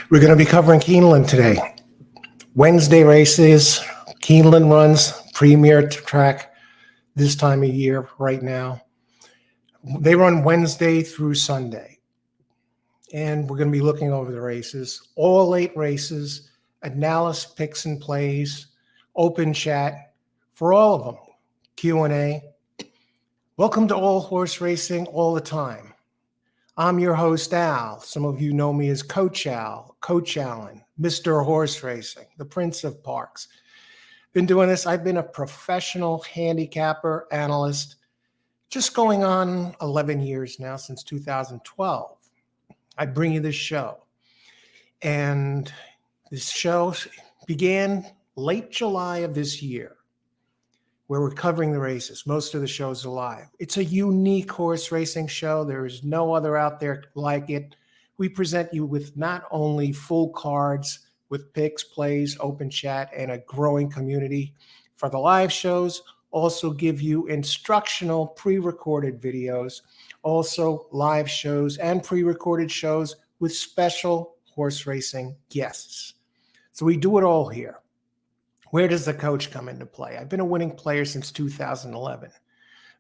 We're going to be covering Keeneland today. Wednesday races, Keeneland runs, premier track this time of year right now. They run Wednesday through Sunday. And we're going to be looking over the races, all 8 races, analysis, picks and plays, open chat for all of them, Q&A. Welcome to All Horse Racing All the Time. I'm your host, Al. Some of you know me as Coach Al, Coach Allen, Mr. Horse Racing, the Prince of Parks. Been doing this. I've been a professional handicapper, analyst, just going on 11 years now, since 2012. I bring you this show. And this show began late July of this year, where we're covering the races. Most of the shows are live. It's a unique horse racing show. There is no other out there like it. We present you with not only full cards with picks, plays, open chat, and a growing community for the live shows, also give you instructional pre-recorded videos, also live shows and pre-recorded shows with special horse racing guests. So we do it all here. Where does the coach come into play? I've been a winning player since 2011.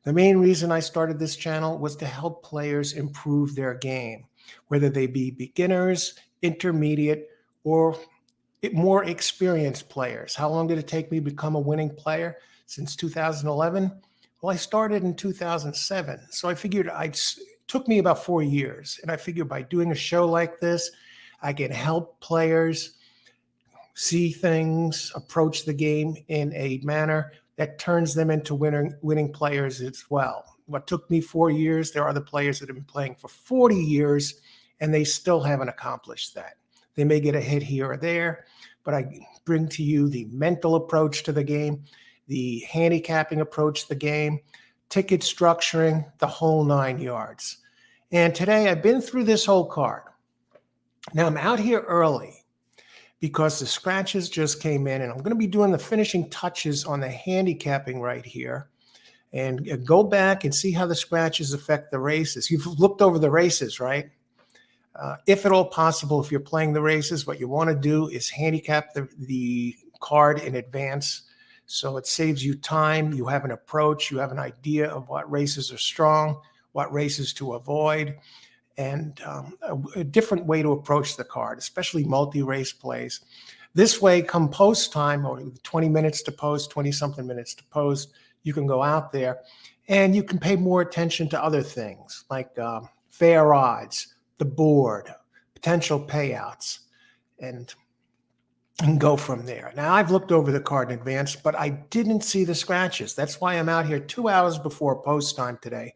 The main reason I started this channel was to help players improve their game, whether they be beginners, intermediate, or more experienced players. How long did it take me to become a winning player? Since 2011? Well, I started in 2007. So I figured it took me about 4 years. And I figured by doing a show like this, I can help players see things, approach the game in a manner that turns them into winning players as well. What took me 4 years, there are other players that have been playing for 40 years, and they still haven't accomplished that. They may get a hit here or there, but I bring to you the mental approach to the game, the handicapping approach to the game, ticket structuring, the whole 9 yards. And today I've been through this whole card. Now I'm out here early because the scratches just came in, and I'm going to be doing the finishing touches on the handicapping right here, and go back and see how the scratches affect the races. You've looked over the races, right? If at all possible, if you're playing the races, what you want to do is handicap the card in advance, so it saves you time. You have an approach. You have an idea of what races are strong, what races to avoid, and a different way to approach the card, especially multi-race plays. This way, come post time, or 20 minutes to post, 20-something minutes to post, you can go out there and you can pay more attention to other things like fair odds, the board, potential payouts, and go from there. Now, I've looked over the card in advance, but I didn't see the scratches. That's why I'm out here 2 hours before post time today.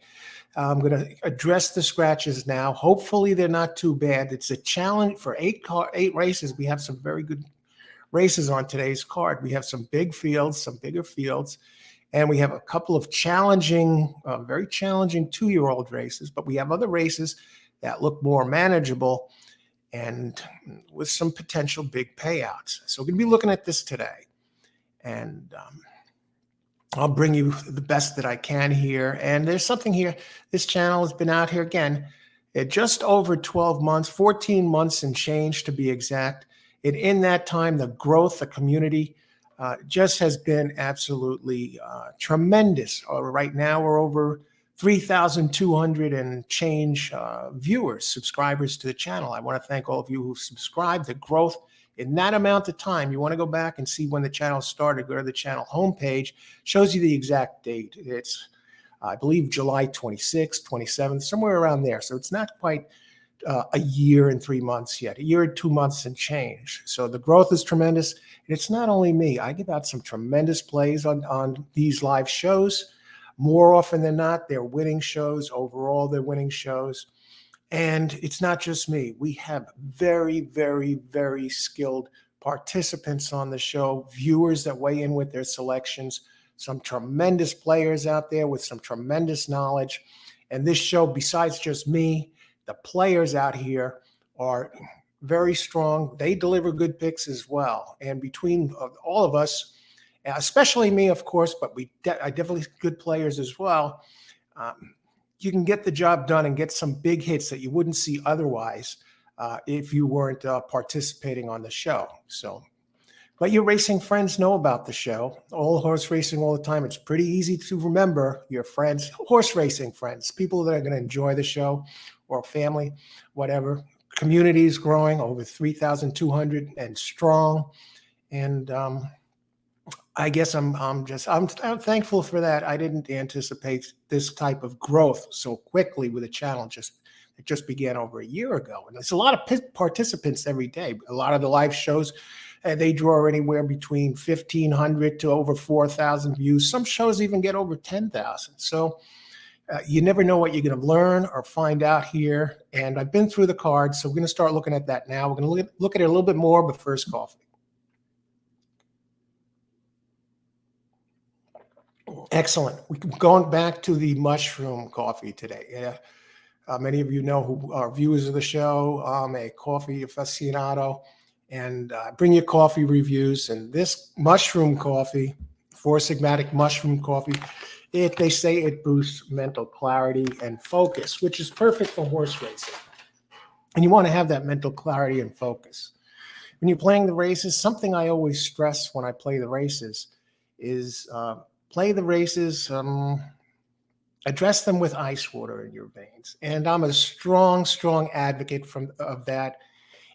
I'm going to address the scratches now. Hopefully, they're not too bad. It's a challenge for 8 races. We have some very good races on today's card. We have some big fields, some bigger fields, and we have a couple of challenging, very challenging 2-year-old races, but we have other races that look more manageable and with some potential big payouts. So we're going to be looking at this today, and I'll bring you the best that I can here. And there's something here. This channel has been out here again just over 12 months, 14 months and change to be exact. And in that time, the growth, the community just has been absolutely tremendous. Right now, we're over 3,200 and change viewers, subscribers to the channel. I want to thank all of you who subscribed. The growth in that amount of time, you want to go back and see when the channel started, go to the channel homepage, shows you the exact date. It's, I believe, July 26th, 27th, somewhere around there. So it's not quite a year and 3 months yet, a year and 2 months and change. So the growth is tremendous. And it's not only me. I give out some tremendous plays on these live shows. More often than not, they're winning shows. Overall, they're winning shows. And it's not just me. We have very, very, very skilled participants on the show, viewers that weigh in with their selections, some tremendous players out there with some tremendous knowledge. And this show, besides just me, the players out here are very strong. They deliver good picks as well. And between all of us, especially me, of course, but I definitely good players as well, you can get the job done and get some big hits that you wouldn't see otherwise if you weren't participating on the show. So let your racing friends know about the show. All horse racing all the time. It's pretty easy to remember your friends, horse racing friends, people that are going to enjoy the show, or family, whatever. Community is growing, over 3,200 and strong. And I guess I'm thankful for that. I didn't anticipate this type of growth so quickly with a channel it just began over a year ago. And there's a lot of participants every day. A lot of the live shows, they draw anywhere between 1,500 to over 4,000 views. Some shows even get over 10,000. So you never know what you're going to learn or find out here. And I've been through the cards, so we're going to start looking at that now. We're going to look at it a little bit more, but first, coffee. Excellent. We're going back to the mushroom coffee today. Yeah. Many of you know who are viewers of the show. I'm a coffee aficionado, and bring your coffee reviews. And this mushroom coffee, Four Sigmatic mushroom coffee, they say it boosts mental clarity and focus, which is perfect for horse racing. And you want to have that mental clarity and focus. When you're playing the races, something I always stress when I play the races is play the races, address them with ice water in your veins. And I'm a strong, strong advocate of that.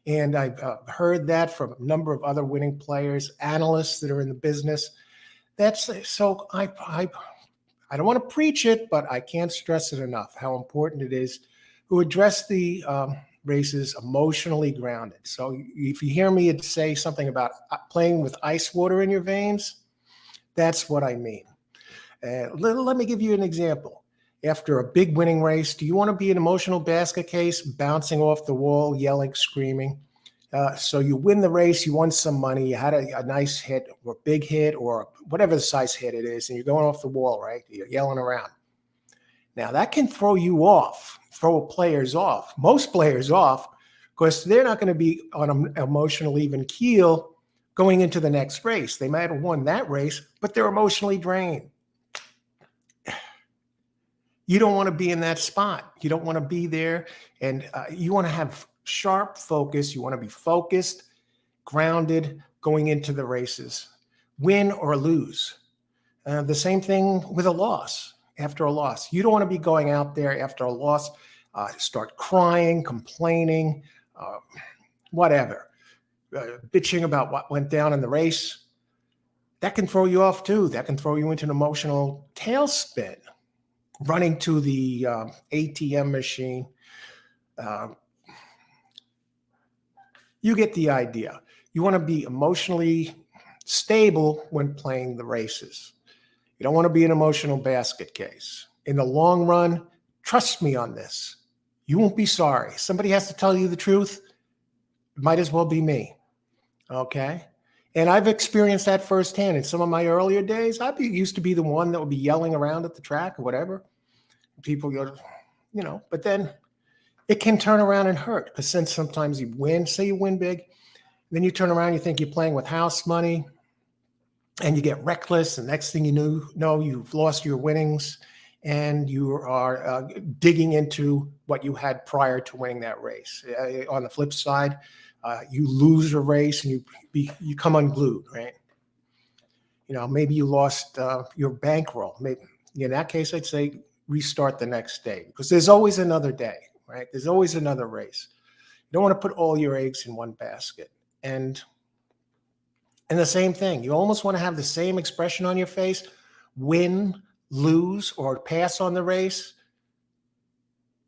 And I've heard that from a number of other winning players, analysts that are in the business. So I don't want to preach it, but I can't stress it enough, how important it is to address the races emotionally grounded. So if you hear me say something about playing with ice water in your veins, that's what I mean. Let me give you an example. After a big winning race, do you want to be an emotional basket case, bouncing off the wall, yelling, screaming? So you win the race, you won some money, you had a nice hit or big hit or whatever the size hit it is, and you're going off the wall, right? You're yelling around. Now that can throw you off, throw players off, most players off, because they're not going to be on an emotional even keel going into the next race. They might have won that race, but they're emotionally drained. You don't want to be in that spot. You don't want to be there. And you want to have sharp focus. You want to be focused, grounded, going into the races, win or lose. The same thing with a loss. After a loss, you don't want to be going out there after a loss, start crying, complaining, whatever, bitching about what went down in the race. That can throw you off too. That can throw you into an emotional tailspin. Running to the ATM machine. You get the idea. You want to be emotionally stable when playing the races. You don't want to be an emotional basket case. In the long run, trust me on this. You won't be sorry. Somebody has to tell you the truth. It might as well be me. Okay? And I've experienced that firsthand. In some of my earlier days, used to be the one that would be yelling around at the track or whatever. People go, but then it can turn around and hurt, because then sometimes you win, say you win big, then you turn around, you think you're playing with house money, and you get reckless, and next thing you know, you've lost your winnings, and you are digging into what you had prior to winning that race. On the flip side, you lose a race and you come unglued, right? Maybe you lost your bankroll. Maybe in that case, I'd say restart the next day, because there's always another day, right? There's always another race. You don't want to put all your eggs in one basket. And the same thing, you almost want to have the same expression on your face, win, lose, or pass on the race.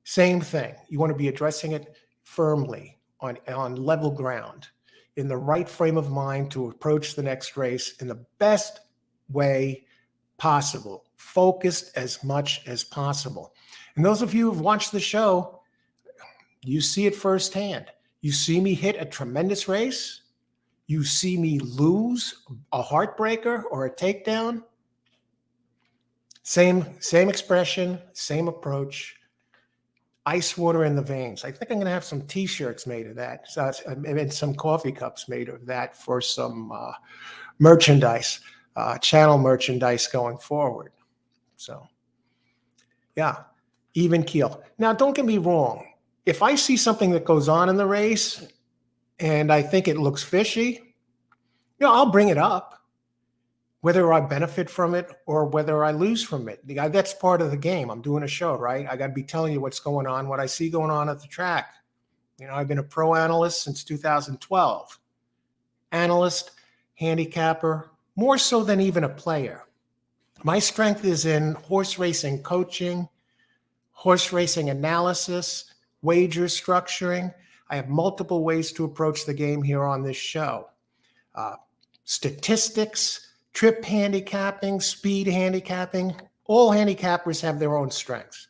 Same thing. You want to be addressing it firmly on level ground, in the right frame of mind to approach the next race in the best way possible, focused as much as possible. And those of you who've watched the show, you see it firsthand. You see me hit a tremendous race. You see me lose a heartbreaker or a takedown. Same expression, same approach. Ice water in the veins. I think I'm going to have some T-shirts made of that. So and some coffee cups made of that for some merchandise, channel merchandise going forward. So, yeah, even keel. Now, don't get me wrong. if I see something that goes on in the race and I think it looks fishy, I'll bring it up, whether I benefit from it or whether I lose from it. That's part of the game. I'm doing a show, right? I got to be telling you what's going on, what I see going on at the track. I've been a pro analyst since 2012. Analyst, handicapper, more so than even a player. My strength is in horse racing coaching, horse racing analysis, wager structuring. I have multiple ways to approach the game here on this show. Statistics, trip handicapping, speed handicapping. All handicappers have their own strengths.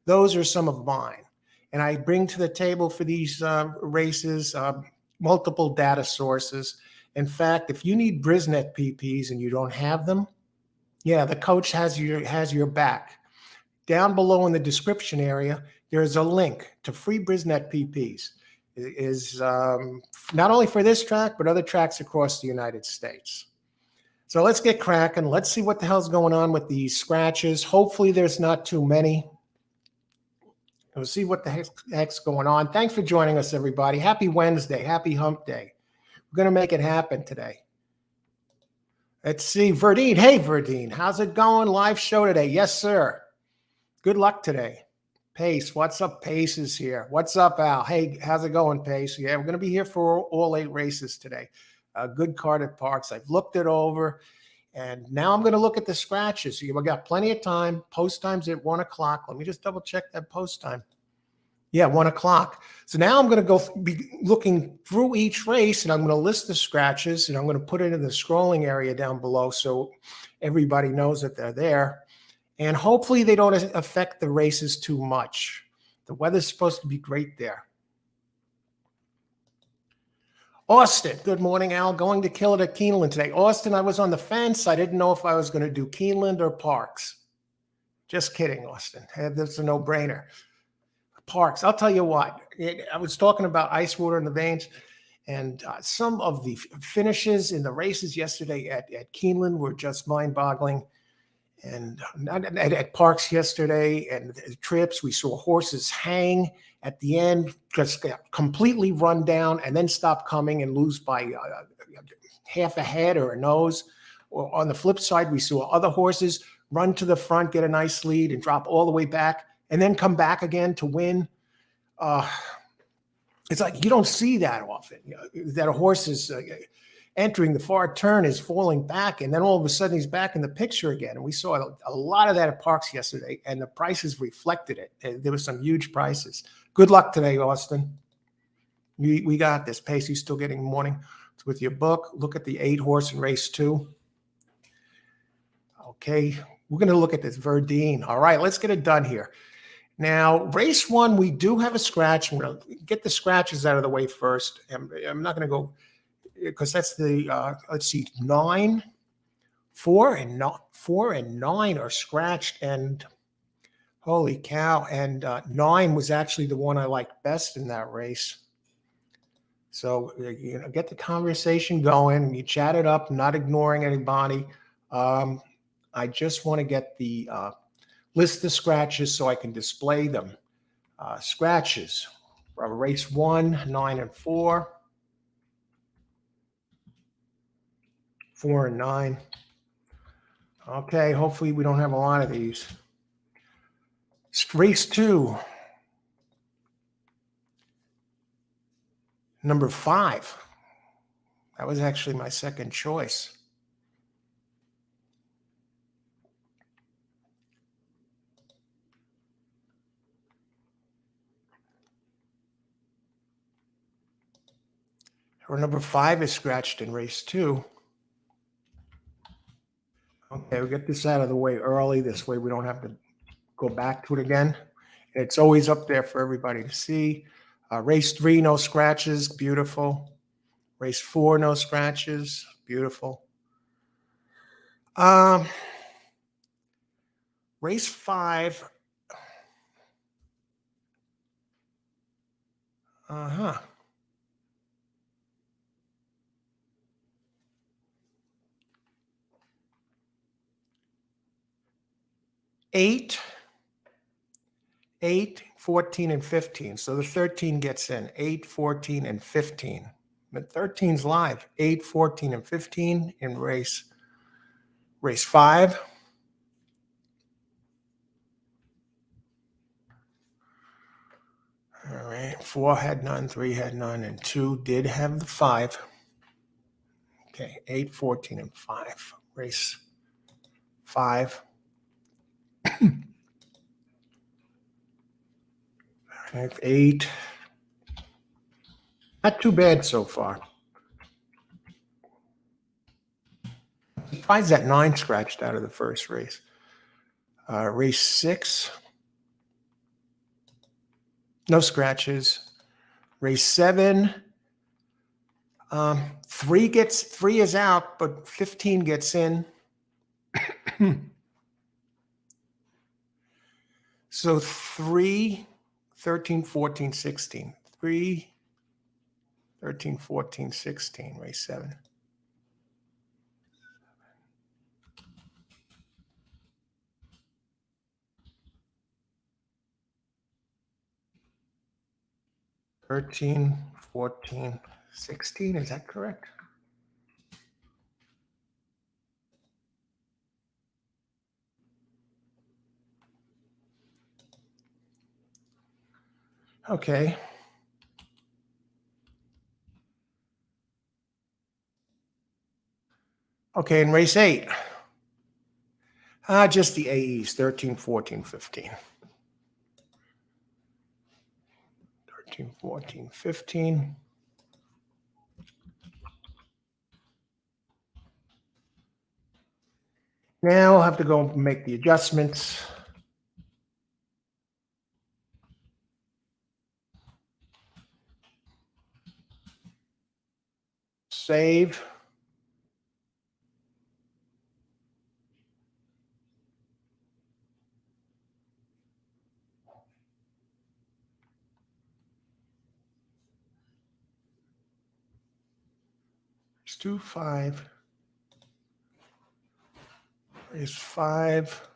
Those are some of mine. And I bring to the table for these races multiple data sources. In fact, if you need Brisnet PPs and you don't have them, the coach has your back. Down below in the description area, there's a link to free Brisnet PPs. It is not only for this track, but other tracks across the United States. So let's get cracking. Let's see what the hell's going on with these scratches. Hopefully there's not too many. We'll see what the heck's going on. Thanks for joining us, everybody. Happy Wednesday. Happy hump day. We're going to make it happen today. Let's see. Verdine. Hey, Verdine. How's it going? Live show today. Yes, sir. Good luck today. Pace. What's up? Pace is here. What's up, Al? Hey, how's it going, Pace? Yeah, we're going to be here for all 8 races today. A good card at Parks. I've looked it over. And now I'm going to look at the scratches. We've got plenty of time. Post time's at 1 o'clock. Let me just double check that post time. Yeah, 1 o'clock. So now I'm going to be looking through each race, and I'm going to list the scratches, and I'm going to put it in the scrolling area down below so everybody knows that they're there. And hopefully they don't affect the races too much. The weather's supposed to be great there. Austin, good morning, Al. Going to kill it at Keeneland today. Austin, I was on the fence. I didn't know if I was going to do Keeneland or Parks. Just kidding, Austin. That's a no-brainer. Parks, I'll tell you what. I was talking about ice water in the veins, and some of the finishes in the races yesterday at Keeneland were just mind-boggling. And at Parks yesterday and the trips, we saw horses hang at the end, just completely run down and then stop coming and lose by half a head or a nose. Or on the flip side, we saw other horses run to the front, get a nice lead and drop all the way back and then come back again to win. It's like you don't see that often, that a horse is entering the far turn, is falling back, and then all of a sudden he's back in the picture again. And we saw a lot of that at Parks yesterday, and the prices reflected it. There were some huge prices. Good luck today, Austin. We got this. Pacey still getting morning with your book. Look at the 8-horse in race 2. Okay, we're going to look at this Verdine. All right, let's get it done here. Now, race 1, we do have a scratch. I'm going to get the scratches out of the way first. I'm not going to go because that's the let's see, 9, 4 and 9 are scratched, and holy cow! And 9 was actually the one I liked best in that race. So get the conversation going. You chat it up, not ignoring anybody. I just want to get the list the scratches so I can display them. Scratches. Race 1, 9 and 4. 4 and 9. Okay, hopefully we don't have a lot of these. Race 2. Number 5. That was actually my second choice. Or number 5 is scratched in race 2. Okay, we'll get this out of the way early. This way we don't have to go back to it again. It's always up there for everybody to see. Race 3, no scratches. Beautiful. Race 4, no scratches. Beautiful. Race 5. 8 8, 14, and 15. So the 13 gets in. 8, 14, and 15. But 13's live. 8, 14, and 15 in race 5. All right. 4 had none, 3 had none, and 2 did have the 5. Okay. 8, 14, and 5. Race 5. 5, 8. Not too bad so far. Surprised that 9 scratched out of the first race. Race 6. No scratches. Race 7. 3 is out, but 15 gets in. So 3, 13, 14, 16. 3, 13, 14, 16, race 7. Thirteen, 14, 16, is that correct? Okay. Okay, in race 8. Just the AEs, 13, 14, 15. 13, 14, 15. Now I'll have to go make the adjustments. Save. Race 2, 5. Race 5.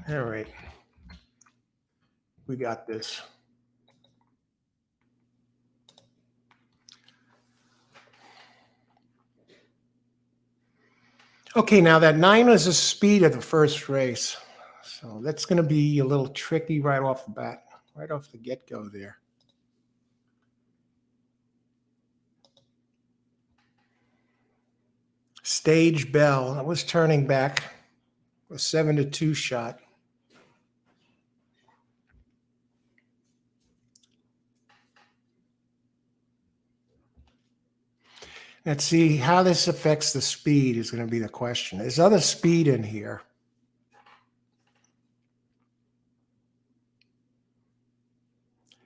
All right. We got this. Okay, now that 9 is the speed of the first race. So that's going to be a little tricky right off the bat, right off the get-go there. Stage Bell, I was turning back, a 7-2 shot. Let's see how this affects the speed is going to be the question. There's other speed in here.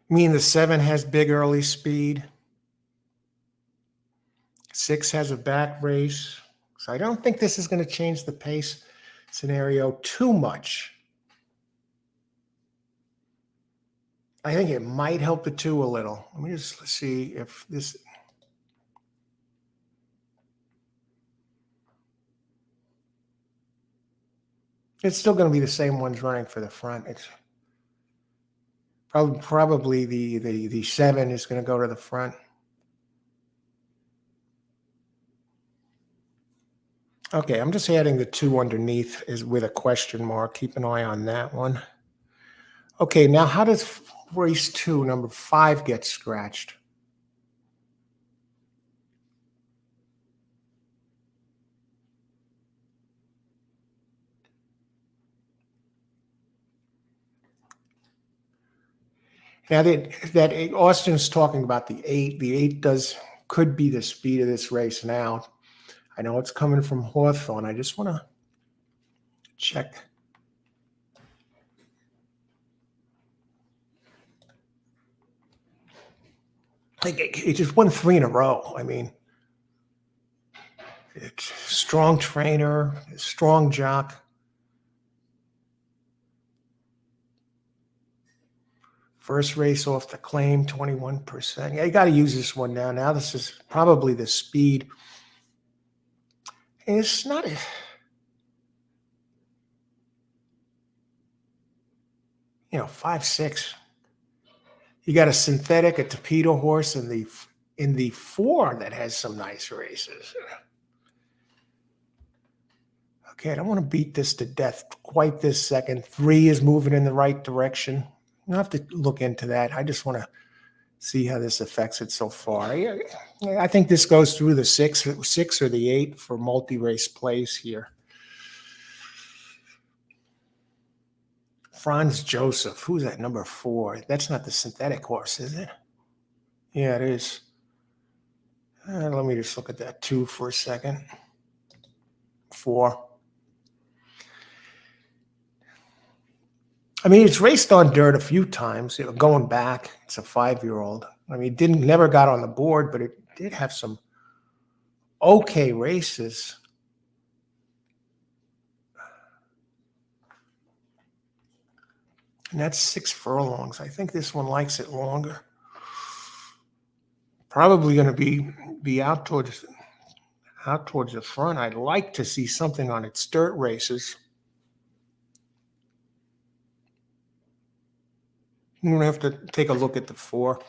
I mean, the 7 has big early speed. 6 has a back race. So I don't think this is going to change the pace scenario too much. I think it might help the 2 a little. Let me just see if this... It's still going to be the same ones running for the front. It's probably the 7 is going to go to the front. Okay, I'm just adding the 2 underneath is with a question mark. Keep an eye on that one. Okay, now how does race 2, number 5, get scratched? Now that Austin's talking about the 8. The 8 could be the speed of this race now. I know it's coming from Hawthorne. I just want to check. Like it just won 3 in a row. I mean, it's strong trainer, strong jock. First race off the claim, 21%. Yeah, you got to use this one now. Now this is probably the speed It's not, 5'6". You got a synthetic, a torpedo horse in the 4 that has some nice races. Okay, I don't want to beat this to death quite this second. 3 is moving in the right direction. I'll have to look into that. I just want to see how this affects it so far. I think this goes through the 6 or the 8 for multi-race plays here. Franz Joseph, who's that, number 4? That's not the synthetic horse, is it? Yeah, it is. Let me just look at that 2 for a second. 4. I mean, it's raced on dirt a few times. Going back, it's a 5-year-old. I mean, it never got on the board, but it did have some okay races. And that's 6 furlongs. I think this one likes it longer. Probably going to be out towards the front. I'd like to see something on its dirt races. I'm going to have to take a look at the 4.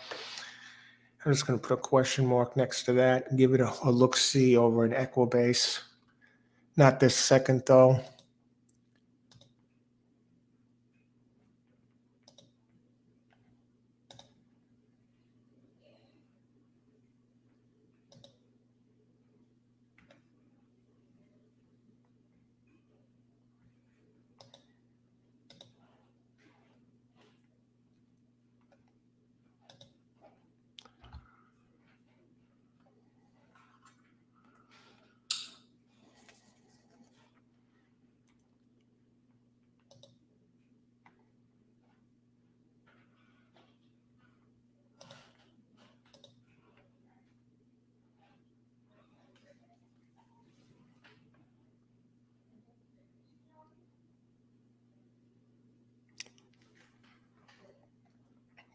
I'm just going to put a question mark next to that and give it a look-see over in Equibase. Not this second, though.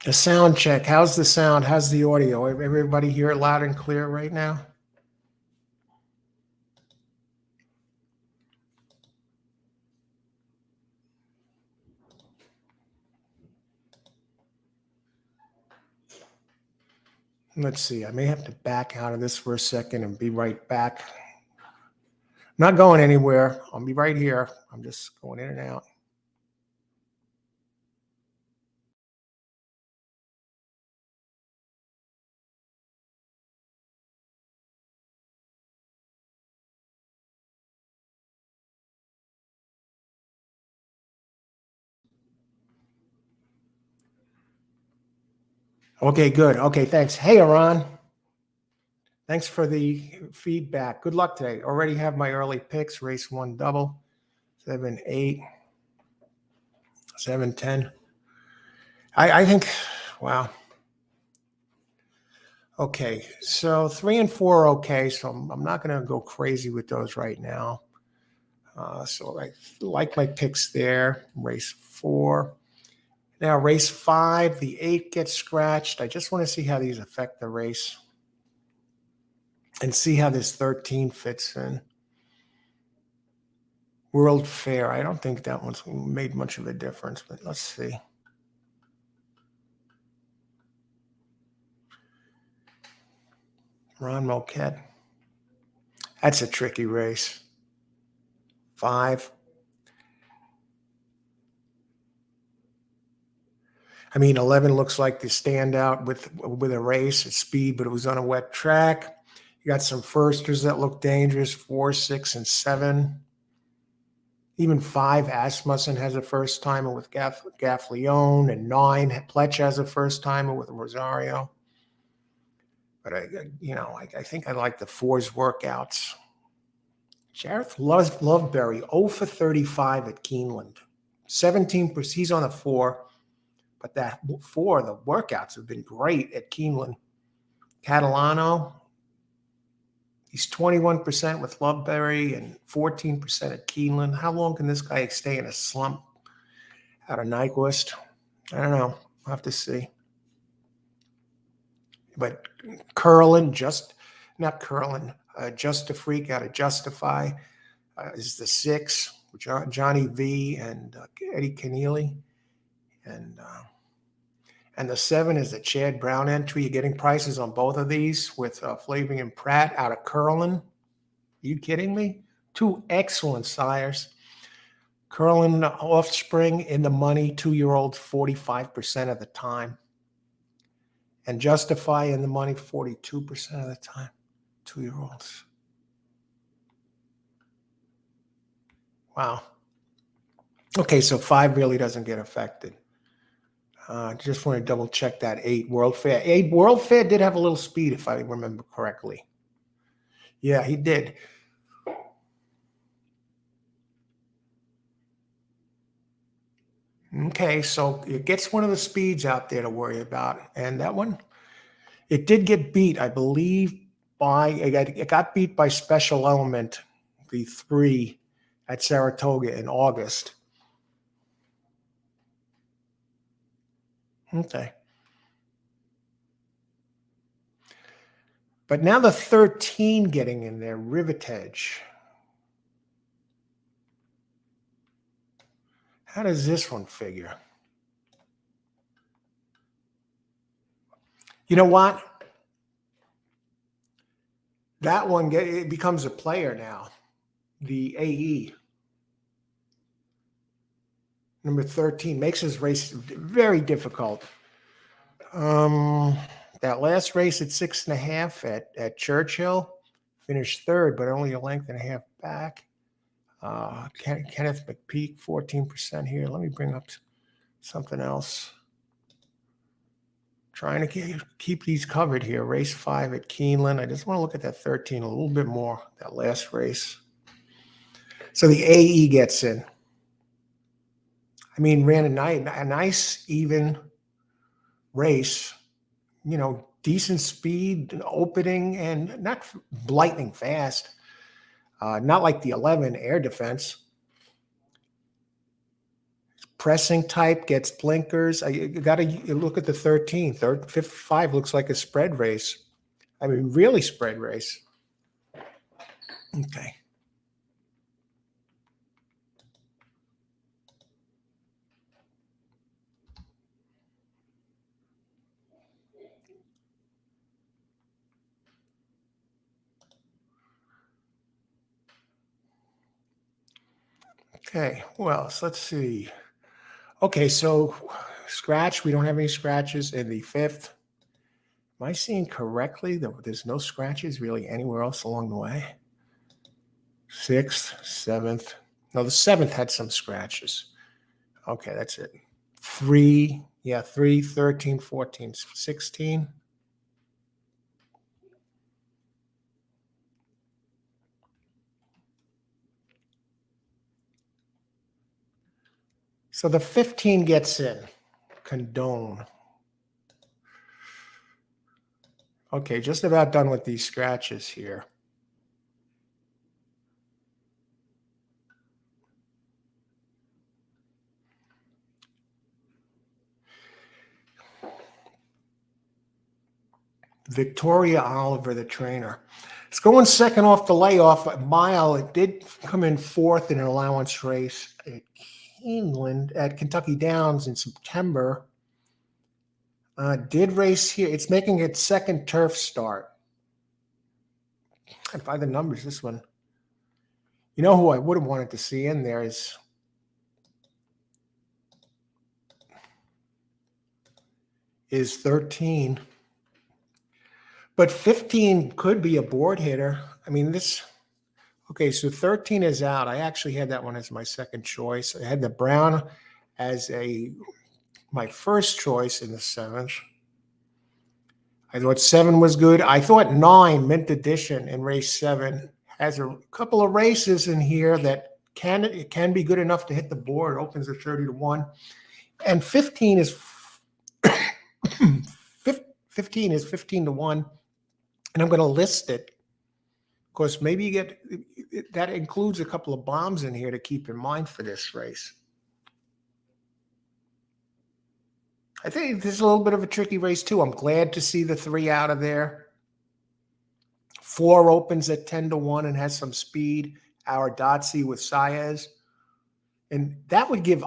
The sound check. How's the sound? How's the audio? Everybody hear it loud and clear right now? Let's see. I may have to back out of this for a second and be right back. I'm not going anywhere. I'll be right here. I'm just going in and out. Okay, good. Okay, thanks. Hey, Aran. Thanks for the feedback. Good luck today. Already have my early picks. Race 1 double. 7, 8, 7, 10. I think, wow. Okay, so 3 and 4 are okay, so I'm not going to go crazy with those right now. So I like my picks there. Race 4. Now, race 5, the 8 gets scratched. I just want to see how these affect the race and see how this 13 fits in. World Fair. I don't think that one's made much of a difference, but let's see. Ron Moquette. That's a tricky race. 5. I mean, 11 looks like the standout with a race at speed, but it was on a wet track. You got some firsters that look dangerous, 4, 6, and 7. Even 5, Asmussen has a first timer with Gaffleone, and 9, Pletch has a first timer with Rosario. But I think I like the 4's workouts. Jareth Loveberry, 0 for 35 at Keeneland. 17%. He's on a 4. But that 4, the workouts have been great at Keeneland. Catalano, he's 21% with Loveberry and 14% at Keeneland. How long can this guy stay in a slump out of Nyquist? I don't know. I'll have to see. But Just a Freak out of Justify is the 6, Johnny V and Eddie Keneally. And the 7 is the Chad Brown entry. You're getting prices on both of these with Flaving and Pratt out of Keeneland. Are you kidding me? 2 excellent sires. Keeneland offspring in the money, 2-year-olds 45% of the time. And Justify in the money 42% of the time, 2-year-olds. Wow. Okay, so 5 really doesn't get affected. Just want to double check that 8 World Fair. 8 World Fair did have a little speed, if I remember correctly. Yeah, he did. Okay, so it gets one of the speeds out there to worry about. And that one, it did get beat, I believe, it got beat by Special Element, the 3 at Saratoga in August. Okay. But now the 13 getting in there, Rivetage. How does this one figure? You know what? That one it becomes a player now. The AE. Number 13 makes his race very difficult. That last race at 6.5 at Churchill, finished 3rd, but only a length and a half back. Kenneth McPeak, 14% here. Let me bring up something else. Trying to keep these covered here. Race 5 at Keeneland. I just want to look at that 13 a little bit more, that last race. So the AE gets in. I mean, ran a nice, even race. You know, decent speed, opening, and not lightning fast. Not like the 11 Air Defense. Pressing type, gets blinkers. You got to look at the 13. 5 looks like a spread race. I mean, really spread race. Okay. Okay, well, so let's see. Okay, so scratch, we don't have any scratches in the 5th. Am I seeing correctly that there's no scratches really anywhere else along the way? 6th, 7th. No, the 7th had some scratches. Okay, that's it. 3, 13, 14, 16. So the 15 gets in. Condone. Okay, just about done with these scratches here. Victoria Oliver, the trainer. It's going second off the layoff. A mile, it did come in 4th in an allowance race at Keeneland at Kentucky Downs in September. Did race here. It's making its 2nd turf start. And by the numbers, this one. You know who I would have wanted to see in there is 13. But 15 could be a board hitter. I mean, okay, so 13 is out. I actually had that one as my 2nd choice. I had the Brown as my 1st choice in the 7th. I thought 7 was good. I thought 9, Mint Edition in race 7, has a couple of races in here that can be good enough to hit the board. It opens at 30-1. And 15 is 15-1. And I'm going to list it. Of course, maybe you get that includes a couple of bombs in here to keep in mind for this race. I think this is a little bit of a tricky race too. I'm glad to see the 3 out of there. 4 opens at 10-1 and has some speed. Our Dotsie with Saez. And that would give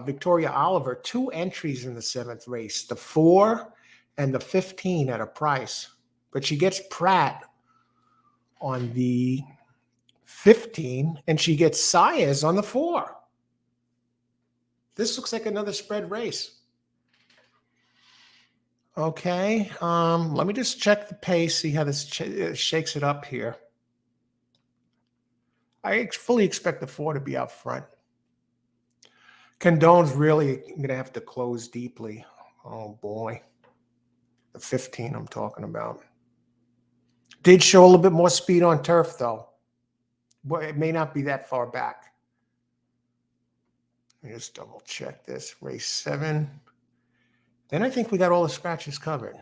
Victoria Oliver 2 entries in the 7th race, the 4 and the 15 at a price. But she gets Pratt on the 15 and she gets Saez on the 4. This looks like another spread race. Okay, let me just check the pace, see how this shakes it up here. I fully expect the 4 to be out front. Condone's really going to have to close deeply. Oh, boy. The 15 I'm talking about. Did show a little bit more speed on turf, though. But it may not be that far back. Let me just double check this. Race 7. Then I think we got all the scratches covered.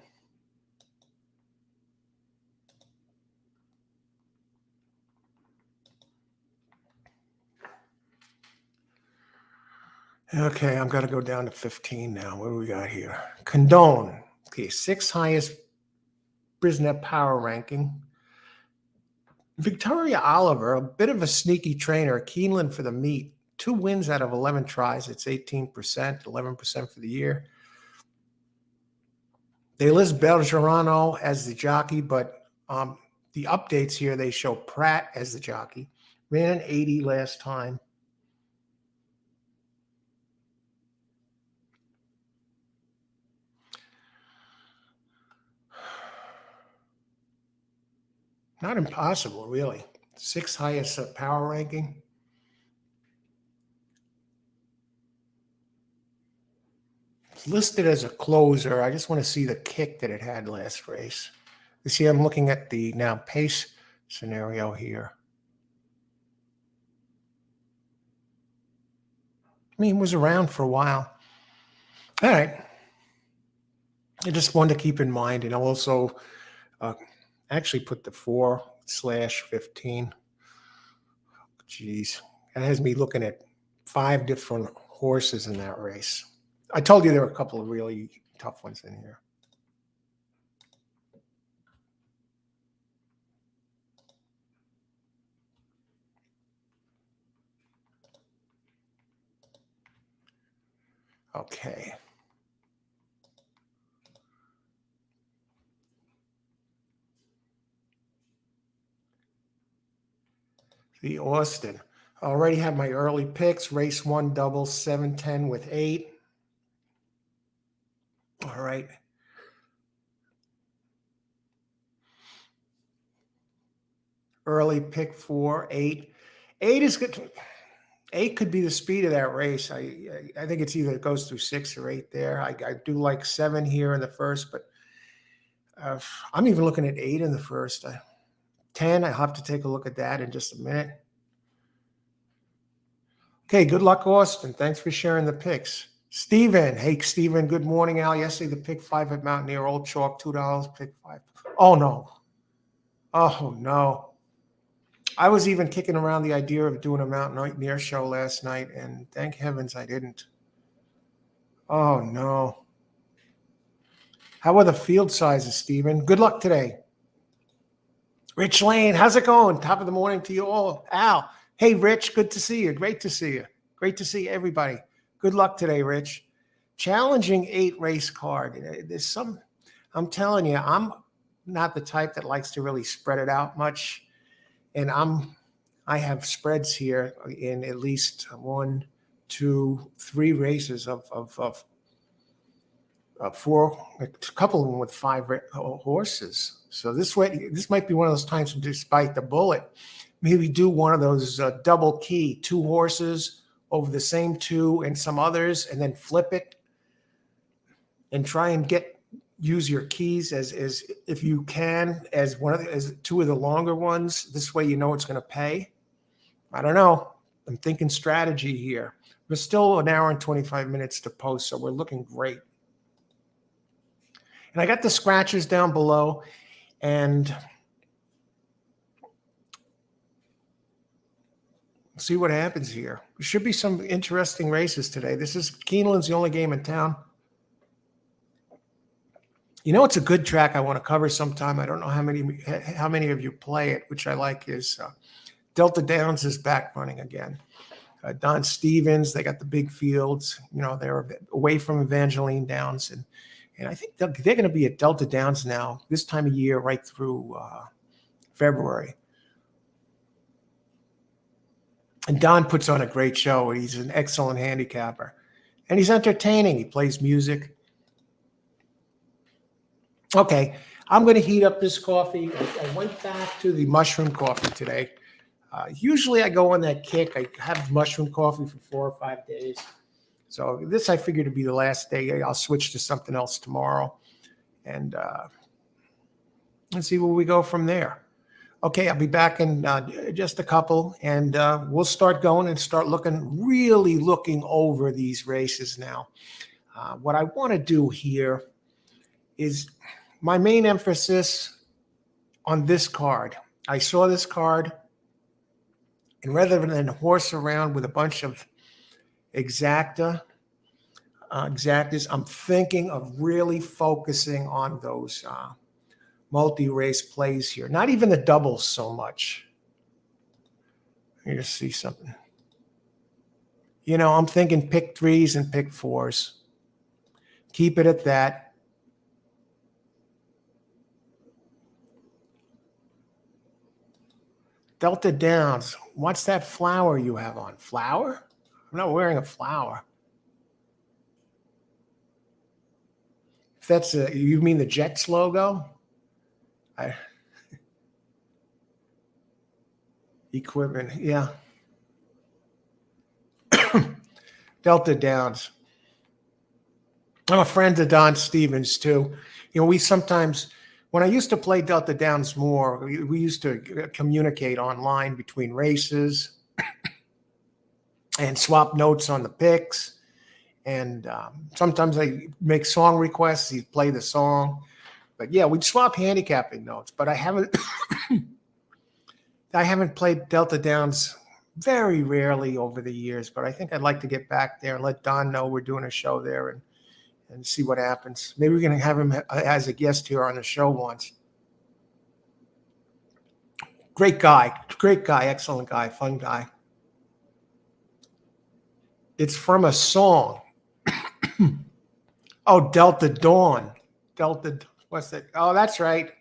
Okay, I'm going to go down to 15 now. What do we got here? Condone. Okay, 6th highest Brisnet power ranking. Victoria Oliver, a bit of a sneaky trainer. Keeneland for the meet. 2 wins out of 11 tries. It's 18%, 11% for the year. They list Belgerano as the jockey, but the updates here, they show Pratt as the jockey. Ran an 80 last time. Not impossible, really. 6th highest power ranking. It's listed as a closer. I just want to see the kick that it had last race. You see, I'm looking at the now pace scenario here. I mean, it was around for a while. All right. I just wanted to keep in mind, and I'll also actually put the 4/15. Jeez, that has me looking at 5 different horses in that race. I told you there were a couple of really tough ones in here. Okay. The Austin. I already have my early picks. Race 1 double 7-10 with 8. All right. Early pick 4, 8. 8 is good. 8 could be the speed of that race. I think it's either it goes through 6 or 8 there. I do like 7 here in the first, but I'm even looking at 8 in the first. 10, I'll have to take a look at that in just a minute. Okay, good luck, Austin. Thanks for sharing the picks. Steven. Hey, Steven, good morning, Al. Yesterday, the pick 5 at Mountaineer, Old Chalk, $2, pick 5. Oh, no. Oh, no. I was even kicking around the idea of doing a Mountaineer show last night, and thank heavens I didn't. Oh, no. How are the field sizes, Steven? Good luck today. Rich Lane, how's it going? Top of the morning to you all. Al, hey, Rich, good to see you. Great to see you. Great to see everybody. Good luck today, Rich. Challenging 8 race card. There's some, I'm telling you, I'm not the type that likes to really spread it out much. And I have spreads here in at least 1, 2, 3 races of 4, a couple of them with 5 horses. So this might be one of those times, despite the bullet, maybe do one of those double key, 2 horses over the same 2 and some others, and then flip it and try and use your keys as if you can as 2 of the longer ones. This way, you know it's going to pay. I don't know. I'm thinking strategy here. We're still an hour and 25 minutes to post, so we're looking great. And I got the scratches down below, and see what happens here. There should be some interesting races today. Keeneland's the only game in town. You know, it's a good track I want to cover sometime. I don't know how many of you play it, which I like. Is Delta Downs is back running again. Don Stevens, they got the big fields. You know, they're away from Evangeline Downs, and I think they're going to be at Delta Downs now this time of year, right through February. And Don puts on a great show. He's an excellent handicapper, and he's entertaining. He plays music. Okay, I'm going to heat up this coffee. I went back to the mushroom coffee today. Usually I go on that kick. I have mushroom coffee for 4 or 5 days. So this I figured to be the last day. I'll switch to something else tomorrow, and let's see where we go from there. Okay, I'll be back in just a couple, and we'll start going and start really looking over these races now. What I want to do here is my main emphasis on this card. I saw this card, and rather than horse around with a bunch of exactas, I'm thinking of really focusing on those multi-race plays here. Not even the doubles so much. Let me just see something. You know, I'm thinking pick 3s and pick 4s. Keep it at that. Delta Downs. What's that flower you have on? Flower? I'm not wearing a flower. If that's you mean the Jets logo? Equipment, yeah. Delta Downs. I'm a friend of Don Stevens too. You know, we sometimes, when I used to play Delta Downs more, we used to communicate online between races and swap notes on the picks. And sometimes I make song requests. He'd play the song. But yeah, we'd swap handicapping notes. But I haven't played Delta Downs very rarely over the years. But I think I'd like to get back there and let Don know we're doing a show there and see what happens. Maybe we're going to have him as a guest here on the show once. Great guy, excellent guy, fun guy. It's from a song. Oh, Delta Dawn. What's that? Oh, that's right.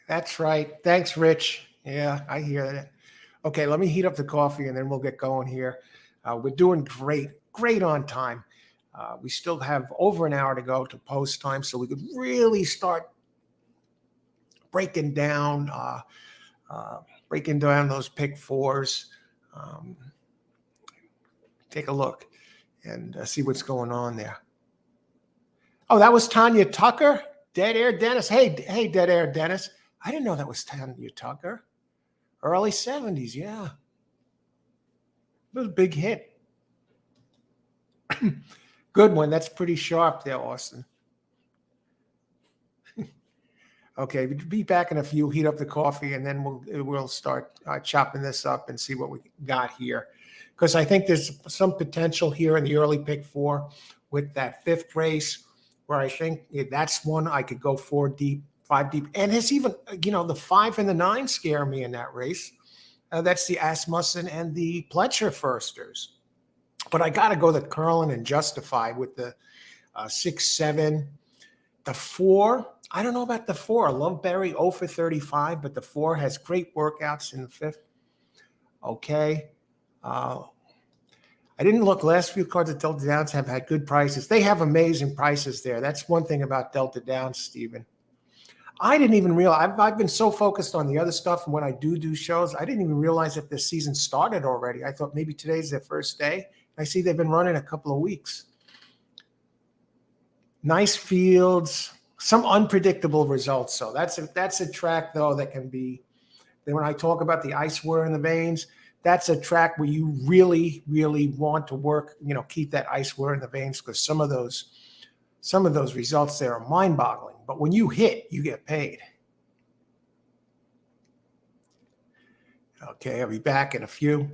That's right. Thanks, Rich. Yeah, I hear that. Okay, let me heat up the coffee and then we'll get going here. We're doing great on time. We still have over an hour to go to post time, so we could really start breaking down those pick 4s. Take a look and see what's going on there. Oh, that was Tanya Tucker, Dead Air Dennis. Hey, Dead Air Dennis. I didn't know that was Tanya Tucker. Early 70s, yeah. It was a big hit. Good one. That's pretty sharp there, Austin. Okay, be back in a few. Heat up the coffee, and then we'll start chopping this up and see what we got here. Because I think there's some potential here in the early pick 4 with that 5th race, where I think that's one I could go 4 deep, 5 deep, and it's even the 5 and the 9 scare me in that race. That's the Asmussen and the Pletcher firsters. But I got to go the Curlin and Justified with the 6, 7, the 4. I don't know about the 4. Loveberry 0 for 35, but the 4 has great workouts in the 5th. Okay. I didn't look. Last few cards at Delta Downs have had good prices. They have amazing prices there. That's one thing about Delta Downs, Stephen. I didn't even realize. I've been so focused on the other stuff, and when I do shows, I didn't even realize that the season started already. I thought maybe today's their first day. I see they've been running a couple of weeks. Nice fields, some unpredictable results. So that's a track though that can be. Then when I talk about the ice wear in the veins, that's a track where you really want to work. Keep that ice wear in the veins, because some of those results there are mind-boggling. But when you hit, you get paid. Okay, I'll be back in a few.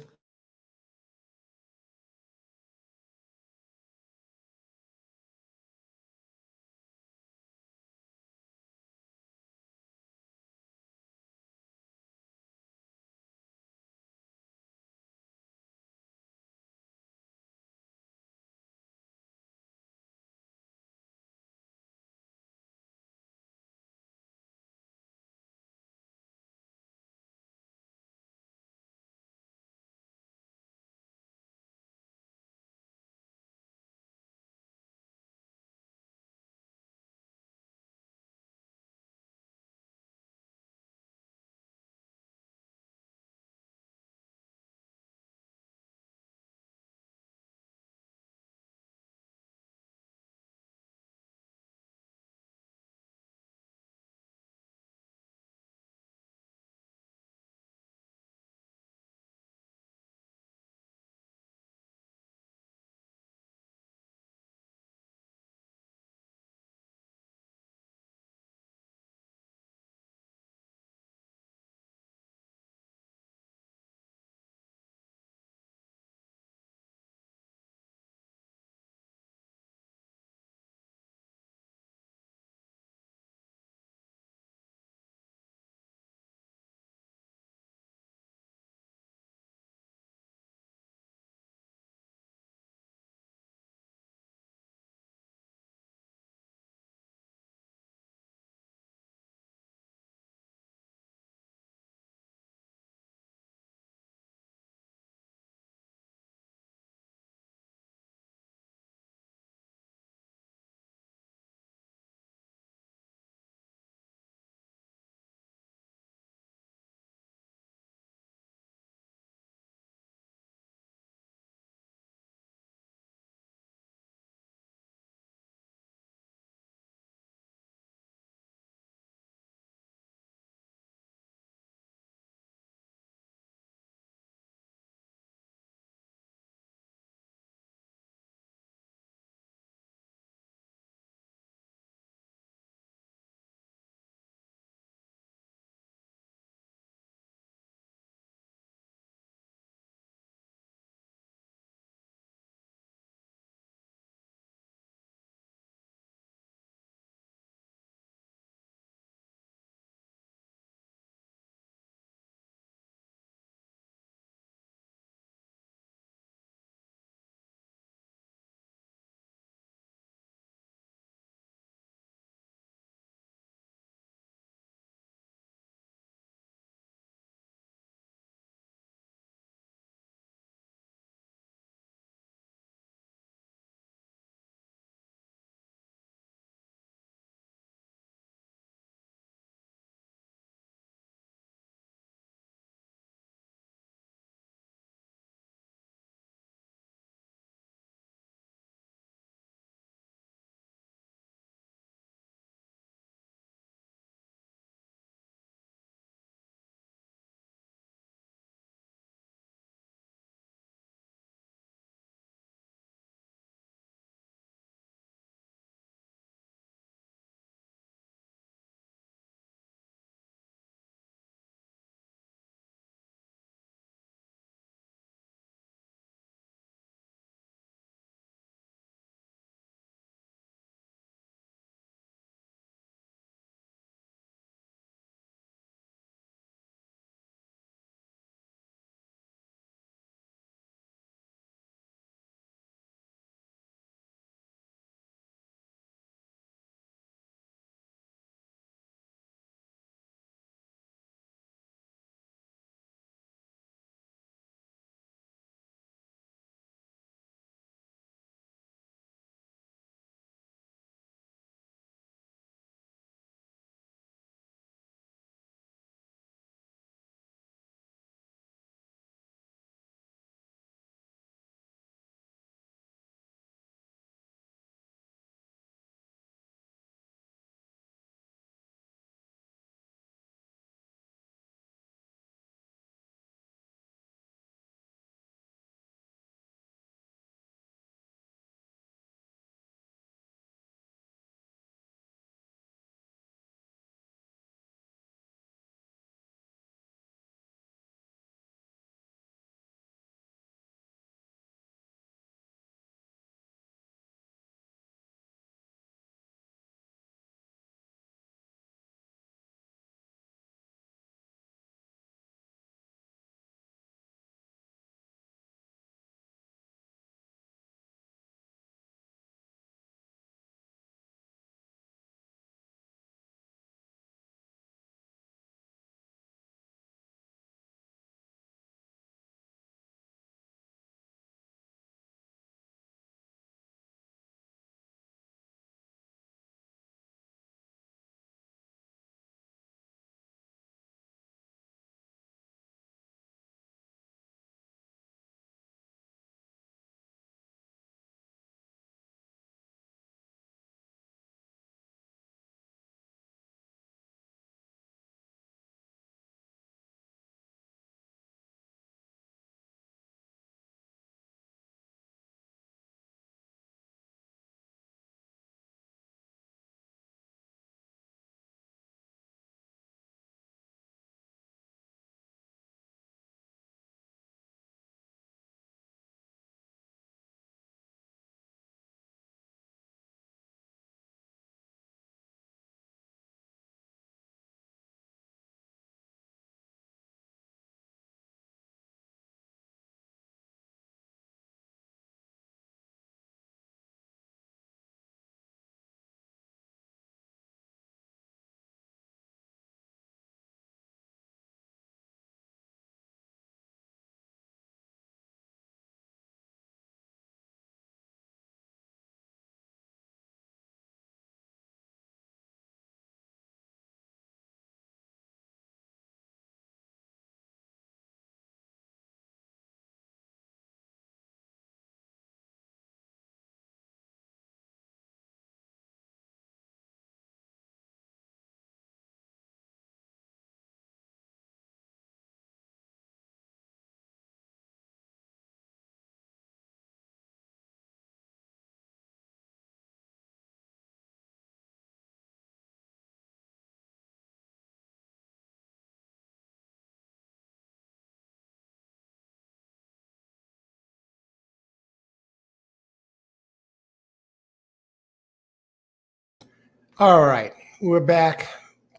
All right, we're back.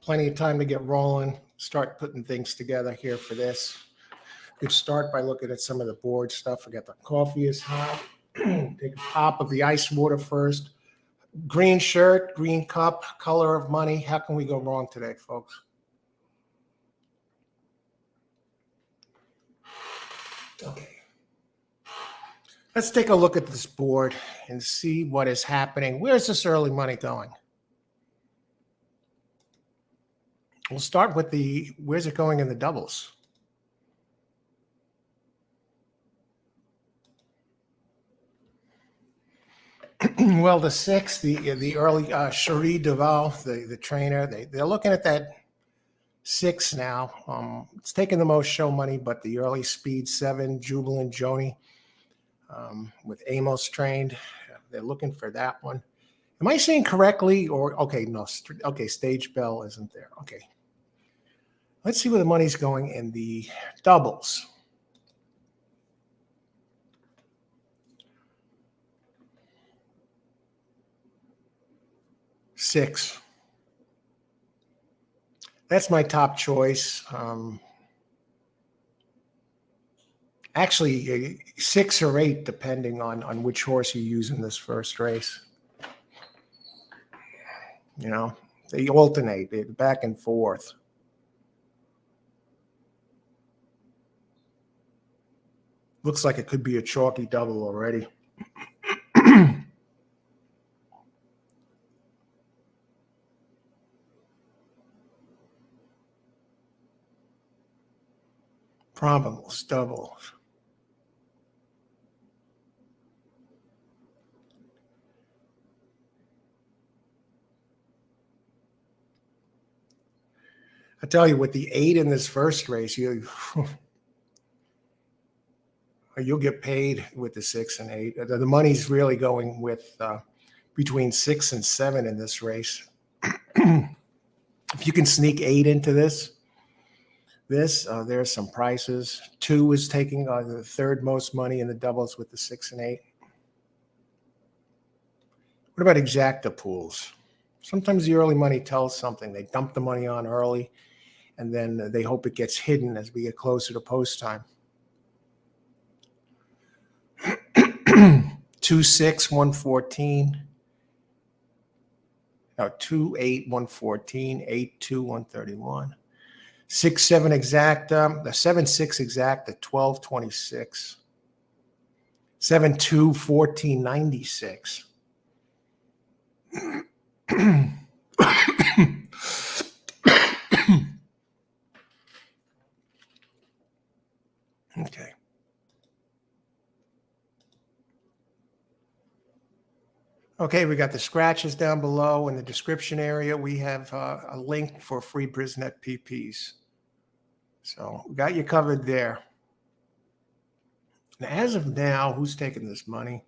Plenty of time to get rolling, start putting things together here for this. We'd start by looking at some of the board stuff. Forget the coffee is hot. Take a pop of the ice water first. Green shirt, green cup, color of money. How can we go wrong today, folks? Okay. Let's take a look at this board and see what is happening. Where's this early money going? We'll start with where's it going in the doubles? Well, the six, the early Cherie Duval, the trainer, they're looking at that six now. It's taking the most show money, but the early speed seven, Jubilant Joni, with Amos trained, they're looking for that one. Am I saying correctly? Or okay, no, okay, Stage Bell isn't there. Okay, let's see where the money's going in the doubles. Six. That's my top choice. Actually, 6 or 8, depending on which horse you use in this first race. You know, they alternate back and forth. Looks like it could be a chalky double already. Probables, doubles. I tell you, with the 8 in this first race, you'll get paid with the 6 and 8. The money's really going with between 6 and 7 in this race. If you can sneak 8 into this, there's some prices. 2 is taking the third most money in the doubles with the 6 and 8. What about exacta pools? Sometimes the early money tells something. They dump the money on early, and then they hope it gets hidden as we get closer to post time. 2, 6, 114. No, 2, 8, 114. 8, 2, 131. 6, 7 exacta. The 7, 6 exacta, 12, 26. 7, 2, 14, 96. Okay. Okay, we got the scratches down below in the description area. We have a link for free Brisnet PPs. So we got you covered there. And as of now, who's taking this money?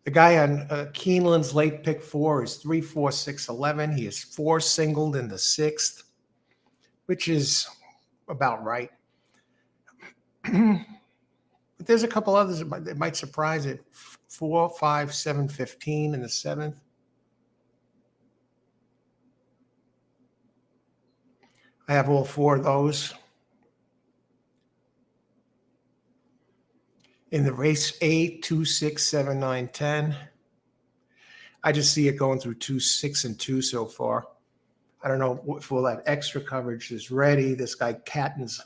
The guy on Keeneland's late pick 4 is 3, 4, 6, 11. He is 4 singled in the 6th, which is about right. But there's a couple others that might surprise it. 4, 5, 7, 15 in the 7th. I have all 4 of those. In the race 8, 2, 6, 7, 9, 10. I just see it going through 2, 6, and 2 so far. I don't know if all that extra coverage is ready. This guy Caton's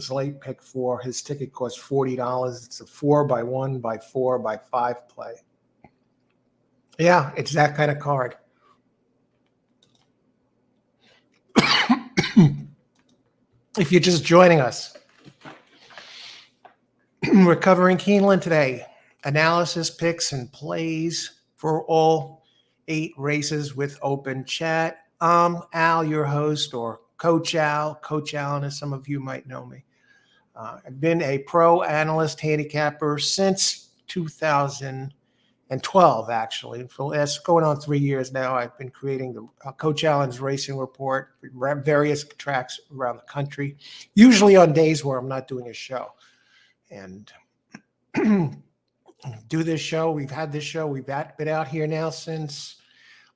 late pick 4. His ticket costs $40. It's a 4x1 by 4 by 5 play. Yeah, it's that kind of card. If you're just joining us, we're covering Keeneland today. Analysis, picks, and plays for all 8 races with open chat. I'm Al, your host, or Coach Al. Coach Allen, as some of you might know me. I've been a pro analyst handicapper since 2012, actually. For the last going on 3 years now, I've been creating the Coach Allen's Racing Report for various tracks around the country, usually on days where I'm not doing a show. And do this show. We've had this show. We've been out here now since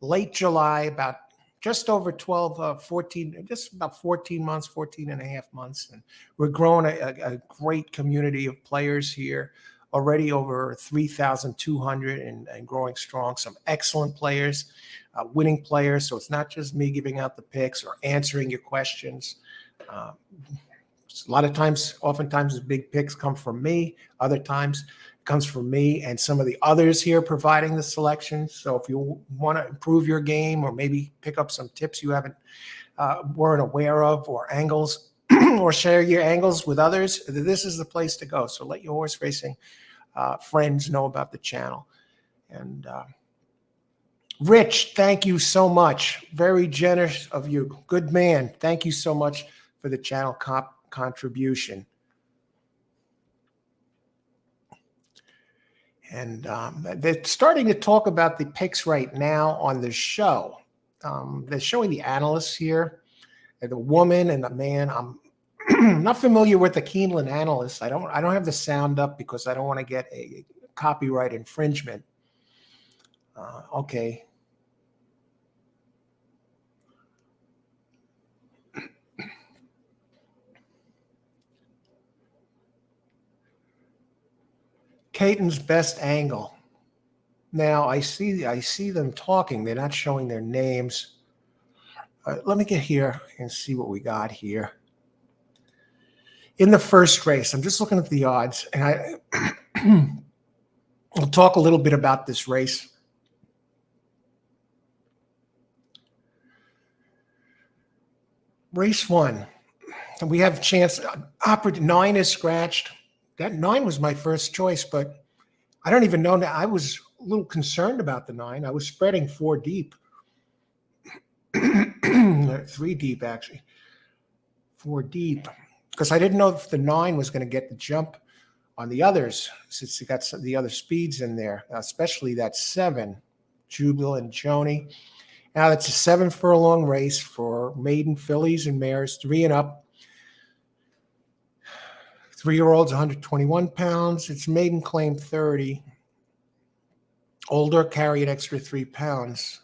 late July, about just over 12, 14, just about 14 months, 14 and a half months. And we're growing a great community of players here, already over 3,200 and growing strong. Some excellent players, winning players. So it's not just me giving out the picks or answering your questions. A lot of times, oftentimes the big picks come from me. Other times it comes from me and some of the others here providing the selections. So if you want to improve your game or maybe pick up some tips you weren't aware of, or angles, or share your angles with others, this is the place to go. So let your horse racing friends know about the channel. And Rich, thank you so much. Very generous of you. Good man. Thank you so much for the channel contribution. And they're starting to talk about the picks right now on the show. They're showing the analysts here, the woman and the man. I'm not familiar with the Keeneland analysts. I don't have the sound up because I don't want to get a copyright infringement. Okay. Caton's best angle. Now I see them talking. They're not showing their names. Let me get here and see what we got here. In the first race, I'm just looking at the odds, and I'll talk a little bit about this race. Race 1, and we have a chance. 9 is scratched. That 9 was my first choice, but I don't even know that. I was a little concerned about the 9. I was spreading 4 deep. 3 deep, actually. 4 deep. Because I didn't know if the 9 was going to get the jump on the others, since you got some of the other speeds in there, especially that 7, Jubal and Joni. Now it's a 7 furlong race for maiden fillies and mares, 3 and up. 3-year-olds, 121 pounds. It's maiden claim 30. Older carry an extra 3 pounds.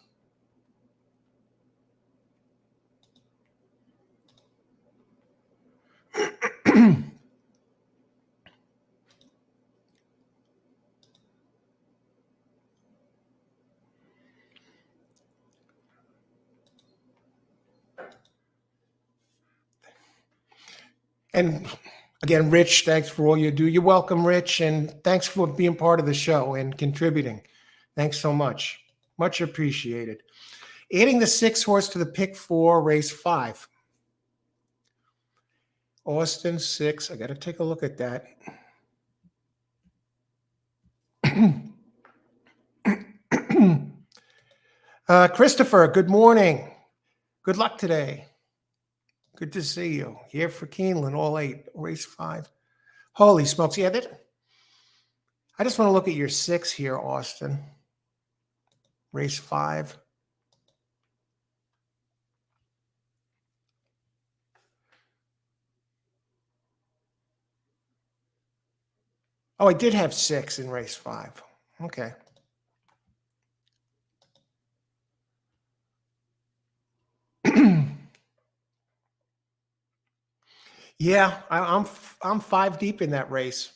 And again, Rich, thanks for all you do. You're welcome, Rich, and thanks for being part of the show and contributing. Thanks so much. Much appreciated. Adding the 6 horse to the pick 4, race 5. Austin 6. I got to take a look at that. Christopher, good morning. Good luck today. Good to see you. Here for Keeneland, all 8, race 5. Holy smokes. Yeah, I just want to look at your 6 here, Austin. Race 5. Oh, I did have 6 in race 5. Okay. Yeah, I'm 5 deep in that race.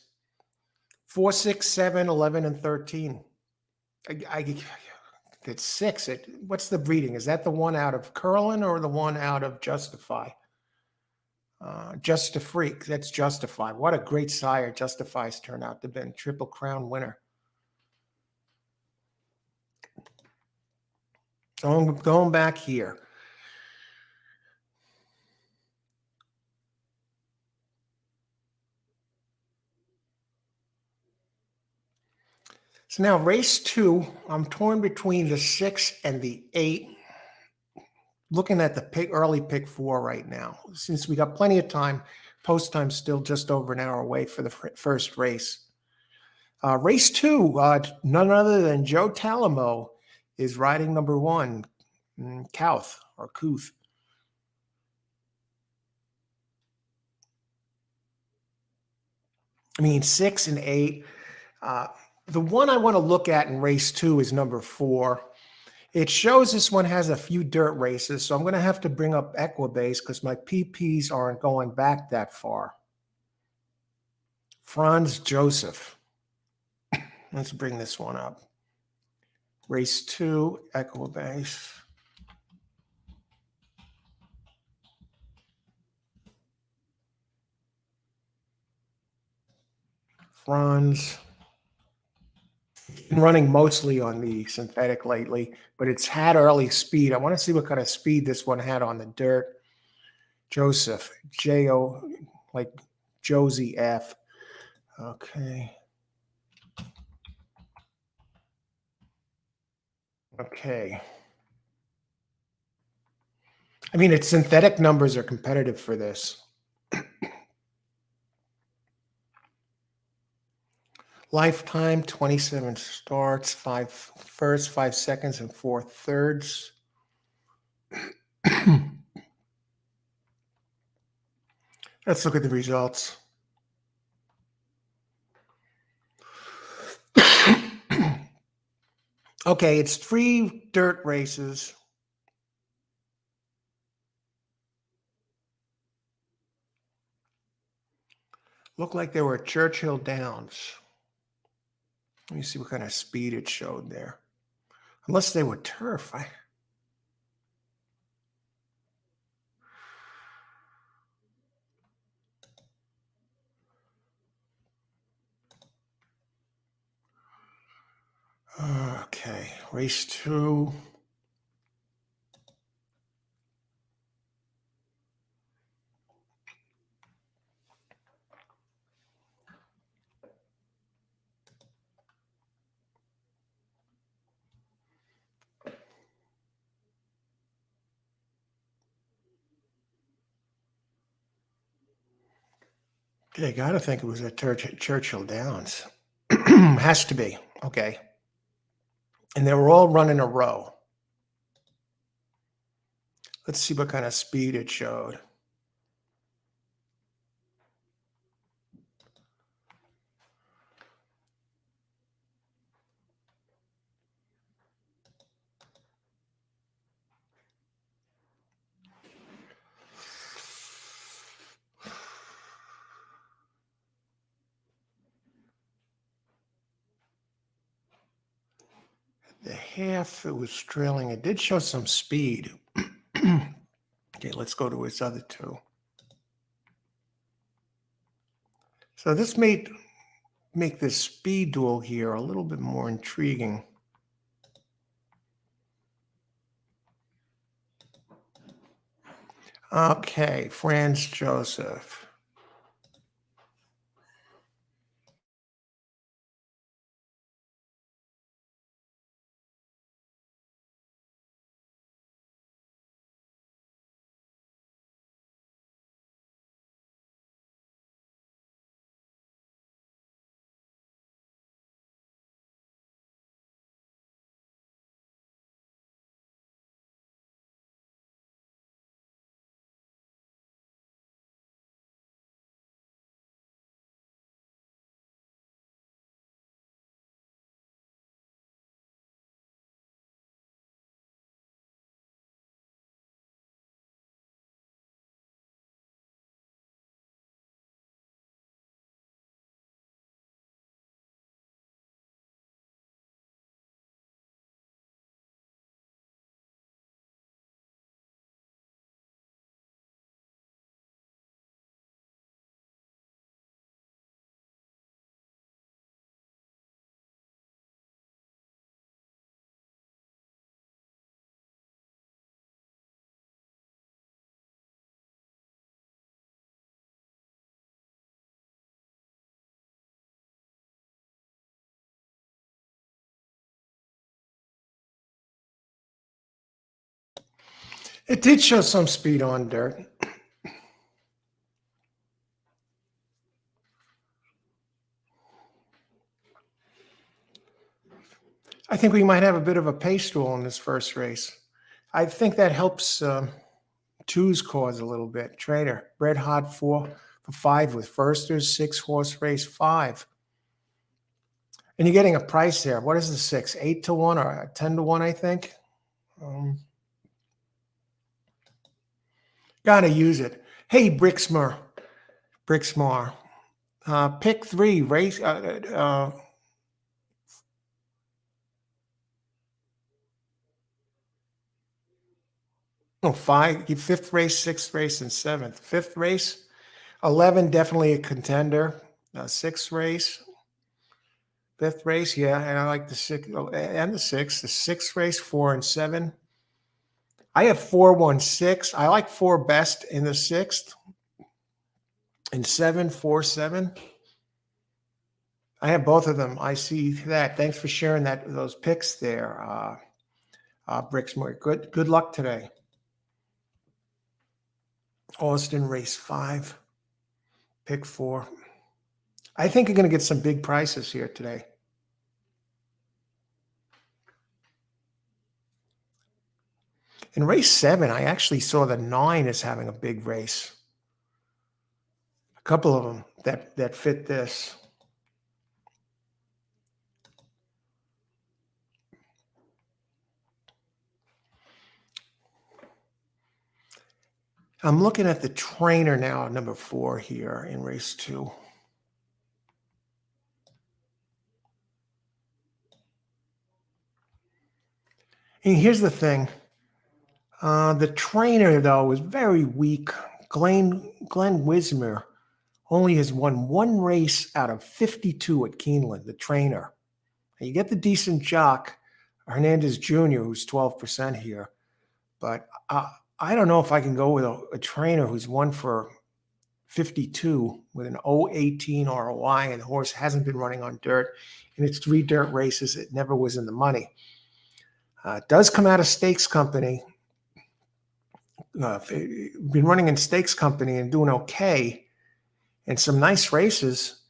4, 6, 7, 11, and 13. I get 6. What's the breeding? Is that the one out of Curlin or the one out of Justify? Just a Freak. That's Justify. What a great sire Justify's turned out to have been. Triple Crown winner. Going back here. So now race 2, I'm torn between the 6 and the 8. Looking at the early pick 4 right now, since we got plenty of time. Post time still just over an hour away for the first race. Race 2, none other than Joe Talamo is riding number 1, Couth or Couth. I mean, 6 and 8. The one I want to look at in race 2 is number 4. It shows this one has a few dirt races, so I'm going to have to bring up Equibase because my PPs aren't going back that far. Franz Joseph. Let's bring this one up. Race 2, Equibase. Franz. Been running mostly on the synthetic lately, but it's had early speed. I want to see what kind of speed this one had on the dirt. Joseph, J-O, like Josie F. Okay. Okay. I mean, its synthetic numbers are competitive for this. Lifetime, 27 starts, 5 firsts, 5 seconds, and 4 thirds. Let's look at the results. Okay, it's 3 dirt races. Looked like they were at Churchill Downs. Let me see what kind of speed it showed there. Unless they were turf. Okay, race 2. Okay, gotta think it was at Churchill Downs. Has to be. Okay. And they were all running a row. Let's see what kind of speed it showed. The half, it was trailing. It did show some speed. Okay, let's go to its other 2. So this may make this speed duel here a little bit more intriguing. Okay, Franz Joseph. It did show some speed on dirt. I think we might have a bit of a pace duel in this first race. I think that helps two's cause a little bit. Trader, Red Hot 4 for 5 with firsters, 6 horse race 5. And you're getting a price there. What is the 6? 8-1 or 10-1, I think. Gotta use it. Hey, Brixmar. Pick 3, race. No, 5, 5th race, 6th race, and 7th. 5th race, 11, definitely a contender. 6th race, 5th race, yeah, and I like the 6th and the 6th. The 6th race, 4 and 7. I have 4, 1, 6. I like 4 best in the 6th, and 7, 4, 7. I have both of them. I see that. Thanks for sharing those picks there, Brixmore. Good luck today. Austin race 5, pick 4. I think you're going to get some big prices here today. In race 7, I actually saw the 9 is having a big race. A couple of them that fit this. I'm looking at the trainer now, number 4 here in race 2. And here's the thing. The trainer, though, was very weak. Glenn Wismer only has won 1 race out of 52 at Keeneland, the trainer. And you get the decent jock, Hernandez Jr., who's 12% here. But I don't know if I can go with a trainer who's won for 52 with an 0.18 ROI, and the horse hasn't been running on dirt. In its 3 dirt races, it never was in the money. It does come out of Stakes Company. Been running in Stakes Company and doing okay, and some nice races.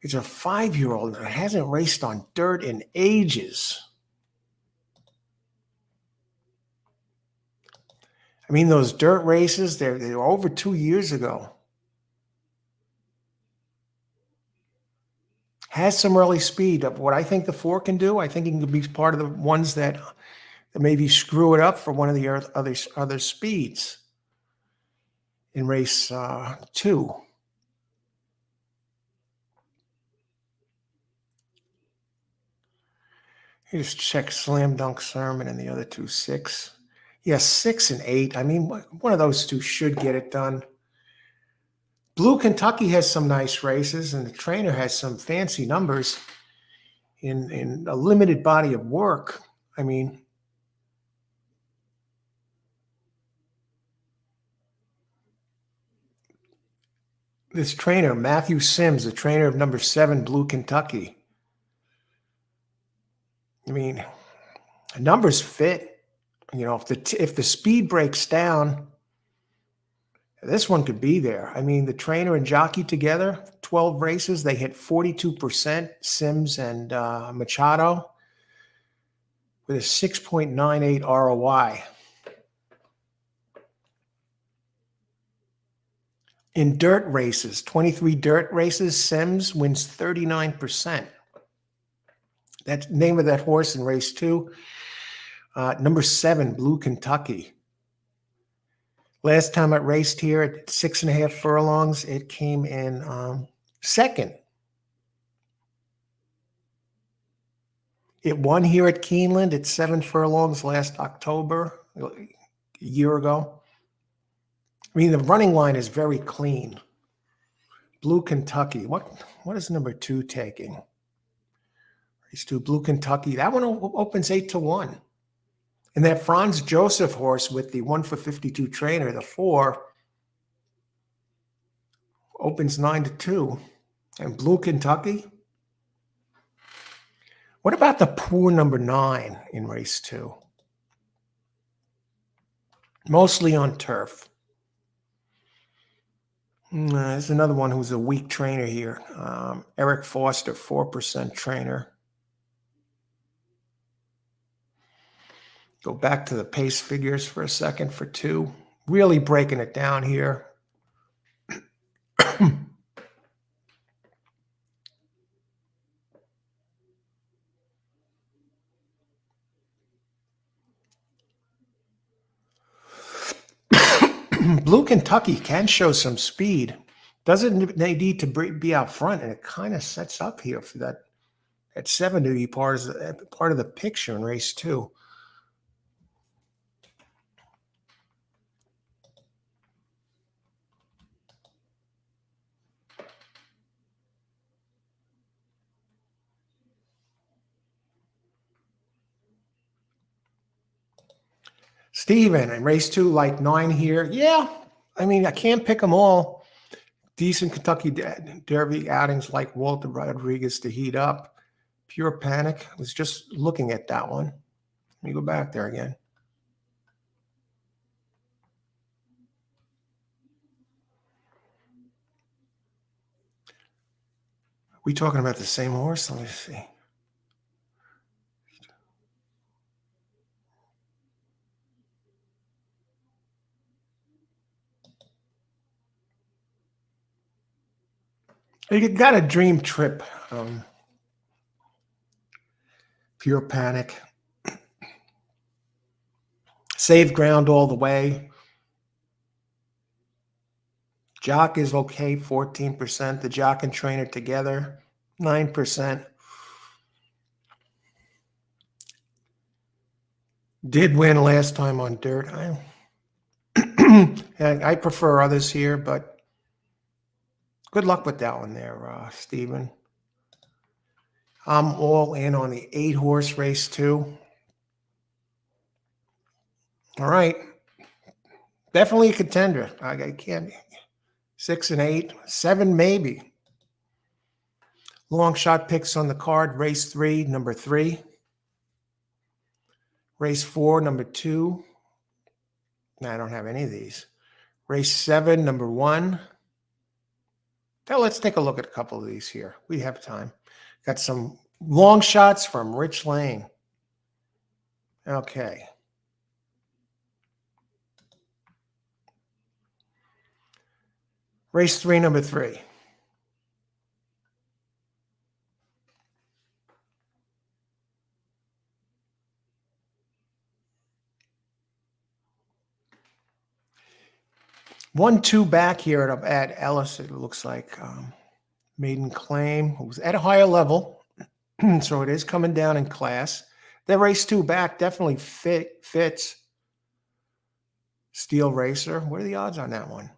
It's a 5-year-old that hasn't raced on dirt in ages. I mean, those dirt races, they were over 2 years ago. Has some early speed. Of what I think the 4 can do, I think he can be part of the ones that maybe screw it up for one of the other speeds in race 2. You just check Slam Dunk Sermon and the other 2, 6. Yes, 6 and 8. I mean, one of those 2 should get it done. Blue Kentucky has some nice races, and the trainer has some fancy numbers in a limited body of work. I mean, this trainer, Matthew Sims, the trainer of number 7, Blue Kentucky. I mean, numbers fit. You know, if the speed breaks down, this one could be there. I mean, the trainer and jockey together, 12 races, they hit 42%, Sims and Machado, with a 6.98 ROI. In dirt races, 23 dirt races, Sims wins 39%. That's the name of that horse in race 2. Number 7, Blue Kentucky. Last time it raced here at 6.5 furlongs, it came in second. It won here at Keeneland at 7 furlongs last October, a year ago. I mean, the running line is very clean. Blue Kentucky. What is number 2 taking? Race 2, Blue Kentucky. That one opens 8-1. And that Franz Joseph horse with the 1 for 52 trainer, the 4, opens 9-2. And Blue Kentucky. What about the poor number 9 in race 2? Mostly on turf. There's another one who's a weak trainer here. Eric Foster, 4% trainer. Go back to the pace figures for a second for 2. Really breaking it down here. Blue Kentucky can show some speed. Doesn't they need to be out front, and it kind of sets up here for that 7 to be part of the picture in race 2. Steven, in race 2, like 9 here. Yeah, I mean, I can't pick them all. Decent Kentucky Derby outings like Walter Rodriguez to heat up. Pure Panic. I was just looking at that one. Let me go back there again. We talking about the same horse? Let me see. You got a Dream Trip. Pure Panic. Save Ground all the way. Jock is okay, 14%. The Jock and Trainer together, 9%. Did win last time on dirt. I prefer others here, but good luck with that one there, Stephen. I'm all in on the 8-horse race 2. All right. Definitely a contender. I can't. 6 and 8, 7 maybe. Long shot picks on the card. Race 3, number 3. Race 4, number 2. No, I don't have any of these. Race 7, number 1. Now let's take a look at a couple of these here. We have time. Got some long shots from Rich Lane. Okay. Race 3, number 3. One, two back here at Ellis, it looks like. Maiden Claim. It was at a higher level, so it is coming down in class. The race 2 back definitely fits. Steel Racer. What are the odds on that one?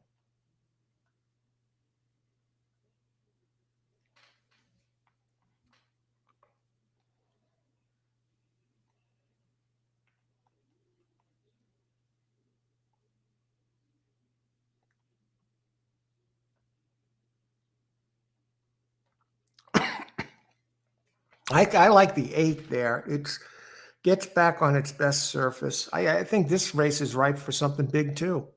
I like the 8 there. It gets back on its best surface. I think this race is ripe for something big too.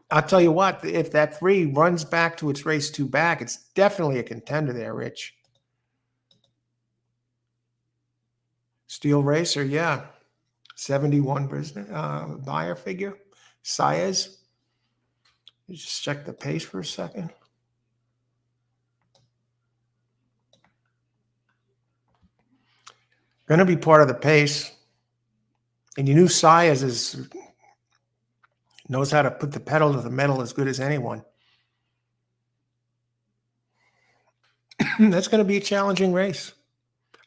I'll tell you what, if that 3 runs back to its race 2 back, it's definitely a contender there, Rich. Steel Racer, yeah. 71 buyer figure. Saez. You just check the pace for a second. Going to be part of the pace. And you knew Saez knows how to put the pedal to the metal as good as anyone. That's going to be a challenging race.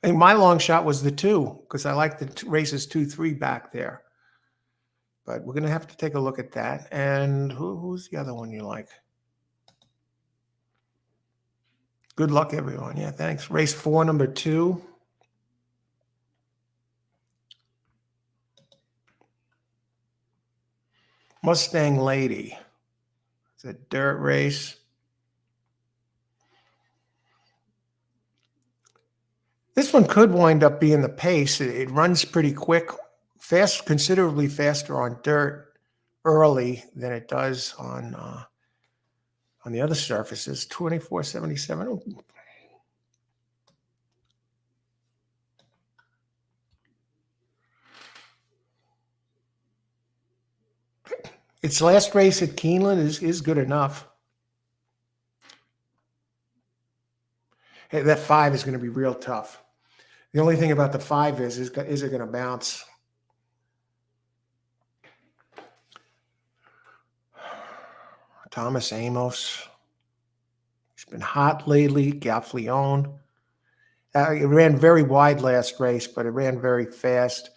I think my long shot was the 2 because I like the races 2, 3 back there. But we're going to have to take a look at that. And who's the other one you like? Good luck, everyone. Yeah, thanks. Race 4, number 2. Mustang Lady. It's a dirt race. This one could wind up being the pace. It runs pretty quick, fast, considerably faster on dirt early than it does on the other surfaces. 24.77. Its last race at Keeneland is good enough. Hey, that 5 is going to be real tough. The only thing about the 5 is it going to bounce? Thomas Amos. He's been hot lately. Gaffleone. It ran very wide last race, but it ran very fast.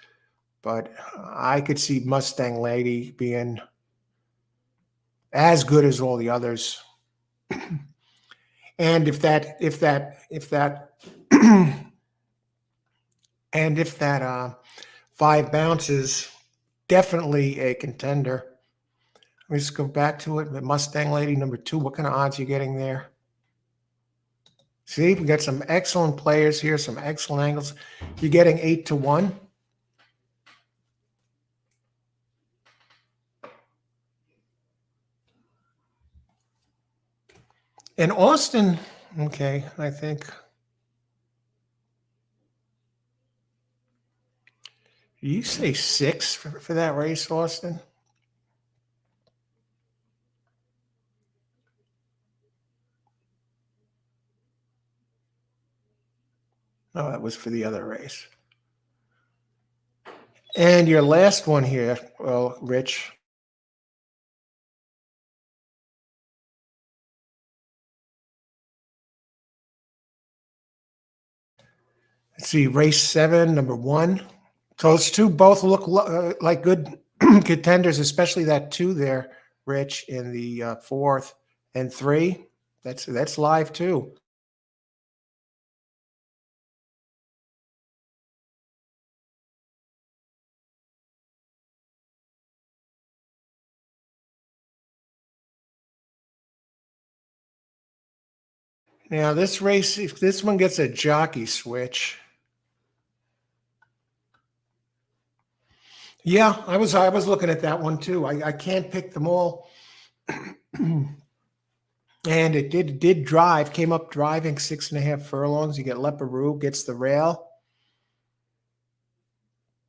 But I could see Mustang Lady being as good as all the others. And if that and if that 5 bounces, definitely a contender. Let me just go back to it. The Mustang Lady number 2. What kind of odds are you getting there? See, we got some excellent players here, some excellent angles. You're getting 8-1. And Austin, okay, I think. You say 6 for that race, Austin? No, that was for the other race. And your last one here, well, Rich. Let's see, race 7, number 1. So those two both look like good contenders, especially that 2 there, Rich, in the 4th and 3. That's live too. Now this race, if this one gets a jockey switch. Yeah, I was looking at that one too. I can't pick them all. And it did drive, came up driving 6.5 furlongs. You get Leparoux, gets the rail.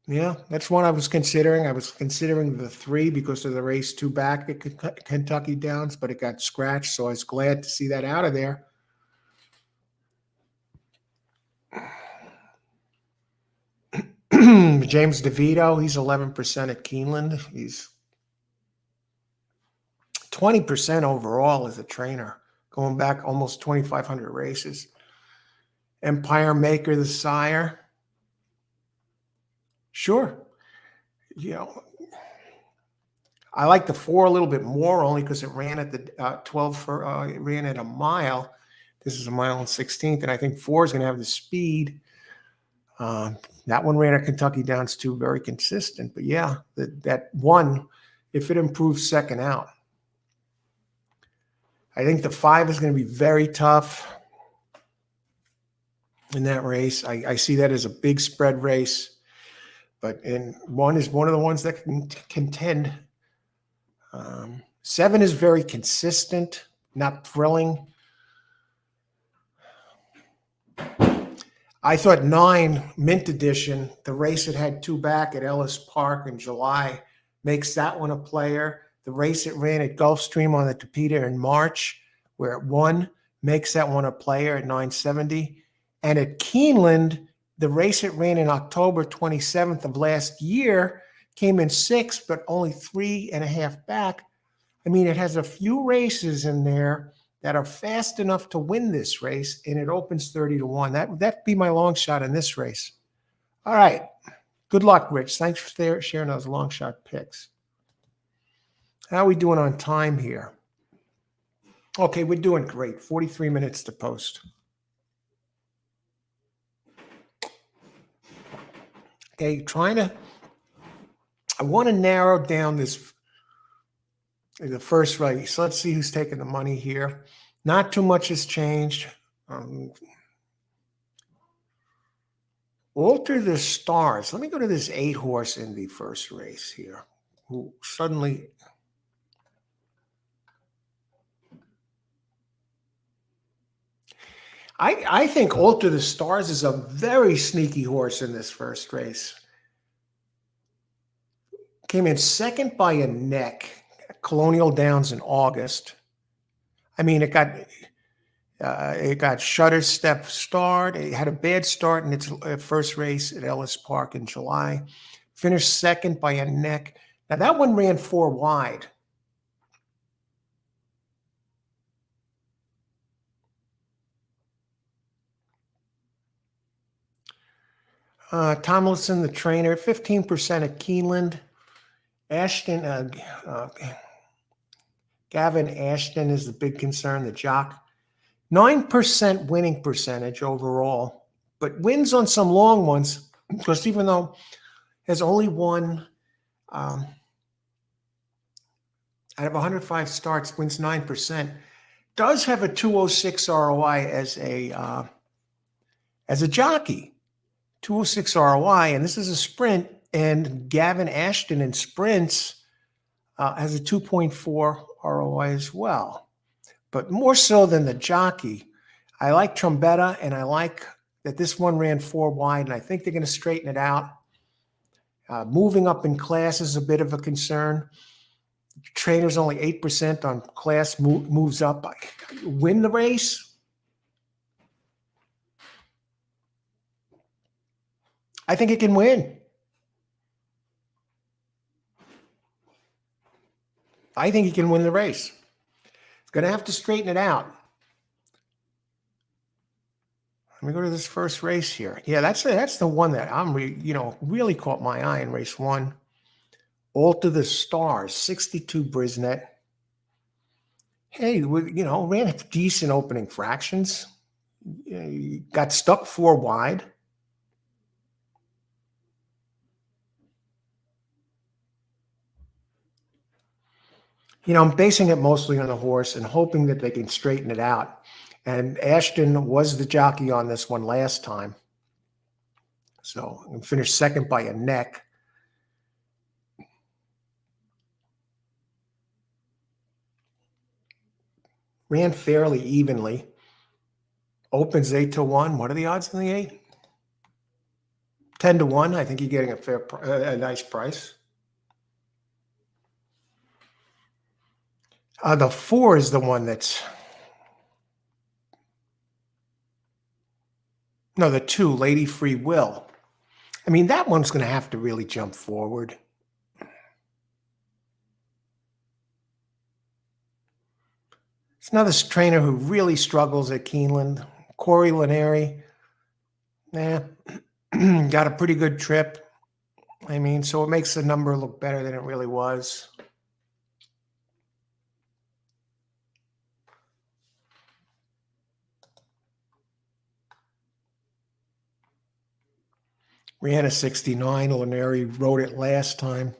Yeah, that's one I was considering. I was considering the 3 because of the race 2 back at Kentucky Downs, but it got scratched, so I was glad to see that out of there. James DeVito, he's 11% at Keeneland. He's 20% overall as a trainer, going back almost 2,500 races. Empire Maker, the sire. Sure. You know, I like the 4 a little bit more only because it ran at the 12 it ran at a mile. This is a mile and 16th, and I think 4 is going to have the speed. That one ran at Kentucky Downs too, very consistent. But yeah, that 1, if it improves second out, I think the 5 is going to be very tough in that race. I see that as a big spread race, but 1 is one of the ones that can contend. 7 is very consistent, not thrilling. I thought 9, Mint Edition, the race it had 2 back at Ellis Park in July, makes that one a player. The race it ran at Gulfstream on the Topeka in March, where it won, makes that one a player at 970. And at Keeneland, the race it ran in October 27th of last year came in 6th, but only 3.5 back. I mean, it has a few races in there that are fast enough to win this race, and it opens 30-1. That'd be my long shot in this race. All right. Good luck, Rich. Thanks for sharing those long shot picks. How are we doing on time here? Okay, we're doing great. 43 minutes to post. Okay, I want to narrow down the first race. Let's see who's taking the money here. Not too much has changed. Alter the Stars. Let me go to this 8 horse in the first race here, who suddenly. I think Alter the Stars is a very sneaky horse in this first race. Came in 2nd by a neck at Colonial Downs in August. I mean, it got shutter step start. It had a bad start in its first race at Ellis Park in July. Finished 2nd by a neck. Now that one ran 4 wide. Tomlinson, the trainer, 15% at Keeneland. Ashton, Gavin Ashton is the big concern, the jock. 9% winning percentage overall, but wins on some long ones, because even though has only won out of 105 starts, wins 9%, does have a 206 ROI as a jockey. 206 ROI, and this is a sprint, and Gavin Ashton in sprints has a 2.4 ROI as well. But more so than the jockey, I like Trombetta, and I like that this one ran 4 wide, and I think they're going to straighten it out. Moving up in class is a bit of a concern. Trainer's only 8% on class, moves up. Win the race? I think it can win. I think he can win the race. It's going to have to straighten it out. Let me go to this first race here. Yeah, that's the one that I'm really caught my eye in race 1. Alter the Stars, 62 Brisnet. Hey, ran decent opening fractions. Got stuck 4 wide. I'm basing it mostly on the horse and hoping that they can straighten it out. And Ashton was the jockey on this one last time. So I finished second by a neck. Ran fairly evenly. Opens 8-1. What are the odds on the 8? 10-1. I think you're getting a nice price. The 4 is the one that's... No, the 2, Lady Free Will. I mean, that one's going to have to really jump forward. It's another trainer who really struggles at Keeneland. Corey Laneri. Got a pretty good trip. I mean, so it makes the number look better than it really was. Ran a 69. Laneri wrote it last time.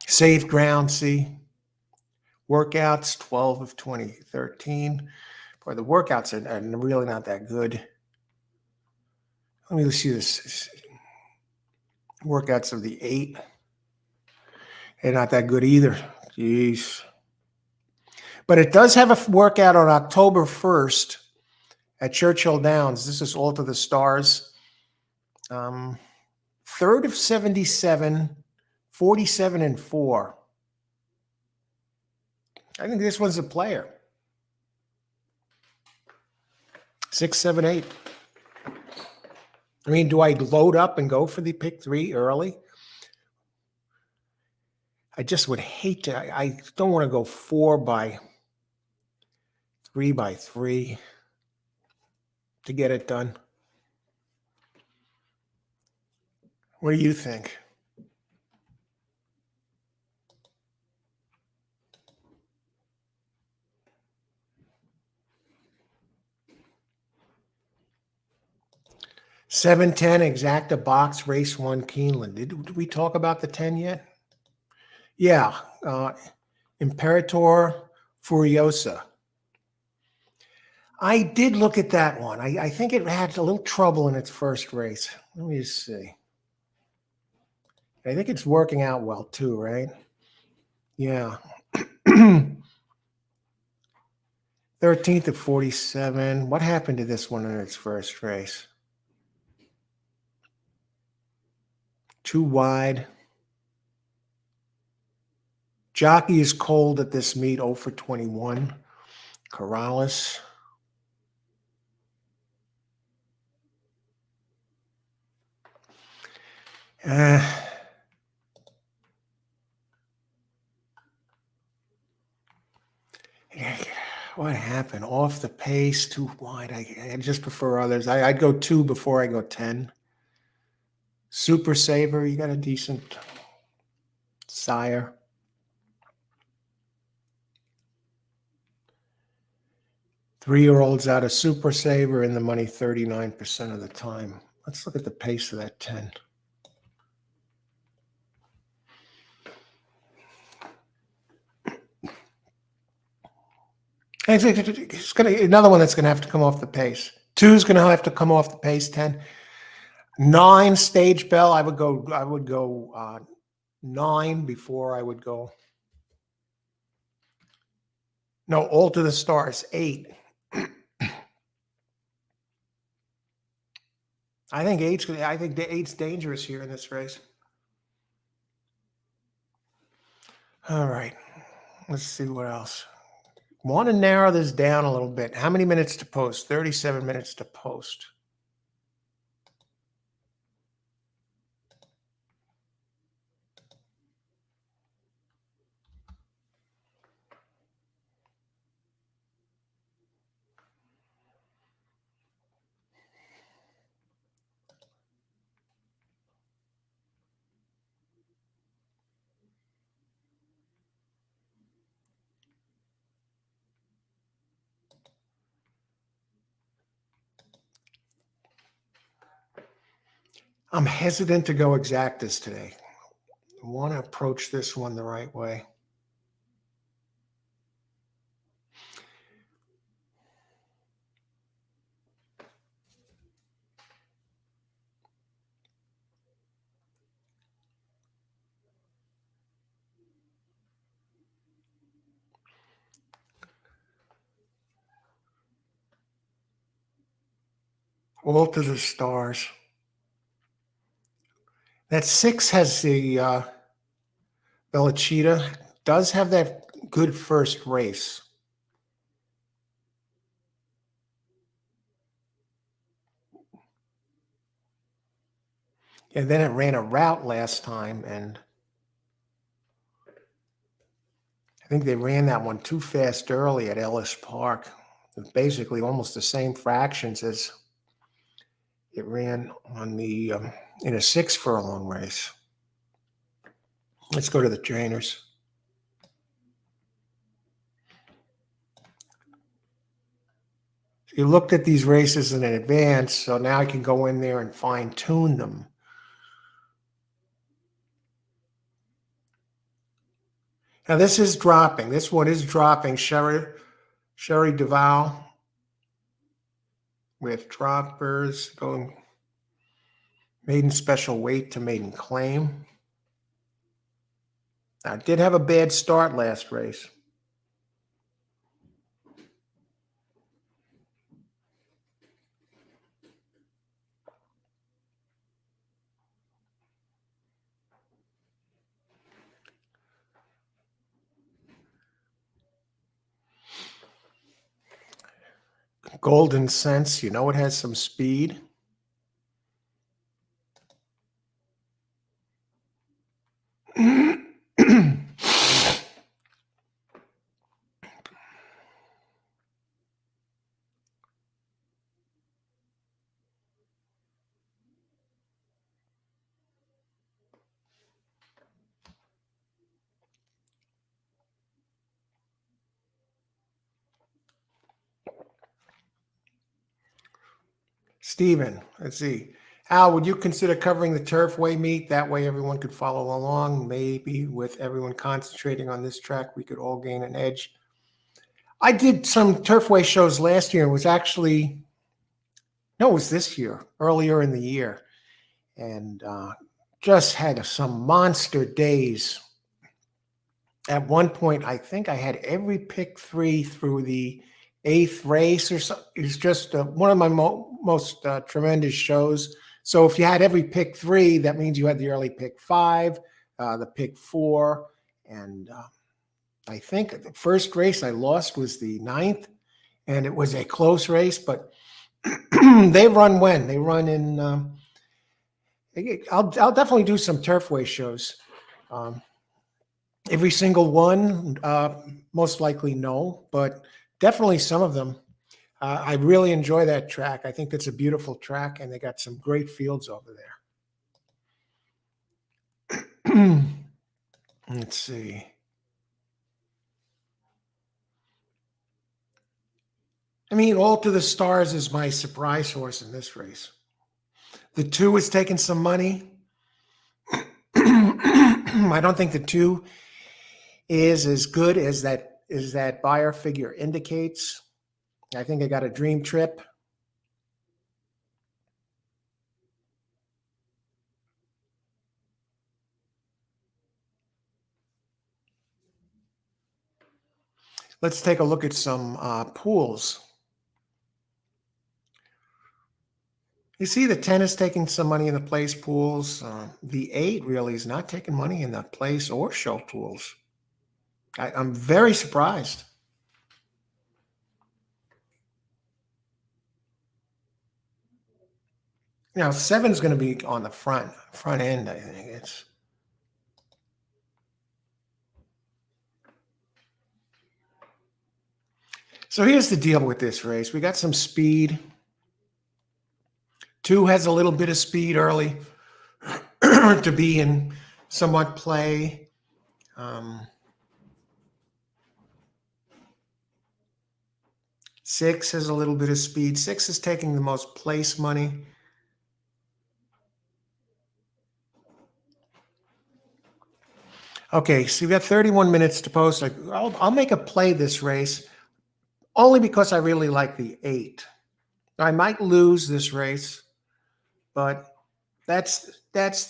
Safe ground, see. Workouts, 12 of 2013. Boy, the workouts are really not that good. Let me see this. Workouts of the 8. They're not that good either. Jeez. But it does have a workout on October 1st at Churchill Downs. This is Alter the Stars. 3rd of 77, 47-4. I think this one's a player. 6, 7, 8. I mean, do I load up and go for the pick 3 early? I just would hate to. I don't want to go 4 by 3 by 3 to get it done. What do you think? $7.10 exacta box race 1 Keeneland. Did we talk about the 10 yet? Yeah, Imperator Furiosa. I did look at that one. I think it had a little trouble in its first race. Let me just see. I think it's working out well too, right? Yeah. 13th of 47. What happened to this one in its first race? 2 wide. Jockey is cold at this meet, 0 for 21. Corrales. What happened? Off the pace, too wide. I just prefer others. I'd go 2 before I go 10. Super Saver, you got a decent sire. Three-year-olds out of Super Saver in the money 39% of the time. Let's look at the pace of that 10. It's another one that's going to have to come off the pace. 2 is going to have to come off the pace. 10. 9 Stage Bell. I would go 9 before I would go. No, All to the Stars. 8. I think the 8's dangerous here in this race. All right. Let's see what else. Want to narrow this down a little bit. How many minutes to post? 37 minutes to post. I'm hesitant to go exactas today. I want to approach this one the right way. All to the Stars. That 6 has the Bellachita. Does have that good first race. And then it ran a route last time, and I think they ran that one too fast early at Ellis Park. Basically almost the same fractions as it ran on the in a 6 furlong race. Let's go to the trainers. You looked at these races in advance, so now I can go in there and fine tune them. Now this is dropping. This one is dropping. Sherry Duval with droppers going maiden special weight to maiden claim. Now, it did have a bad start last race. Golden Sense, you know it has some speed. Stephen, let's see. Al, would you consider covering the Turfway meet? That way everyone could follow along. Maybe with everyone concentrating on this track, we could all gain an edge. I did some Turfway shows last year. It was actually, no, it was this year, earlier in the year. And just had some monster days. At one point, I think I had every pick 3 through the 8th race or so. It's just one of my most tremendous shows. So if you had every pick 3, that means you had the early pick 5, the pick 4, and I think the first race I lost was the 9th, and it was a close race, but they run when? They run in, I'll definitely do some Turfway shows. Every single one, most likely no, but Definitely some of them. I really enjoy that track. I think it's a beautiful track, and they got some great fields over there. Let's see. I mean, All to the Stars is my surprise horse in this race. The 2 is taking some money. I don't think the 2 is as good as that buyer figure indicates. I think I got a dream trip. Let's take a look at some pools. You see the 10 is taking some money in the place pools. The 8 really is not taking money in the place or show pools. I'm very surprised. Now, 7 is going to be on the front end, I think. It's So here's the deal with this race. We got some speed. 2 has a little bit of speed early to be in somewhat play. 6 has a little bit of speed. 6 is taking the most place money. Okay, so we got 31 minutes to post. I'll make a play this race only because I really like the 8. I might lose this race, but that's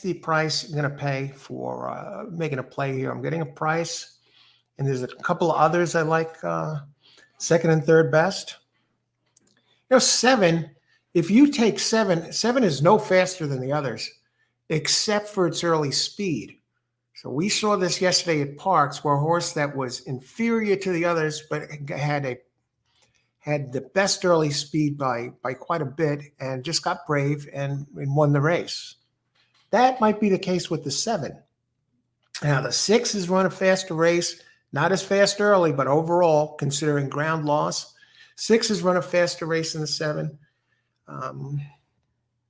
the price I'm going to pay for making a play here. I'm getting a price, and there's a couple of others I like second and third best. 7, if you take 7 is no faster than the others, except for its early speed. So we saw this yesterday at Parks, where a horse that was inferior to the others, but had the best early speed by quite a bit, and just got brave and won the race. That might be the case with the 7. Now the 6 has run a faster race, not as fast early, but overall, considering ground loss, 6 has run a faster race than the 7.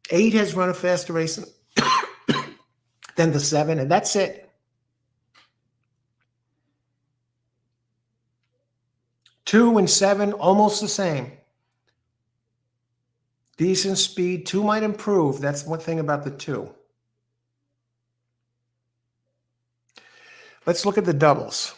8 has run a faster race than the 7, and that's it. 2 and 7, almost the same. Decent speed. 2 might improve. That's one thing about the 2. Let's look at the doubles.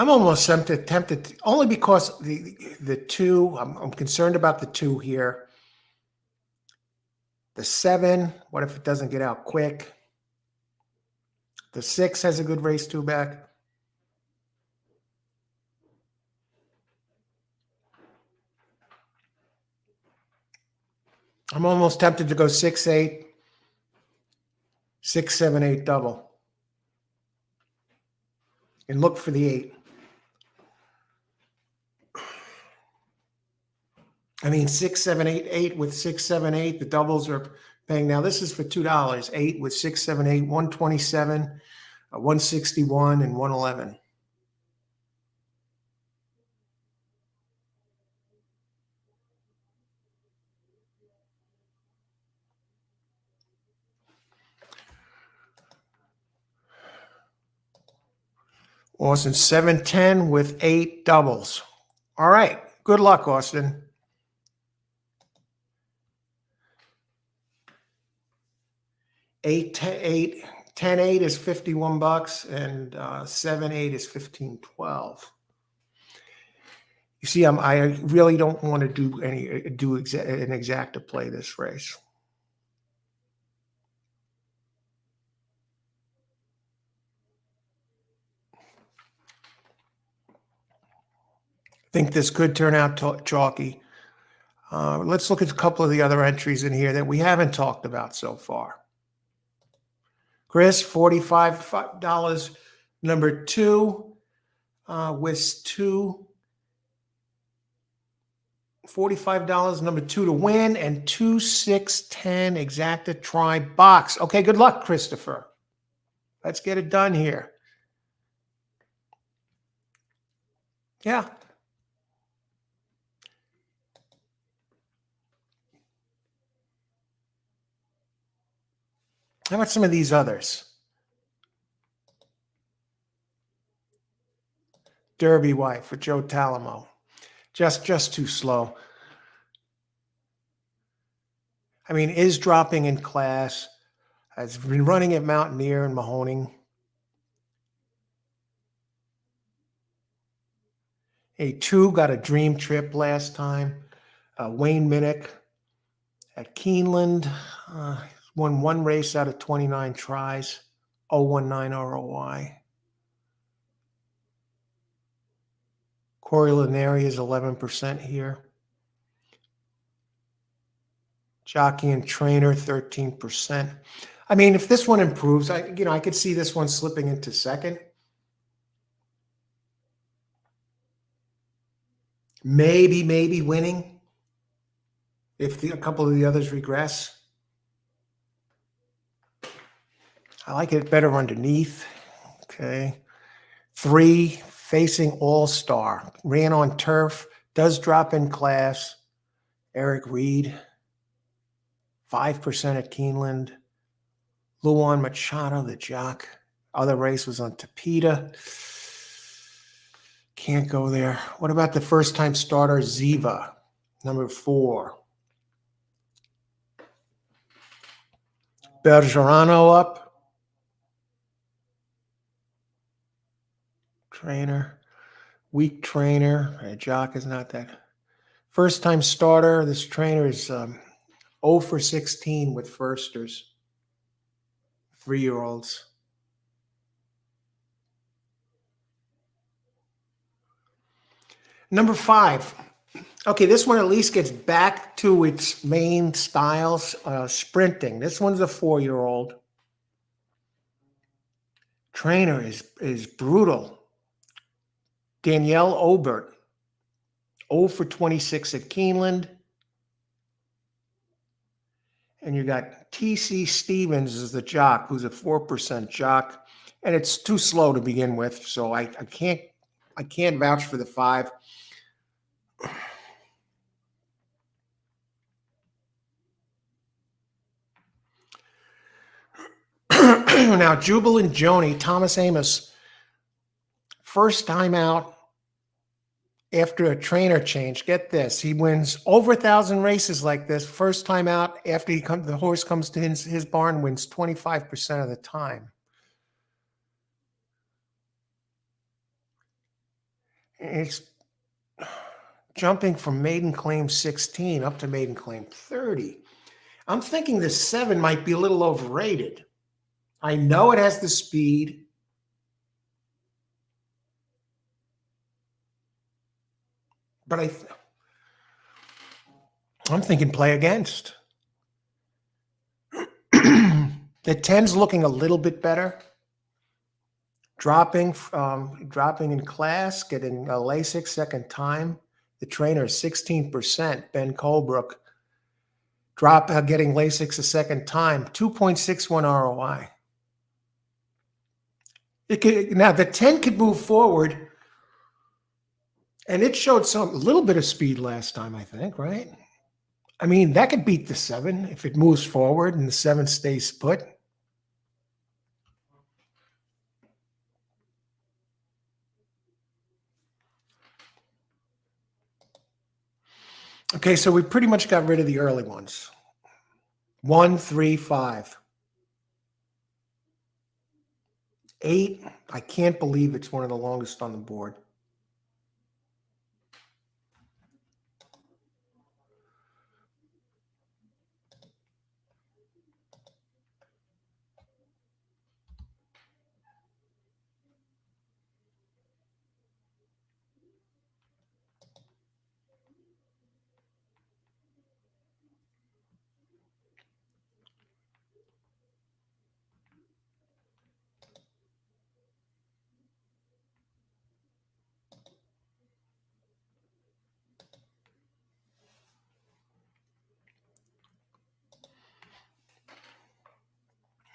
I'm almost tempted only because the 2, I'm concerned about the 2 here. The 7, what if it doesn't get out quick? The 6 has a good race 2 back. I'm almost tempted to go 6-8, 6-7-8 double, and look for the 8. I mean, 6-7-8 with 6-7-8. The doubles are paying now. This is for $2. 8 with 6-7-8, 127, 161, and 111. Austin 7-10 with 8 doubles. All right. Good luck, Austin. 10-8 is $51, and 7-8 is $15.12. You see, I really don't want to do an exacta play this race. I think this could turn out chalky. Let's look at a couple of the other entries in here that we haven't talked about so far. Chris, $45, number 2, with 2. $45, number 2 to win, and 2, 6, 10 exacta try box. Okay, good luck, Christopher. Let's get it done here. Yeah. How about some of these others? Derby Wife for Joe Talamo. Just too slow. I mean, is dropping in class. Has been running at Mountaineer and Mahoning. A 2 got a dream trip last time. Wayne Minnick at Keeneland won 1 race out of 29 tries. 019 ROI. Corey Lineri is 11% here. Jockey and Trainer, 13%. I mean, if this one improves, I could see this one slipping into second. Maybe winning if a couple of the others regress. I like it better underneath. Okay. 3, Facing All-Star. Ran on turf. Does drop in class. Eric Reed. 5% at Keeneland. Luan Machado, the jock. Other race was on Tapeta. Can't go there. What about the first-time starter, Ziva, number 4? Bergerano up. Trainer. Weak trainer. A jock is not that. First-time starter. This trainer is 0 for 16 with firsters. 3-year-olds. Number 5. Okay, this one at least gets back to its main styles, sprinting. This one's a 4-year-old. Trainer is brutal. Danielle Obert, 0 for 26 at Keeneland. And you got T.C. Stevens as the jock, who's a 4% jock. And it's too slow to begin with, so I can't vouch for the 5. Now, Jubilant Joni, Thomas Amos, first time out after a trainer change. Get this, he wins over 1,000 races like this. First time out after the horse comes to his barn, wins 25% of the time. It's jumping from maiden claim 16 up to maiden claim 30. I'm thinking the 7 might be a little overrated. I know it has the speed. But I'm thinking play against. The 10's looking a little bit better. Dropping in class, getting a LASIK second time. The trainer is 16%. Ben Colebrook. Getting LASIK a second time. 2.61 ROI. Now the 10 could move forward, and it showed a little bit of speed last time, I think, right? I mean, that could beat the 7 if it moves forward and the 7 stays put. Okay, so we pretty much got rid of the early ones. 1, 3, 5. 8, I can't believe it's one of the longest on the board.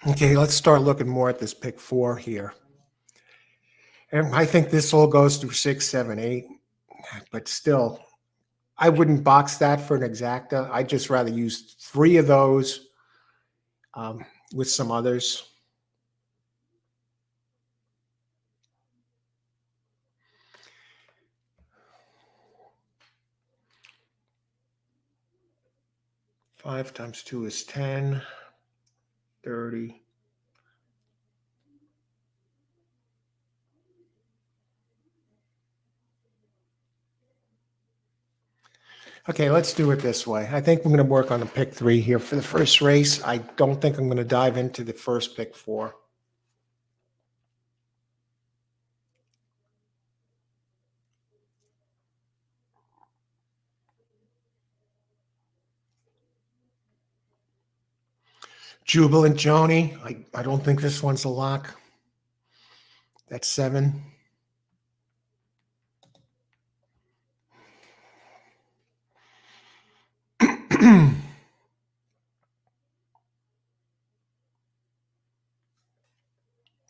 Okay, let's start looking more at this pick 4 here. And I think this all goes through 6, 7, 8, but still, I wouldn't box that for an exacta. I'd just rather use 3 of those with some others. Five times 2 is 10, 30. Okay, let's do it this way. I think I'm going to work on the pick 3 here for the first race. I don't think I'm going to dive into the first pick 4. Jubilant Joni. I don't think this one's a lock. That's 7.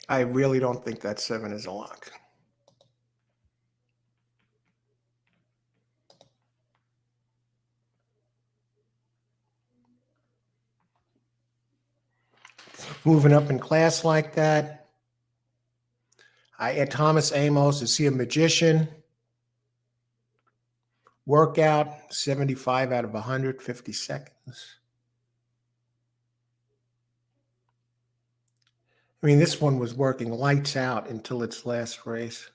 I really don't think that 7 is a lock. Moving up in class like that. I add Thomas Amos. Is he a magician? Workout, 75 out of 100, 50 seconds. I mean, this one was working lights out until its last race.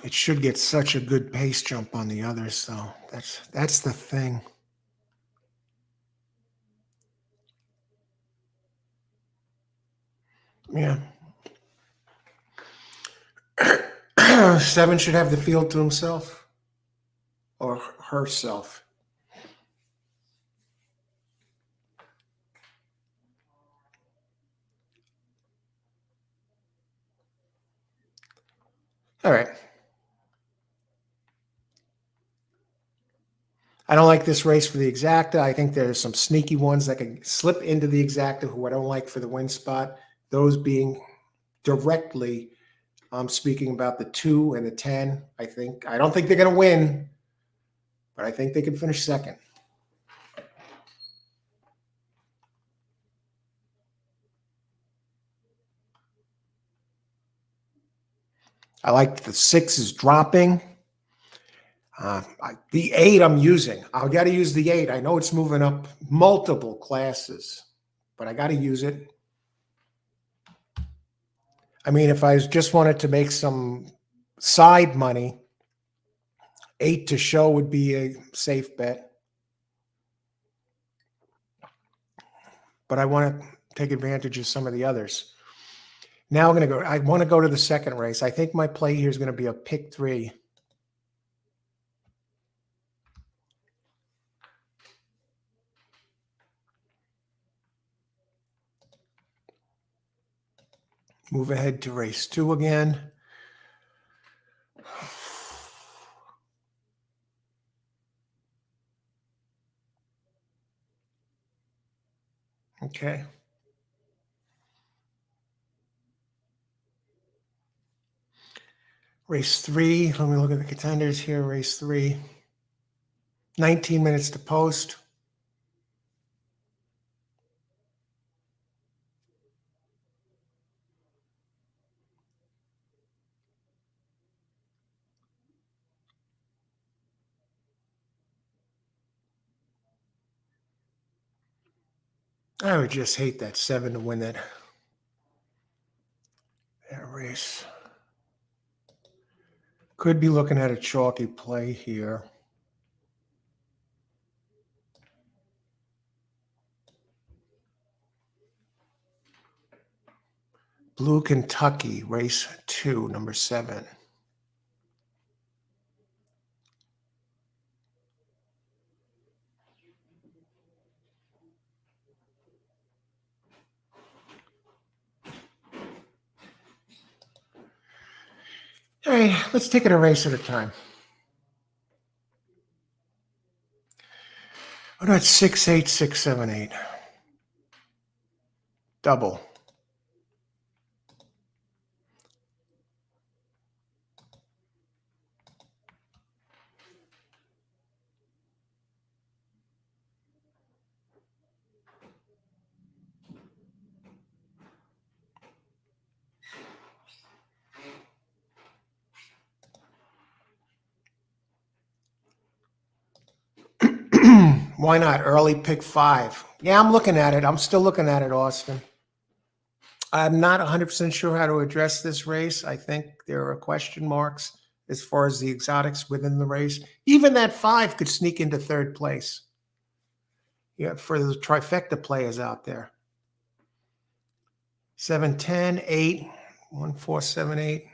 It should get such a good pace jump on the others, so that's the thing. Yeah. 7 should have the field to himself or herself. All right. I don't like this race for the exacta. I think there's some sneaky ones that can slip into the exacta who I don't like for the win spot. Those being directly speaking about the 2 and the 10. I don't think they're going to win, but I think they can finish second. I like the 6 is dropping. The 8 I'm using. I got to use the 8. I know it's moving up multiple classes, but I got to use it. I mean, if I just wanted to make some side money, 8 to show would be a safe bet. But I want to take advantage of some of the others. Now I want to go to the second race. I think my play here is going to be a pick 3. Move ahead to race 2 again. Okay. Race 3. Let me look at the contenders here. Race 3. 19 minutes to post. I would just hate that 7 to win that race. Could be looking at a chalky play here. Blue Kentucky, race 2, number 7. All right, let's take it a race at a time. Oh, that's 68678. Double. Why not? Early pick 5. Yeah, I'm looking at it. I'm still looking at it, Austin. I'm not 100% sure how to address this race. I think there are question marks as far as the exotics within the race. Even that 5 could sneak into third place. Yeah, for the trifecta players out there. 7, 10, 8, 1, 4, 7, 8.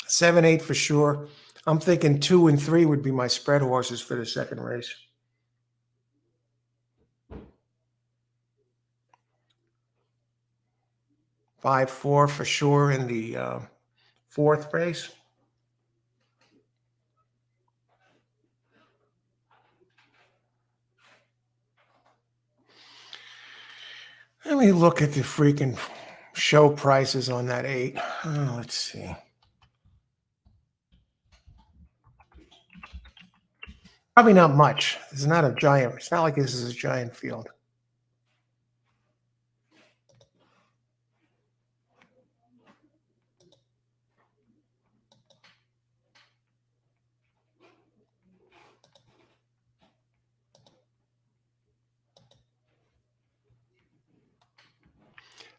7, 8 for sure. I'm thinking 2 and 3 would be my spread horses for the second race. 5, 4 for sure in the fourth race. Let me look at the freaking show prices on that 8. Oh, let's see. Probably not much. It's not a giant. It's not like this is a giant field.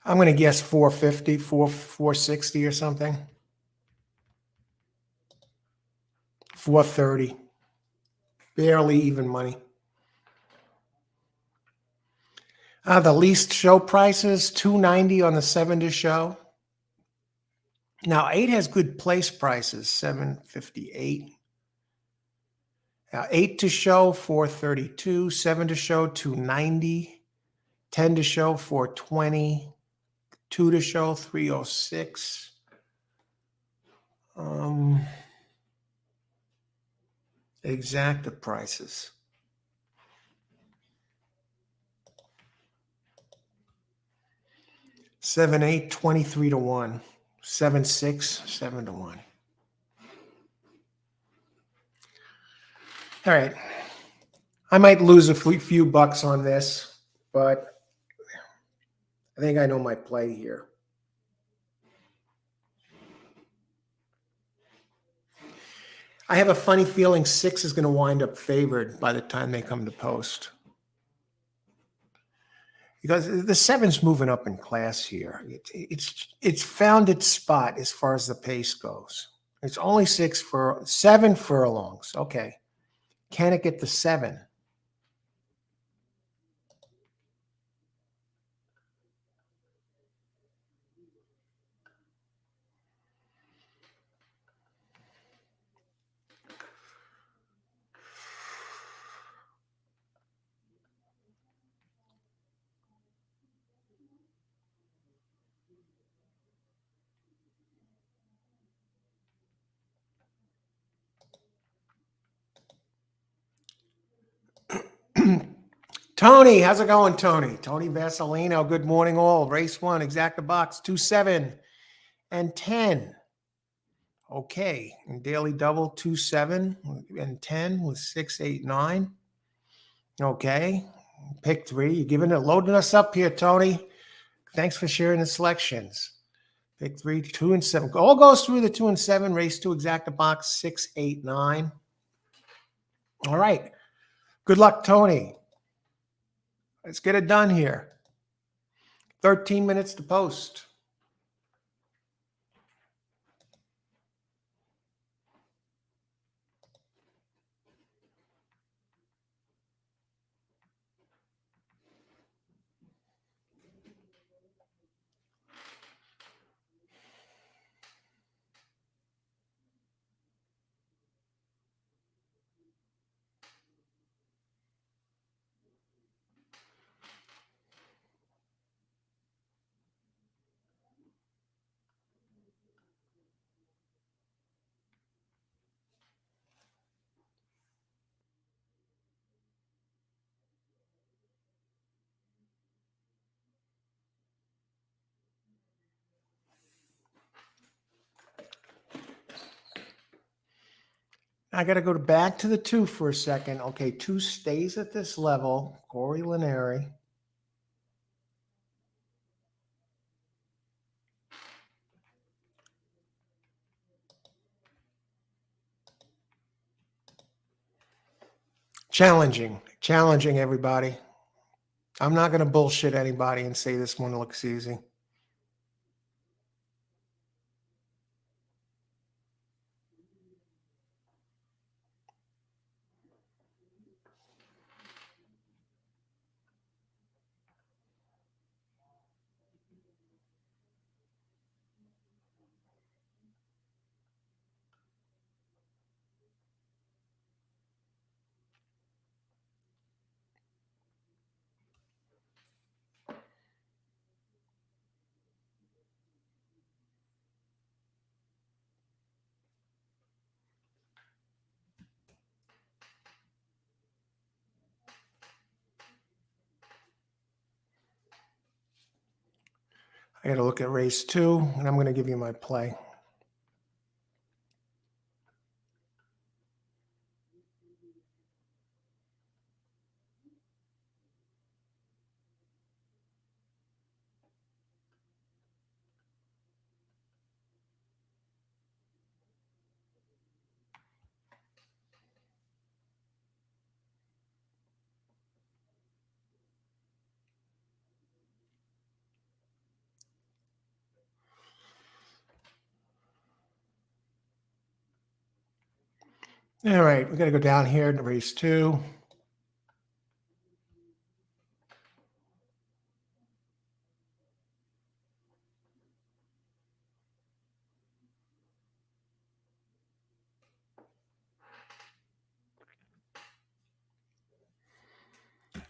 I'm going to guess 450, 460 or something. 430. Barely even money. The least show prices, $290 on the 7 to show. Now 8 has good place prices, $758. 8 to show, $432. 7 to show, $290. 10 to show, $420. 2 to show, $306. Exacta prices. 7, 8, 23 to 1. 7, 6, 7 to 1. All right. I might lose a few bucks on this, but I think I know my play here. I have a funny feeling 6 is going to wind up favored by the time they come to post. Because the 7's moving up in class here. It's found its spot as far as the pace goes. It's only 7 furlongs. Okay. Can it get the 7? Tony, how's it going, Tony? Tony Vasilino, good morning all. Race 1, exacta box, 2, 7, and 10. Okay, and daily double, 2, 7, and 10 with 6, 8, 9. Okay, pick 3. You're loading us up here, Tony. Thanks for sharing the selections. Pick 3, 2, and 7. All goes through the 2 and 7. Race 2, exacta box, 6, 8, 9. All right. Good luck, Tony. Let's get it done here. 13 minutes to post. I got to go back to the 2 for a second. Okay, 2 stays at this level. Corey Lineri. Challenging everybody. I'm not going to bullshit anybody and say this one looks easy. I got to look at race 2, and I'm going to give you my play. All right, we got to go down here to race 2.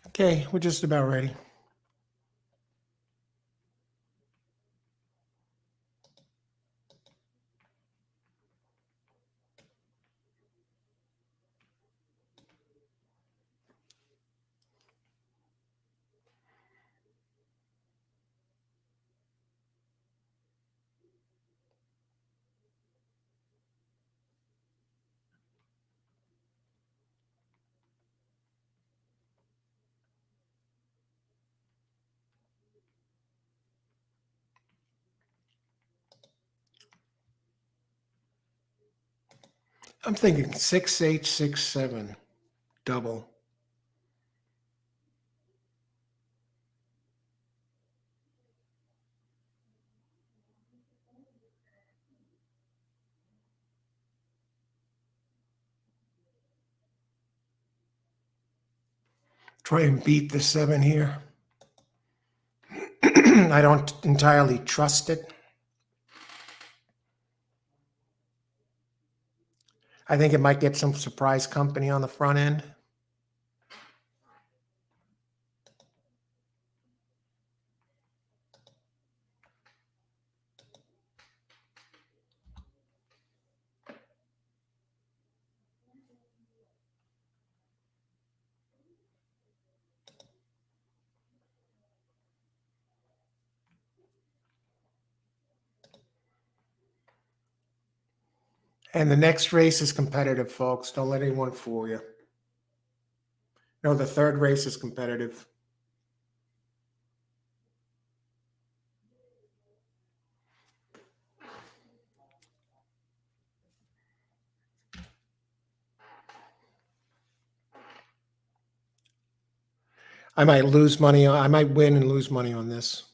Okay, we're just about ready. I'm thinking 6-8-6-7 double. Try and beat the 7 here. I don't entirely trust it. I think it might get some surprise company on the front end. And the next race is competitive, folks. Don't let anyone fool you. No, the third race is competitive. I might lose money. I might win and lose money on this.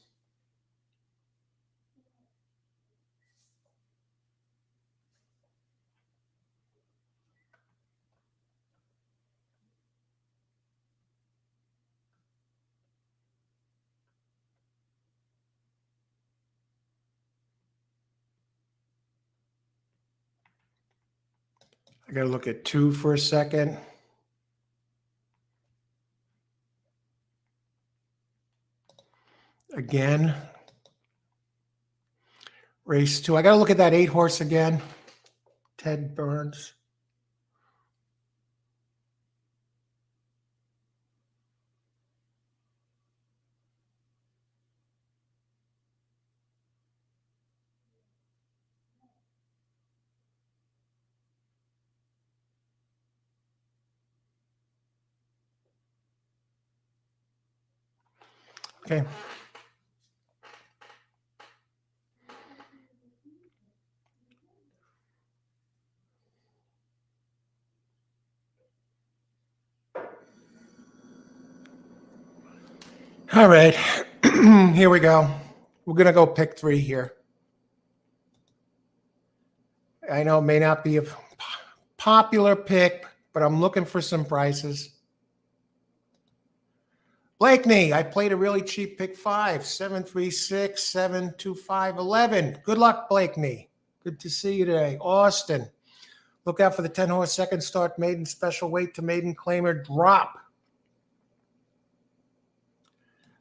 I got to look at 2 for a second. Again, race 2. I got to look at that 8 horse again. Ted Burns. Okay. All right. Here we go. We're going to go pick 3 here. I know it may not be a popular pick, but I'm looking for some prices. Blakeney, I played a really cheap pick 5, 736, 725, 11. Good luck, Blakeney. Good to see you today. Austin, look out for the 10-horse second start maiden special weight to maiden claimer drop.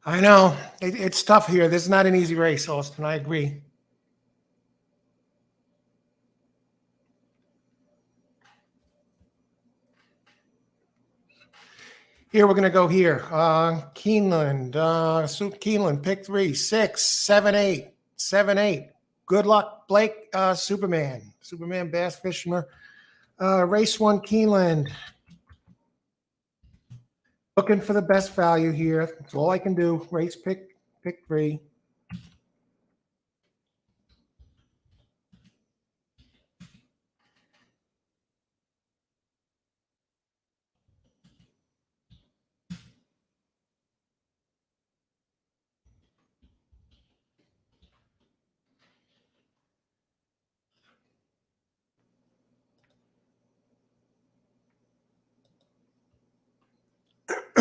I know. It's tough here. This is not an easy race, Austin. I agree. Here, we're going to go here. Keeneland, Keeneland, pick 3, 6, 7, 8, 7, 8. Good luck, Blake, Superman Bass Fisherman. Race 1, Keeneland. Looking for the best value here. That's all I can do. Race pick 3.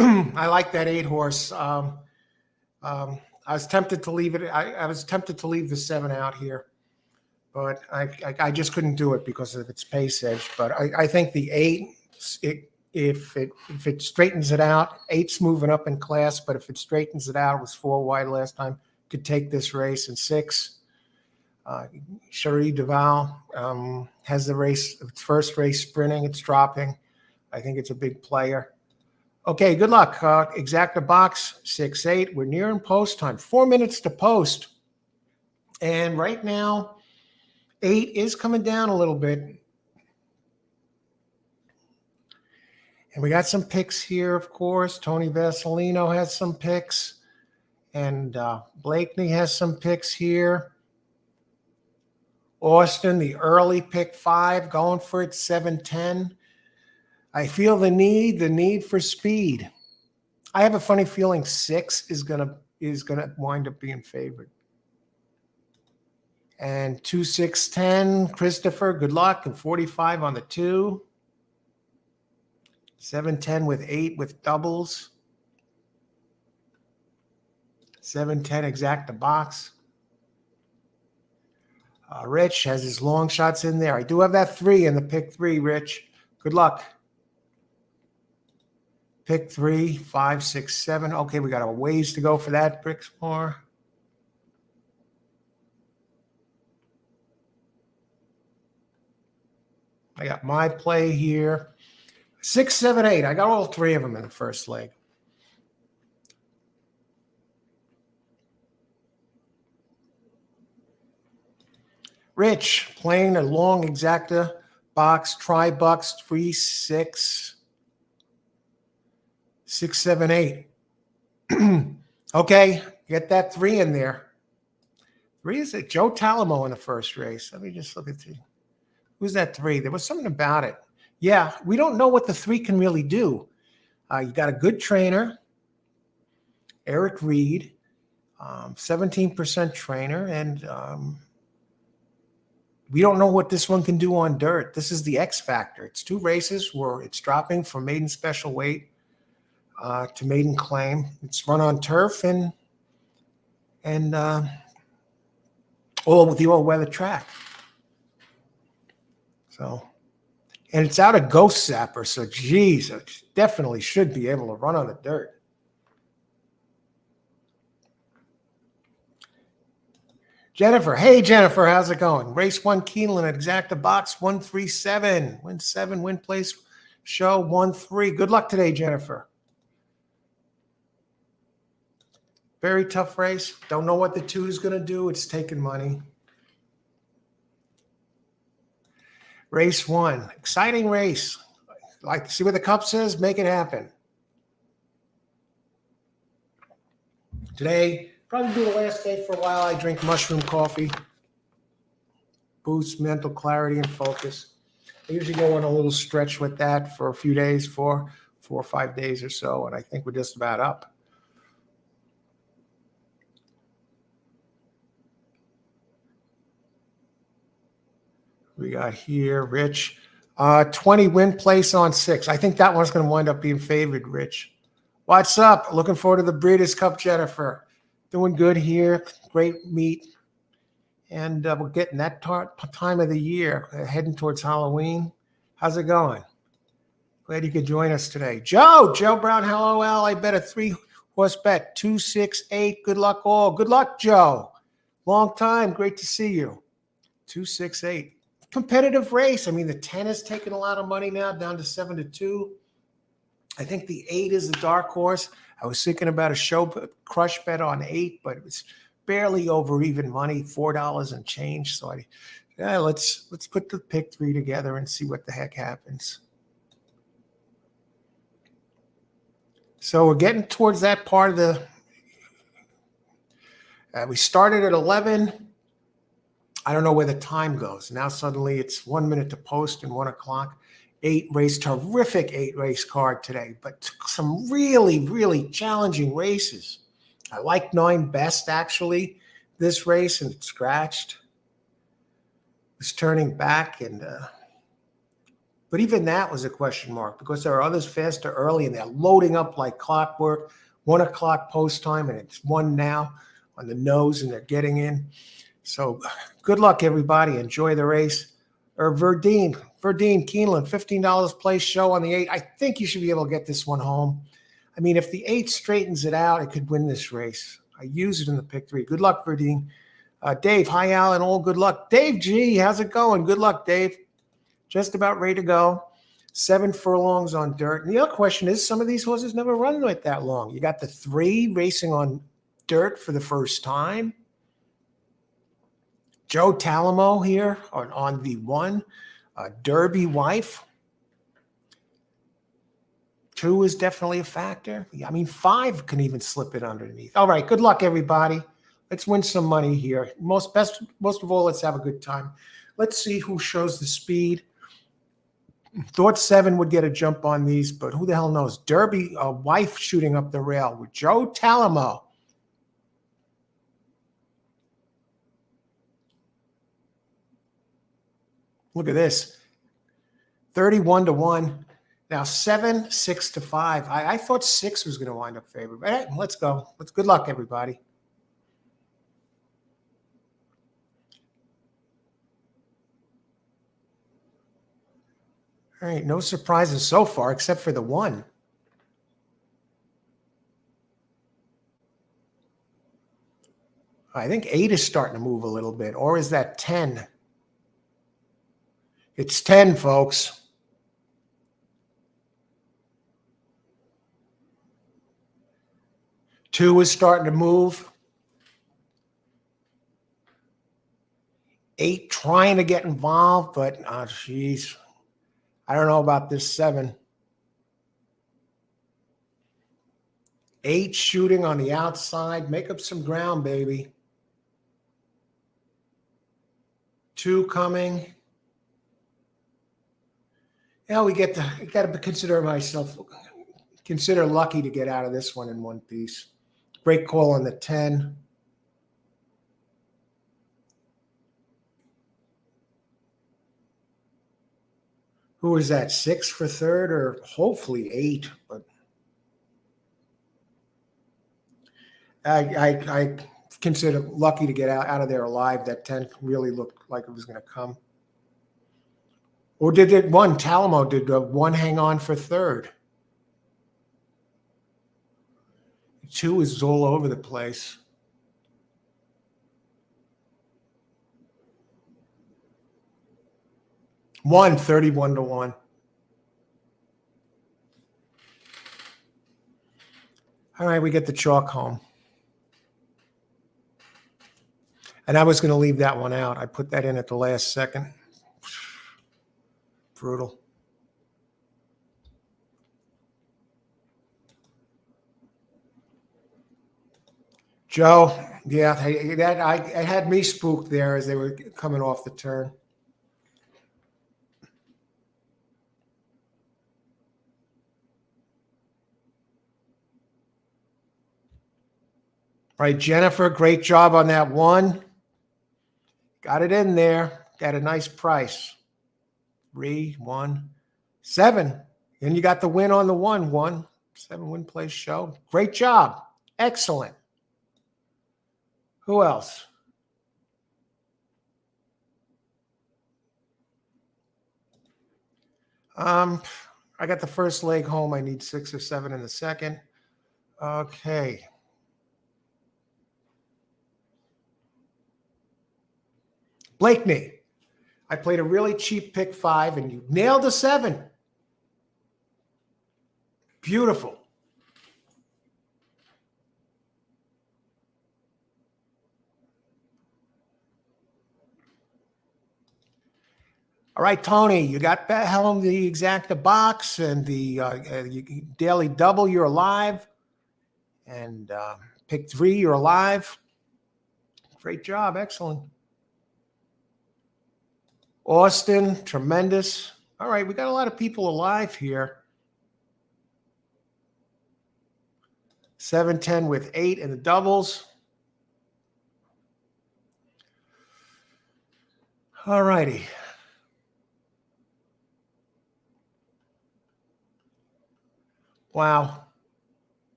I like that 8-horse. I was tempted to leave it. I was tempted to leave the 7 out here, but I just couldn't do it because of its pace edge. But I think the 8, if it straightens it out, 8's moving up in class. But if it straightens it out, it was 4 wide last time. Could take this race. And 6, Cherie Duval has the race, its first race sprinting. It's dropping. I think it's a big player. Okay, good luck. Exacta box, 6-8. We're nearing post time. 4 minutes to post. And right now, 8 is coming down a little bit. And we got some picks here, of course. Tony Vasilino has some picks. And Blakeney has some picks here. Austin, the early pick 5, going for it, 7-10. I feel the need for speed. I have a funny feeling 6 is gonna wind up being favored. And 2, 6, 10, Christopher, good luck, and 45 on the 2. 7-10 with 8 with doubles. 7-10 exacta box. Rich has his long shots in there. I do have that 3 in the pick 3, Rich. Good luck. Pick 3, 5, 6, 7. Okay, we got a ways to go for that, Brixmore. I got my play here. 6, 7, 8. I got all 3 of them in the first leg. Rich playing a long exacta box, try bucks, 3, 6. 6, 7, 8. Okay, get that 3 in there. 3 is it? Joe Talamo in the first race. Let me just look at who's that 3? There was something about it. Yeah, we don't know what the 3 can really do. You got a good trainer, Eric Reed, 17% trainer, and we don't know what this one can do on dirt. This is the X factor. It's 2 races where it's dropping from maiden special weight to maiden claim. It's run on turf and all with the all-weather track. So, and it's out of Ghost Zapper, so geez, it definitely should be able to run on the dirt. Jennifer, hey Jennifer, how's it going? Race 1 Keeneland, exacta box 137. Win 7, win place show 1-3. Good luck today, Jennifer. Very tough race. Don't know what the 2 is going to do. It's taking money. Race 1. Exciting race. Like to see what the cup says? Make it happen. Today, probably be the last day for a while. I drink mushroom coffee, boosts mental clarity and focus. I usually go on a little stretch with that for a few days, 4 or 5 days or so, and I think we're just about up. We got here, Rich. 20 win place on 6. I think that one's going to wind up being favored, Rich. What's up? Looking forward to the Breeders' Cup, Jennifer. Doing good here. Great meet. And we're getting that time of the year, heading towards Halloween. How's it going? Glad you could join us today. Joe Brown, hello, Al. I bet a 3-horse bet, 268. Good luck all. Good luck, Joe. Long time. Great to see you. 268. Competitive race. I mean, the 10 is taking a lot of money now, down to 7-2. I think the 8 is the dark horse. I was thinking about a show crush bet on 8, but it's barely over even money, $4 and change. So let's put the pick 3 together and see what the heck happens. So we're getting towards that part of the. We started at 11. I don't know where the time goes. Now suddenly it's 1 minute to post and 1 o'clock. Terrific 8-race card today, but some really, really challenging races. I like 9 best actually this race, and it scratched. It's turning back, and but even that was a question mark because there are others faster early, and they're loading up like clockwork. 1 o'clock post time, and it's 1 now on the nose, and they're getting in. So good luck, everybody. Enjoy the race. Verdine, Keeneland, $15 place show on the 8. I think you should be able to get this one home. I mean, if the 8 straightens it out, it could win this race. I use it in the pick 3. Good luck, Verdine. Dave, hi, Alan. All good luck. Dave G, how's it going? Good luck, Dave. Just about ready to go. 7 furlongs on dirt. And the other question is, some of these horses never run like that long. You got the 3 racing on dirt for the first time. Joe Talamo here on the 1. Derby wife. 2 is definitely a factor. I mean, 5 can even slip it underneath. All right, good luck, everybody. Let's win some money here. Most of all, let's have a good time. Let's see who shows the speed. Thought 7 would get a jump on these, but who the hell knows? Derby wife shooting up the rail with Joe Talamo. Look at this. 31-1. Now 7, 6-5. I thought 6 was going to wind up favored. But hey, let's go. Good luck, everybody. All right, no surprises so far except for the 1. I think 8 is starting to move a little bit, or is that 10? It's 10, folks. Two is starting to move. 8 trying to get involved, but geez, I don't know about this 7. 8 shooting on the outside. Make up some ground, baby. 2 coming. Yeah, we got to consider lucky to get out of this one in one piece. Great call on the 10. Who is that? 6 for third, or hopefully 8, but I consider lucky to get out of there alive. That 10 really looked like it was going to come. Or did it 1? Talamo did 1 hang on for third. 2 is all over the place. One 31-1. All right, we get the chalk home. And I was going to leave that one out. I put that in at the last second. Brutal. Joe, yeah, it had me spooked there as they were coming off the turn. All right, Jennifer, great job on that one. Got it in there. Got a nice price. 3, 1, 7. And you got the win on the 1, 7 win place show. Great job. Excellent. Who else? I got the first leg home. I need 6 or 7 in the second. Okay. Blakeney, I played a really cheap pick 5 and you nailed a 7. Beautiful. All right, Tony, you got that home the exacta box and the daily double, you're alive. And pick 3, you're alive. Great job. Excellent. Austin, tremendous. All right, we got a lot of people alive here. 7, 10 with 8 in the doubles. All righty. Wow.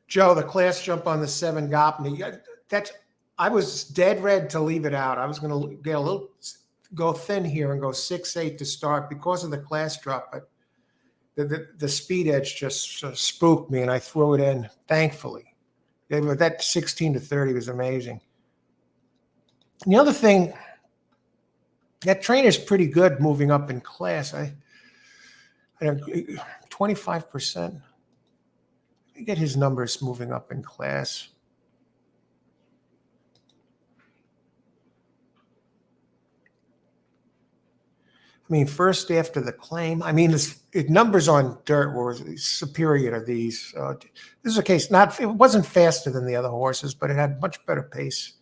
Joe, the class jump on the 7 got me. I was dead red to leave it out. I was going to get a little, go thin here and go 6, 8 to start because of the class drop, but the speed edge just spooked me and I threw it in, thankfully. That 16 to 30 was amazing. And the other thing, that trainer's pretty good moving up in class. I don't 25%. Get his numbers moving up in class. I mean, first after the claim. I mean, numbers on dirt were superior to these. This is a case, it wasn't faster than the other horses, but it had much better pace.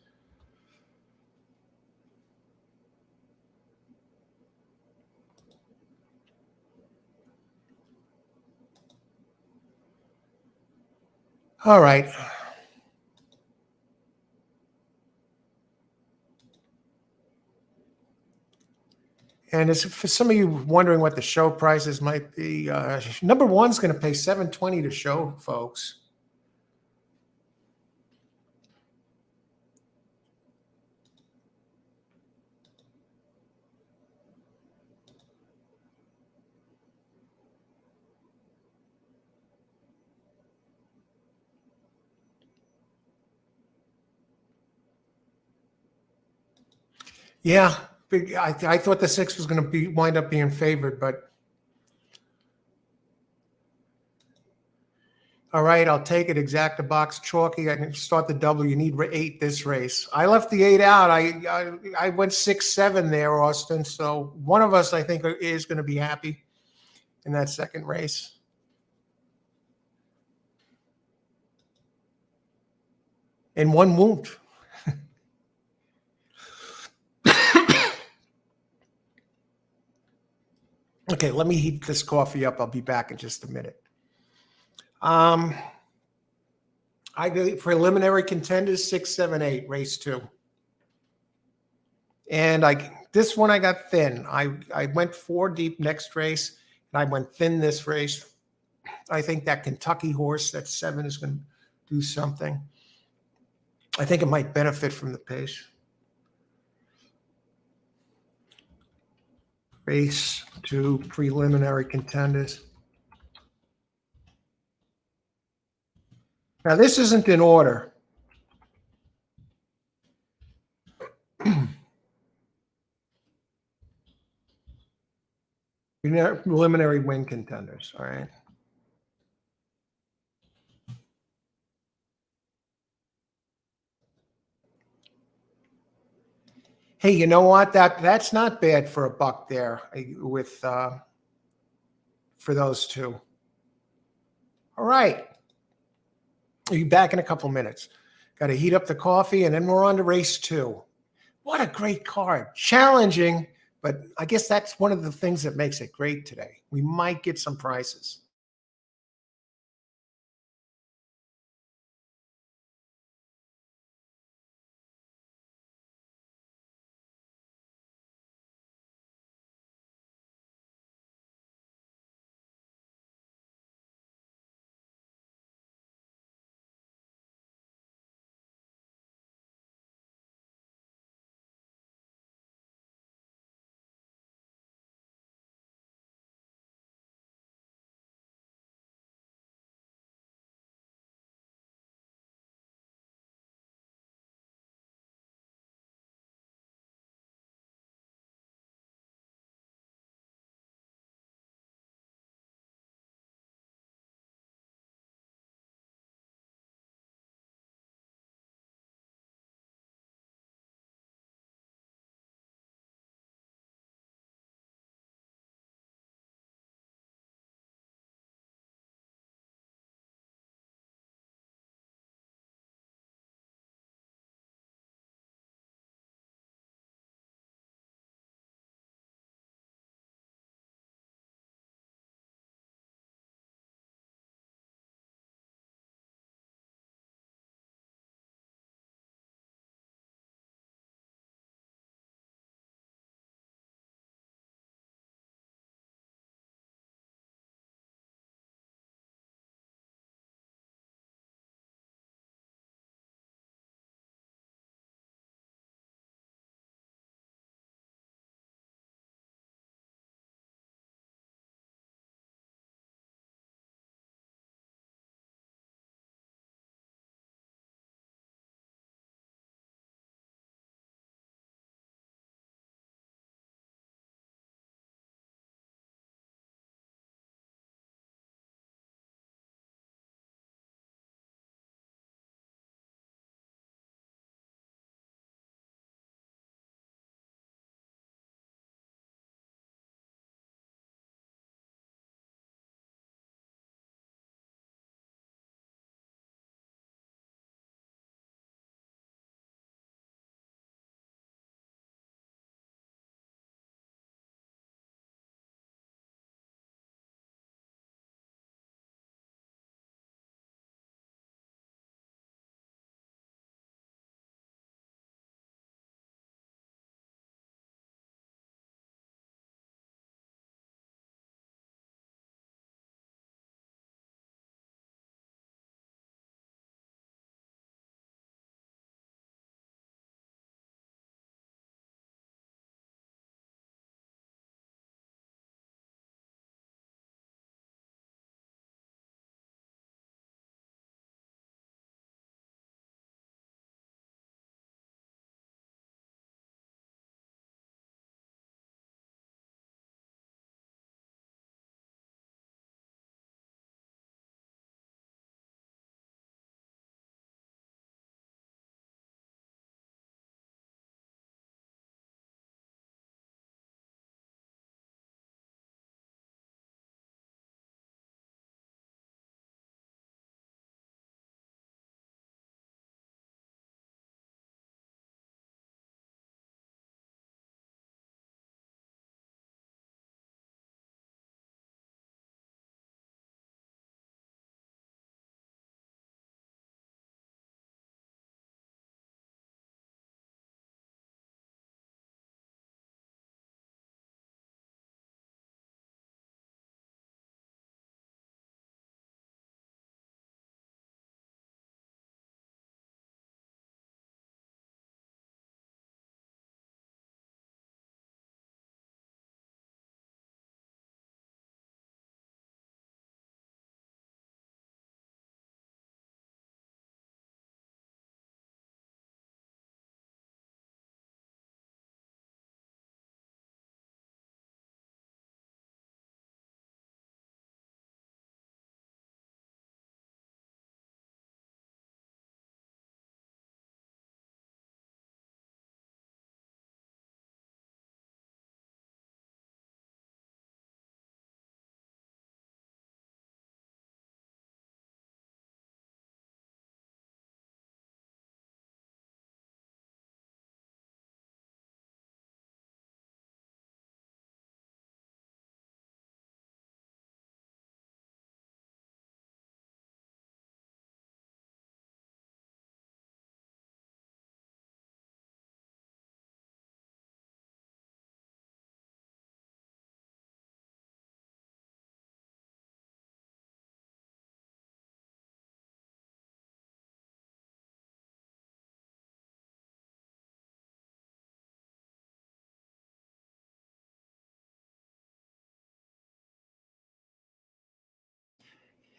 All right. And as for some of you wondering what the show prices might be, number 1's going to pay $720 to show, folks. Yeah, I thought the 6 was going to wind up being favored, but all right, I'll take it. Exacta box, chalky. I can start the double. You need 8 this race. I left the 8 out. I went 6, 7 there, Austin. So one of us, I think, is going to be happy in that second race. And one won't. Okay, let me heat this coffee up. I'll be back in just a minute. I go preliminary contenders 6, 7, 8, race 2. And this one I got thin. I went 4 deep next race, and I went thin this race. I think that Kentucky horse, that 7, is going to do something. I think it might benefit from the pace. Race 2, preliminary contenders. Now, this isn't in order. Preliminary win contenders, all right? Hey, you know what? That's not bad for a buck there with for those 2. All right. I'll be back in a couple minutes. Got to heat up the coffee, and then we're on to race two. What a great card. Challenging, but I guess that's one of the things that makes it great today. We might get some prizes.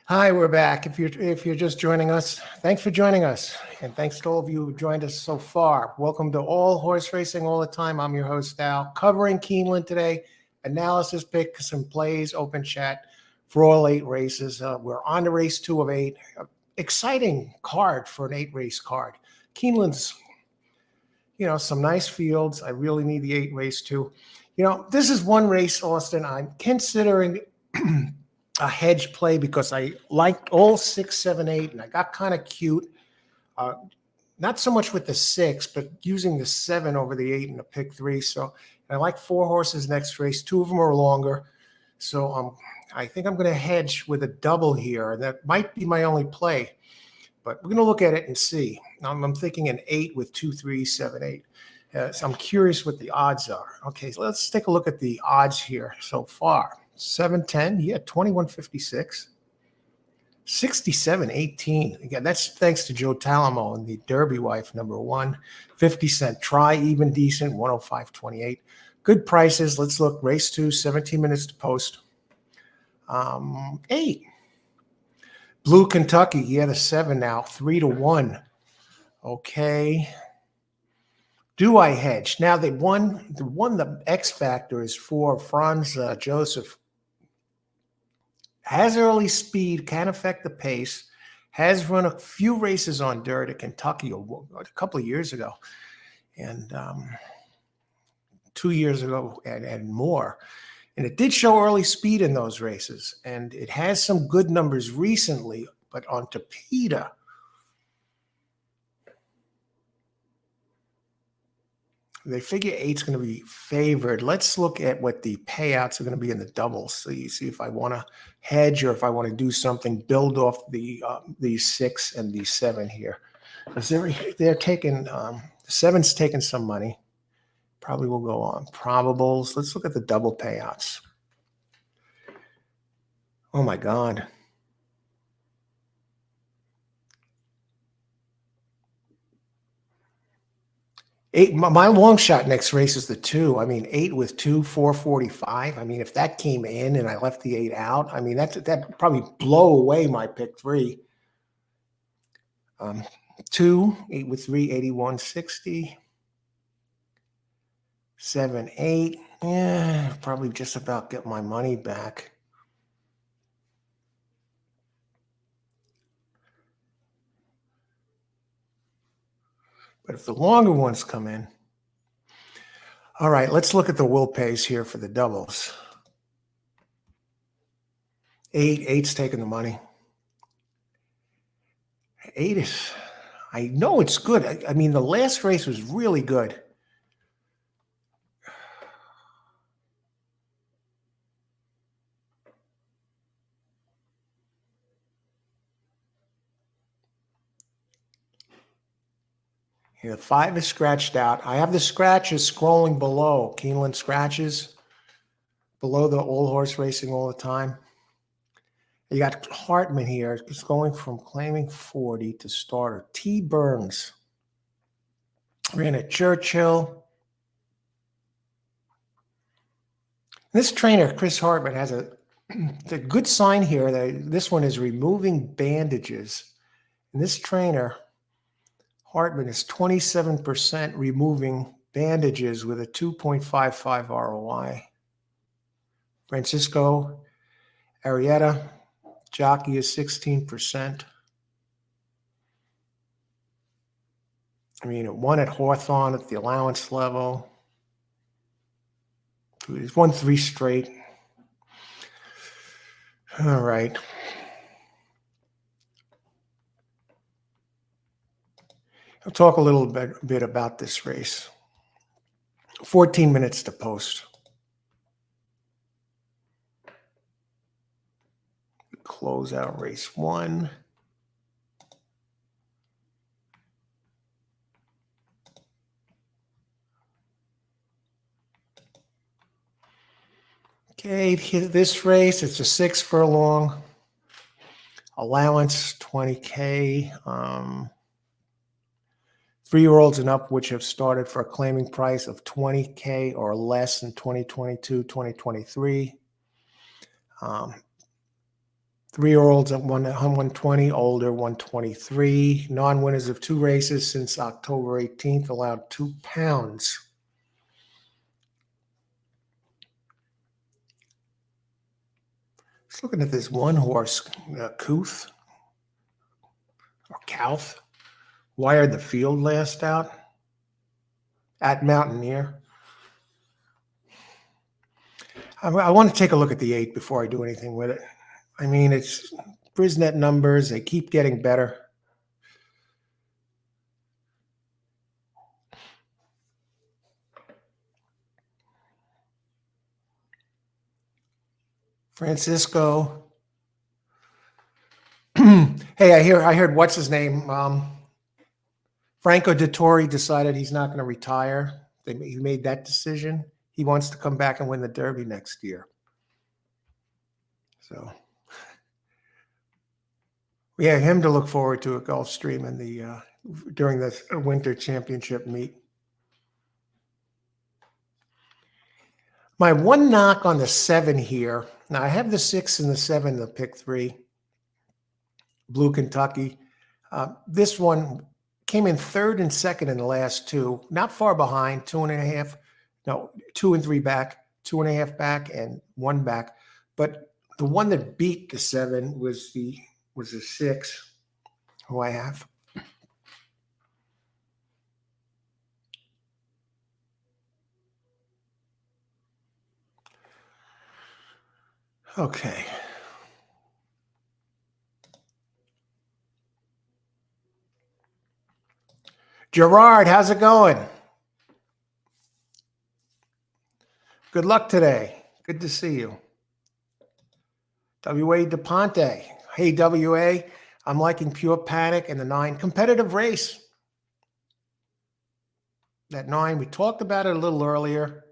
Hi, we're back. If you're just joining us, thanks for joining us, and thanks to all of you who joined us so far. Welcome to All Horse Racing All the Time. I'm your host Al, covering Keeneland today. Analysis, picks, and plays. Open chat for all 8 races. We're on to race 2 of 8. Exciting card for an 8-race card. Keeneland's, some nice fields. I really need the 8 race 2. This is one race, Austin, I'm considering a hedge play because I liked all 6, 7, 8, and I got kind of cute. Not so much with the 6, but using the 7 over the 8 in the pick 3. So I like 4 horses next race. 2 of them are longer. So I think I'm going to hedge with a double here. And that might be my only play. But we're going to look at it and see. I'm thinking an 8 with 2, 3, 7, 8. So I'm curious what the odds are. Okay, so let's take a look at the odds here so far. 710, 2156. 6718. Again, that's thanks to Joe Talamo and the Derby Wife, number 1. 50 cent try, even decent, 105.28. Good prices. Let's look. Race 2, 17 minutes to post. 8. Blue Kentucky. The 7 now, 3-1. Okay. Do I hedge? Now the X factor is for Franz Joseph. Has early speed, can affect the pace, has run a few races on dirt at Kentucky a couple of years ago, and 2 years ago and more. And it did show early speed in those races, and it has some good numbers recently, but on Tapeta, they figure 8's going to be favored. Let's look at what the payouts are going to be in the doubles. So you see if I want to hedge or if I want to do something, build off the 6 and the 7 here. Because they're taking, the 7's taking some money. Probably will go on. Probables. Let's look at the double payouts. Oh my God. 8, my long shot next race is the 2. 8 with 2, 445. If that came in and I left the 8 out, that probably blow away my pick 3. 2, 8 with 3, 81.60. 7, 8. Yeah, probably just about get my money back. But if the longer ones come in, all right, let's look at the will pays here for the doubles. 8's taking the money. 8 is, I know it's good. The last race was really good. The 5 is scratched out. I have the scratches scrolling below. Keeneland scratches below the All Horse Racing All the Time. You got Hartman here. It's going from claiming 40 to starter. T. Burns ran at Churchill. This trainer, Chris Hartman, has a good sign here. This one is removing bandages. And this trainer, Hartman, is 27% removing bandages with a 2.55 ROI. Francisco Arrieta, jockey, is 16%. It won at Hawthorne at the allowance level. He's won 3 straight. All right. I'll talk a little bit about this race. 14 minutes to post. Close out race 1. Okay, this race, it's a 6 furlong. Allowance, 20K. 3-year-olds and up, which have started for a claiming price of 20K or less in 2022, 2023. 3-year-olds at 120, older 123. Non-winners of 2 races since October 18th allowed 2 pounds. Just looking at this one horse, Couth or Couth, wired the field last out at Mountaineer. I want to take a look at the 8 before I do anything with it. I mean, it's Brisnet numbers. They keep getting better. Francisco. Hey, I heard what's his name? Franco Dettori decided he's not going to retire. He made that decision. He wants to come back and win the Derby next year. So we have him to look forward to at Gulfstream in the during the Winter Championship meet. My one knock on the 7 here. Now I have the 6 and the 7, the pick 3. Blue Kentucky. This one came in 3rd and 2nd in the last 2. Not far behind, 2.5. No, 2 and 3 back, 2.5 back, and 1 back. But the one that beat the 7 was the 6, who I have. Okay. Gerard, how's it going? Good luck today. Good to see you. W.A. DePonte. Hey, W.A. I'm liking Pure Panic and the 9. Competitive race. That 9, we talked about it a little earlier.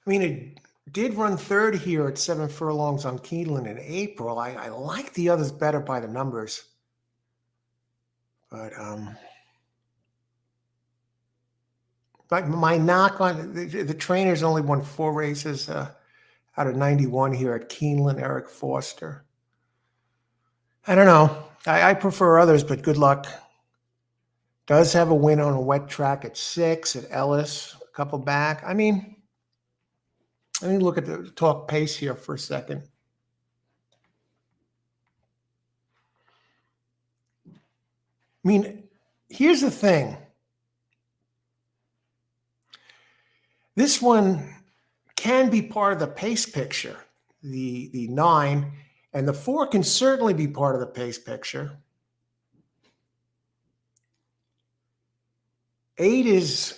I mean, it did run 3rd here at 7 furlongs on Keeneland in April. I like the others better by the numbers. But my knock on the trainers only won 4 races out of 91 here at Keeneland, Eric Foster. I don't know. I prefer others, but good luck. Does have a win on a wet track at 6 at Ellis, a couple back. I mean, let me look at the talk pace here for a second. I mean, here's the thing. This one can be part of the pace picture, the 9, and the 4 can certainly be part of the pace picture. 8 is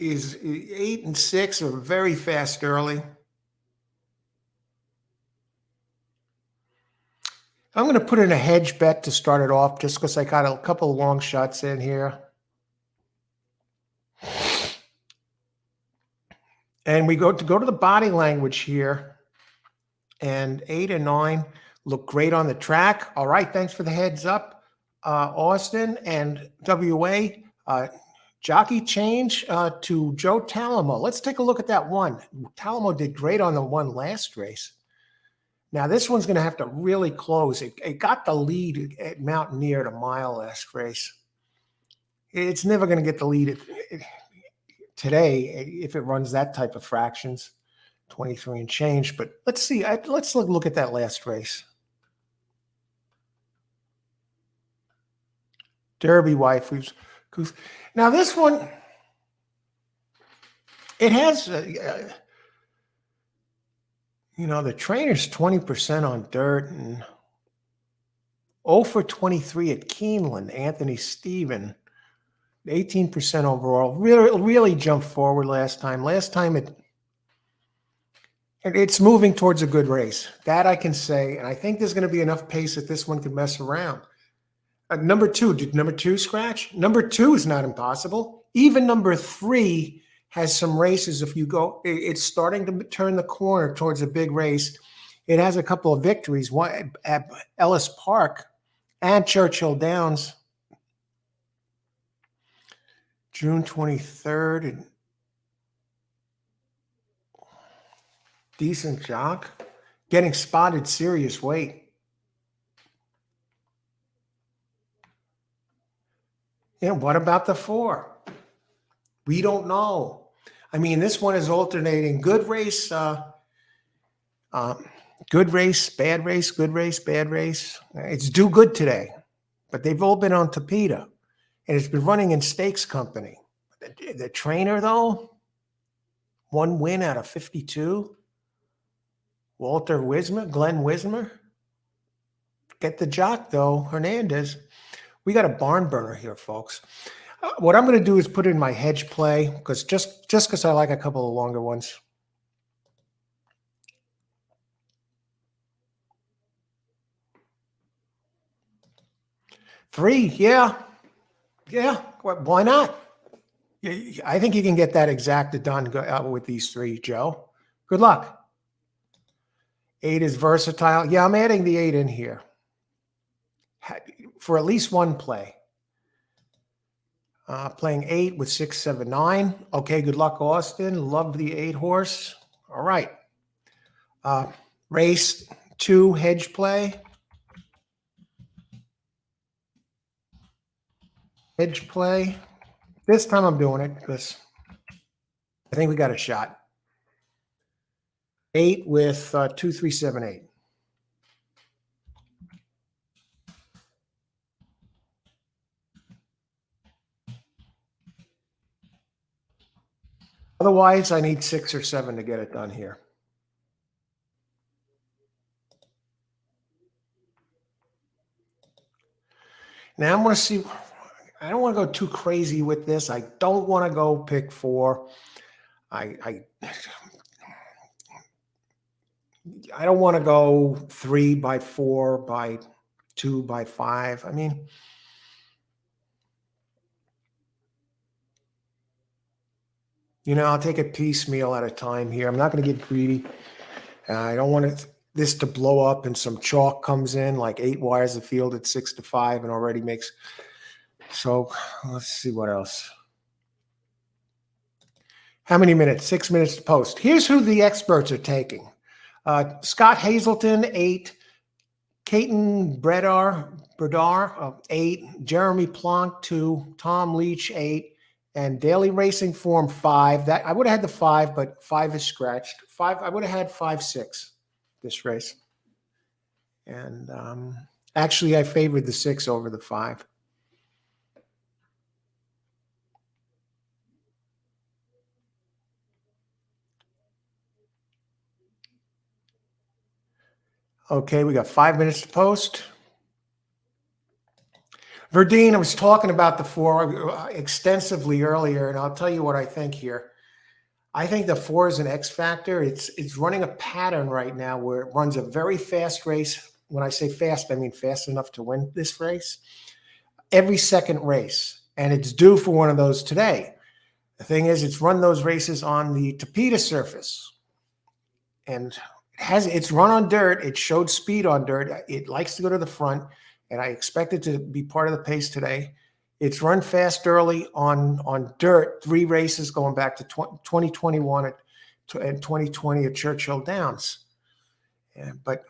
8 and 6 are very fast early. I'm going to put in a hedge bet to start it off just because I got a couple of long shots in here. And we go to the body language here. And 8 and 9 look great on the track. All right, thanks for the heads up, Austin and WA. Jockey change to Joe Talamo. Let's take a look at that one. Talamo did great on the one last race. Now, this one's going to have to really close. It got the lead at Mountaineer at a mile last race. It's never going to get the lead today if it runs that type of fractions, 23 and change. But let's see. Let's look at that last race. Derby wife. Now, this one, it has, the trainer's 20% on dirt and 0 for 23 at Keeneland, Anthony Stephen, 18% overall. Really jumped forward last time. Last time it's moving towards a good race. That I can say, and I think there's going to be enough pace that this one can mess around. Number 2, did number 2 scratch? Number 2 is not impossible. Even number 3 has some races. If you go, it's starting to turn the corner towards a big race. It has a couple of victories, one at Ellis Park and Churchill Downs, June 23rd. Decent jock. Getting spotted serious weight. Yeah, what about the 4? We don't know. I mean, this one is alternating good race, uh, good race, bad race, good race, bad race. It's do good today, but they've all been on Tapeta, and it's been running in stakes company. The trainer, though, 1 win out of 52. Glenn Wismer. Get the jock, though, Hernandez. We got a barn burner here, folks. What I'm going to do is put in my hedge play because just because I like a couple of longer ones. Three, yeah. Why not? I think you can get that exacta done with these 3, Joe. Good luck. 8 is versatile. Yeah, I'm adding the 8 in here for at least one play. Playing 8 with 6, 7, 9. Okay, good luck, Austin. Love the 8 horse. All right. Race 2 hedge play. Hedge play. This time I'm doing it because I think we got a shot. 8 with 2, 3, 7, 8. Otherwise, I need 6 or 7 to get it done here. Now I'm going to see. I don't want to go too crazy with this. I don't want to go pick 4. I don't want to go 3 by 4 by 2 by 5. I mean, I'll take it piecemeal at a time here. I'm not going to get greedy. I don't want this to blow up and some chalk comes in, like 8 wires of field at 6 to 5 and already makes. So let's see what else. How many minutes? 6 minutes to post. Here's who the experts are taking. Scott Hazelton, 8. Caton Bredar, 8. Jeremy Plonk, 2. Tom Leach, 8. And Daily Racing Form, 5. That I would have had the 5, but 5 is scratched. 5. I would have had 5, 6 this race. And actually, I favored the 6 over the 5. Okay, we got 5 minutes to post. Verdine, I was talking about the 4 extensively earlier, and I'll tell you what I think here. I think the 4 is an X factor. It's running a pattern right now where it runs a very fast race. When I say fast, I mean fast enough to win this race. Every second race, and it's due for one of those today. The thing is, it's run those races on the Tapeta surface, and it's run on dirt. It showed speed on dirt. It likes to go to the front, and I expect it to be part of the pace today. It's run fast on dirt, 3 races going back to 2021 and 2020 at Churchill Downs. But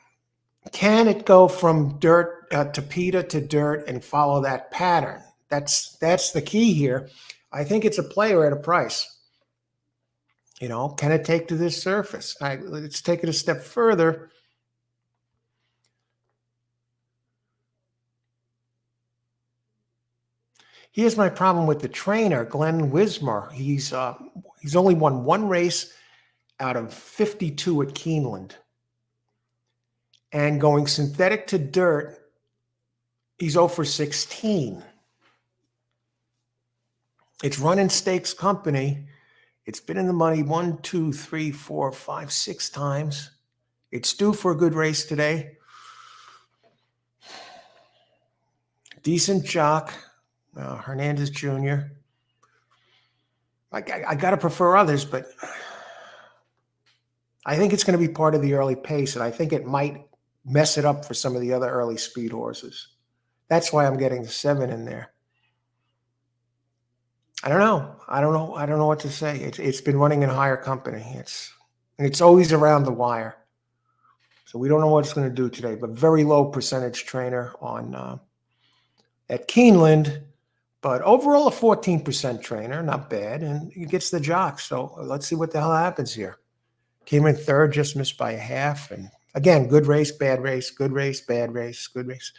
can it go from dirt Tapeta to dirt and follow that pattern? That's the key here. I think it's a player at a price. Can it take to this surface? Let's take it a step further. Here's my problem with the trainer, Glenn Wismer. He's only won 1 race out of 52 at Keeneland. And going synthetic to dirt, he's 0 for 16. It's run in stakes company. It's been in the money 1, 2, 3, 4, 5, 6 times. It's due for a good race today. Decent jock, Hernandez Jr. I got to prefer others, but I think it's going to be part of the early pace, and I think it might mess it up for some of the other early speed horses. That's why I'm getting the 7 in there. I don't know what to say. It's been running in higher company. And it's always around the wire. So we don't know what it's going to do today, but very low percentage trainer on at Keeneland. But overall, a 14% trainer, not bad. And he gets the jock. So let's see what the hell happens here. Came in third, just missed by a half. And again, good race, bad race, good race, bad race, good race.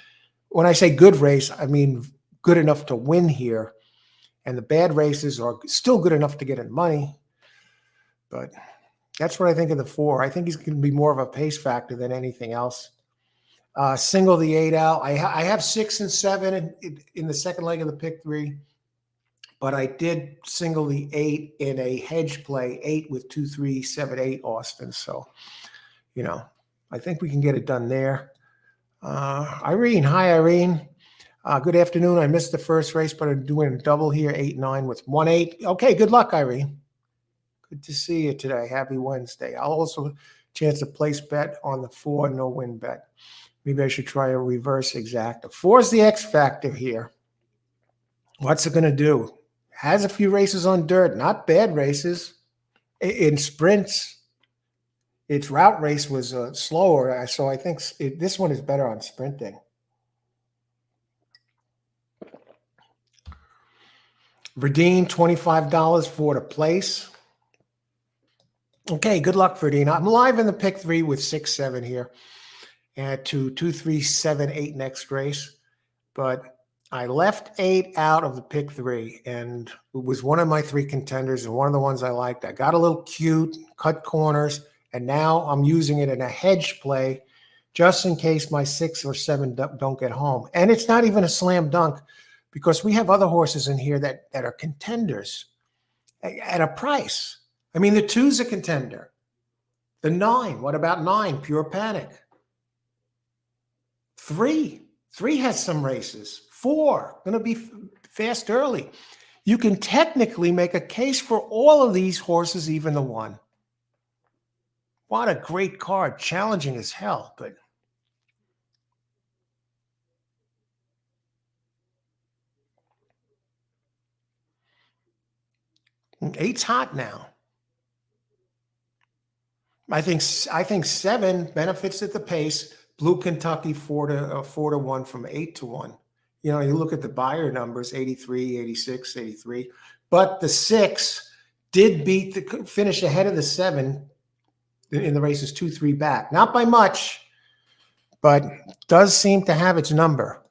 When I say good race, I mean good enough to win here. And the bad races are still good enough to get in money. But that's what I think of the 4. I think he's going to be more of a pace factor than anything else. Single the 8 out. I have 6 and 7 in the second leg of the pick 3. But I did single the 8 in a hedge play, 8 with 2, 3, 7, 8 Austin. So, I think we can get it done there. Irene. Hi, Irene. Good afternoon. I missed the first race, but I'm doing a double here, 8-9 with 1-8. Okay, good luck, Irene. Good to see you today. Happy Wednesday. I'll also chance to place bet on the 4 no-win bet. Maybe I should try a reverse exacta. 4 is the X factor here. What's it going to do? Has a few races on dirt, not bad races. In sprints, its route race was slower, so I think this one is better on sprinting. Verdine, $25 for the place. Okay, good luck, Verdine. I'm live in the pick 3 with 6, 7 here. And to 2, 3, 7, 8 next race. But I left 8 out of the pick 3, and it was one of my 3 contenders and one of the ones I liked. I got a little cute, cut corners, and now I'm using it in a hedge play just in case my 6 or 7 don't get home. And it's not even a slam dunk because we have other horses in here that are contenders at a price. I mean, the 2's a contender. The 9, what about 9? Pure Panic. 3 has some races. 4, going to be fast early. You can technically make a case for all of these horses, even the 1. What a great card. Challenging as hell, but eight's hot now. I think 7 benefits at the pace. Blue Kentucky 4 to 1 from 8 to 1. You look at the buyer numbers, 83, 86, 83. But the 6 did finish ahead of the 7 in the races 2, 3 back. Not by much, but does seem to have its number.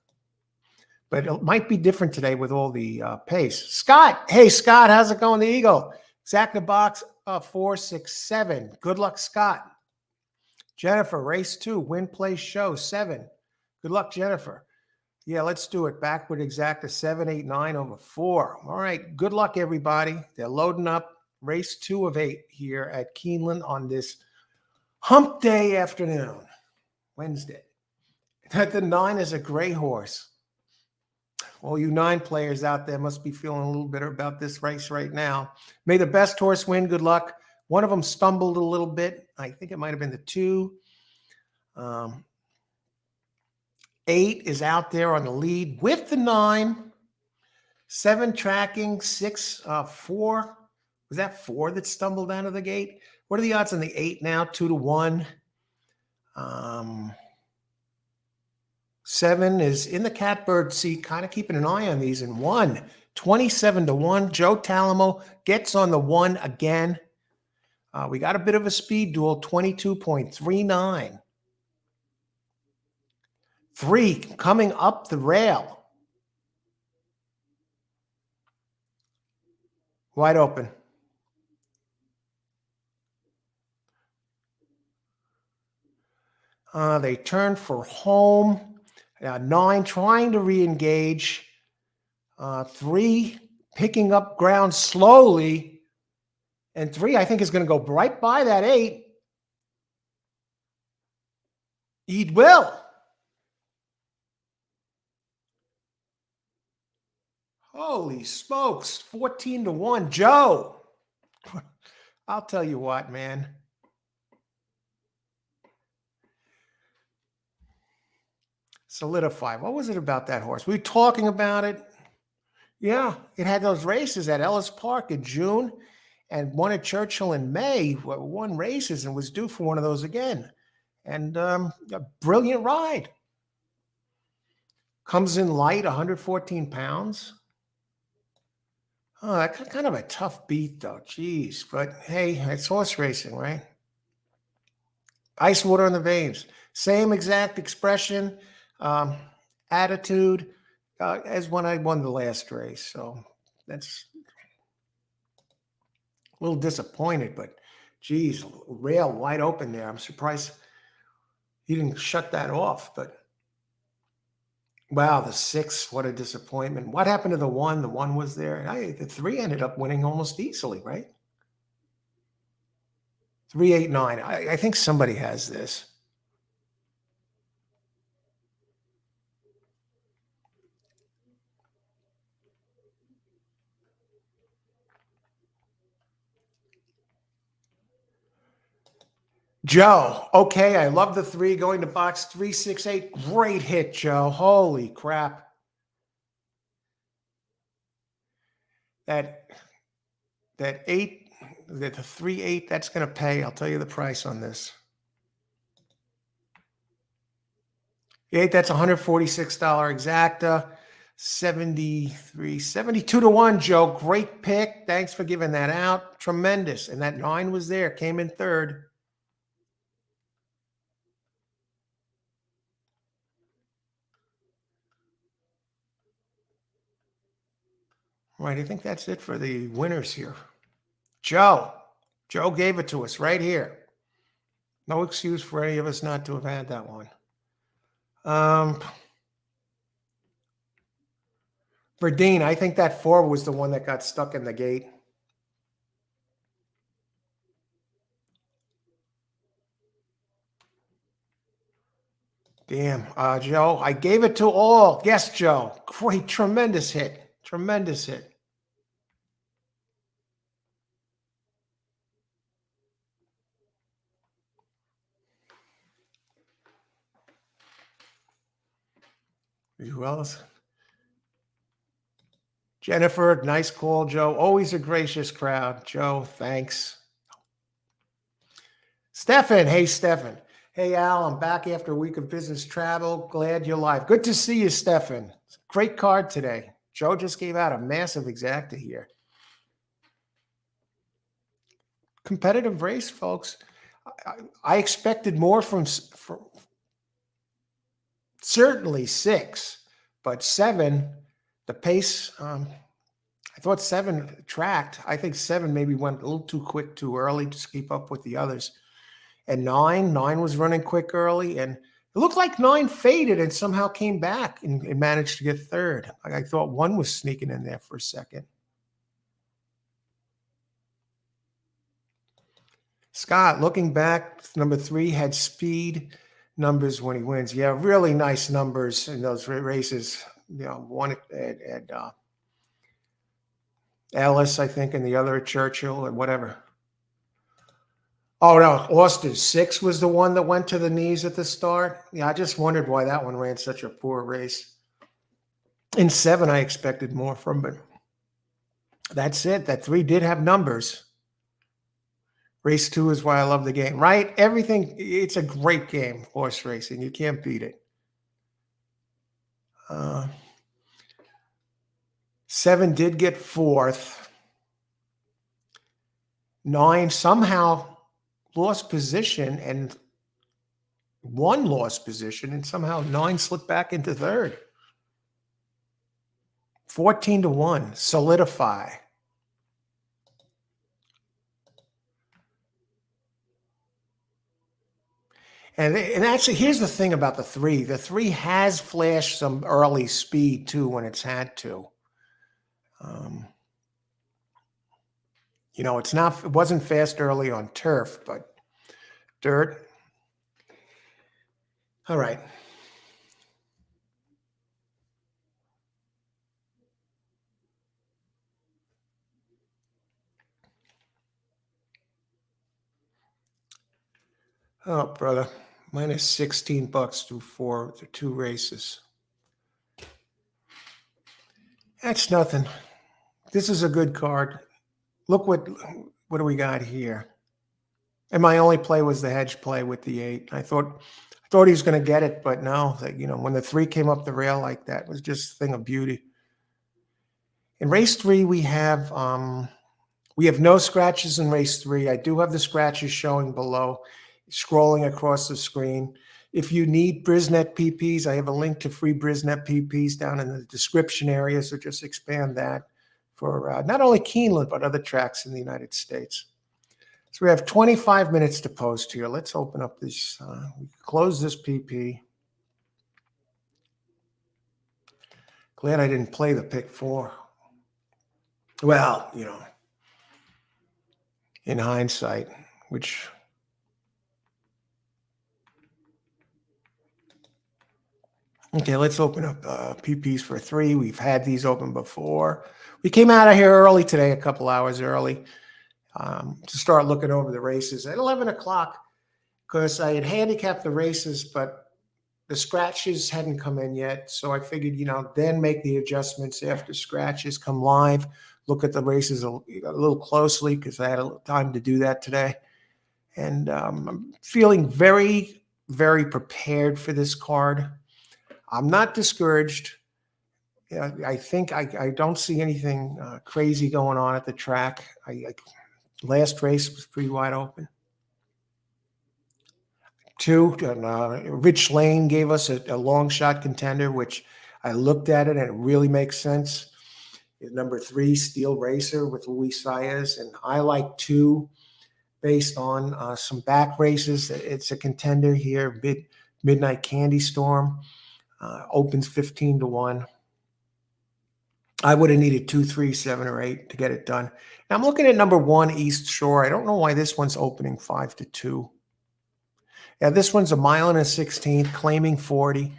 But it might be different today with all the pace. Scott. Hey, Scott, how's it going, the Eagle? Exacta box 4, 6, 7. Good luck, Scott. Jennifer, race 2, win, play, show 7. Good luck, Jennifer. Yeah, let's do it. Backward exacta 7, 8, 9 over 4. All right. Good luck, everybody. They're loading up race 2 of 8 here at Keeneland on this hump day afternoon, Wednesday. The 9 is a gray horse. All you 9 players out there must be feeling a little bitter about this race right now. May the best horse win. Good luck. One of them stumbled a little bit. I think it might have been the 2. 8 is out there on the lead with the 9. 7 tracking. 6, 4. Was that 4 that stumbled out of the gate? What are the odds on the 8 now? 2 to 1. 7 is in the catbird seat, kind of keeping an eye on these. And 1, 27 to 1. Joe Talamo gets on the 1 again. We got a bit of a speed duel, 22.39. 3 coming up the rail. Wide open. They turn for home. 9 trying to re-engage. 3 picking up ground slowly. And 3, I think, is going to go right by that 8. He will. Holy smokes, 14 to 1. Joe, I'll tell you what, man. Solidify. What was it about that horse? We were talking about it. Yeah, it had those races at Ellis Park in June, and won at Churchill in May, won races and was due for one of those again. And a brilliant ride. Comes in light, 114 pounds. Oh, that's kind of a tough beat, though. Jeez. But hey, it's horse racing, right? Ice water in the veins. Same exact expression, attitude as when I won the last race. So that's a little disappointed, but geez, rail wide open there. I'm surprised he didn't shut that off. But wow, the 6, what a disappointment. What happened to the 1? The 1 was there. The 3 ended up winning almost easily, right? 389. I think somebody has this. Joe, okay, I love the 3 going to box 368. Great hit, Joe. Holy crap. That 8, the 3-8, that's going to pay. I'll tell you the price on this. The 8, that's $146 exacta. 72 to 1, Joe. Great pick. Thanks for giving that out. Tremendous. And that 9 was there, came in third. Right, I think that's it for the winners here. Joe gave it to us right here. No excuse for any of us not to have had that one. For Dean, I think that 4 was the one that got stuck in the gate. Damn, Joe, I gave it to all. Yes, Joe. Great, tremendous hit. Tremendous hit. Who else? Jennifer, nice call, Joe. Always a gracious crowd. Joe, thanks. Stefan, hey, Stefan. Hey, Al, I'm back after a week of business travel. Glad you're live. Good to see you, Stefan. Great card today. Joe just gave out a massive exacta here. Competitive race, folks. I expected more from certainly 6, but 7, the pace, I thought 7 tracked. I think 7 maybe went a little too quick, too early to keep up with the others. And 9 was running quick early, and it looked like 9 faded and somehow came back and managed to get third. I thought 1 was sneaking in there for a second. Scott, looking back, number 3 had speed numbers when he wins. Yeah, really nice numbers in those races. You know, one at Ellis, I think, and the other at Churchill or whatever. Oh, no, Austin 6 was the one that went to the knees at the start. Yeah, I just wondered why that one ran such a poor race. In 7, I expected more from, but that's it. That 3 did have numbers. Race 2 is why I love the game, right? Everything, it's a great game, horse racing. You can't beat it. 7 did get 4th. 9 somehow lost position, and 1 lost position, and somehow 9 slipped back into third. 14 to 1, solidify. And actually, here's the thing about the 3. The 3 has flashed some early speed, too, when it's had to. You know, it wasn't fast early on turf, but dirt. All right. Oh, brother, minus 16 bucks through 2 races. That's nothing. This is a good card. Look what What do we got here? And my only play was the hedge play with the 8. I thought he was going to get it, but no. When the 3 came up the rail like that, it was just a thing of beauty. In race 3, we have no scratches in race 3. I do have the scratches showing below, scrolling across the screen. If you need Brisnet PPs, I have a link to free Brisnet PPs down in the description area, so just expand that for not only Keeneland, but other tracks in the United States. So we have 25 minutes to post here. Let's open up this, close this PP. Glad I didn't play the pick 4. Well, in hindsight, which... Okay, let's open up PPs for 3. We've had these open before. We came out of here early today, a couple hours early, to start looking over the races at 11 o'clock because I had handicapped the races, but the scratches hadn't come in yet. So I figured, then make the adjustments after scratches come live, look at the races a little closely because I had a little time to do that today. And I'm feeling very, very prepared for this card. I'm not discouraged. I think I don't see anything crazy going on at the track. Last race was pretty wide open. 2, Rich Lane gave us a long shot contender, which I looked at it and it really makes sense. Number 3, Steel Racer with Luis Saez, and I like 2 based on some back races. It's a contender here. Midnight Candy Storm. Opens 15-1. I would have needed 2, 3, 7, or 8 to get it done. Now I'm looking at number 1, East Shore. I don't know why this one's opening 5-2. Yeah, this one's 1.16 miles, claiming 40.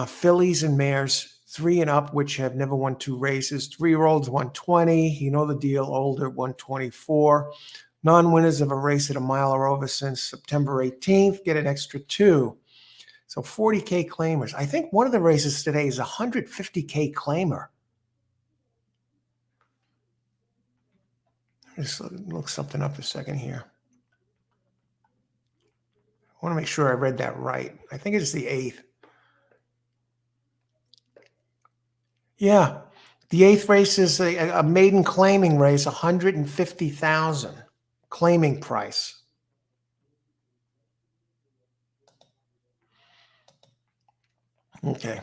Fillies and mares, 3 and up, which have never won 2 races. 3-year-olds, 120. You know the deal. Older, 124. Non-winners of a race at a mile or over since September 18th get an extra 2. So 40K claimers. I think one of the races today is a 150K claimer. Just look something up a second here. I want to make sure I read that right. I think it's the 8th. Yeah, the 8th race is a maiden claiming race, 150,000 claiming price. Okay.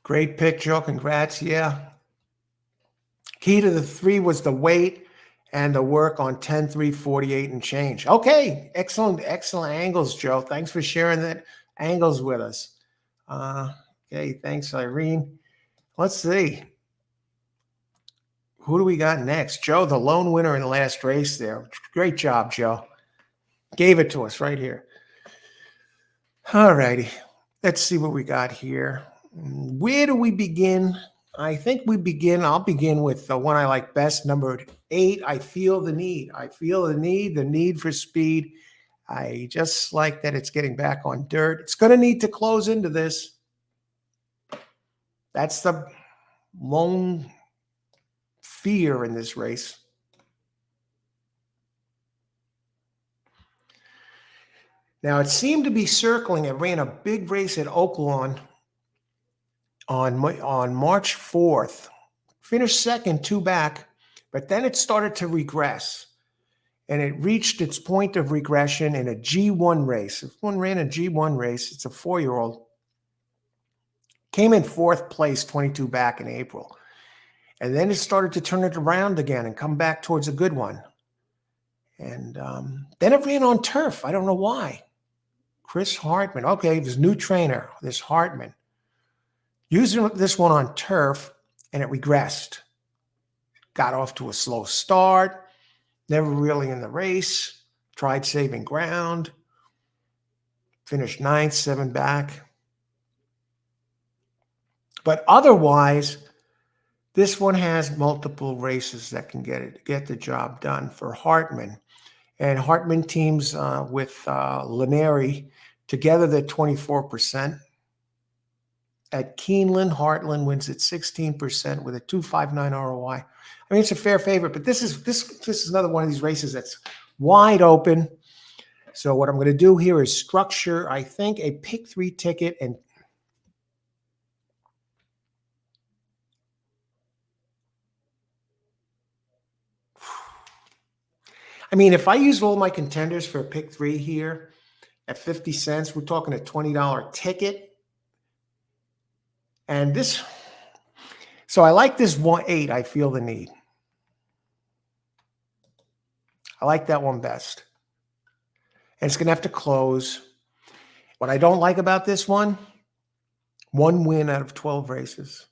Great pick, Joe. Congrats. Yeah. Key to the 3 was the weight and the work on 10, 3, 48 and change. Okay. Excellent angles, Joe. Thanks for sharing that angles with us. Okay. Thanks, Irene. Let's see. Who do we got next? Joe, the lone winner in the last race there. Great job, Joe. Gave it to us right here. All righty. Let's see what we got here. Where do we begin? I think I'll begin with the one I like best, number 8. I feel the need. The need for speed. I just like that it's getting back on dirt. It's going to need to close into this. That's the lone fear in this race. Now, it seemed to be circling. It ran a big race at Oaklawn on March 4th. Finished second, 2 back, but then it started to regress. And it reached its point of regression in a G1 race. If one ran a G1 race, it's a 4-year-old. Came in 4th place, 22 back in April. And then it started to turn it around again and come back towards a good one. And then it ran on turf. I don't know why. Chris Hartman. Okay, his new trainer, this Hartman. Using this one on turf, and it regressed. Got off to a slow start. Never really in the race. Tried saving ground. Finished 9th, 7 back. But otherwise, this one has multiple races that can get the job done for Hartman. And Hartman teams with Lineri together, they're 24%. At Keeneland, Heartland wins at 16% with a 2.59 ROI. I mean, it's a fair favorite, but this is another one of these races that's wide open. So what I'm going to do here is structure, I think, a pick 3 ticket. And I mean, if I use all my contenders for a pick 3 here at 50 cents, we're talking a $20 ticket. And this, so I like this 1-8. I feel the need. I like that one best. And it's going to have to close. What I don't like about this one win out of 12 races.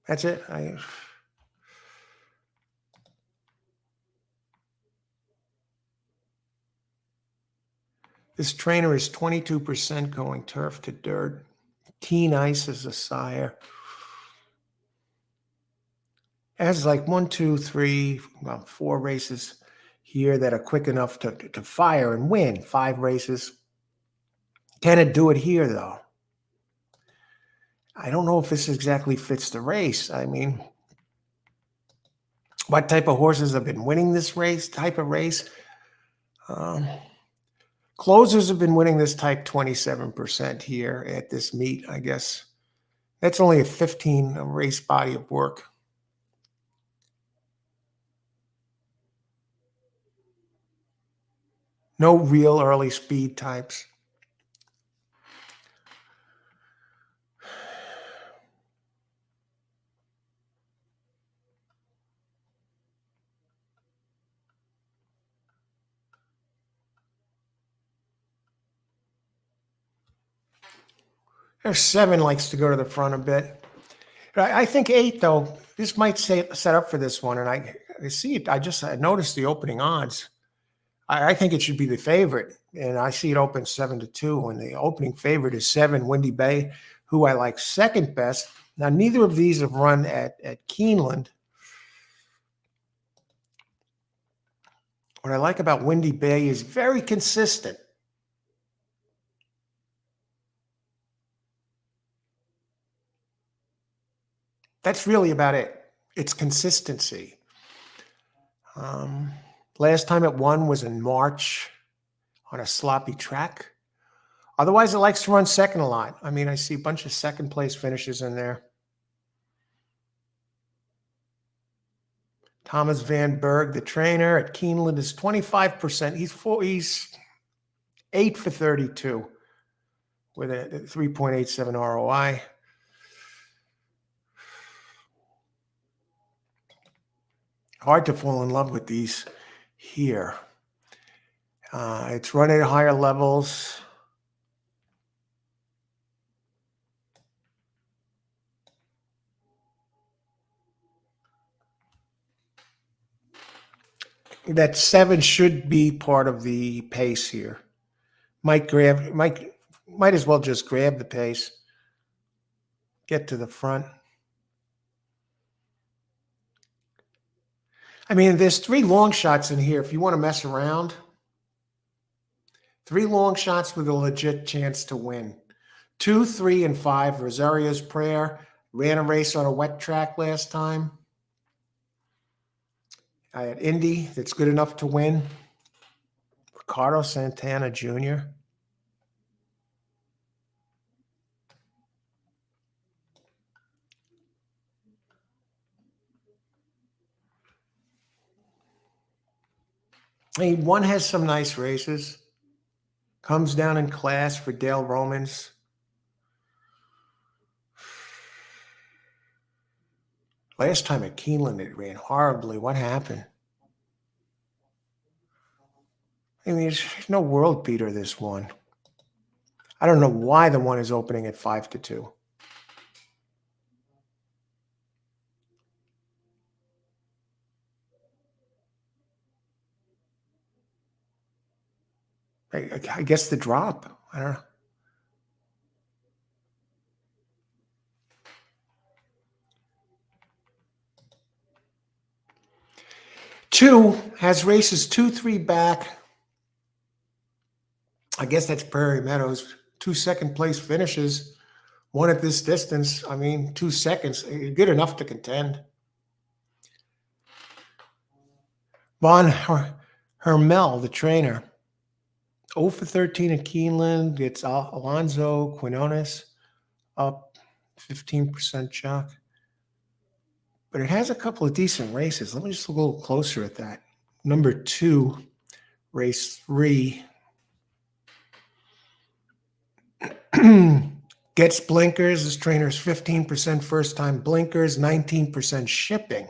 That's it. This trainer is 22% going turf to dirt. Keen Ice is a sire. It has like 1, 2, 3, well, 4 races here that are quick enough to fire and win. 5 races. Can it do it here, though? I don't know if this exactly fits the race. I mean, what type of horses have been winning this type of race? Closers have been winning this type 27% here at this meet, I guess. That's only a 15 race body of work. No real early speed types. There's 7 likes to go to the front a bit. But I think 8, though, this might set up for this one. And I see it. I noticed the opening odds. I think it should be the favorite. And I see it open 7-2. And the opening favorite is 7, Windy Bay, who I like second best. Now, neither of these have run at Keeneland. What I like about Windy Bay is very consistent. That's really about it. It's consistency. Last time it won was in March on a sloppy track. Otherwise, it likes to run second a lot. I mean, I see a bunch of second place finishes in there. Thomas Van Berg, the trainer at Keeneland, is 25%. He's 8 for 32 with a 3.87 ROI. Hard to fall in love with these here. It's running at higher levels. That 7 should be part of the pace here. Might as well just grab the pace. Get to the front. I mean, there's 3 long shots in here if you want to mess around. 3 long shots with a legit chance to win. 2, 3, and 5. Rosario's Prayer ran a race on a wet track last time. I had Indy that's good enough to win. Ricardo Santana Jr. I mean, one has some nice races. Comes down in class for Dale Romans. Last time at Keeneland, it ran horribly. What happened? I mean, there's no world beater this one. I don't know why the one is opening at 5-2. I guess the drop. I don't know. 2 has races 2, 3 back. I guess that's Prairie Meadows. 2 second place finishes. 1 at this distance. I mean, 2 seconds. Good enough to contend. Von Hermel, the trainer. 0 for 13 at Keeneland. Gets Alonzo Quinones up 15% chuck. But it has a couple of decent races. Let me just look a little closer at that. Number 2, race 3. Gets blinkers. This trainer's 15% first time blinkers, 19% shipping.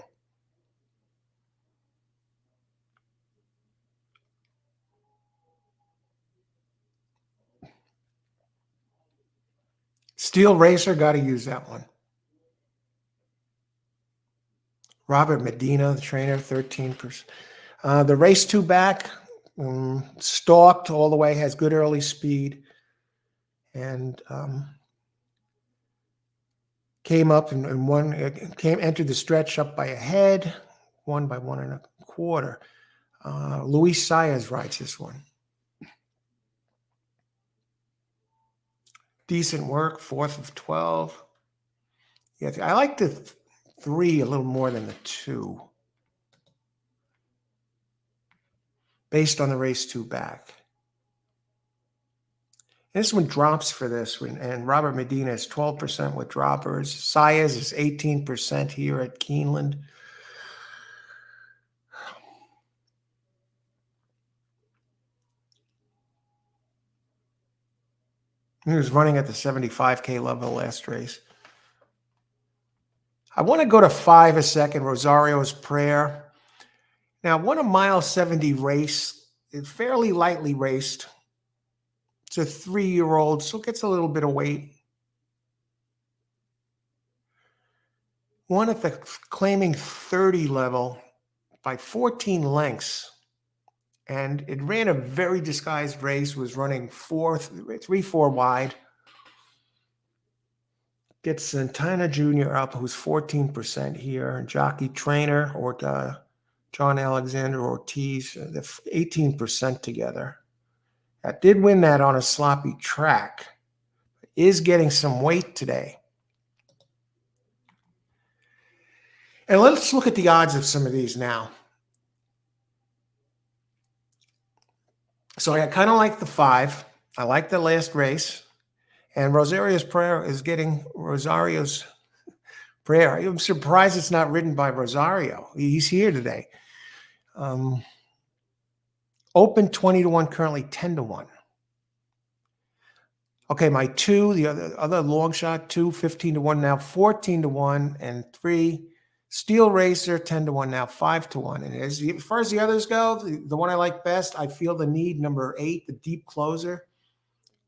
Steel Racer, got to use that one. Robert Medina, the trainer, 13%. The race 2 back, stalked all the way, has good early speed, and came up and won. Entered the stretch up by a head, won by 1 1/4. Luis Saez rides this one. Decent work, 4th of 12. Yeah, I like the 3 a little more than the 2, based on the race 2 back. This one drops for this one, and Robert Medina is 12% with droppers. Saez is 18% here at Keeneland. He was running at the 75K level last race. I want to go to 5 a second, Rosario's Prayer. Now, won a mile 70 race. It's fairly lightly raced. It's a 3-year-old, so it gets a little bit of weight. Won at the claiming 30 level by 14 lengths. And it ran a very disguised race, was running 3-4 wide. Gets Santana Jr. up, who's 14% here. And jockey trainer, or John Alexander Ortiz, they're 18% together. That did win that on a sloppy track. Is getting some weight today. And let's look at the odds of some of these now. So I kind of like the 5. I like the last race. And Rosario's Prayer is getting Rosario's Prayer. I'm surprised it's not ridden by Rosario. He's here today. Open 20-1, currently 10-1. Okay, my 2, the other long shot, 2, 15-1, now 14-1, and 3, Steel Racer, 10-1, now 5-1. And as far as the others go, the one I like best, I feel the need, number 8, the Deep Closer.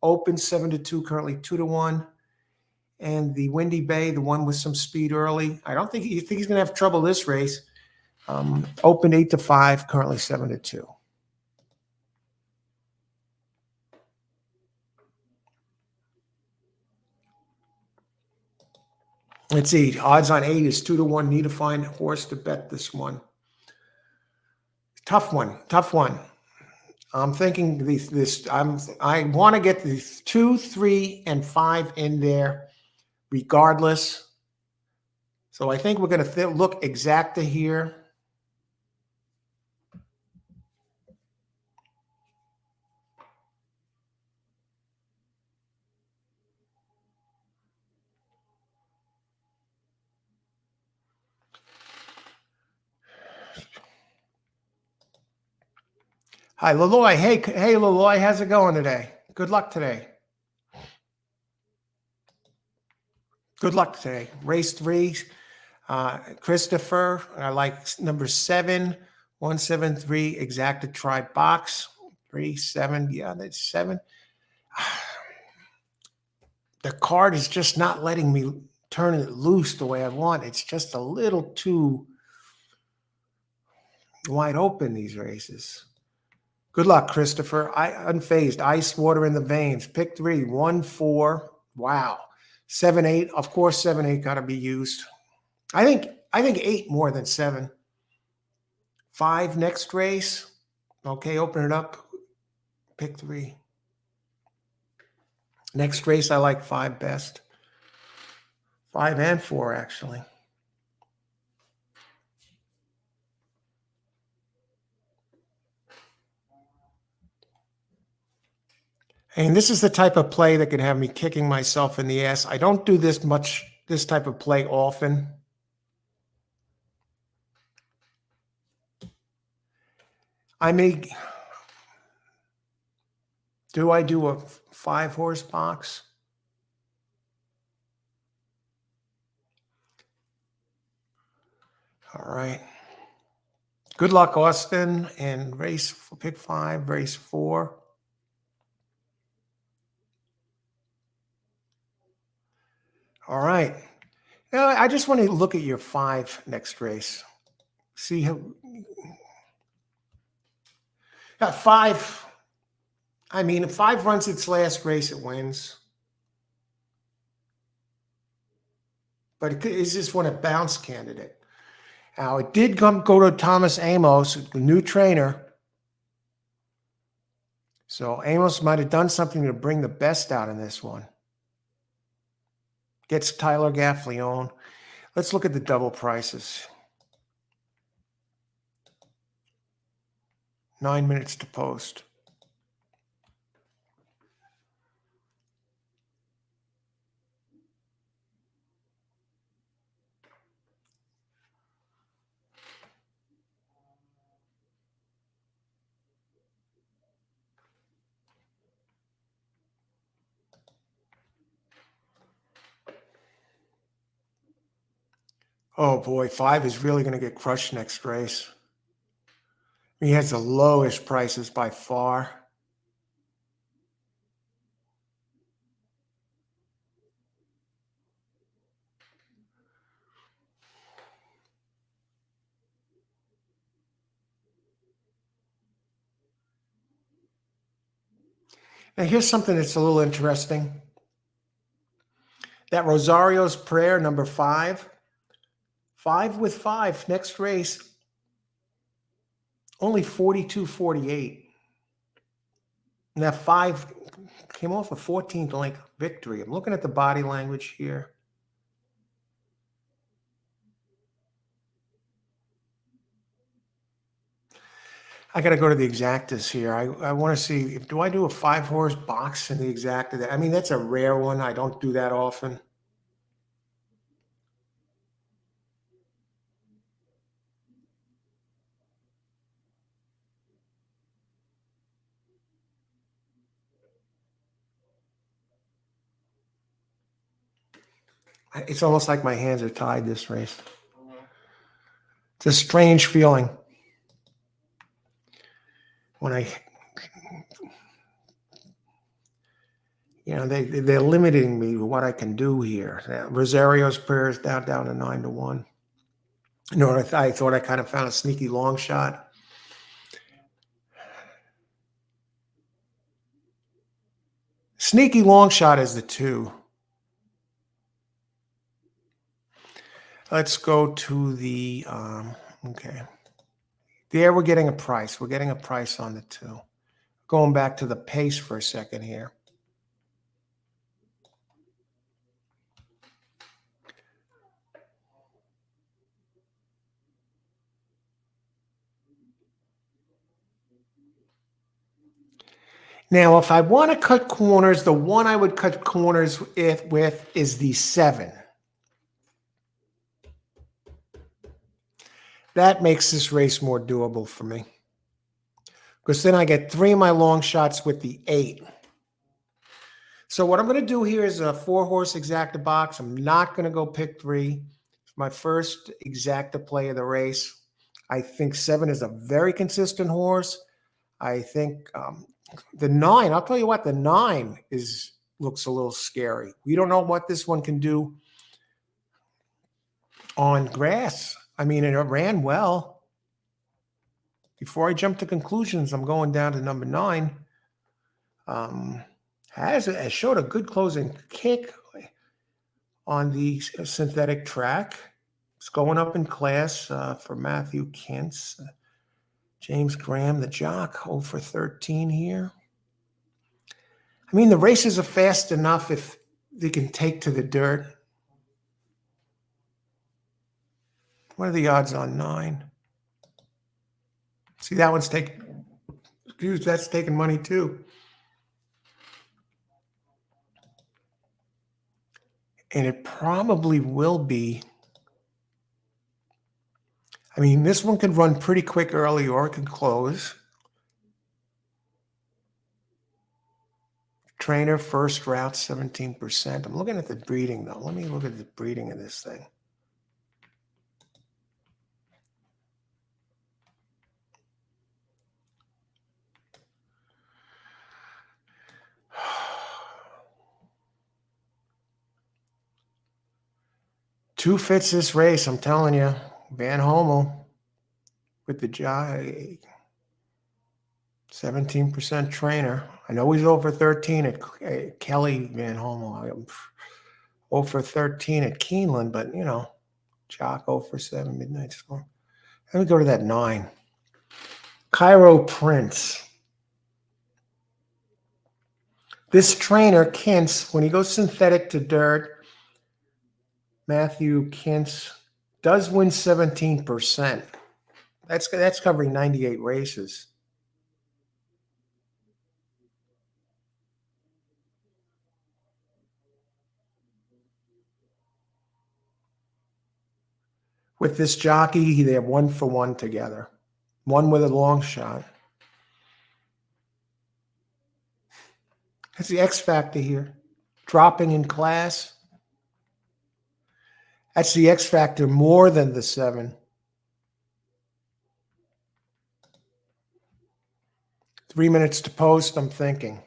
Open 7-2, currently 2-1. And the Windy Bay, the one with some speed early. I don't think he's going to have trouble this race. Open 8-5, currently 7-2. Let's see. Odds on 8 is 2-1. Need to find a horse to bet this one. Tough one. Tough one. I'm thinking I want to get the 2, 3, and 5 in there, regardless. So I think we're going to look exacta here. Hi, Laloy. Hey, Laloy, how's it going today? Good luck today. Good luck today. Race 3, Christopher. I like number 7, 173, exacta try box. 3, 7. Yeah, that's 7. The card is just not letting me turn it loose the way I want. It's just a little too wide open, these races. Good luck, Christopher. Unfazed. Ice water in the veins. Pick 3. 1, 4. Wow. 7, 8. Of course, 7, 8 got to be used. I think 8 more than 7. 5 next race. Okay, open it up. Pick 3. Next race, I like 5 best. 5 and 4, actually. And this is the type of play that can have me kicking myself in the ass. I don't do this type of play often. Do I do a 5-horse box? All right. Good luck, Austin, and pick 5, race 4. All right. Now, I just want to look at your 5 next race. See how 5. I mean, if 5 runs its last race, it wins. But it's just one a bounce candidate. Now, it did go to Thomas Amos, the new trainer. So Amos might have done something to bring the best out in this one. Gets Tyler Gaffleone. Let's look at the double prices. 9 minutes to post. Oh boy, 5 is really going to get crushed next race. He has the lowest prices by far. Now here's something that's a little interesting. That Rosario's Prayer, number 5. 5 with 5, next race. Only 42.48. And that 5 came off a 14th length victory. I'm looking at the body language here. I got to go to the exactas here. I want to see, do I do a 5-horse box in the exacta? I mean, that's a rare one. I don't do that often. It's almost like my hands are tied this race. It's a strange feeling when they're limiting me to what I can do here. Rosario's Prayer is down to 9-1. You know, I thought I kind of found a sneaky long shot. Sneaky long shot is the 2. Let's go to the, okay. There we're getting a price. We're getting a price on the 2. Going back to the pace for a second here. Now, if I want to cut corners, the one I would cut corners with is the 7. That makes this race more doable for me. Because then I get 3 of my long shots with the 8. So what I'm going to do here is a 4-horse exacta box. I'm not going to go pick 3. It's my first exacta play of the race. I think 7 is a very consistent horse. I think the 9, I'll tell you what, the 9 looks a little scary. We don't know what this one can do on grass. I mean, it ran well. Before I jump to conclusions, I'm going down to number 9. Has showed a good closing kick on the synthetic track. It's going up in class for Matthew Kintz. James Graham, the jock, 0 for 13 here. I mean, the races are fast enough if they can take to the dirt. What are the odds on 9? See, that one's taking, that's taking money too. And it probably will be. I mean, this one could run pretty quick early or it could close. Trainer, first route, 17%. I'm looking at the breeding, though. Let me look at the breeding of this thing. Two fits this race, I'm telling you. Van Hommel with the Jai. 17% trainer. I know he's over 13 at Kelly Van Hommel. 0 for 13 at Keeneland, but you know, Jock 0 for 7, Midnight Storm. Let me go to that 9. Cairo Prince. This trainer, Kintz, when he goes synthetic to dirt, Matthew Kintz does win 17%. That's covering 98 races. With this jockey, they have 1 for 1 together. One with a long shot. That's the X factor here. Dropping in class. That's the X factor more than the 7. 3 minutes to post, I'm thinking.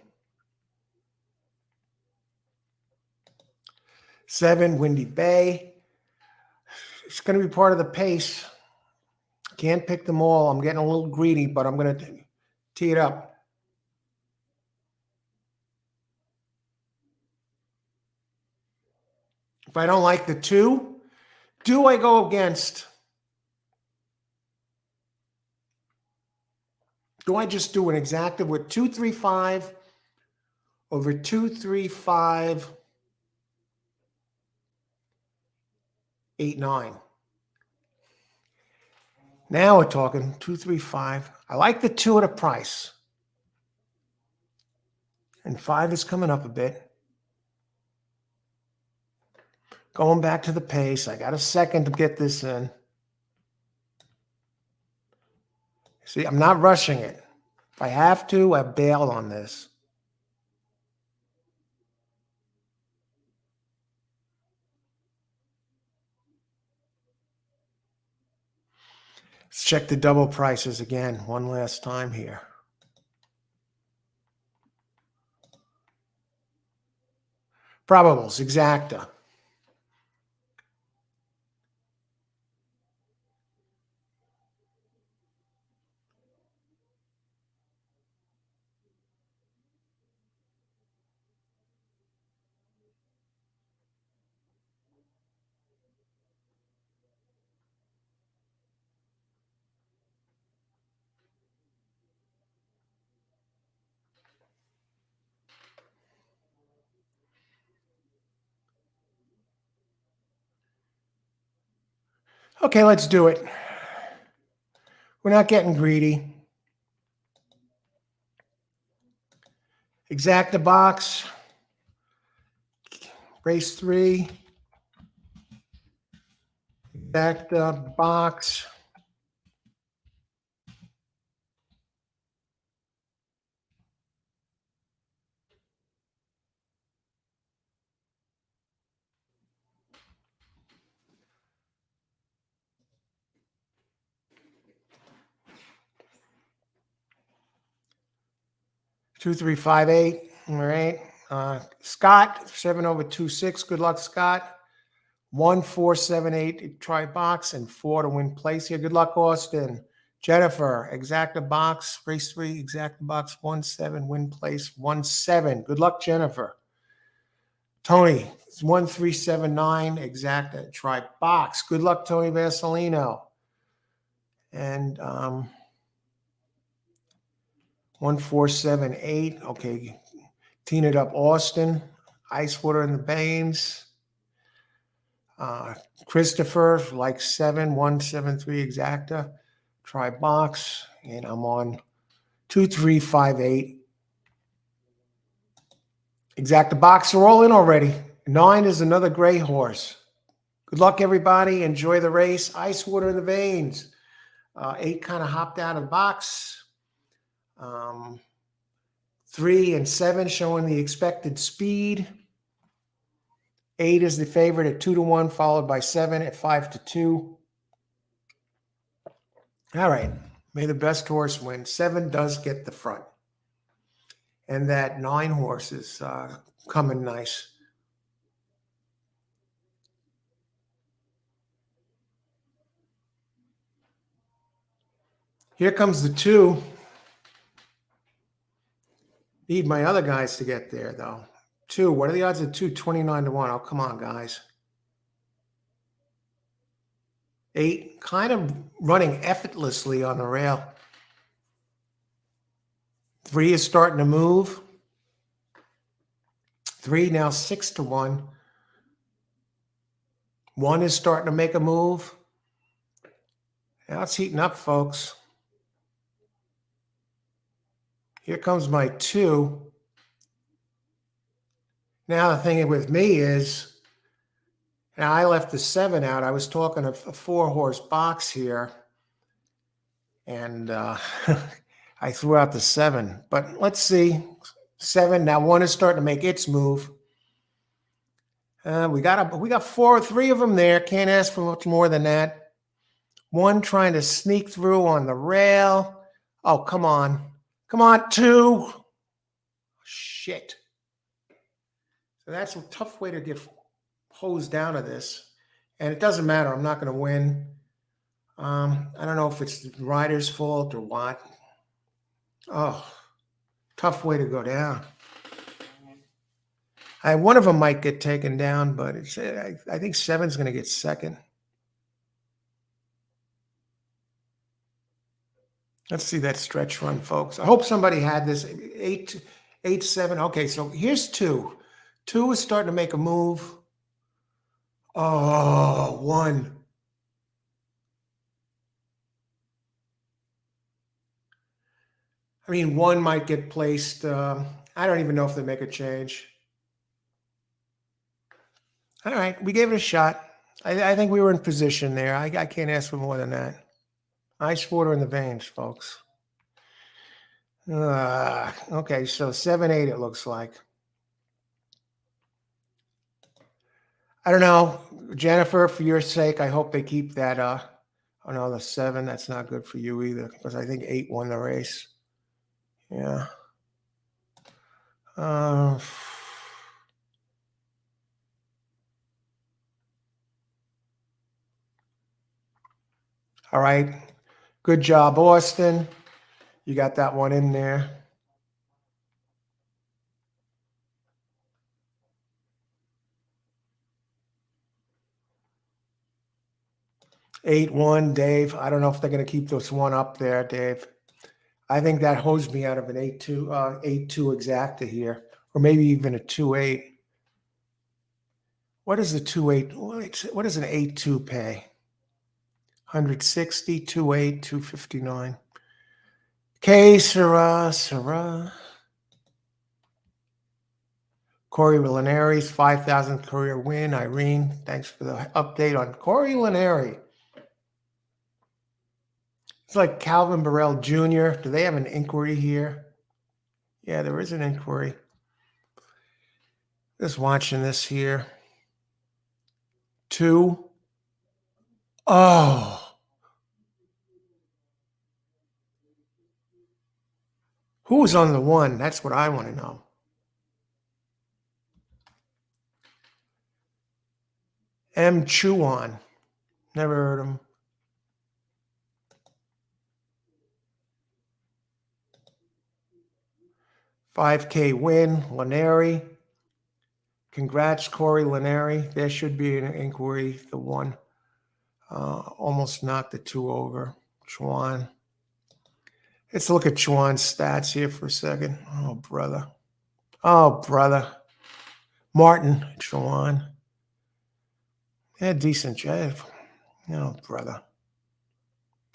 7, Windy Bay. It's going to be part of the pace. Can't pick them all. I'm getting a little greedy, but I'm going to tee it up. If I don't like the 2, do I go against? Do I just do an exactive with 235 over 235, 8, 9? Now we're talking 235. I like the 2 at a price. And 5 is coming up a bit. Going back to the pace. I got a second to get this in. See, I'm not rushing it. If I have to, I bail on this. Let's check the double prices again one last time here. Probables, exacta. Okay, let's do it. We're not getting greedy. Exacta box. Race 3. Exacta box. Two, 3, 5, 8. All right. Scott, 7 over 2, 6. Good luck, Scott. 1, 4, 7, 8. Try box and 4 to win place here. Good luck, Austin. Jennifer, exacta box. Race 3, exacta box. 1, 7. Win place. 1, 7. Good luck, Jennifer. Tony, it's 1, 3, 7, 9. Exacta. Try box. Good luck, Tony Vasilino. And 1478. Okay. Teeing it up, Austin. Ice Water in the Veins. Christopher, like 7173 exacta. Try box. And I'm on 2358. Exacta box are all in already. 9 is another gray horse. Good luck, everybody. Enjoy the race. Ice Water in the Veins. 8 kind of hopped out of the box. 3 and 7 showing the expected speed. 8 is the favorite at 2-1, followed by 7 at 5-2. All right. May the best horse win. 7 does get the front. And that 9 horse is coming nice. Here comes the 2. Need my other guys to get there, though. 2. What are the odds of 2? 29-1. Oh, come on, guys. 8. Kind of running effortlessly on the rail. 3 is starting to move. 3 now 6-1. 1 is starting to make a move. Now it's heating up, folks. Here comes my 2. Now the thing with me is, now I left the 7 out. I was talking a 4-horse box here, and I threw out the 7. But let's see. 7. Now 1 is starting to make its move. We got 3 of them there. Can't ask for much more than that. 1 trying to sneak through on the rail. Oh, come on. Come on, 2. Shit. So that's a tough way to get hosed down of this. And it doesn't matter. I'm not going to win. I don't know if it's the rider's fault or what. Oh, tough way to go down. One of them might get taken down, but I think 7's going to get second. Let's see that stretch run, folks. I hope somebody had this. 8, 7. Okay, so here's 2. 2 is starting to make a move. Oh, 1. I mean, 1 might get placed. I don't even know if they make a change. All right, we gave it a shot. I think we were in position there. I can't ask for more than that. Ice Water in the Veins, folks. Okay, so 7, 8 it looks like. I don't know. Jennifer, for your sake, I hope they keep that. Oh, no, the 7, that's not good for you either, because I think 8 won the race. Yeah. All right. Good job, Austin. You got that one in there. Eight, 1, Dave. I don't know if they're going to keep this 1 up there, Dave. I think that hosed me out of an 8-2 exacta here, or maybe even a 2-8. What is the 2-8? What does an 8-2 pay? 160, 2-8, 259. Okay, Sarah. Corey Linari's 5,000 career win. Irene, thanks for the update on Corey Linari. It's like Calvin Burrell Jr. Do they have an inquiry here? Yeah, there is an inquiry. Just watching this here. 2. Oh. Who was on the 1? That's what I want to know. M. Chuan. Never heard of him. $5K win, Linari. Congrats, Corey Linari. There should be an inquiry. The 1 almost knocked the 2 over. Chuan. Let's look at Chuan's stats here for a second. Oh, brother. Oh, brother. Martin Chuan. Yeah, decent job. Oh, brother.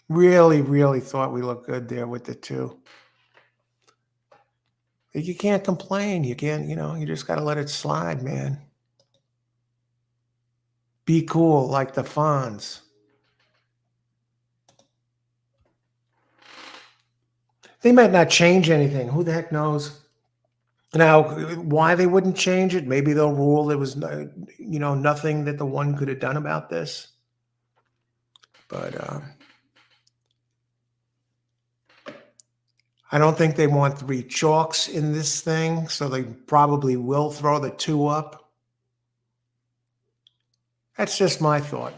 Really, really thought we looked good there with the two. You can't complain. You can't, you just got to let it slide, man. Be cool like the Fonz. They might not change anything. Who the heck knows? Now, why they wouldn't change it? Maybe they'll rule there was, nothing that the one could have done about this. But I don't think they want 3 chalks in this thing, so they probably will throw the 2 up. That's just my thought.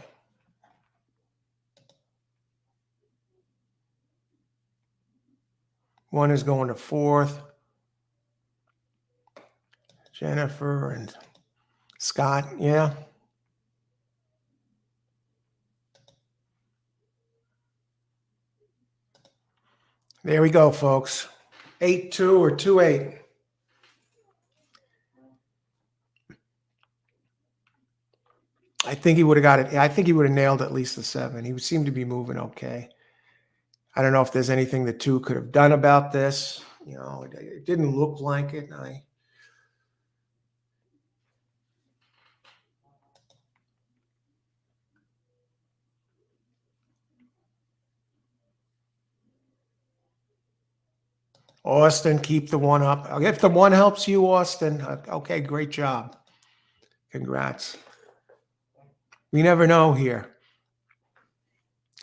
One is going to 4th. Jennifer and Scott, yeah. There we go, folks. 8-2 or 2-8. I think he would have got it. I think he would have nailed at least the 7. He would seem to be moving okay. I don't know if there's anything the 2 could have done about this. It didn't look like it. Austin, keep the 1 up. If the 1 helps you, Austin, okay, great job. Congrats. We never know here.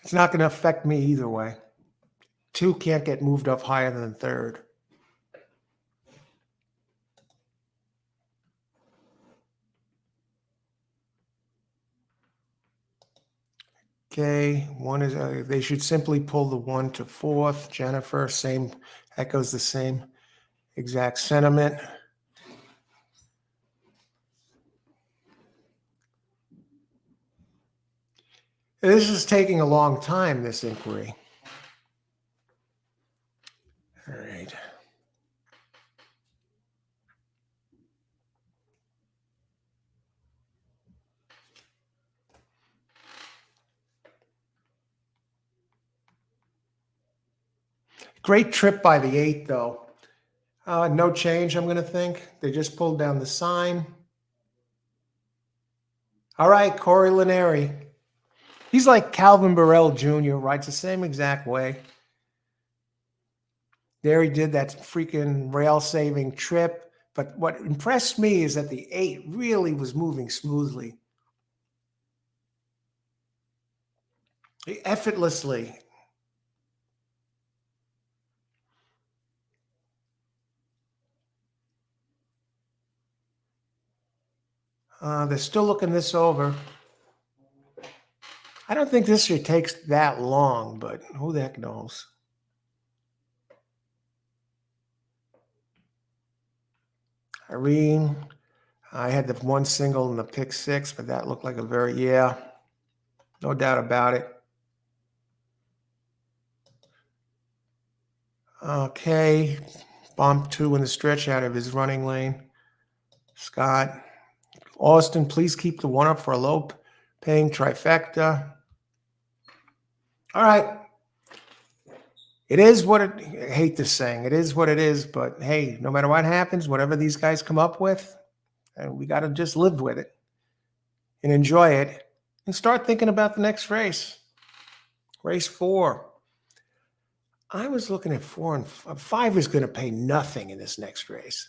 It's not going to affect me either way. 2 can't get moved up higher than 3rd. Okay, 1 is, they should simply pull the 1 to 4th. Jennifer, same, echoes the same exact sentiment. This is taking a long time, this inquiry. All right. Great trip by the 8, though. No change, I'm going to think. They just pulled down the sign. All right, Corey Lineri. He's like Calvin Burrell Jr., rides the same exact way. There he did that freaking rail-saving trip. But what impressed me is that the 8 really was moving smoothly. Effortlessly. They're still looking this over. I don't think this year takes that long, but who the heck knows? Irene, I had the 1 single in the pick 6, but that looked like a no doubt about it. Okay, bump 2 in the stretch out of his running lane. Scott, Austin, please keep the 1 up for a low paying trifecta. All right. It is what I hate this saying. It is what it is, but hey, no matter what happens, whatever these guys come up with, we got to just live with it and enjoy it and start thinking about the next race. Race 4. I was looking at 4 and 5 is going to pay nothing in this next race.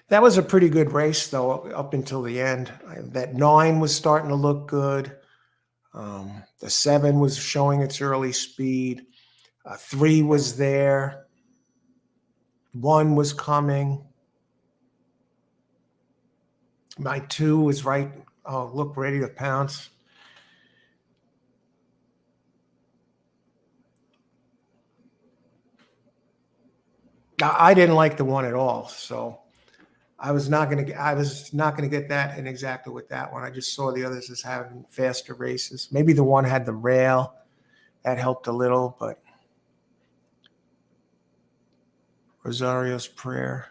That was a pretty good race, though, up until the end. That 9 was starting to look good. The 7 was showing its early speed. 3 was there. 1 was coming. My 2 was right. Oh, look, ready to pounce. I didn't like the 1 at all, so I was not gonna get that in exactly with that one. I just saw the others as having faster races. Maybe the one had the rail that helped a little, but Rosario's Prayer.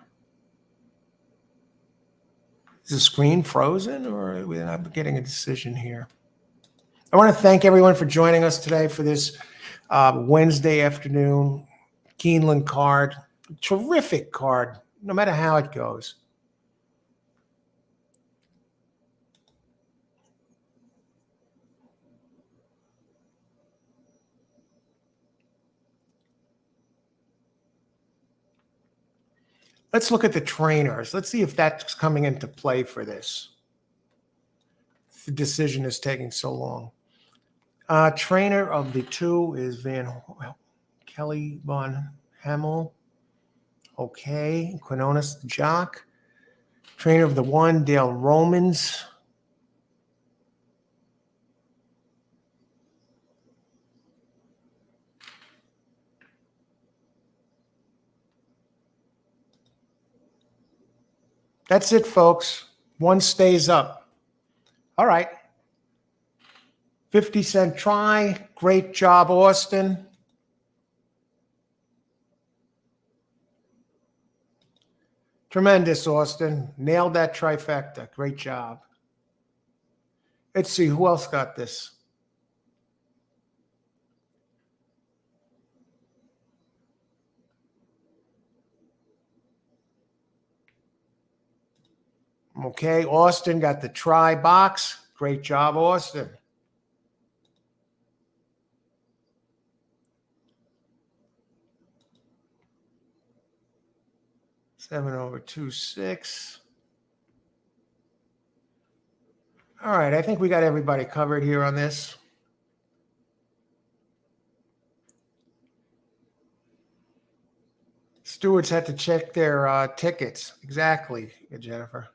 Is the screen frozen, or we're not getting a decision here? I want to thank everyone for joining us today for this Wednesday afternoon Keeneland card. Terrific card, no matter how it goes. Let's look at the trainers. Let's see if that's coming into play for this. The decision is taking so long. Trainer of the two is Kelly Von Hamill. Okay. Quinones Jock. Trainer of the one, Dale Romans. That's it, folks. One stays up. All right. 50-cent try. Great job, Austin. Tremendous, Austin. Nailed that trifecta. Great job. Let's see who else got this. Okay, Austin got the try box. Great job, Austin. Seven over 2-6. All right, I think we got everybody covered here on this. Stewards had to check their tickets. Exactly, Jennifer.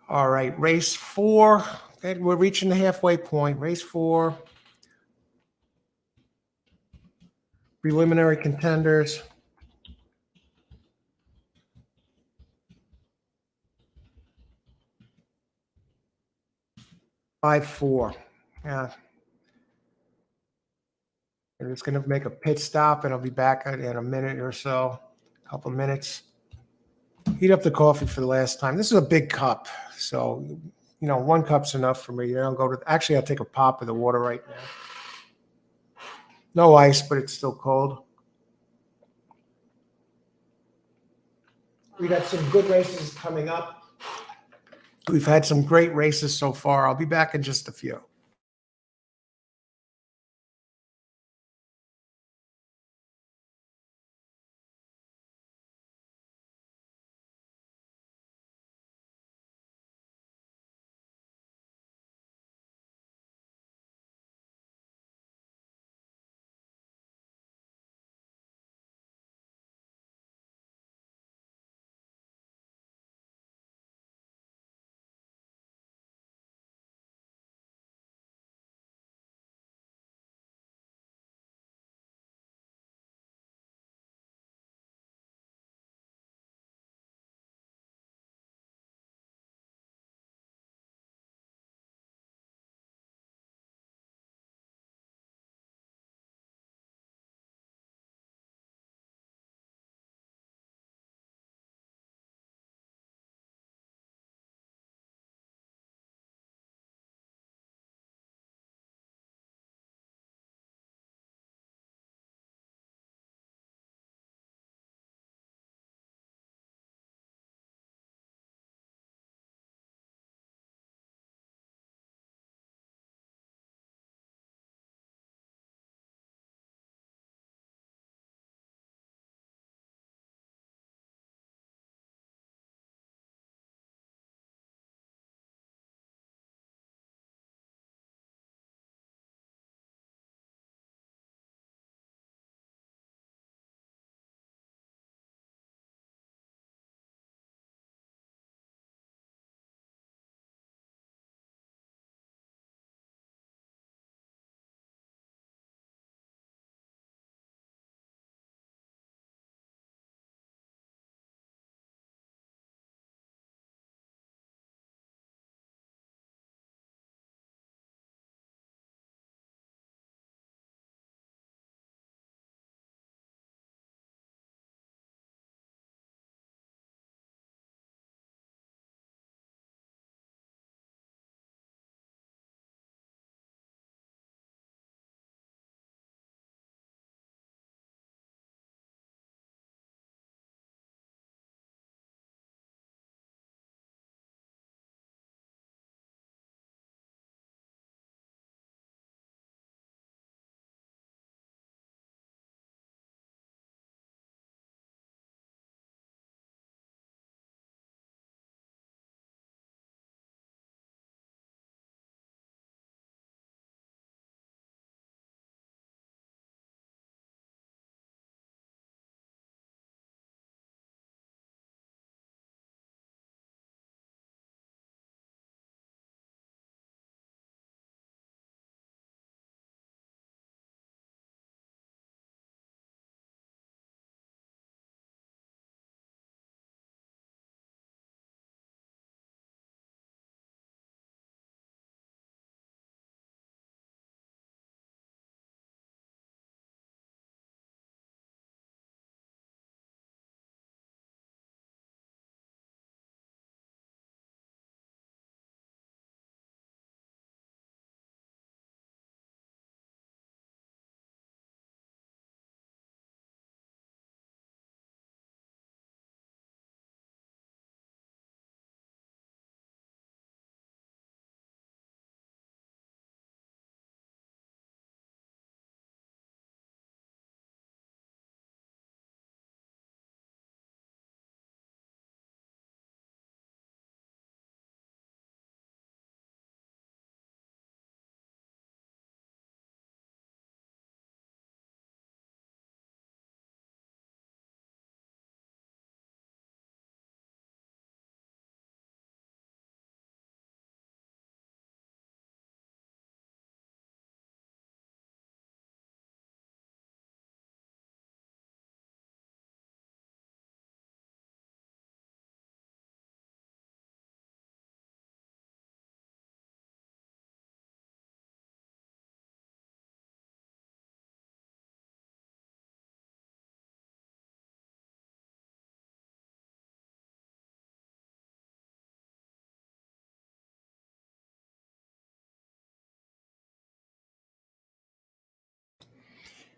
All right, race 4. Okay, we're reaching the halfway point. Race 4. Preliminary contenders. 5-4. Yeah. I'm just going to make a pit stop, and I'll be back in a minute or so, a couple of minutes. Heat up the coffee for the last time. This is a big cup, so, 1 cup's enough for me. I don't go to. Actually, I'll take a pop of the water right now. No ice, but it's still cold. We got some good races coming up. We've had some great races so far. I'll be back in just a few.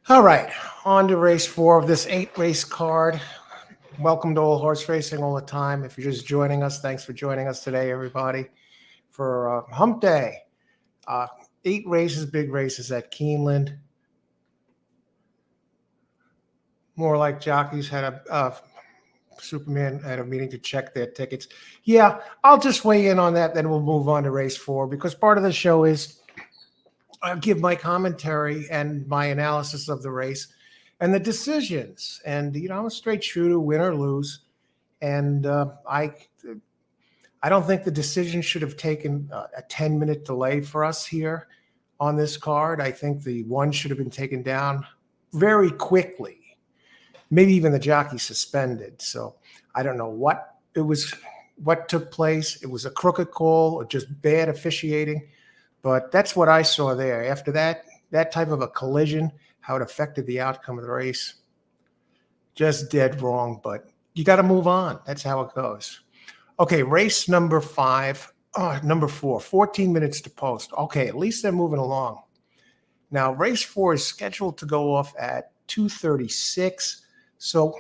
All right, on to race 4 of this 8-race card. Welcome to Old Horse Racing all the time. If you're just joining us, thanks for joining us today, everybody, for Hump Day. 8 races, big races at Keeneland. More like jockeys had Superman had a meeting to check their tickets. Yeah, I'll just weigh in on that, then we'll move on to race 4, because part of the show is I'll give my commentary and my analysis of the race and the decisions. And, I'm a straight shooter, win or lose. And I don't think the decision should have taken a 10-minute delay for us here on this card. I think the one should have been taken down very quickly. Maybe even the jockey suspended. So I don't know what took place. It was a crooked call or just bad officiating. But that's what I saw there. After that type of a collision, how it affected the outcome of the race, just dead wrong. But you got to move on. That's how it goes. Okay, race number 4, 14 minutes to post. Okay, at least they're moving along. Now, race 4 is scheduled to go off at 2:36. So,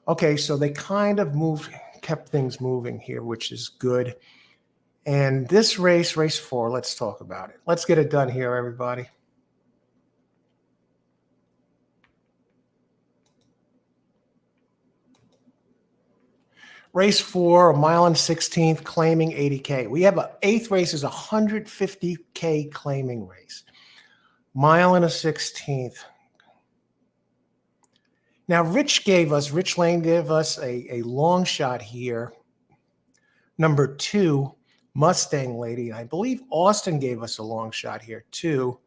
okay, so they kind of kept things moving here, which is good. And this race 4, let's talk about it. Let's get it done here, everybody. Race 4, 1.16 mile, claiming 80K. We have an 8th race is 150K claiming race. 1.16 miles. Now, Rich Lane gave us a long shot here. Number 2, Mustang Lady. I believe Austin gave us a long shot here too.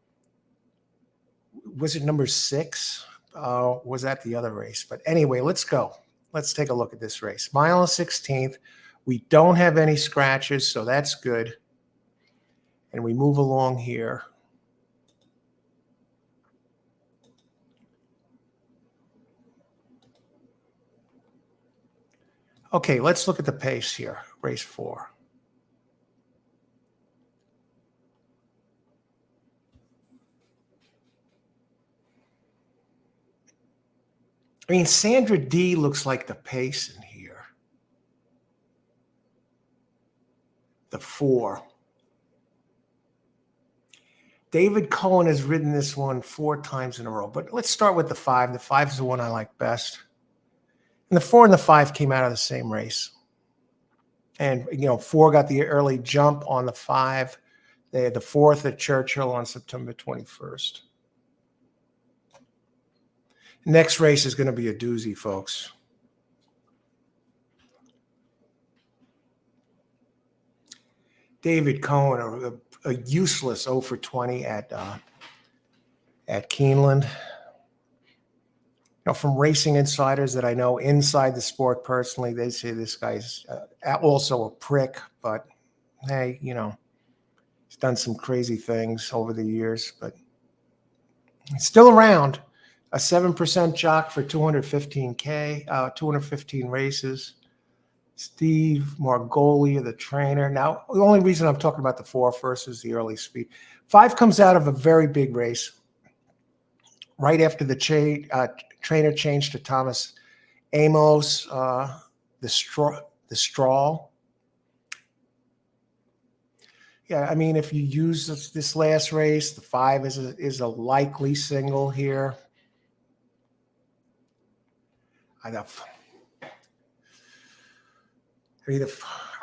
Was it number 6? Was that the other race? But anyway, let's go. Let's take a look at this race. 1.16 miles. We don't have any scratches, so that's good. And we move along here. Okay, let's look at the pace here, race 4. I mean, Sandra D looks like the pace in here. The 4. David Cohen has ridden this one 4 times in a row, but let's start with the 5. The 5 is the one I like best. And the 4 and the 5 came out of the same race. And, 4 got the early jump on the 5. They had the 4th at Churchill on September 21st. Next race is going to be a doozy, folks. David Cohen, a useless 0 for 20 at Keeneland. From racing insiders that I know inside the sport personally, they say this guy's also a prick. But hey, he's done some crazy things over the years, but he's still around. A 7% jock for 215K, 215 races. Steve Margoli, the trainer. Now, the only reason I'm talking about the 4 first is the early speed. 5 comes out of a very big race right after the trainer changed to Thomas Amos, the straw. Yeah, I mean, if you use this last race, the 5 is a likely single here. I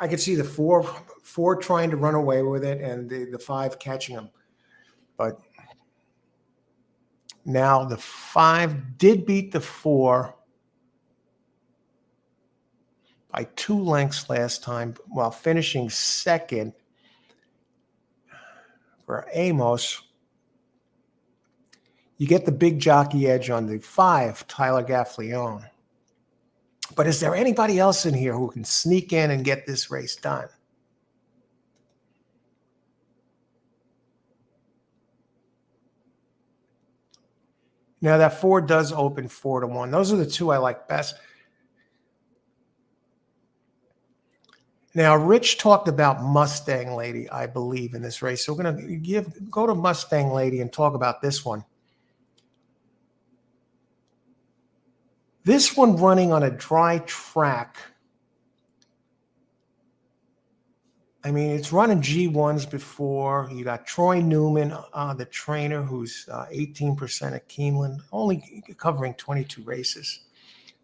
could see the 4 trying to run away with it and the 5 catching him. But now the 5 did beat the 4 by 2 lengths last time while finishing second for Amos. You get the big jockey edge on the 5, Tyler Gaffalione. But is there anybody else in here who can sneak in and get this race done? Now that 4 does open 4-1. Those are the 2 I like best. Now, Rich talked about Mustang Lady, I believe, in this race. So we're going to go to Mustang Lady and talk about this one. This one running on a dry track. I mean, it's running G1s before. You got Troy Newman, the trainer, who's 18% at Keeneland, only covering 22 races.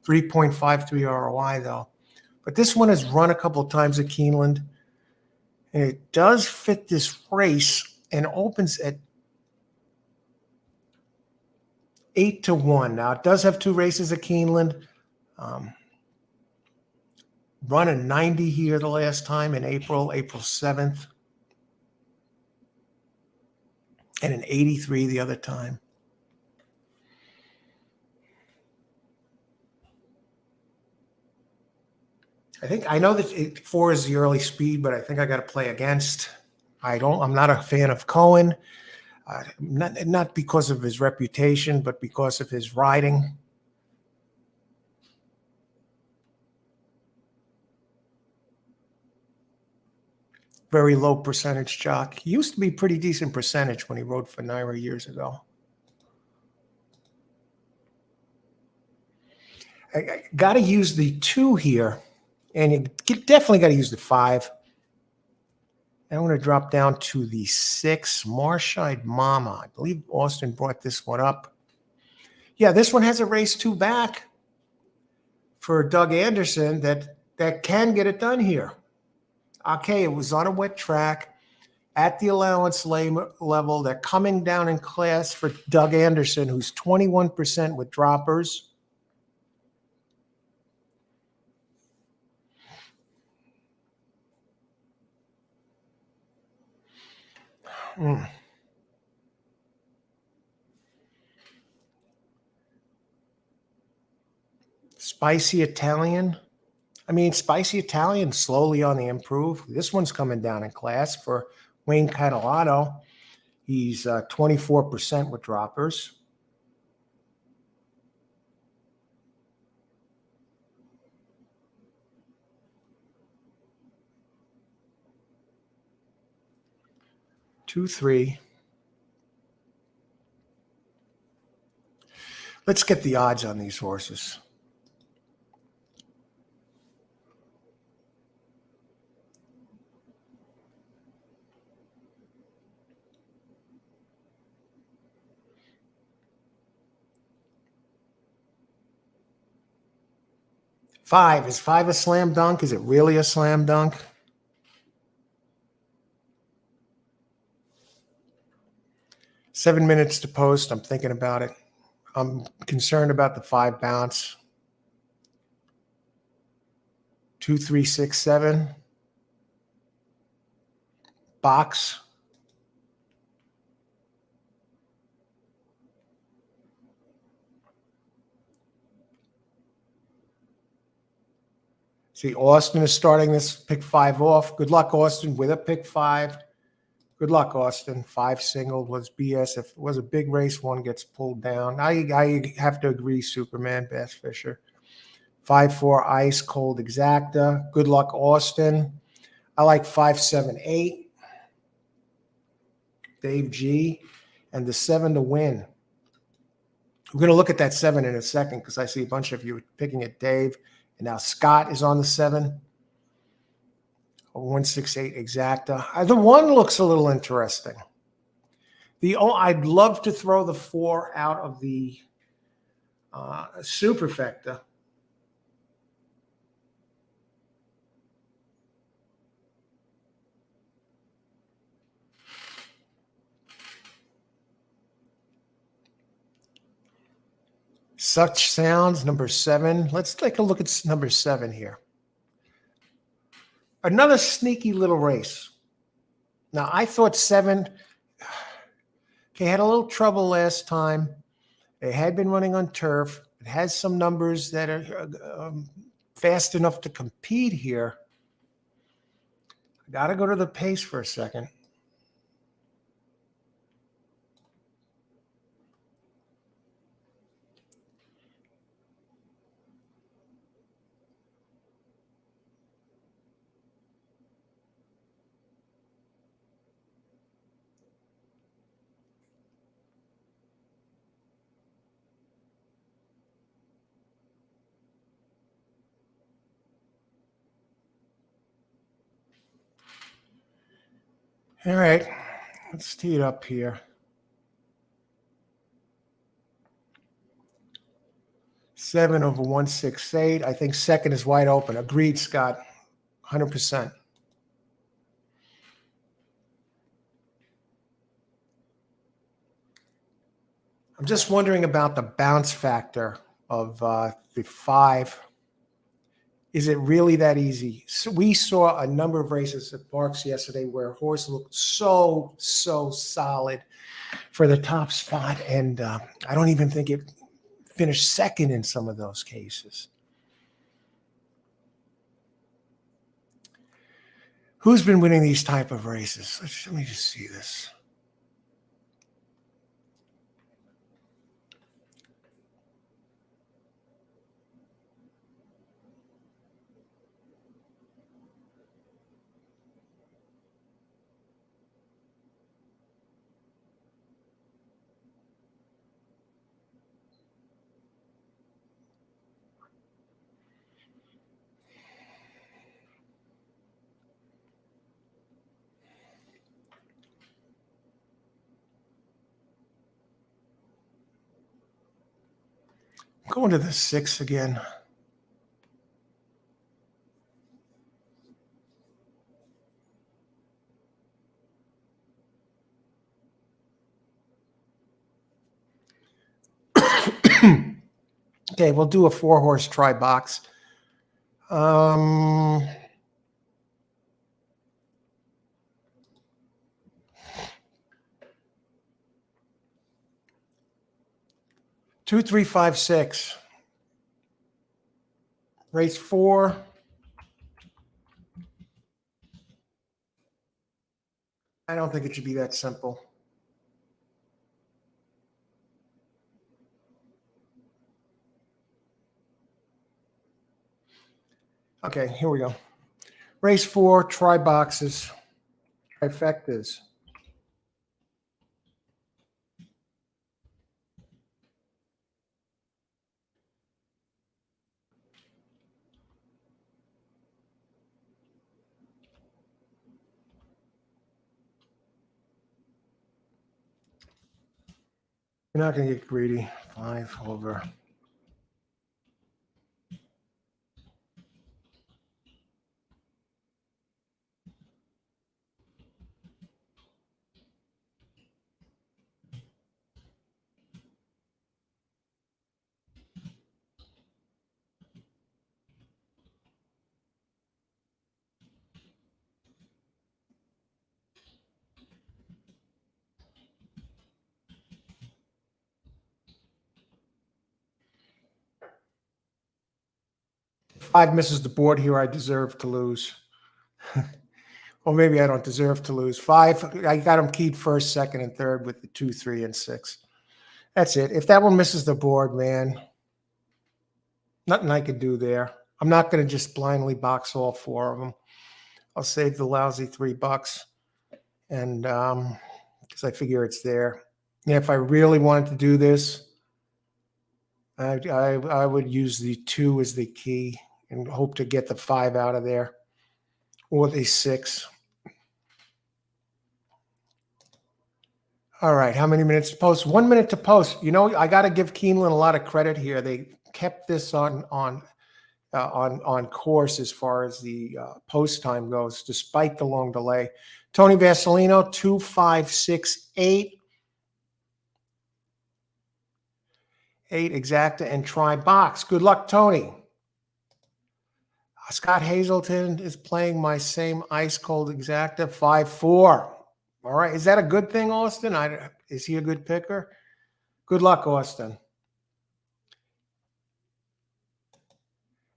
3.53 ROI, though. But this one has run a couple of times at Keeneland. And it does fit this race and opens at 8-1. Now, it does have 2 races at Keeneland. Run a 90 here the last time in April 7th. And an 83 the other time. I know that 4 is the early speed, but I think I got to play against. I'm not a fan of Cohen, not because of his reputation, but because of his riding. Very low percentage jock. He used to be pretty decent percentage when he rode for Naira years ago. I got to use the 2 here, and you definitely got to use the 5. And I'm going to drop down to the 6, Marshide Mama. I believe Austin brought this one up. Yeah, this one has a race 2 back for Doug Anderson that can get it done here. Okay, it was on a wet track at the allowance level. They're coming down in class for Doug Anderson, who's 21% with droppers. Spicy Italian. I mean, Spicy Italian slowly on the improve. This one's coming down in class for Wayne Catalano. He's 24% with droppers. Two, 3. Let's get the odds on these horses. Five. Is 5 a slam dunk? Is it really a slam dunk? Seven minutes to post. I'm thinking about it. I'm concerned about the 5 bounce. 2, 3, 6, 7. Box. See, Austin is starting this pick 5 off. Good luck, Austin, with a pick 5. Good luck, Austin. 5 single was BS. If it was a big race, 1 gets pulled down. I have to agree, Superman, Bass Fisher. 5-4 ice cold exacta. Good luck, Austin. I like 5-7-8. Dave G. And the 7 to win. We're going to look at that 7 in a second because I see a bunch of you picking at Dave. And now Scott is on the 7. 168 exacta. The 1 looks a little interesting. I'd love to throw the 4 out of the superfecta. Such Sounds, number 7. Let's take a look at number 7 here. Another sneaky little race. Now, I thought 7, okay, had a little trouble last time. It had been running on turf. It has some numbers that are fast enough to compete here. I got to go to the pace for a second. All right, let's tee it up here. 7/168. I think second is wide open. Agreed, Scott. 100%. I'm just wondering about the bounce factor of the 5. Is it really that easy? So we saw a number of races at Parks yesterday where a horse looked so solid for the top spot, and I don't even think it finished second in some of those cases. Who's been winning these type of races? Let me just see this. Going to the 6 again. Okay, we'll do a 4-horse try box. 2, 3, 5, 6. Race 4. I don't think it should be that simple. Okay, here we go. Race 4, try boxes, trifectas. You're not going to get greedy. 5 over. If 5 misses the board here, I deserve to lose. Or maybe I don't deserve to lose. 5, I got them keyed first, second, and third with the 2, 3, and 6. That's it. If that one misses the board, man, nothing I could do there. I'm not going to just blindly box all 4 of them. I'll save the lousy $3, and because I figure it's there. Yeah, if I really wanted to do this, I would use the 2 as the key and hope to get the 5 out of there, or the 6. All right, how many minutes to post? 1 minute to post. You know, I got to give Keeneland a lot of credit here. They kept this on course as far as the post time goes, despite the long delay. Tony Vasilino, 2568. 8 exacta and try box. Good luck, Tony. Scott Hazelton is playing my same ice cold exacta, 5-4. All right, is that a good thing, Austin? Is he a good picker? Good luck, Austin.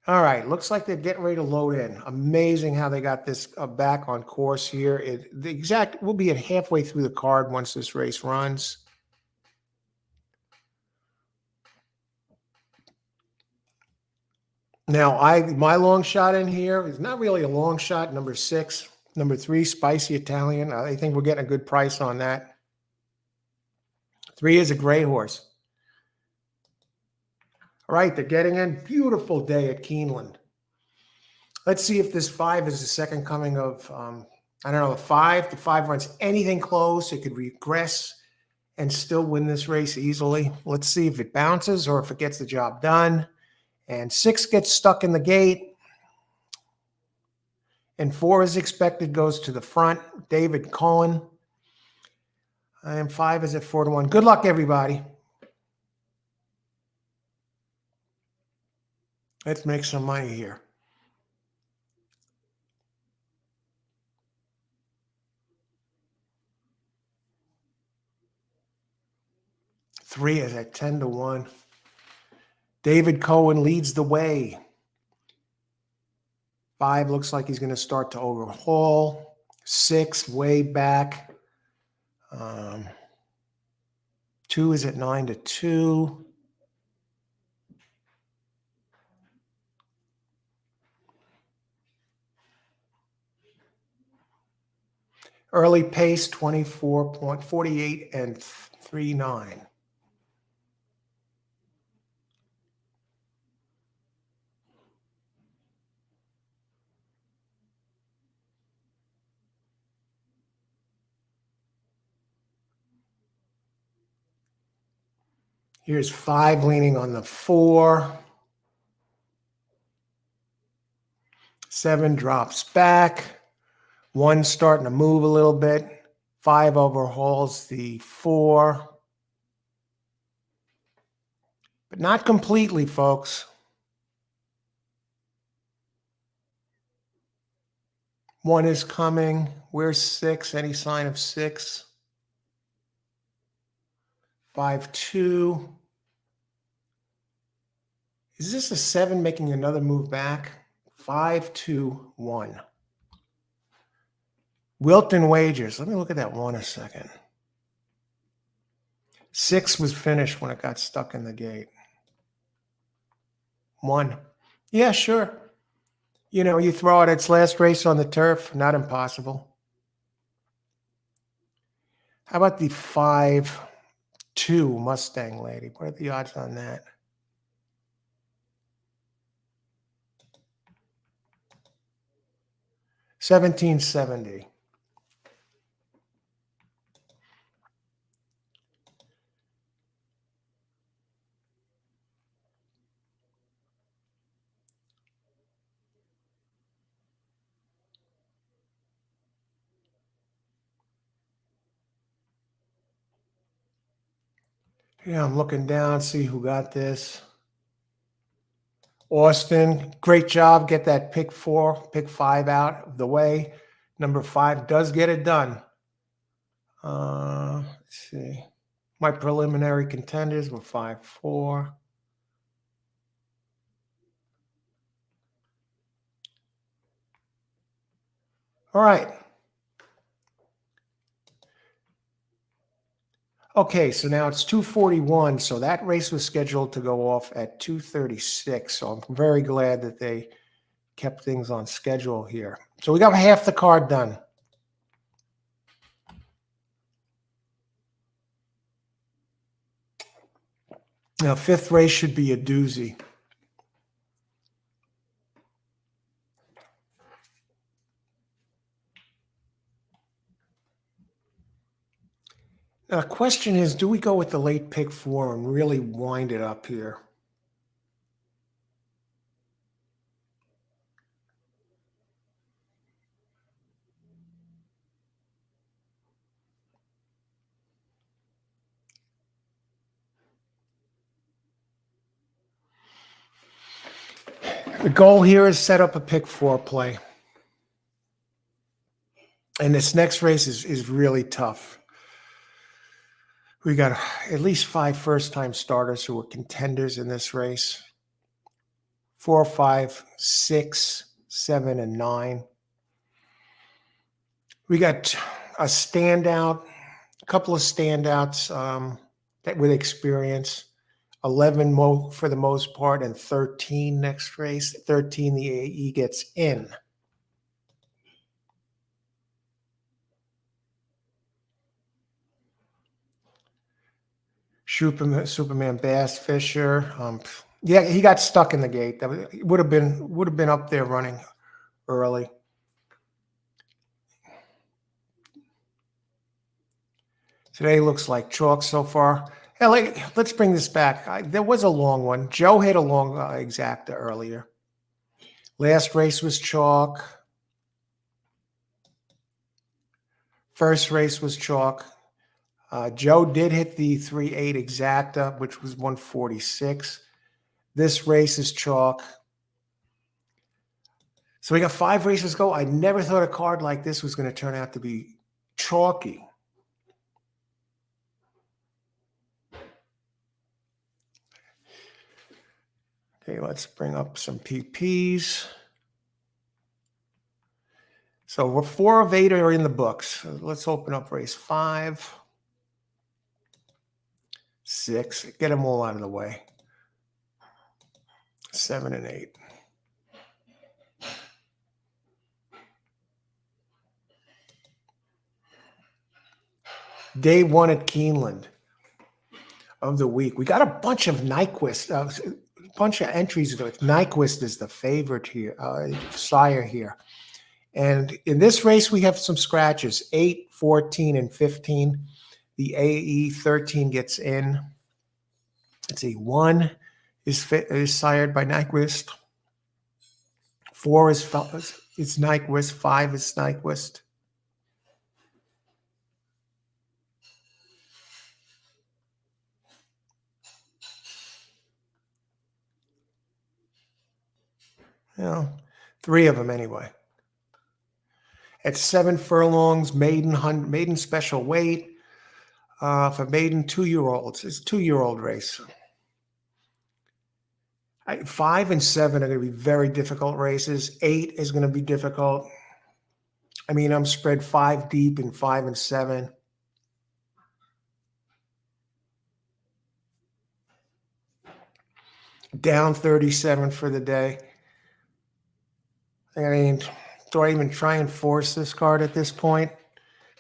All right, looks like they're getting ready to load in. Amazing how they got this back on course here. The exact will be at halfway through the card once this race runs. Now, my long shot in here is not really a long shot. Number 6, number 3, Spicy Italian. I think we're getting a good price on that. 3 is a gray horse. All right, they're getting in. Beautiful day at Keeneland. Let's see if this 5 is the second coming of I don't know, the 5 runs anything close. It could regress and still win this race easily. Let's see if it bounces or if it gets the job done. And 6 gets stuck in the gate. And 4 is expected, goes to the front. David Cohen. And 5 is at 4-1. Good luck, everybody. Let's make some money here. Three is at 10-1. David Cohen leads the way. 5 looks like he's going to start to overhaul. 6 way back. 2 is at 9-2. Early pace 24.48 and 3.9. Here's 5 leaning on the 4. 7 drops back. 1 starting to move a little bit. 5 overhauls the 4. But not completely, folks. 1 is coming. Where's 6? Any sign of 6? 5-2. Is this a 7 making another move back? 5-2-1. Wilton Wagers. Let me look at that 1 a second. 6 was finished when it got stuck in the gate. 1. Yeah, sure. You know, you throw out its last race on the turf, not impossible. How about the 5-2 Mustang Lady? What are the odds on that? $17.70. Yeah, I'm looking down, see who got this. Austin, great job. Get that pick 5 out of the way. Number 5 does get it done. Let's see. My preliminary contenders were 5-4. All right. Okay, so now it's 2:41. So that race was scheduled to go off at 2:36. So I'm very glad that they kept things on schedule here. So we got half the card done. Now, 5th race should be a doozy. Now, the question is, do we go with the late pick 4 and really wind it up here? The goal here is set up a pick 4 play. And this next race is really tough. We got at least 5 first-time starters who are contenders in this race. 4, 5, 6, 7, and 9. We got a standout, a couple of standouts that with experience. 11 for the most part, and 13 next race. 13, the AE gets in. Superman Bass Fisher. Yeah, he got stuck in the gate. That would have been up there running early. Today looks like chalk so far. Hey, let's bring this back. There was a long one. Joe had a long exacta earlier. Last race was chalk. First race was chalk. Joe did hit the 3.8 exacta, which was 146. This race is chalk. So we got 5 races to go. I never thought a card like this was going to turn out to be chalky. Okay, let's bring up some PPs. So we're 4 of 8 are in the books. So let's open up race 5, 6, get them all out of the way. 7 and 8. Day 1 at Keeneland of the week. We got a bunch of Nyquist, a bunch of entries. Nyquist is the favorite here, sire here. And in this race, we have some scratches, 8, 14, and 15. The AE 13 gets in. Let's see, 1 is sired by Nyquist. 4 is Nyquist. 5 is Nyquist. You know, 3 of them anyway. At 7 furlongs, maiden special weight for maiden 2-year-olds. It's a 2-year-old race. 5 and 7 are going to be very difficult races. 8 is going to be difficult. I mean, I'm spread 5 deep in 5 and 7. Down 37 for the day. I mean, do I even try and force this card at this point?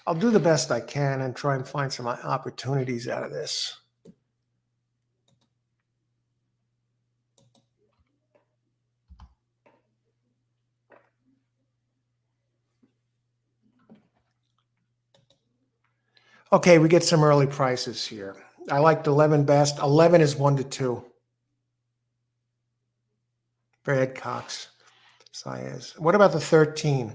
I'll do the best I can and try and find some opportunities out of this. Okay, we get some early prices here. I liked 11 best. 11 is 1 to 2. Brad Cox. Saez. What about the 13?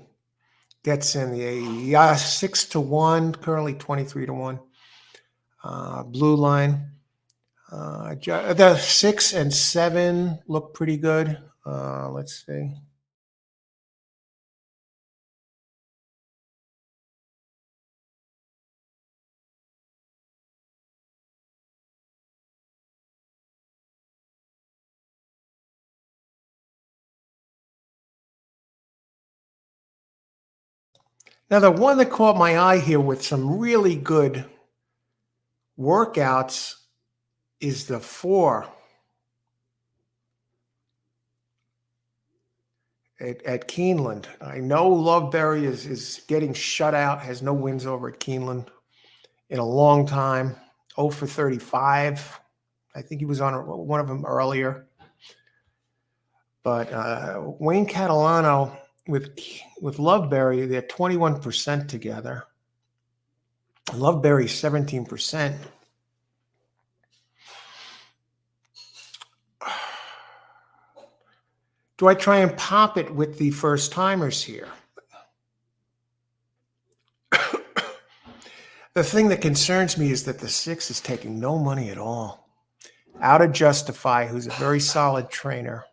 Gets in the AE. Yeah, 6 to 1, currently 23 to 1. Blue line. The 6 and 7 look pretty good. Let's see. Now, the one that caught my eye here with some really good workouts is the 4 at Keeneland. I know Loveberry is getting shut out, has no wins over at Keeneland in a long time. 0 for 35. I think he was on one of them earlier. But Wayne Catalano with Loveberry, they're 21% together. Loveberry 17%. Do I try and pop it with the first timers here? The thing that concerns me is that the 6 is taking no money at all. Out of Justify, who's a very solid trainer.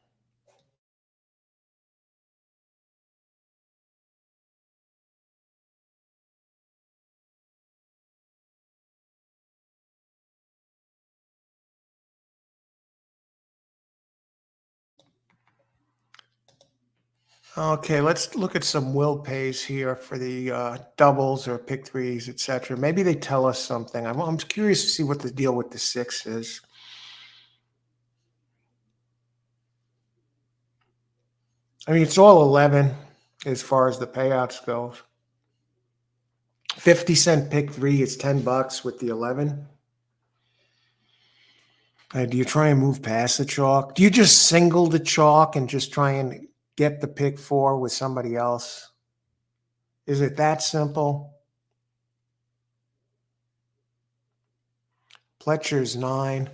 Okay, let's look at some will pays here for the doubles or pick threes, etc. Maybe they tell us something. I'm curious to see what the deal with the 6 is. I mean, it's all 11 as far as the payouts go. 50-cent pick 3 is $10 with the 11. Do you try and move past the chalk? Do you just single the chalk and just try and get the pick 4 with somebody else? Is it that simple? Pletcher's 9.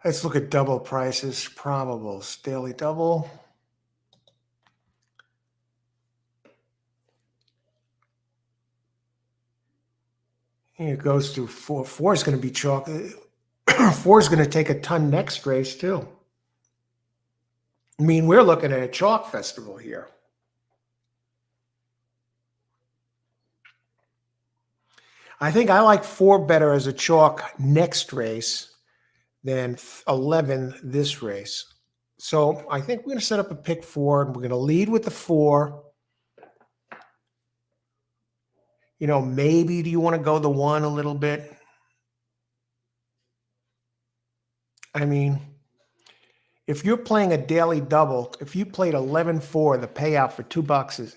Let's look at double prices, probables, daily double. Here it goes through 4. 4 is going to be chalk. 4 is going to take a ton next race too. I mean, we're looking at a chalk festival here. I think I like 4 better as a chalk next race than 11 this race. So I think we're going to set up a pick 4, and we're going to lead with the 4. You know, maybe do you want to go the 1 a little bit? I mean, if you're playing a daily double, if you played 11-4, the payout for $2 is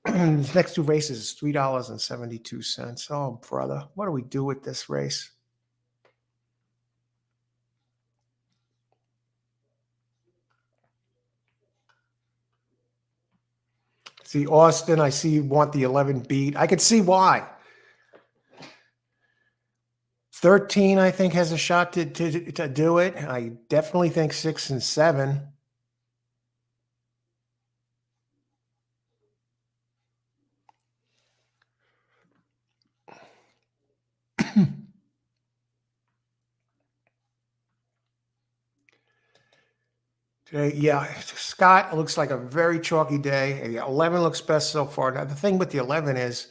these next 2 races is $3.72. Oh, brother, what do we do with this race? See, Austin, I see you want the 11 beat. I could see why. 13, I think, has a shot to do it. I definitely think 6 and 7. Today, yeah, Scott, it looks like a very chalky day. 11 looks best so far. Now, the thing with the 11 is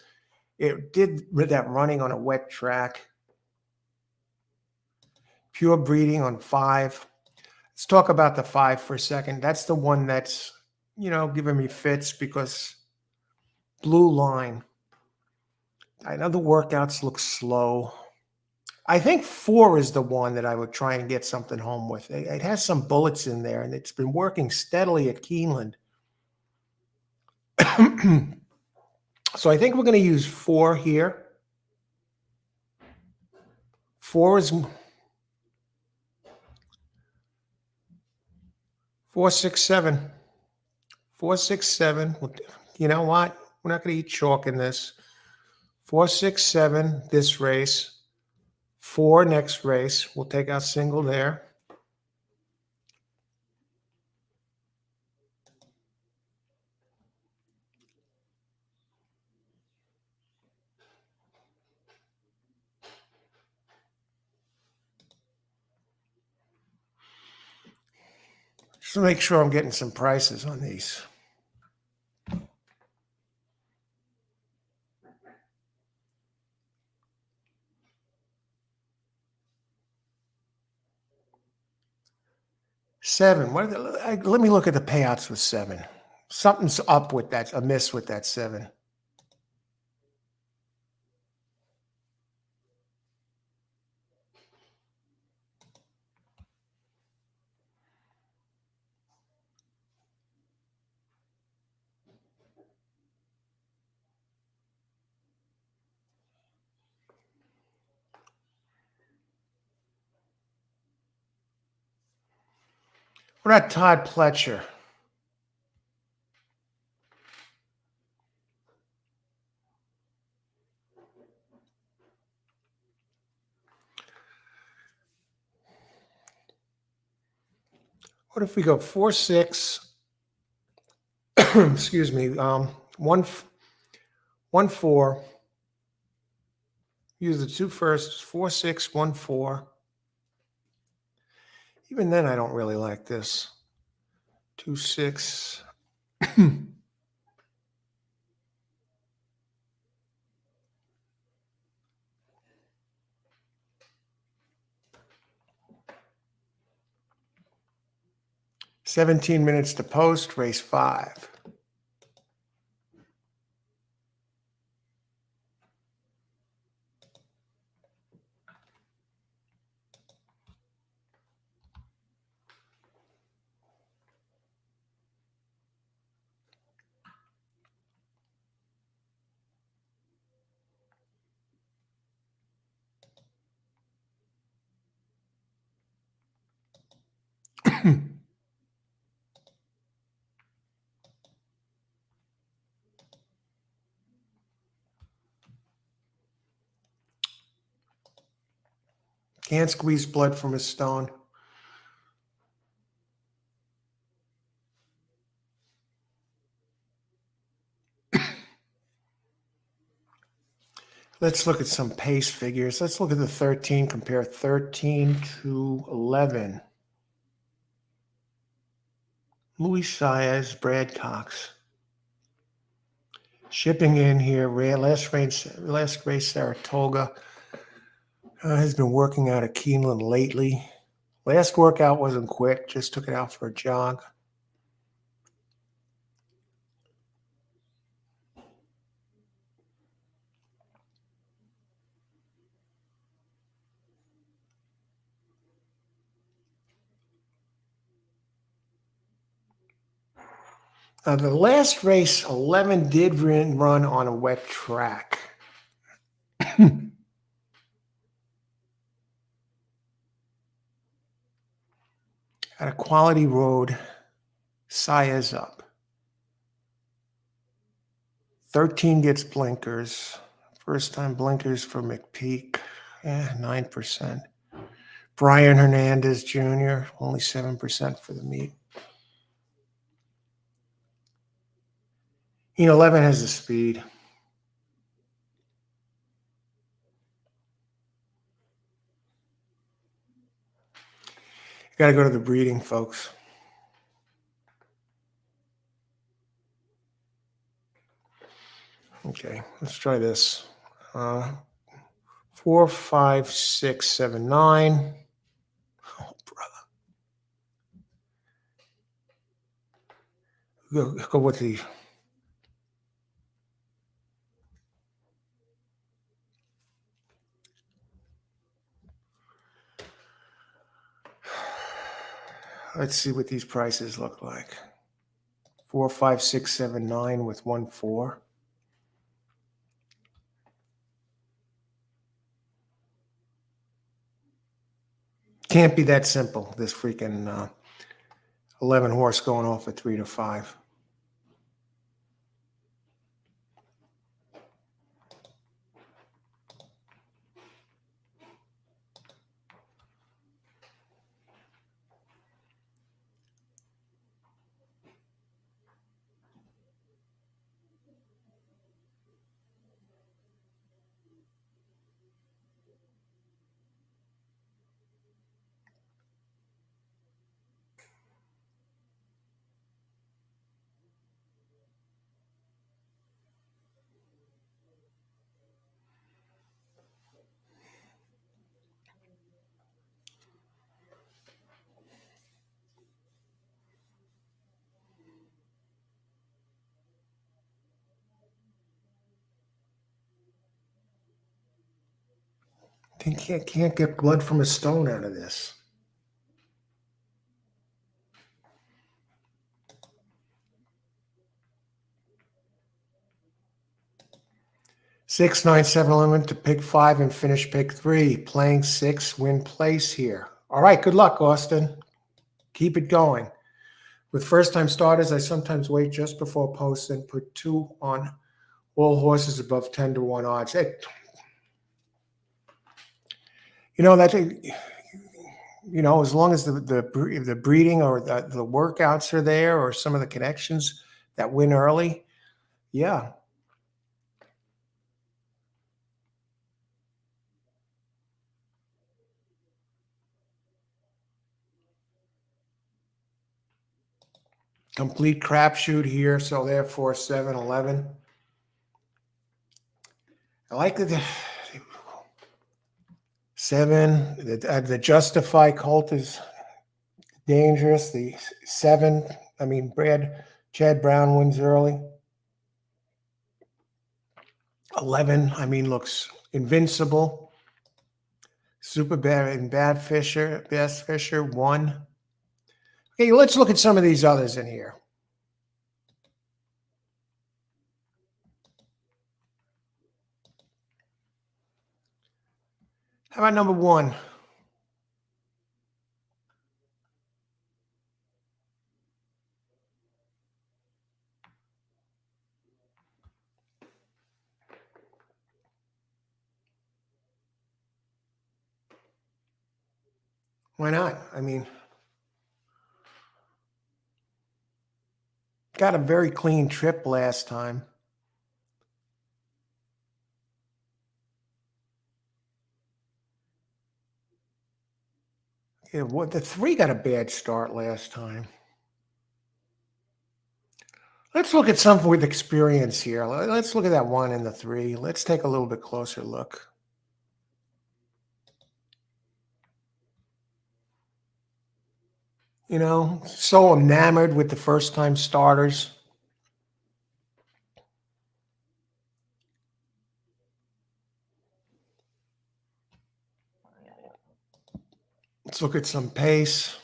it did with that running on a wet track. Pure breeding on 5. Let's talk about the 5 for a second. That's the one that's, you know, giving me fits because blue line. I know the workouts look slow. I think 4 is the one that I would try and get something home with. It has some bullets in there, and it's been working steadily at Keeneland. So I think we're going to use 4 here. 4 is 4, 6, 7. 4, 6, 7. You know what? We're not going to eat chalk in this. 4, 6, 7 this race. 4 next race. We'll take our single there. Just to make sure I'm getting some prices on these. Seven. Let me look at the payouts with 7. Something's up with that, amiss with that 7. What about Todd Pletcher? What if we go 4, 6? Excuse me. 1, 4. Use the 2 first. 4, 6, 1, 4. Even then, I don't really like this. 2, 6. 17 minutes to post, race 5. Can't squeeze blood from a stone. Let's look at some pace figures. Let's look at the 13, compare 13 to 11. Luis Saez, Brad Cox. Shipping in here, last race Saratoga. Has been working out at Keeneland lately. Last workout wasn't quick, just took it out for a jog. The last race, 11 did run on a wet track. At a quality road, Saez up. 13 gets blinkers. First time blinkers for McPeak, 9%. Brian Hernandez Jr., only 7% for the meet. 11 has the speed. Got to go to the breeding, folks. Okay, let's try this. 4, 5, 6, 7, 9. Oh, brother. Go with the. Let's see what these prices look like. 4, 5, 6, 7, 9 with 1, 4. Can't be that simple, this freaking 11 horse going off at 3 to 5. They can't get blood from a stone out of this. Six, 9, 7, 11 to pick 5 and finish pick 3. Playing 6, win place here. All right, good luck, Austin. Keep it going. With first-time starters, I sometimes wait just before post and put 2 on all horses above 10 to 1 odds. That as long as the breeding or the workouts are there or some of the connections that win early, yeah. Complete crapshoot here, so therefore 7, 11. I like the 7. The Justify cult is dangerous. The 7, Chad Brown wins early. 11, looks invincible. Super bad and Best Fisher, 1. Okay, let's look at some of these others in here. How about number 1? Why not? I mean, got a very clean trip last time. Yeah, what the 3 got a bad start last time. Let's look at something with experience here. Let's look at that 1 and the 3. Let's take a little bit closer look. You know, so enamored with the first time starters. Let's look at some pace.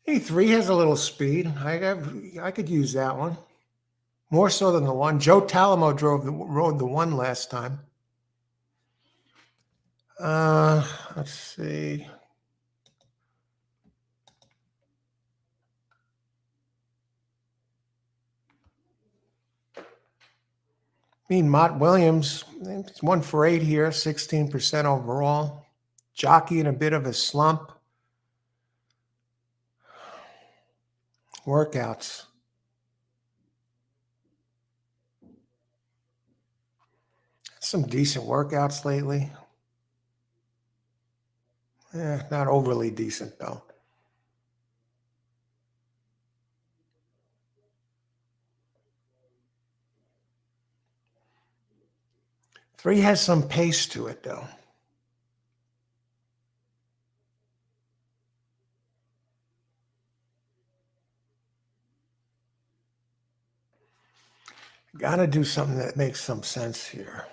E3 has a little speed. I could use that one. More so than the 1. Joe Talamo rode the 1 last time. Let's see. Mott Williams, he's 1 for 8 here, 16% overall. Jockey in a bit of a slump. Workouts. Some decent workouts lately. Not overly decent, though. Three has some pace to it, though. Got to do something that makes some sense here.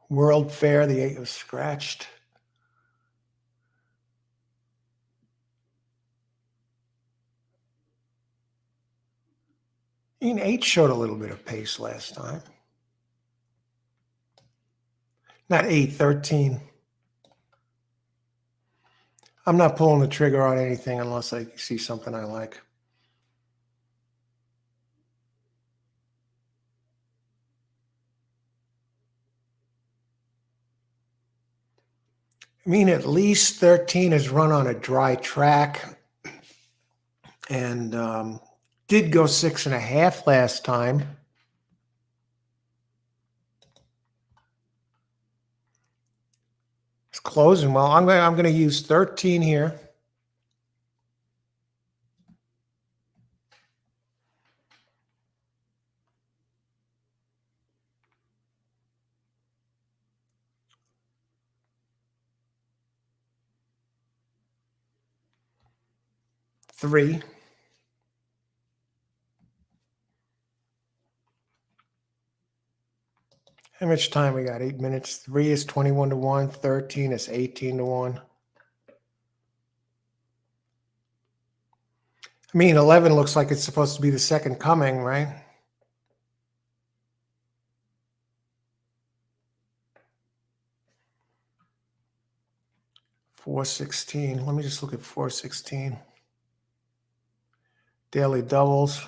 World Fair, the 8 was scratched. I mean, 8 showed a little bit of pace last time. Not 8, 13. I'm not pulling the trigger on anything unless I see something I like. I mean, at least 13 is run on a dry track and did go 6.5 last time. It's closing well. I'm going to use 13 here. Three. How much time we got? 8 minutes. 3 is 21 to 1. 13 is 18 to 1. I mean, 11 looks like it's supposed to be the second coming, right? $4.16. Let me just look at $4.16. Daily doubles.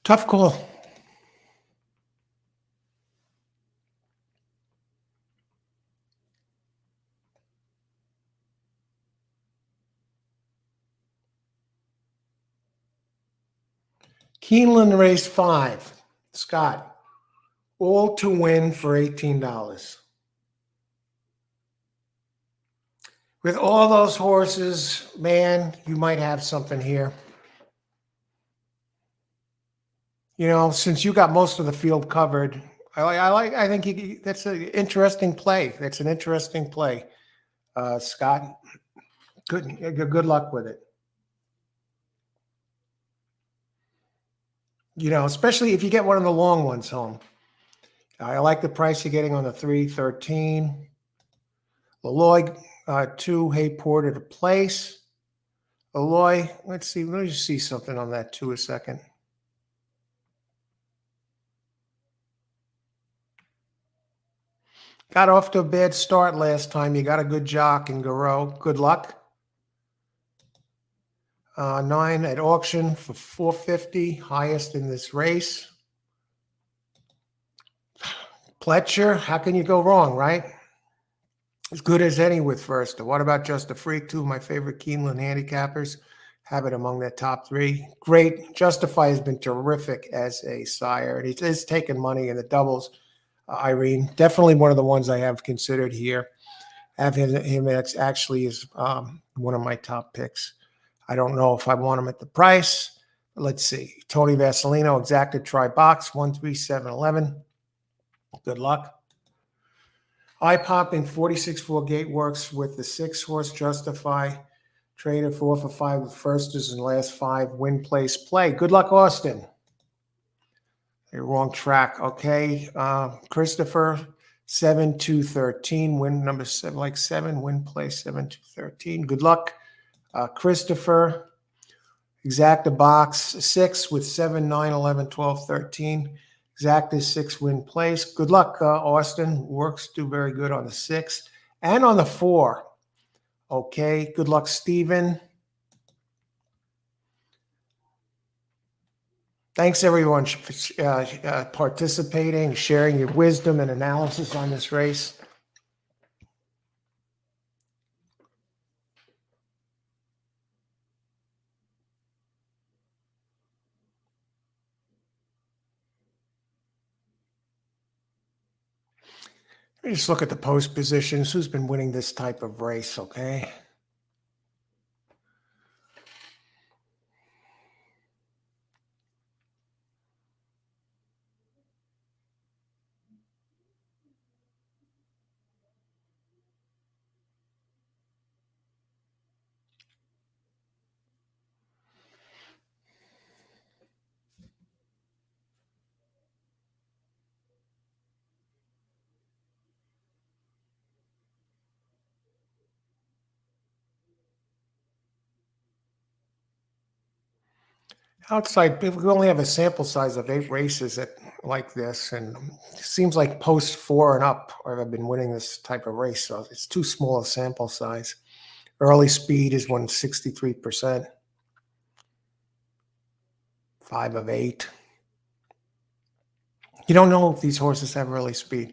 Tough call. Keeneland race 5. Scott, all to win for $18. With all those horses, man, you might have something here. You know, since you got most of the field covered, I think that's an interesting play. That's an interesting play. Scott, good luck with it. Especially if you get one of the long ones home. I like the price you're getting on the 313. Lloyd, 2, Hay Porter to place. Aloy, let's see. Let me just see something on that too a second. Got off to a bad start last time. You got a good jock in Garreau. Good luck. 9 at auction for 450, highest in this race. Pletcher, how can you go wrong, right? As good as any with first. What about Just a Freak? 2 of my favorite Keeneland handicappers. Have it among that top 3. Great. Justify has been terrific as a sire. And he is taking money in the doubles. Irene, definitely one of the ones I have considered here. Have him actually is one of my top picks. I don't know if I want him at the price. Let's see. Tony Vasilino, exacted try box, 13711. Good luck. Eye popping 46-4 gate works with the 6-horse Justify. Traded 4 for 5 with firsters and last 5 win place play. Good luck, Austin. You're wrong track. Okay. Christopher, 7-2-13. Win number 7, like 7. Win place 7-2-13. Good luck. Christopher, exacta box 6 with 7, 9, 11, 12, 13. Exact is 6 win place. Good luck, Austin. Works do very good on the 6 and on the 4. Okay. Good luck, Stephen. Thanks, everyone, for participating, sharing your wisdom and analysis on this race. Let me just look at the post positions. Who's been winning this type of race, okay? Outside, we only have a sample size of 8 races like this, and it seems like post 4 and up have been winning this type of race, so it's too small a sample size. Early speed is 163%. 5 of 8. You don't know if these horses have early speed.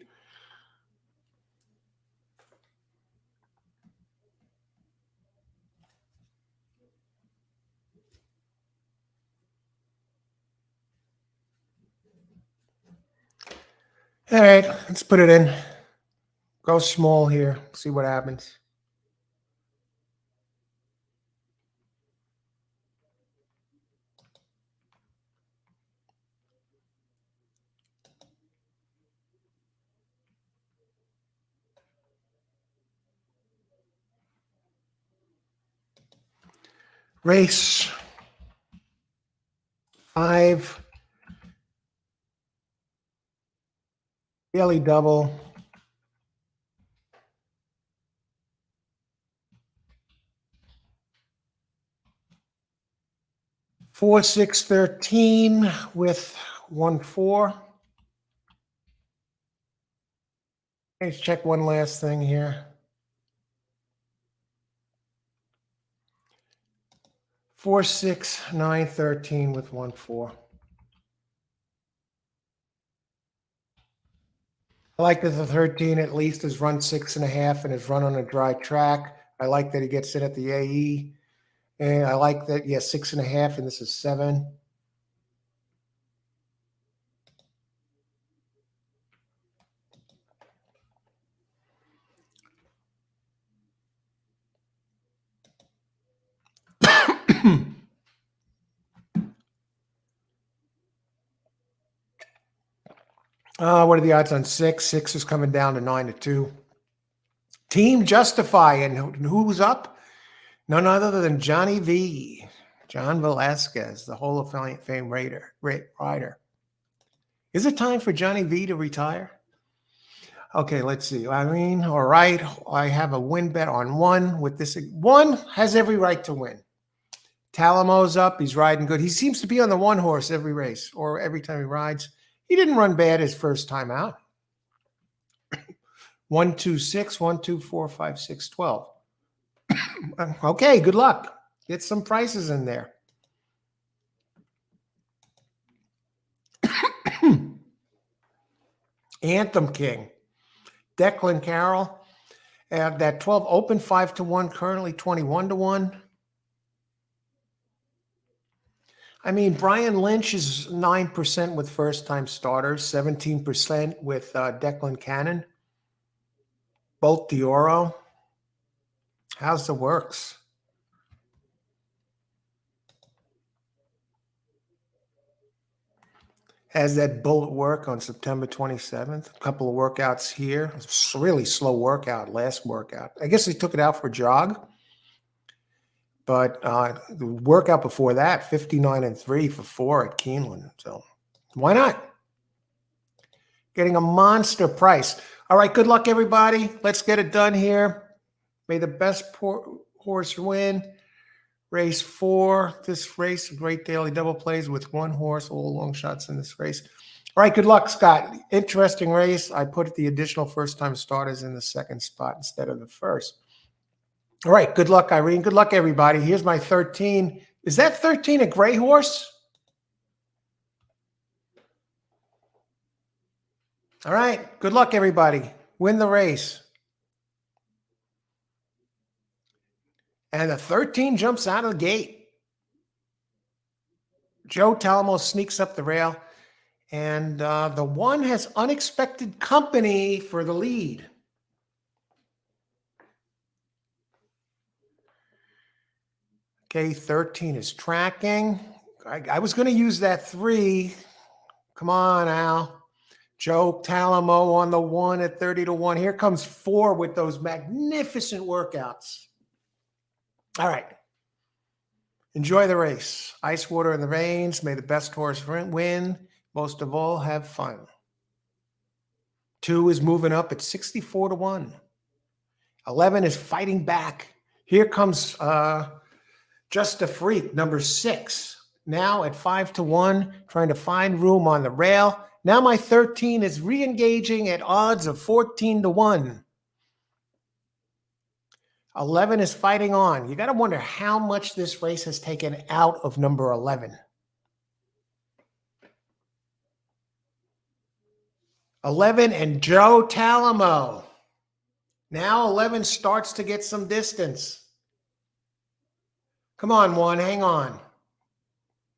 All right, let's put it in. Go small here. See what happens. Race 5. Daily double. 4, 6, 13 with 1, 4. Let's check one last thing here. 4, 6, 9, 13 with 1, 4. I like that the 13 at least has run 6.5 and is run on a dry track. I like that he gets in at the AE. And I like that, 6.5, and this is 7. What are the odds on 6? 6 is coming down to 9-2. Team Justify, and who's up? None other than Johnny V. John Velasquez, the Hall of Fame rider. Is it time for Johnny V to retire? Okay, let's see. I mean, all right. I have a win bet on 1 with this. 1 has every right to win. Talamo's up. He's riding good. He seems to be on the 1 horse every race or every time he rides. He didn't run bad his first time out. 1, 2, 6, 1, 2, 4, 5, 6, 12. Okay, good luck. Get some prices in there. Anthem King. Declan Carroll. That 12 open 5-1, currently 21-1. I mean, Brian Lynch is 9% with first-time starters, 17% with Declan Cannon. Bolt Dioro. How's the works? Has that bullet work on September 27th? A couple of workouts here. It's a really slow workout, last workout. I guess he took it out for a jog. But the workout before that, 59-3 for 4 at Keeneland. So why not? Getting a monster price. All right, good luck, everybody. Let's get it done here. May the best horse win. Race 4. This race, a great daily double plays with 1 horse, all long shots in this race. All right, good luck, Scott. Interesting race. I put the additional first-time starters in the 2nd spot instead of the 1st. All right, good luck, Irene. Good luck, everybody. Here's my 13. Is that 13 a gray horse? All right, good luck, everybody. Win the race. And the 13 jumps out of the gate. Joe Talamo sneaks up the rail. And the 1 has unexpected company for the lead. Okay, 13 is tracking. I was going to use that 3. Come on, Al. Joe Talamo on the 1 at 30-1. Here comes 4 with those magnificent workouts. All right. Enjoy the race. Ice water in the veins. May the best horse win. Most of all, have fun. 2 is moving up at 64-1. 11 is fighting back. Here comes Just a Freak, number 6. Now at 5-1, trying to find room on the rail. Now my 13 is re-engaging at odds of 14-1. 11 is fighting on. You got to wonder how much this race has taken out of number 11. 11 and Joe Talamo. Now 11 starts to get some distance. Come on, 1, hang on.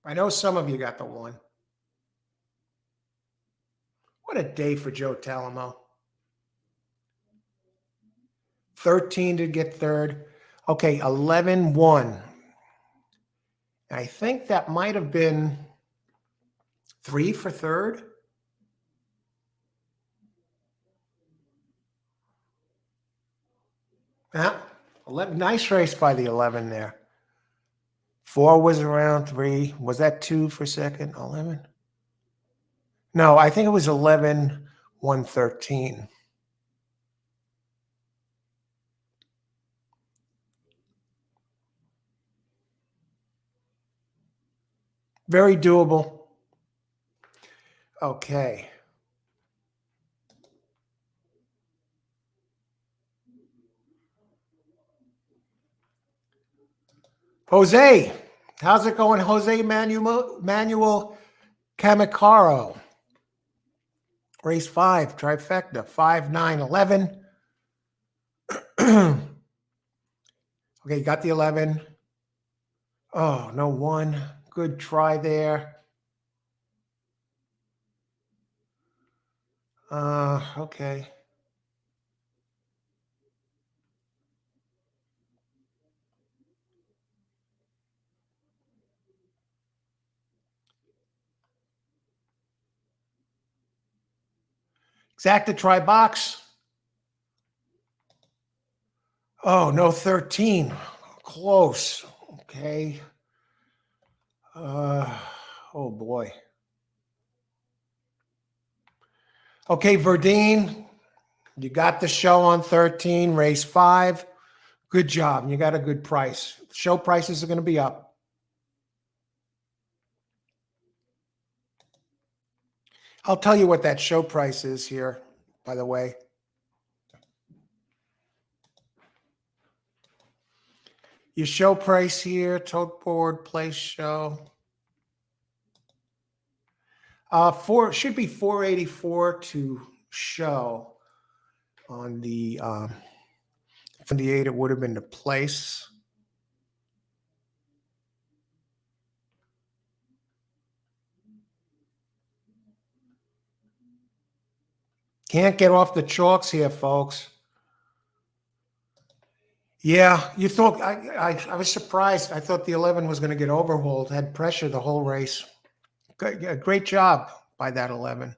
I know some of you got the 1. What a day for Joe Talamo. 13 to get 3rd. Okay, 11-1. I think that might have been 3 for 3rd. Yeah, 11, nice race by the 11 there. 4 was around 3. Was that 2 for 2nd? 11? No, I think it was 11, 113. Very doable. Okay. Jose. How's it going, Jose Manuel Camicaro? Race 5, trifecta, 5, 9, 11. Okay, got the 11. Oh, no 1. Good try there. Okay. Stack the try box. Oh, no 13. Close. Okay. Oh boy. Okay, Verdine, you got the show on 13, race 5. Good job. You got a good price. Show prices are going to be up. I'll tell you what that show price is here, by the way. Your show price here, tote board, place show. Should be 484 to show on the 78. It would have been the place. Can't get off the chalks here, folks. Yeah, you thought I was surprised. I thought the 11 was going to get overhauled. Had pressure the whole race. Great job by that 11.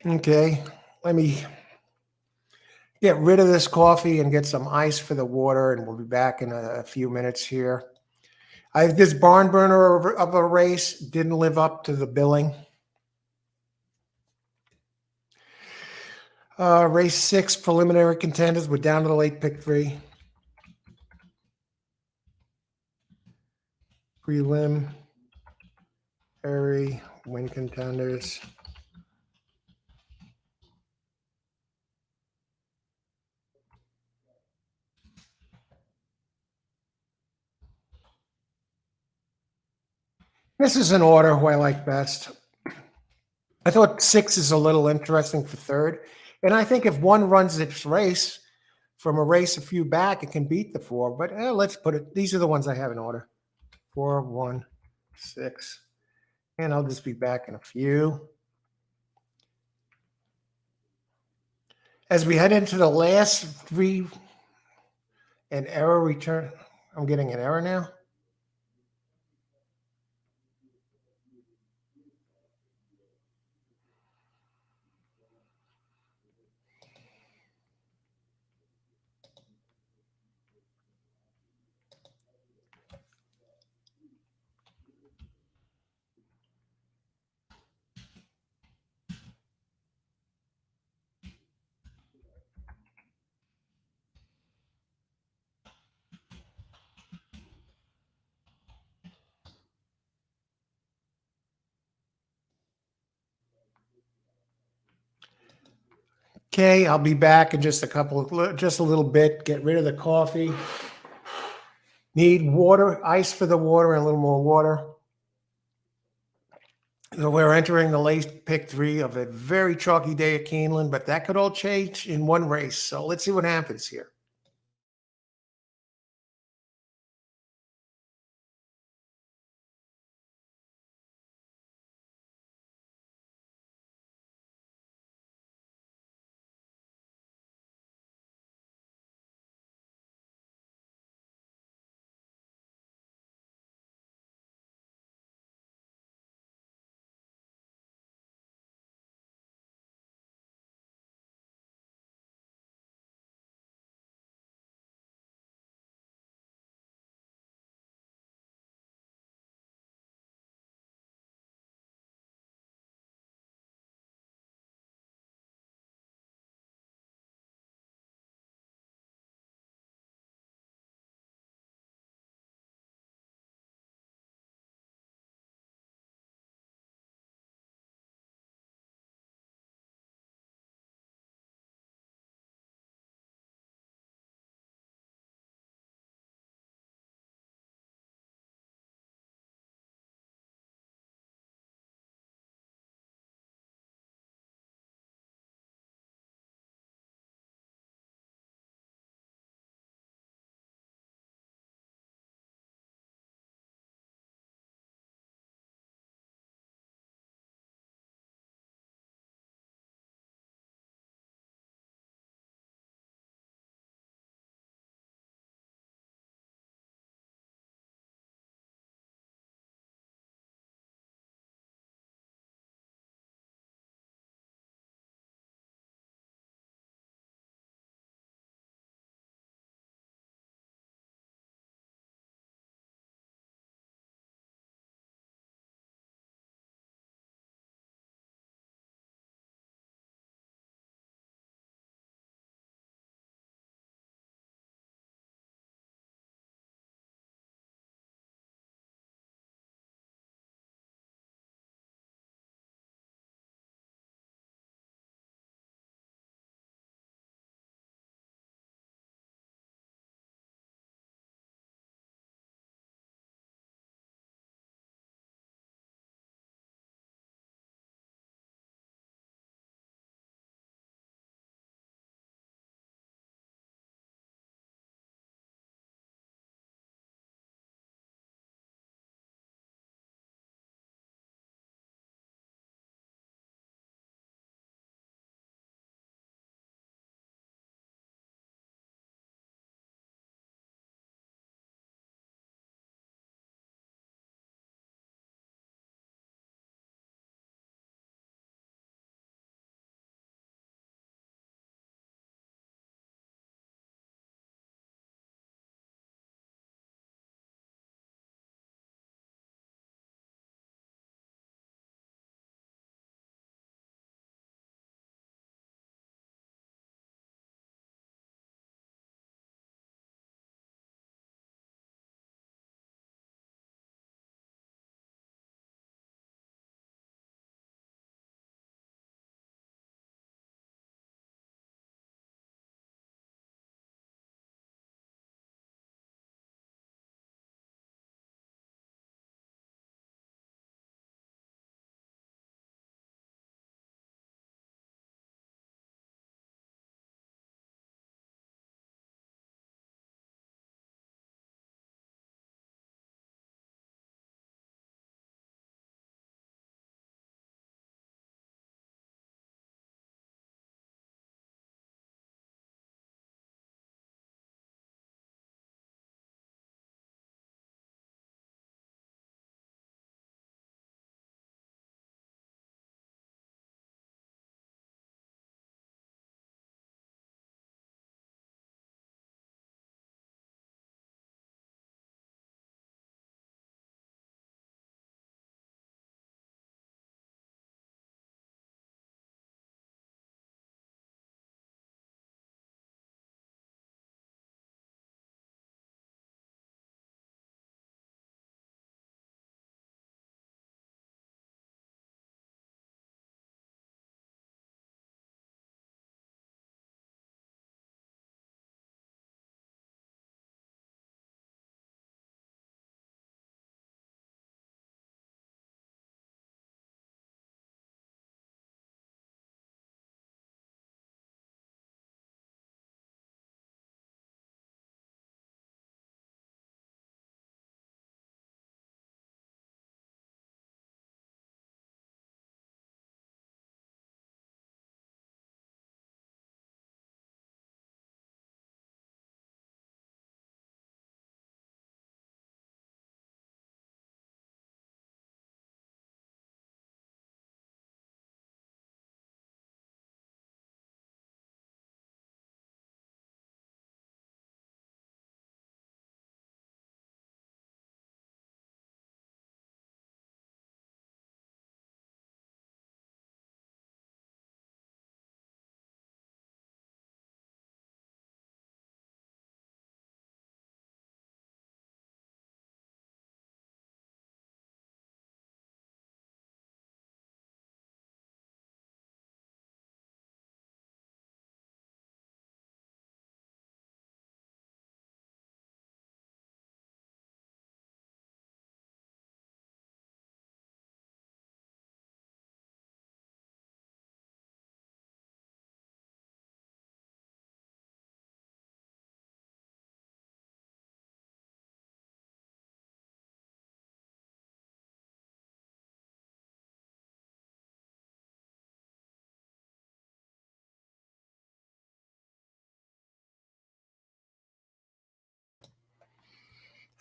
Okay, let me get rid of this coffee and get some ice for the water, and we'll be back in a few minutes here. This barn burner of a race didn't live up to the billing. Race 6 preliminary contenders. We're down to the late pick 3. Prelim, win contenders. This is an order who I like best. I thought 6 is a little interesting for third. And I think if one runs its race from a race a few back, it can beat the 4. But let's put it, these are the ones I have in order. 4, 1, 6. And I'll just be back in a few. As we head into the last 3, an error return. I'm getting an error now. Okay, I'll be back in just a little bit. Get rid of the coffee. Need water, ice for the water, and a little more water. So we're entering the late pick 3 of a very chalky day at Keeneland, but that could all change in one race. So let's see what happens here.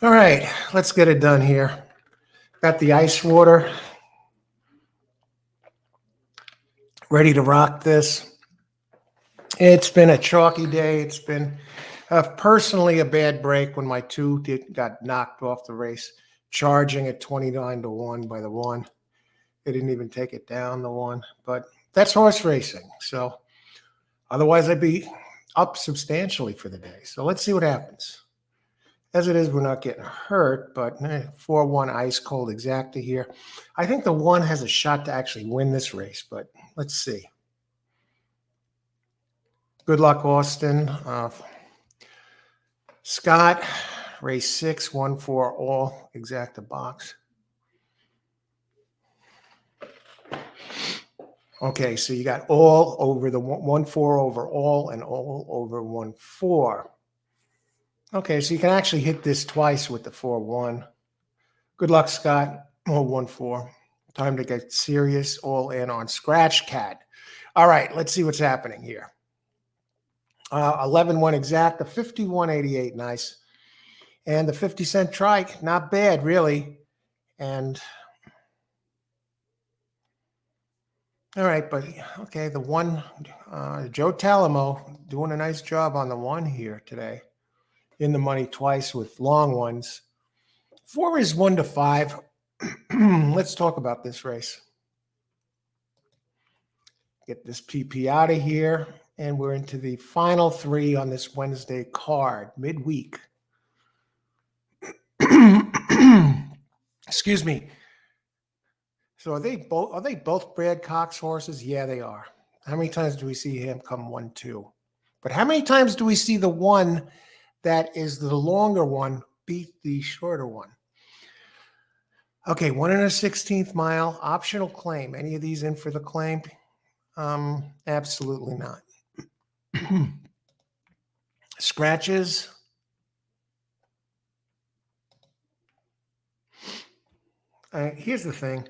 All right, let's get it done here. Got the ice water ready to rock this. It's been a chalky day. It's been personally a bad break when my got knocked off the race, charging at 29-1 by the one. They didn't even take it down, the one, but that's horse racing. So otherwise, I'd be up substantially for the day. So let's see what happens. As it is, we're not getting hurt, but 4-1 ice cold exacta here. I think the one has a shot to actually win this race, but let's see. Good luck, Austin. Scott, race 6, 1-4 all exacta box. Okay, so you got all over the 1-4 over all and all over 1-4. Okay, so you can actually hit this twice with the 4-1. Good luck, Scott. All 1-4. Time to get serious, all in on Scratch Cat. All right, let's see what's happening here. 11-1 exact, the 51.88, nice. And the 50-cent trike, not bad, really. And all right, but okay, the one, Joe Talamo doing a nice job on the one here today. In the money twice with long ones. 4 is 1-5. Let's talk about this race. Get this PP out of here. And we're into the final 3 on this Wednesday card, midweek. Excuse me. So are they both Brad Cox horses? Yeah, they are. How many times do we see him come 1-2? But how many times do we see the one that is the longer one beat the shorter one? Okay, 1 1/16 mile, optional claim. Any of these in for the claim? Absolutely not. Scratches. Here's the thing.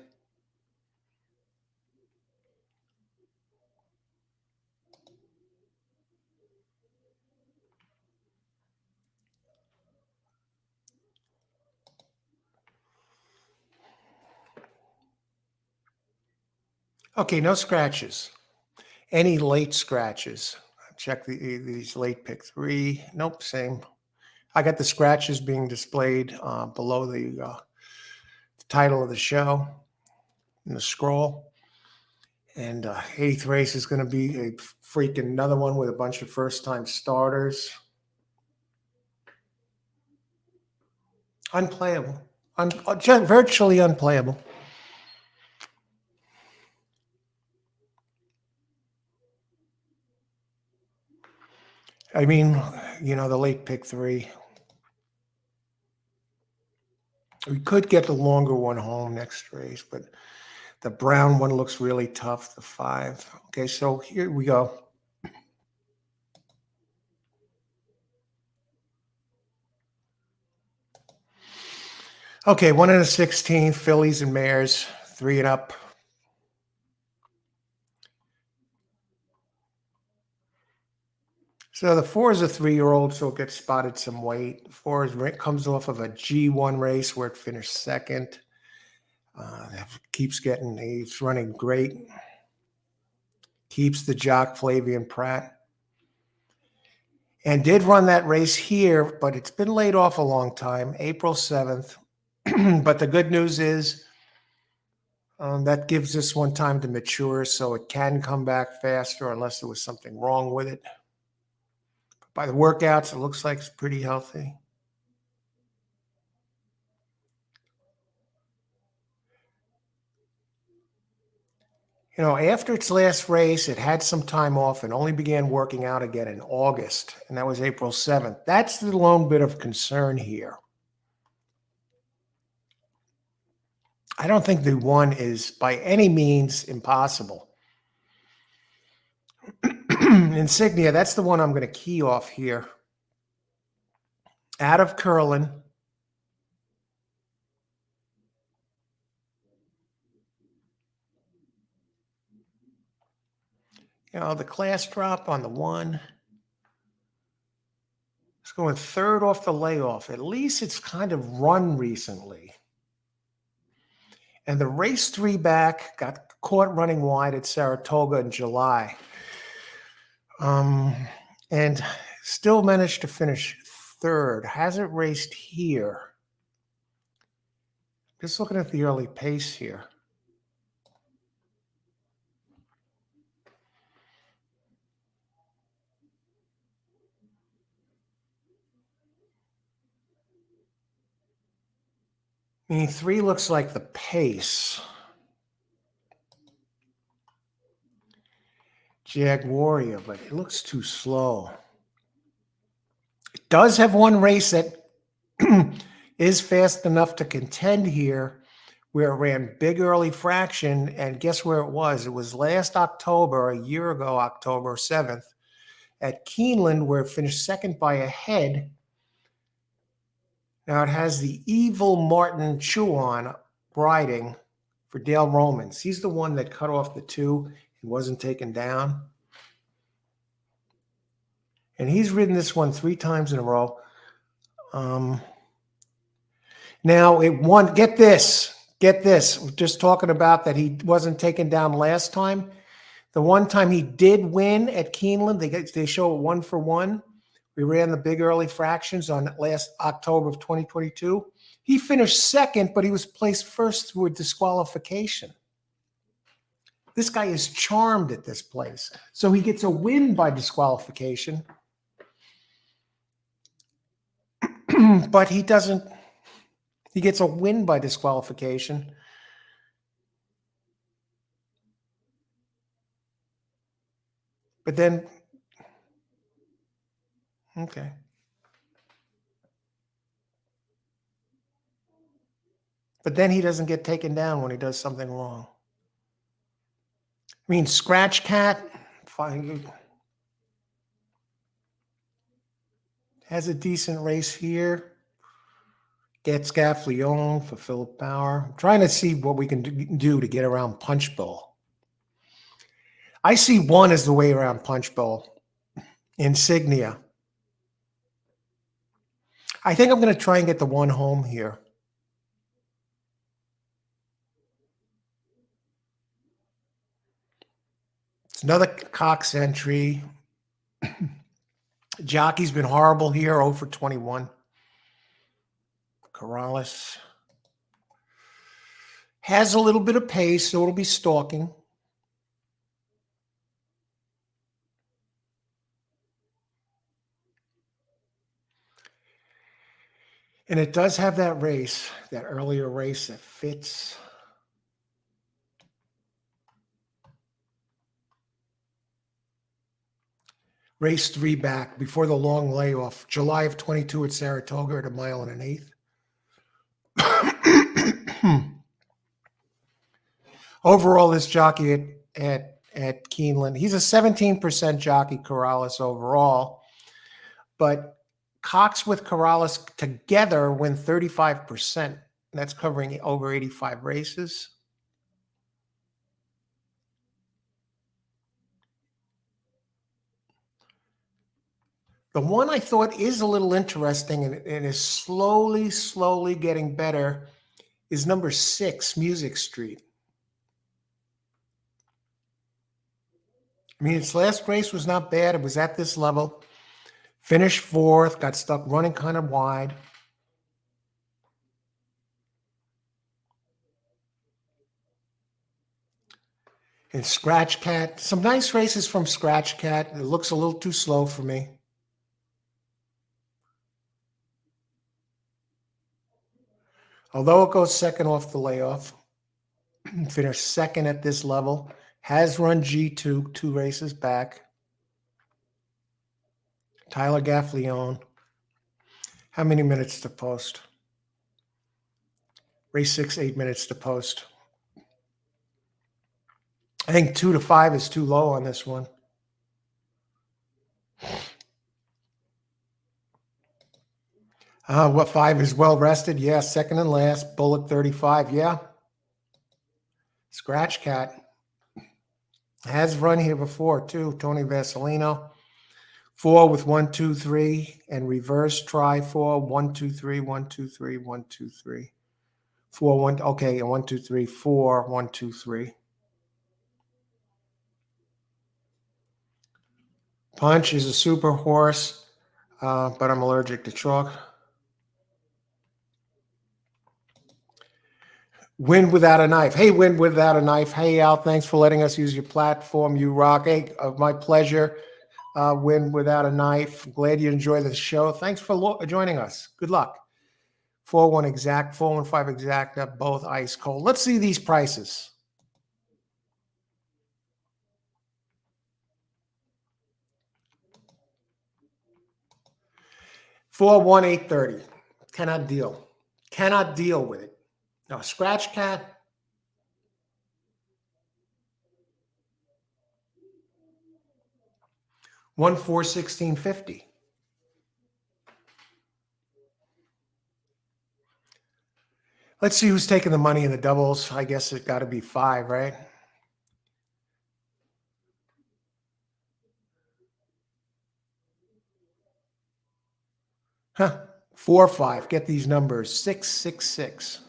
Okay, no scratches. Any late scratches? Check these late pick 3. Nope, same. I got the scratches being displayed below the title of the show in the scroll. And 8th race is going to be a freaking another one with a bunch of first-time starters. Unplayable. Virtually unplayable. I mean, the late pick 3. We could get the longer one home next race, but the brown one looks really tough, the 5. Okay, so here we go. Okay, 1 1/16, fillies and mares, 3 and up. So the 4 is a 3-year-old, so it gets spotted some weight. 4 comes off of a G1 race where it finished second. He's running great. Keeps the jock Flavian Pratt. And did run that race here, but it's been laid off a long time, April 7th. But the good news is that gives this one time to mature, so it can come back faster unless there was something wrong with it. By the workouts, it looks like it's pretty healthy. After its last race, it had some time off and only began working out again in August, and that was April 7th. That's the lone bit of concern here. I don't think the one is by any means impossible. Insignia, that's the one I'm going to key off here. Out of Curlin. The class drop on the one. Let's going third off the layoff. At least it's kind of run recently. And the race 3 back got caught running wide at Saratoga in July. And still managed to finish third. Hasn't raced here. Just looking at the early pace here. I mean, 3 looks like the pace. Jag Warrior, but it looks too slow. It does have one race that is fast enough to contend here, where it ran big early fraction, and guess where it was? It was last October, a year ago, October 7th, at Keeneland, where it finished second by a head. Now it has the evil Martin Chuan riding for Dale Romans. He's the one that cut off the 2 and wasn't taken down. And he's ridden this one 3 times in a row. Now it won. Get this. We're just talking about that he wasn't taken down last time. The one time he did win at Keeneland, they show it 1 for 1. We ran the big early fractions on last October of 2022. He finished second, but he was placed first through a disqualification. This guy is charmed at this place. So he gets a win by disqualification. But he doesn't. He gets a win by disqualification. But then, okay. But then he doesn't get taken down when he does something wrong. I mean, Scratch Cat has a decent race here. Gets Gaffleon for Philip Bauer. I'm trying to see what we can do to get around Punch Bowl. I see 1 as the way around Punch Bowl. Insignia. I think I'm going to try and get the 1 home here. It's another Cox entry. Jockey's been horrible here, 0 for 21. Corrales has a little bit of pace, so it'll be stalking. And it does have that race, that earlier race that fits. Race 3 back before the long layoff. July of 22 at Saratoga at 1 1/8 miles. Overall, this jockey at Keeneland, he's a 17% jockey, Corrales overall. But Cox with Corrales together win 35%. That's covering over 85 races. The one I thought is a little interesting and is slowly getting better is number 6, Music Street. I mean, its last race was not bad. It was at this level. Finished 4th, got stuck running kind of wide. And Scratch Cat, some nice races from Scratch Cat. It looks a little too slow for me. Although it goes second off the layoff, finished second at this level, has run G2 2 races back. Tyler Gaffleon. How many minutes to post? Race 6, 8 minutes to post. I think 2 to 5 is too low on this one. What 5 is well rested? Yeah, second and last. Bullet 35. Yeah. Scratch Cat has run here before too. Tony Vasilino. 4 with 1, 2, 3, and reverse try 4, 1, 2, 3, 1, 2, 3, 1, 2, 3. 4, 1, okay, and 1, 2, 3, 4, 1, 2, 3. Punch is a super horse, but I'm allergic to chalk. Win without a knife. Hey, win without a knife. Hey, Al, thanks for letting us use your platform. You rock. Hey, my pleasure. Win without a knife. Glad you enjoy the show. Thanks for joining us. Good luck. 4-1 exact, 4-1-5 exact, both ice cold. Let's see these prices. Four, 1, 830. Cannot deal. Cannot deal with it. No, scratch cat. One, 4, 1650. Let's see who's taking the money in the doubles. I guess it got to be 5, right? Huh. 4, 5. Get these numbers. 666.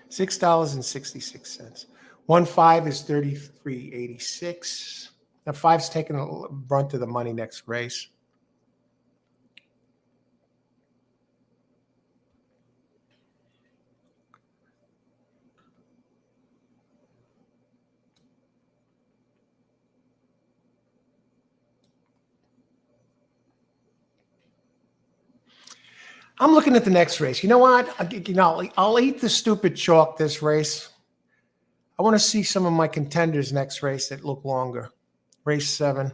$6.66. 1, 5 is 33.86. Now 5's taking a brunt of the money next race. I'm looking at the next race. You know what? I'll eat the stupid chalk this race. I want to see some of my contenders next race that look longer. Race 7.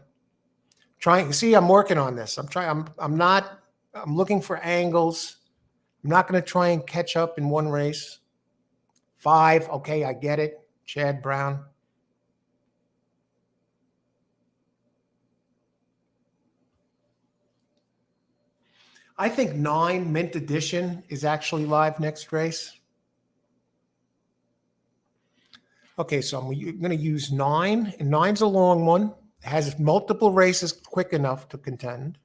See, I'm working on this. I'm looking for angles. I'm not going to try and catch up in one race. 5, okay, I get it. Chad Brown. I think 9, Mint Edition, is actually live next race. Okay, so I'm going to use 9, and 9's a long one. It has multiple races quick enough to contend.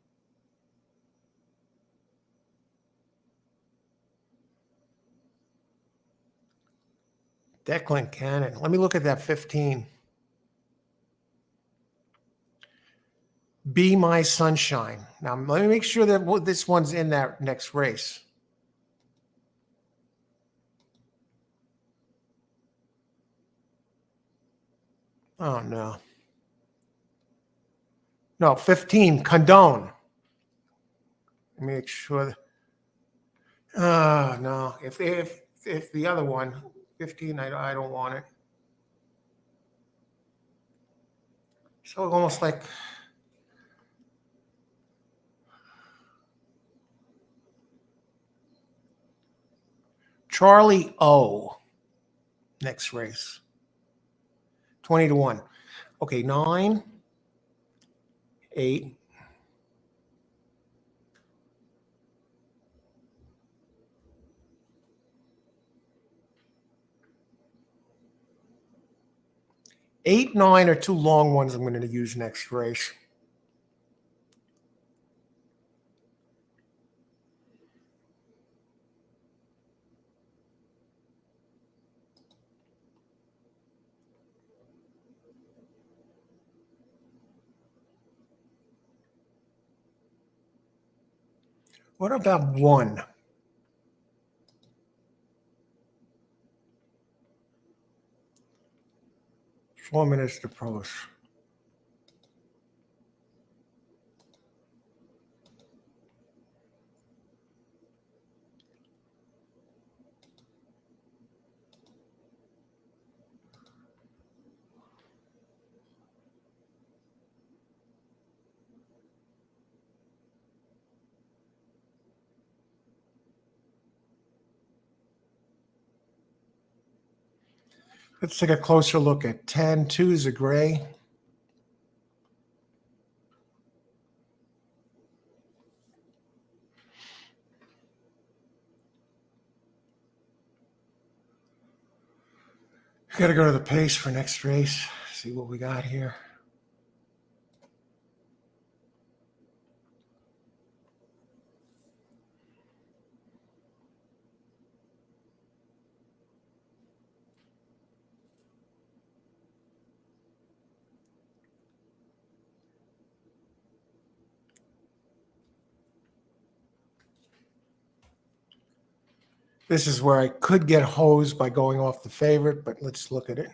Declan Cannon. Let me look at that 15. Be My Sunshine. Now, let me make sure that this one's in that next race. Oh, no. No, 15, Condone. Let me make sure. Oh, no. If the other one, 15, I don't want it. So almost like Charlie O. Next race. 20-1. Okay, 9, 8. Eight, 9 are 2 long ones I'm going to use next race. What about 1? 4 minutes to post. Let's take a closer look at 10. 2 is a gray. Got to go to the pace for next race. See what we got here. This is where I could get hosed by going off the favorite, but let's look at it.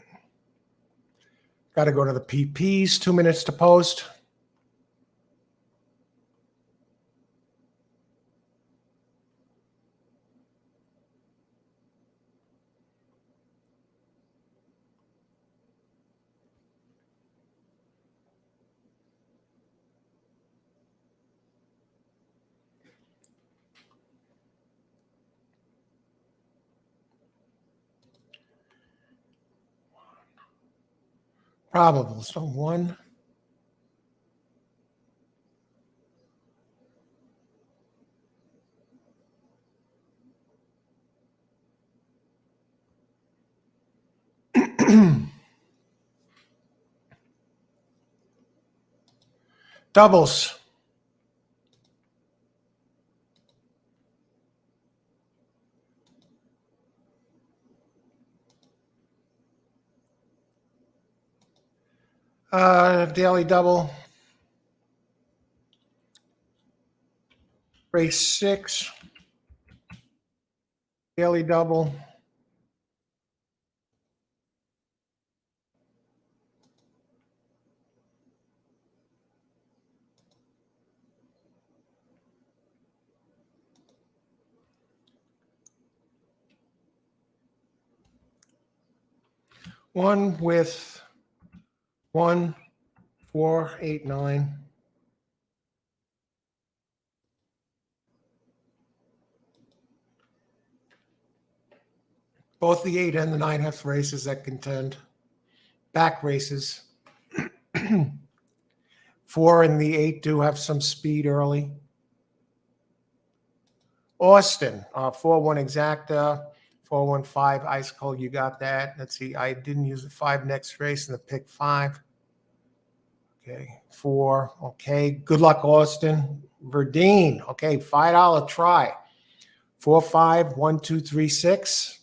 Got to go to the PPs, 2 minutes to post. Probable. So one. Doubles. Daily double. Race 6. Daily double. One with 1, 4, 8, 9. Both the 8 and the 9 have races that contend. Back races. 4 and the 8 do have some speed early. Austin, 4-1 exacta, 4-1-5 ice cold. You got that. Let's see. I didn't use the 5 next race in the pick 5. Okay, 4. Okay, good luck, Austin. Verdine. Okay, $5 try. 4, 5, 1, 2, 3, 6.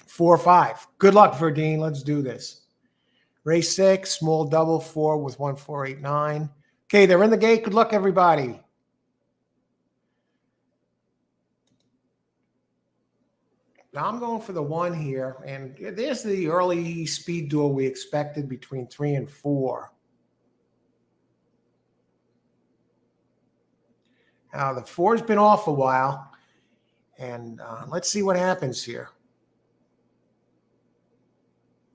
4, 5. Good luck, Verdine. Let's do this. Race 6, small double 4 with 1, 4, 8, 9. Okay, they're in the gate. Good luck, everybody. Now I'm going for the 1 here, and there's the early speed duel we expected between 3 and 4. Now the 4's been off a while, and let's see what happens here.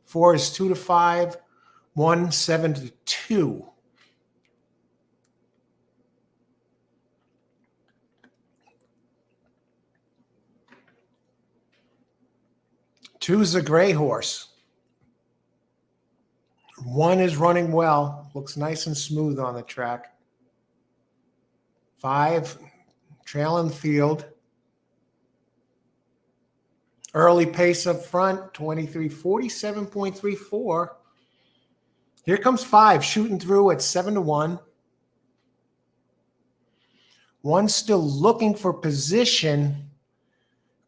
4 is 2 to 5, 1, 7 to 2. Two's a gray horse. 1 is running well, looks nice and smooth on the track. 5, trailing field. Early pace up front, 23:47.34. Here comes 5, shooting through at 7 to 1. 1's still looking for position.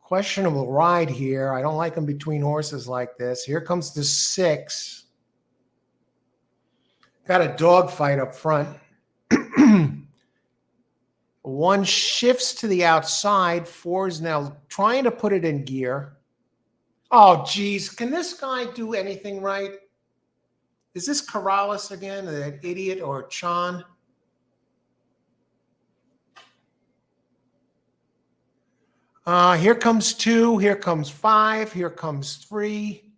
Questionable ride here. I don't like him between horses like this. Here comes the 6. Got a dogfight up front. 1 shifts to the outside. 4 is now trying to put it in gear. Oh, geez. Can this guy do anything right? Is this Corrales again, that idiot, or Chan? Here comes 2. Here comes 5. Here comes 3.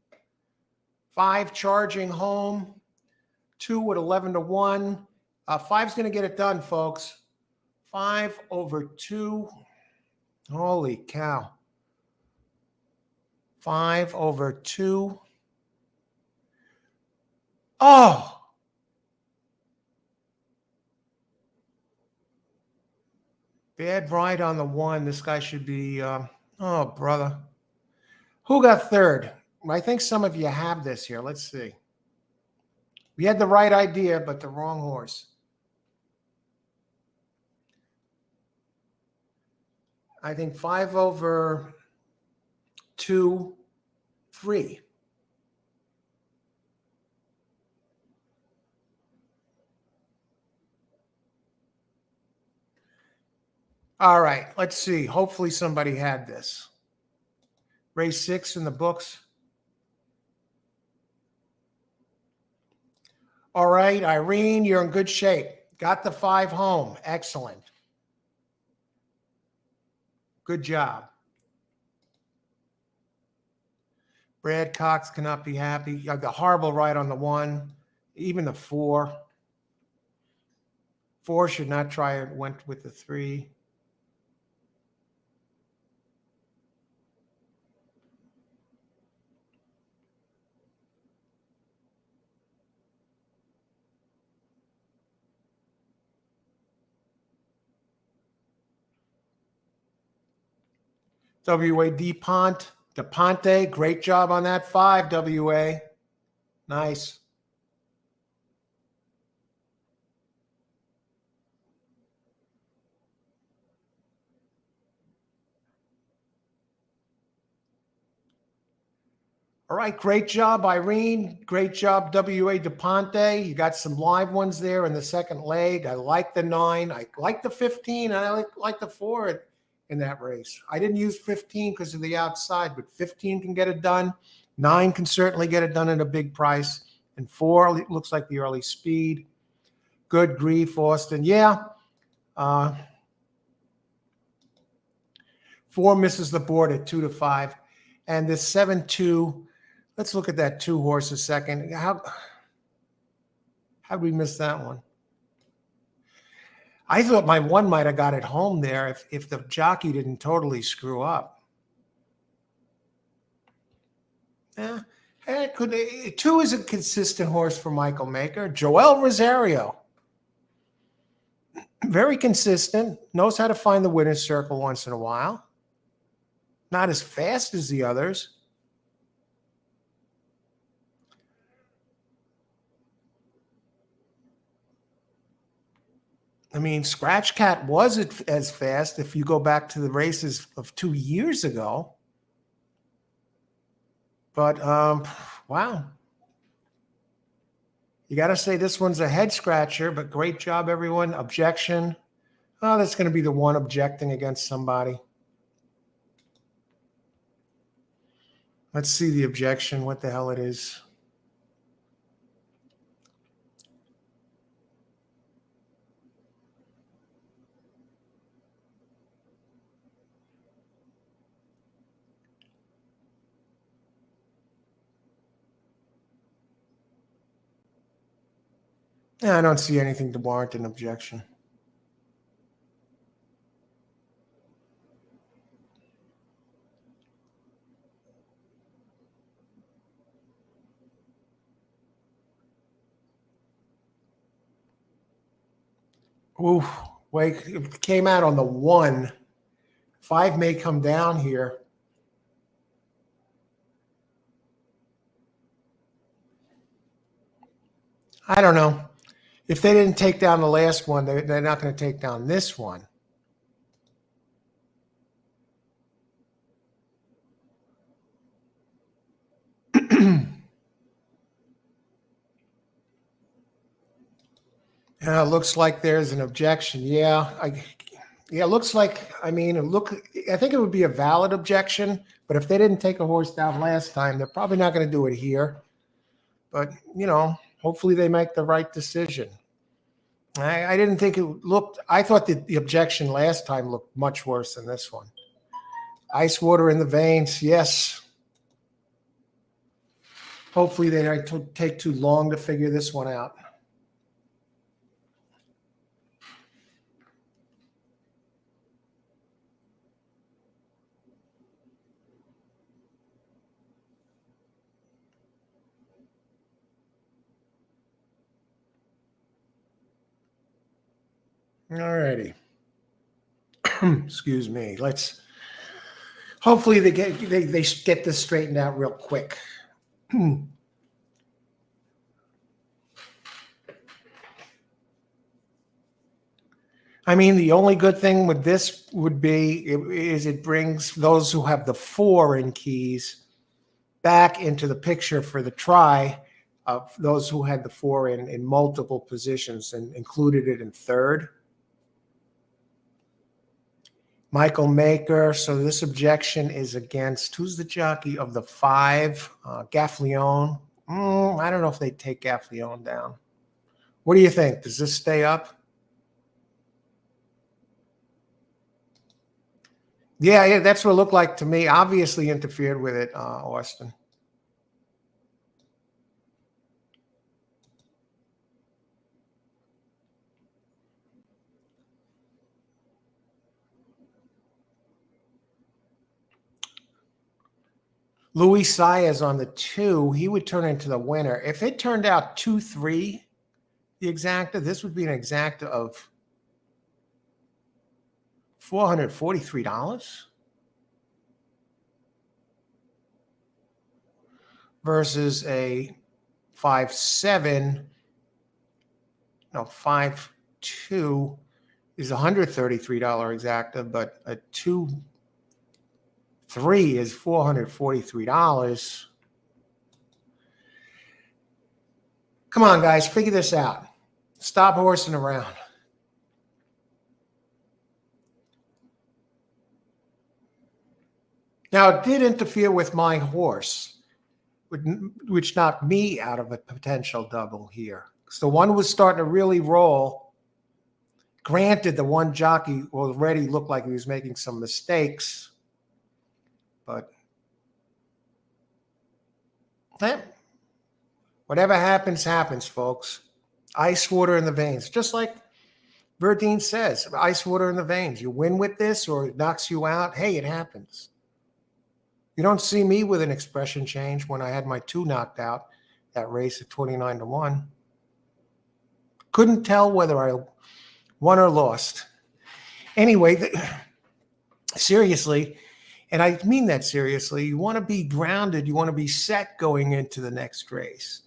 5 charging home. 2 with 11 to 1. 5's going to get it done, folks. 5 over 2. Holy cow. 5 over 2. Oh! Bad ride on the 1. This guy should be, oh, brother. Who got 3rd? I think some of you have this here. Let's see. We had the right idea, but the wrong horse. I think 5 over 2, 3. All right, let's see. Hopefully somebody had this. Race 6 in the books. All right, Irene, you're in good shape. Got the 5 home. Excellent. Good job. Brad Cox cannot be happy. The horrible ride on the 1, even the 4. 4 should not try it. Went with the 3. WA DePonte, great job on that 5, WA. Nice. All right, great job, Irene. Great job, WA DePonte. You got some live ones there in the second leg. I like the 9. I like the 15. And I like the 4 in that race. I didn't use 15 because of the outside, but 15 can get it done. 9 can certainly get it done at a big price. And 4 looks like the early speed. Good grief, Austin. Yeah. 4 misses the board at 2 to 5. And this 7-2. Let's look at that 2 horse a second. How did we miss that one? I thought my 1 might have got it home there if the jockey didn't totally screw up. Yeah, it could. 2 is a consistent horse for Michael Maker. Joel Rosario, very consistent. Knows how to find the winner's circle once in a while. Not as fast as the others. I mean, Scratch Cat wasn't as fast if you go back to the races of 2 years ago. But, wow. You got to say this one's a head scratcher, but great job, everyone. Objection. Oh, that's going to be the one objecting against somebody. Let's see the objection, what the hell it is. Yeah, I don't see anything to warrant an objection. Ooh, wait, it came out on the 1. 5 may come down here. I don't know. If they didn't take down the last one, they're not going to take down this one. It looks like there's an objection. Yeah, it looks like. I mean, I think it would be a valid objection. But if they didn't take a horse down last time, they're probably not going to do it here. But hopefully they make the right decision. I didn't think it looked. I thought that the objection last time looked much worse than this one. Ice water in the veins. Yes. Hopefully they don't take too long to figure this one out. All righty. Excuse me. Hopefully they get this straightened out real quick. I mean, the only good thing with this would be is it brings those who have the 4 in keys back into the picture for the try of those who had the 4 in multiple positions and included it in third. Michael Maker. So this objection is against, who's the jockey of the 5? Gaffleone. I don't know if they take Gaffleone down. What do you think? Does this stay up? Yeah, that's what it looked like to me. Obviously interfered with it, Austin. Luis Saez on the 2, he would turn into the winner. If it turned out 2-3, the exacta, this would be an exacta of $443 versus a 5-7, no, 5-2 is $133 exacta, but a 2-3 is $443. Come on, guys, figure this out. Stop horsing around. Now, it did interfere with my horse, which knocked me out of a potential double here. So one was starting to really roll. Granted, the one jockey already looked like he was making some mistakes, but whatever happens, happens, folks. Ice water in the veins. Just like Verdine says, ice water in the veins. You win with this or it knocks you out. Hey, it happens. You don't see me with an expression change when I had my 2 knocked out that race at 29-1. Couldn't tell whether I won or lost. Anyway, seriously, and I mean that seriously, you want to be grounded. You want to be set going into the next race.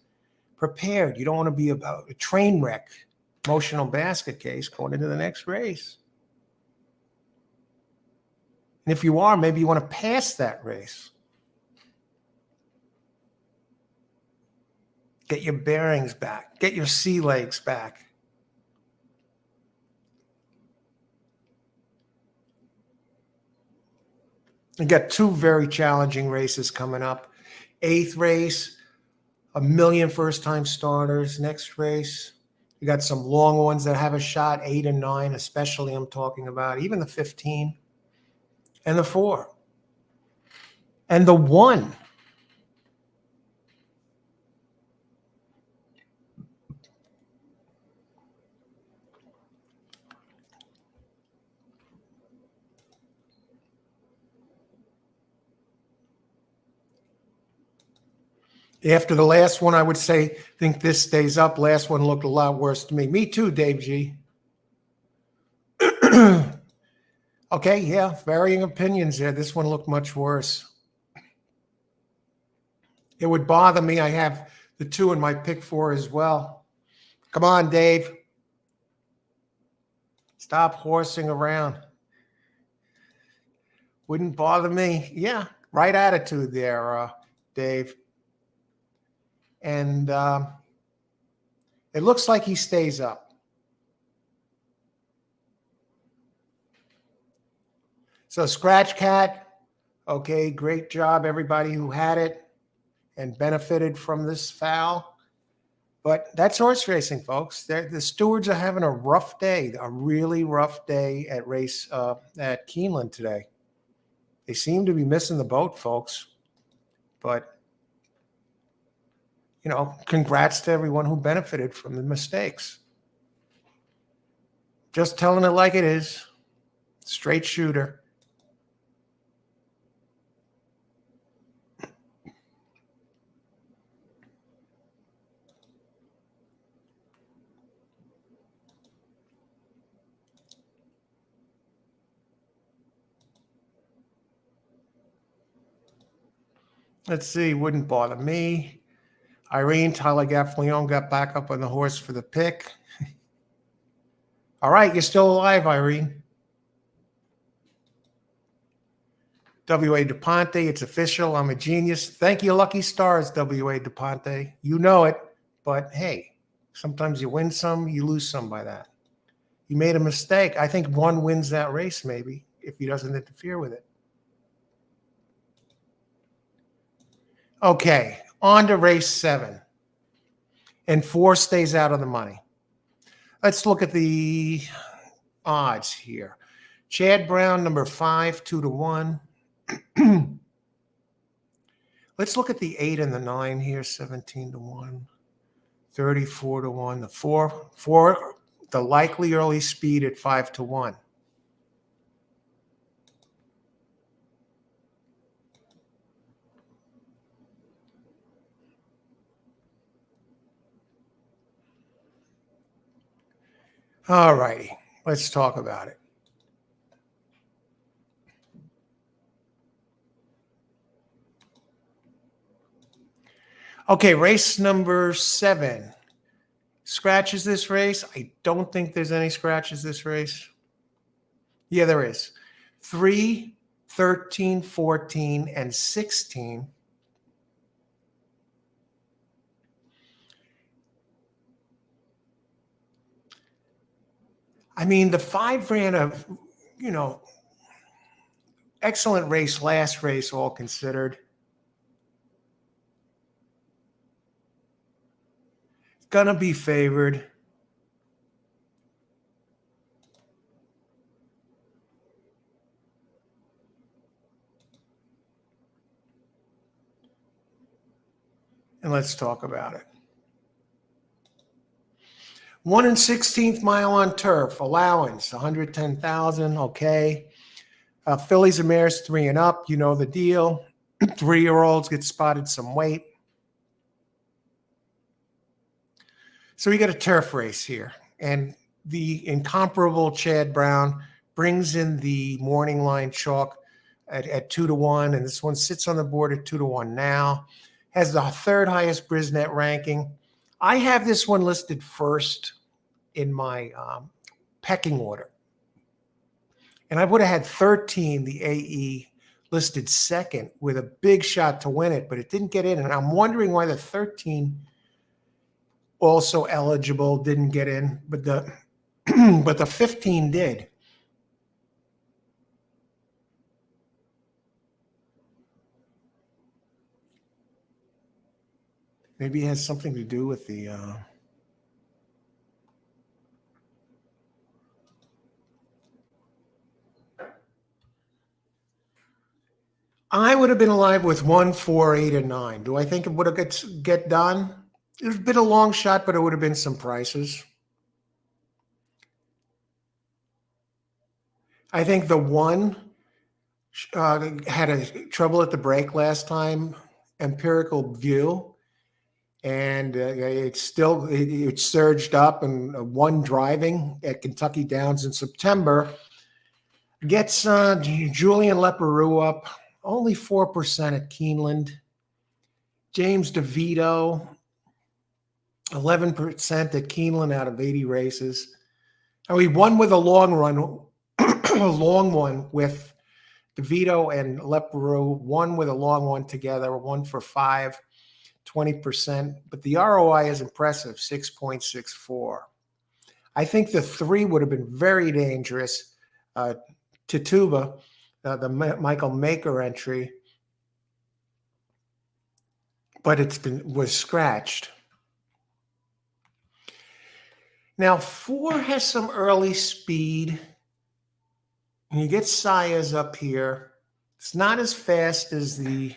Prepared. You don't want to be about a train wreck, emotional basket case going into the next race. And if you are, maybe you want to pass that race. Get your bearings back. Get your sea legs back. You got 2 very challenging races coming up. 8th race, 1 million first-time starters. Next race, you got some long ones that have a shot, 8 and 9, especially I'm talking about, even the 15 and the 4 and the 1. After the last one, I would say, think this stays up. Last one looked a lot worse to me. Me too, Dave G. Okay, yeah, varying opinions there. This one looked much worse. It would bother me. I have the 2 in my pick 4 as well. Come on, Dave. Stop horsing around. Wouldn't bother me. Yeah, right attitude there, Dave. And it looks like he stays up. So Scratch Cat, okay, great job, everybody who had it and benefited from this foul. But that's horse racing, folks. The stewards are having a rough day, a really rough day at at Keeneland today. They seem to be missing the boat, folks. But, you know, congrats to everyone who benefited from the mistakes. Just telling it like it is. Straight shooter. Let's see, wouldn't bother me. Irene, Tyler Gaffleone got back up on the horse for the pick. All right, you're still alive, Irene. W.A. DuPonte, it's official. I'm a genius. Thank you, Lucky Stars, W.A. DuPonte. You know it, but hey, sometimes you win some, you lose some by that. You made a mistake. I think 1 wins that race, maybe. if he doesn't interfere with it. Okay, on to race 7. And 4 stays out of the money. Let's look at the odds here. Chad Brown, number 5, 2-1. Let's look at the 8 and the 9 here, 17-1, 34-1. The 4, the likely early speed at 5-1. All righty, let's talk about it. Okay, race number 7. Scratches this race? I don't think there's any scratches this race. Yeah, there is. 3, 13, 14, and 16. I mean, the 5 ran a, excellent race last race, all considered. Gonna be favored. And let's talk about it. 1 16th mile on turf, allowance, 110,000, okay. Fillies and mares 3 and up, you know the deal. 3-year-olds get spotted some weight. So we got a turf race here. And the incomparable Chad Brown brings in the morning line chalk at 2-1. And this one sits on the board at 2-1 now. Has the 3rd highest Brisnet ranking. I have this one listed first in my pecking order. And I would have had 13, the AE, listed second with a big shot to win it, but it didn't get in. And I'm wondering why the 13, also eligible, didn't get in, but the but the 15 did. Maybe it has something to do with the I would have been alive with 1, 4, 8, and 9. Do I think it would have get done? It would have been a long shot, but it would have been some prices. I think the 1 had a trouble at the break last time, empirical view, and it surged up, and 1 driving at Kentucky Downs in September gets Julian Leperoux up, only 4% at Keeneland. James DeVito, 11% at Keeneland out of 80 races. And he won with a long run, a long one with DeVito and Leperoux, one with a long one together, 1 for 5, 20%. But the ROI is impressive, 6.64. I think the 3 would have been very dangerous. Tituba, the Michael Maker entry, but was scratched. Now 4 has some early speed. And you get Sayas up here. It's not as fast as the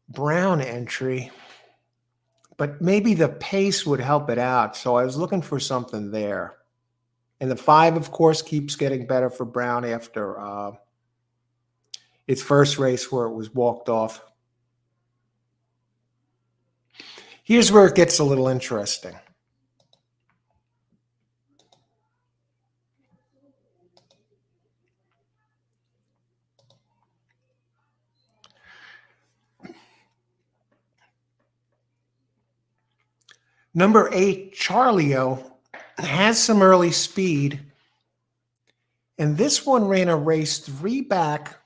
Brown entry, but maybe the pace would help it out. So I was looking for something there. And the 5, of course, keeps getting better for Brown after its first race where it was walked off. Here's where it gets a little interesting. Number 8, Charlio, has some early speed. And this one ran a race 3 back,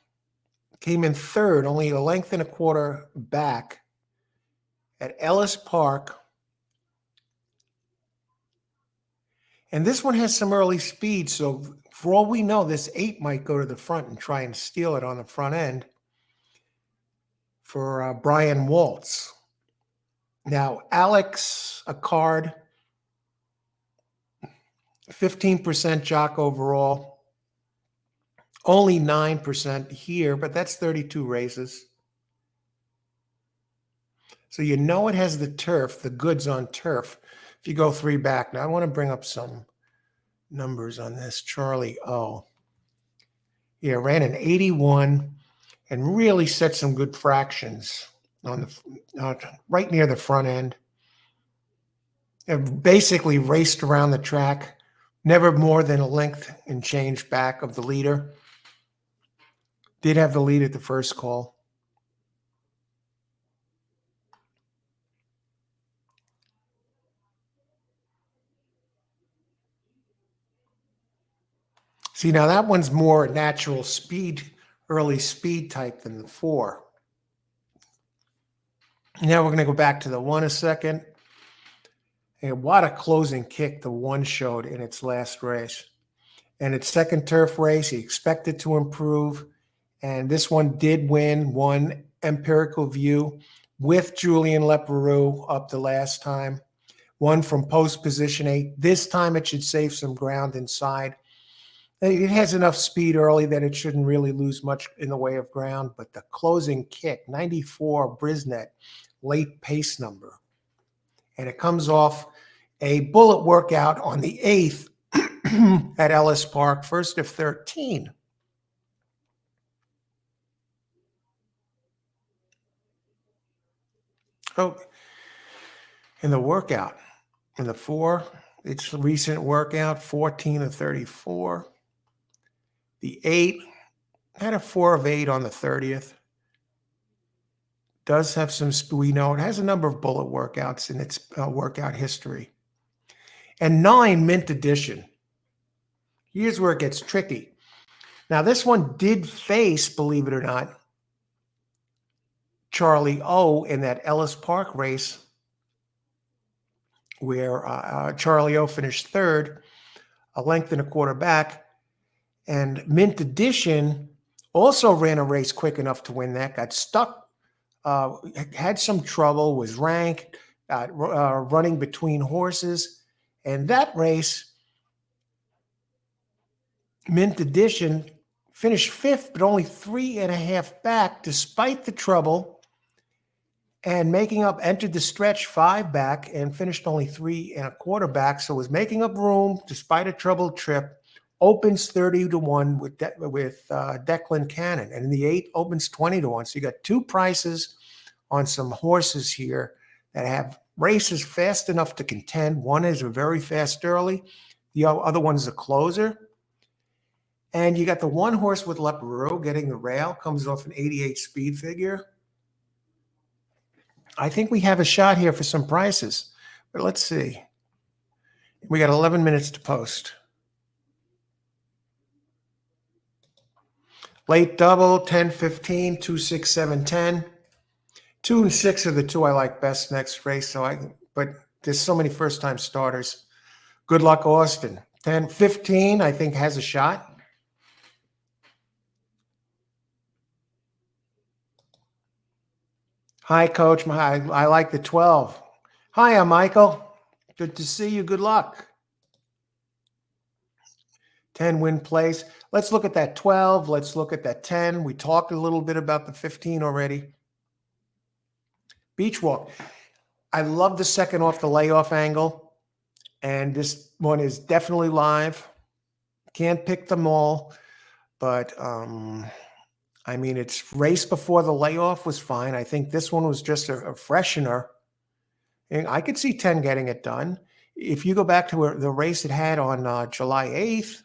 came in 3rd, only a length and a quarter back at Ellis Park. And this one has some early speed. So For all we know, this 8 might go to the front and try and steal it on the front end for Brian Waltz. Now, Alex, a card, 15% jock overall, only 9% here, but that's 32 races. So you know it has the turf, the goods on turf. If you go 3 back, now I want to bring up some numbers on this. Charlie O. Yeah, ran an 81 and really set some good fractions on the right near the front end. It basically raced around the track, never more than a length and change back of the leader. Did have the lead at the first call. See, now that one's more natural speed, early speed type than the 4. Now we're going to go back to the 1 a second. And what a closing kick the 1 showed in its last race. And its second turf race, he expected to improve. And this one did win, one empirical view with Julian Leperoux up the last time. One from post position 8. This time it should save some ground inside. It has enough speed early that it shouldn't really lose much in the way of ground, but the closing kick, 94 Brisnet, late pace number. And it comes off a bullet workout on the 8th at Ellis Park, first of 13. Oh, in the workout, in the 4, it's a recent workout, 14 of 34. The 8 had a 4 of 8 on the 30th. Does have some, we know it has a number of bullet workouts in its workout history. And 9, mint edition. Here's where it gets tricky. Now, this one did face, believe it or not, Charlie O in that Ellis Park race where Charlie O finished 3rd, a length and a quarter back. And mint edition also ran a race quick enough to win that, got stuck, had some trouble, was ranked, running between horses. And that race, mint edition, finished 5th, but only 3.5 back despite the trouble, and making up, entered the stretch 5 back and finished only 3.25 back. So was making up room despite a troubled trip. Opens 30-1 with Declan Cannon, and in the 8 opens 20-1. So you got 2 prices on some horses here that have races fast enough to contend. One is a very fast early, the other one is a closer. And you got the 1 horse with Leperoux getting the rail, comes off an 88 speed figure. I think we have a shot here for some prices, but let's see. We got 11 minutes to post. Late double, 10, 15, 2, 6, 7, 10. 2 and 6 are the 2 I like best next race. But there's so many first-time starters. Good luck, Austin. 10, 15, I think has a shot. Hi, Coach. I like the 12. Hiya, Michael. Good to see you. Good luck. 10 win place. Let's look at that 12. Let's look at that 10. We talked a little bit about the 15 already. Beach Walk. I love the second off the layoff angle. And this one is definitely live. Can't pick them all. But, I mean, it's race before the layoff was fine. I think this one was just a freshener. And I could see 10 getting it done. If you go back to the race it had on July 8th,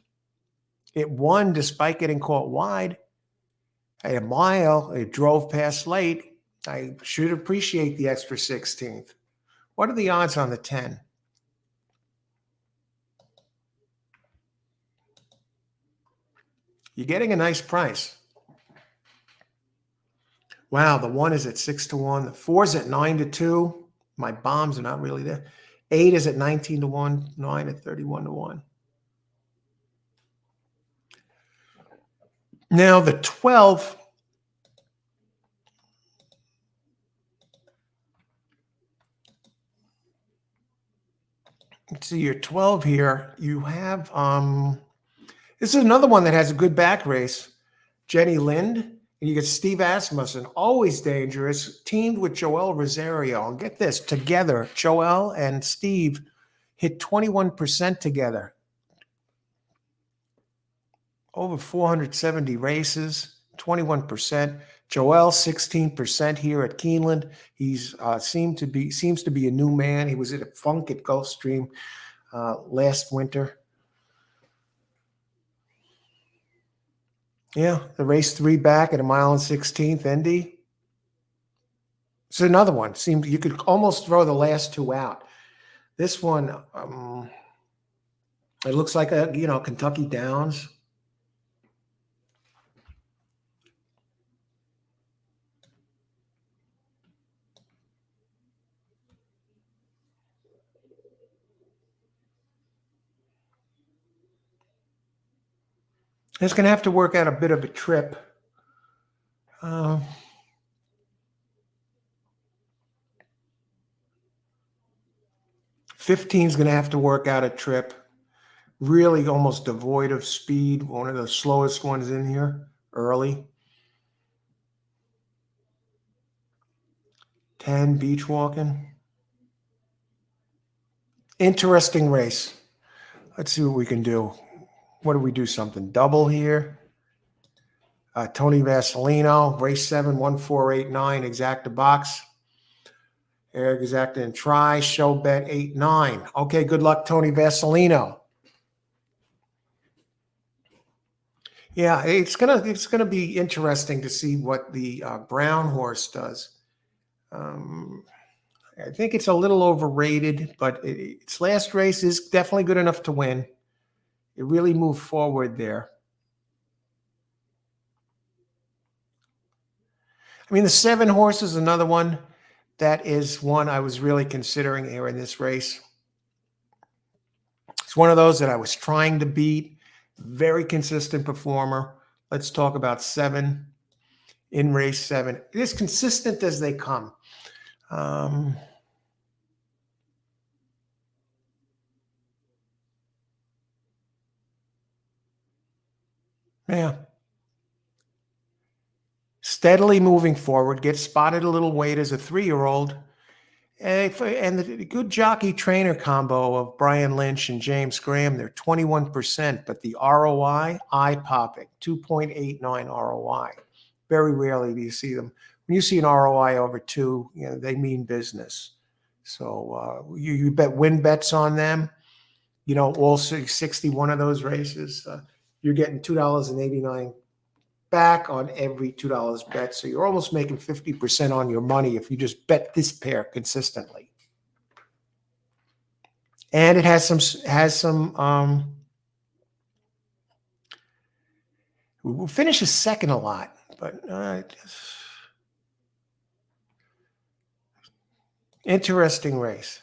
it won despite getting caught wide. At a mile, it drove past late. I should appreciate the extra 16th. What are the odds on the 10? You're getting a nice price. Wow, the 1 is at 6-1. The 4 is at 9-2. My bombs are not really there. 8 is at 19-1. 9 at 31-1. Now the 12, let's see your 12 here. You have this is another one that has a good back race. Jenny Lind, and you get Steve Asmussen, always dangerous, teamed with Joel Rosario. And get this, together, Joel and Steve hit 21% together. Over 470 races, 21%. Joel, 16% here at Keeneland. He's seems to be a new man. He was at a Funk at Gulfstream last winter. Yeah, the race 3 back at a mile and 16th, Indy. It's another one. Seemed you could almost throw the last 2 out. This one, it looks like a Kentucky Downs. It's going to have to work out a bit of a trip. 15 is going to have to work out a trip. Really almost devoid of speed. One of the slowest ones in here early. 10 beach walking. Interesting race. Let's see what we can do. What do we do? Something double here. Tony Vasilino, race 7, 1489, exacta box. Eric exacta and try, show bet 8-9. Okay, good luck, Tony Vasilino. Yeah, it's gonna be interesting to see what the brown horse does. I think it's a little overrated, but its last race is definitely good enough to win. It really moved forward there. I mean, the 7 horse is another one. That is one I was really considering here in this race. It's one of those that I was trying to beat. Very consistent performer. Let's talk about 7 in race 7. It is consistent as they come. Yeah. Steadily moving forward, gets spotted a little weight as a 3-year-old. And the good jockey trainer combo of Brian Lynch and James Graham, they're 21%, but the ROI, eye-popping, 2.89 ROI. Very rarely do you see them. When you see an ROI over 2, they mean business. So you bet win bets on them. All 61 of those races, you're getting $2.89 back on every $2 bet. So you're almost making 50% on your money if you just bet this pair consistently. And it has some we finishes second a lot, but interesting race.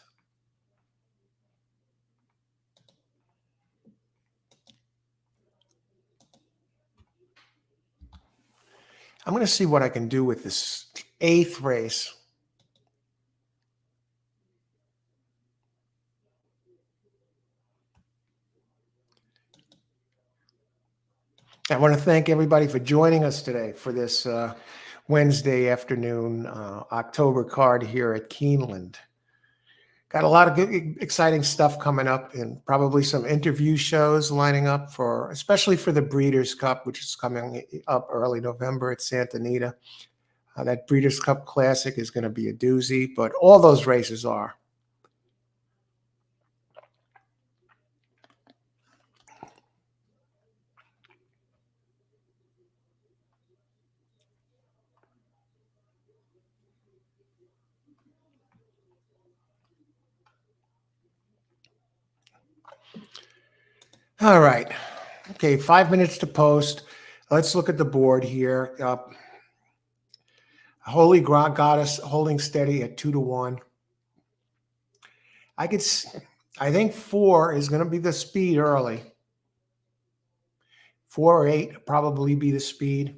I'm going to see what I can do with this 8th race. I want to thank everybody for joining us today for this Wednesday afternoon October card here at Keeneland. Got a lot of good, exciting stuff coming up, and probably some interview shows lining up especially for the Breeders' Cup, which is coming up early November at Santa Anita. That Breeders' Cup Classic is going to be a doozy, but all those races are. All right. Okay, 5 minutes to post. Let's look at the board here. Holy Goddess holding steady at 2-1. I think 4 is going to be the speed early. 4 or 8 probably be the speed.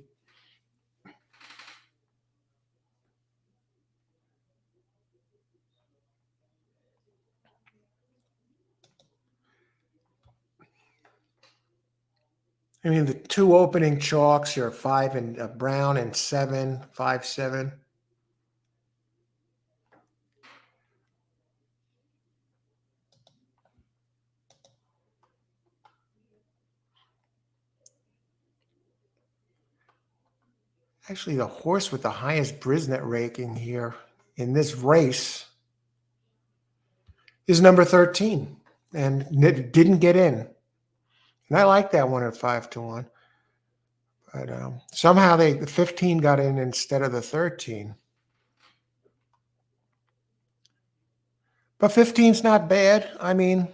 I mean, the two opening chalks are 5 and brown and 7, 5, 7. Actually, the horse with the highest Brisnet ranking here in this race is number 13, and it didn't get in. And I like that one at 5-1. But somehow the 15 got in instead of the 13. But 15's not bad. I mean,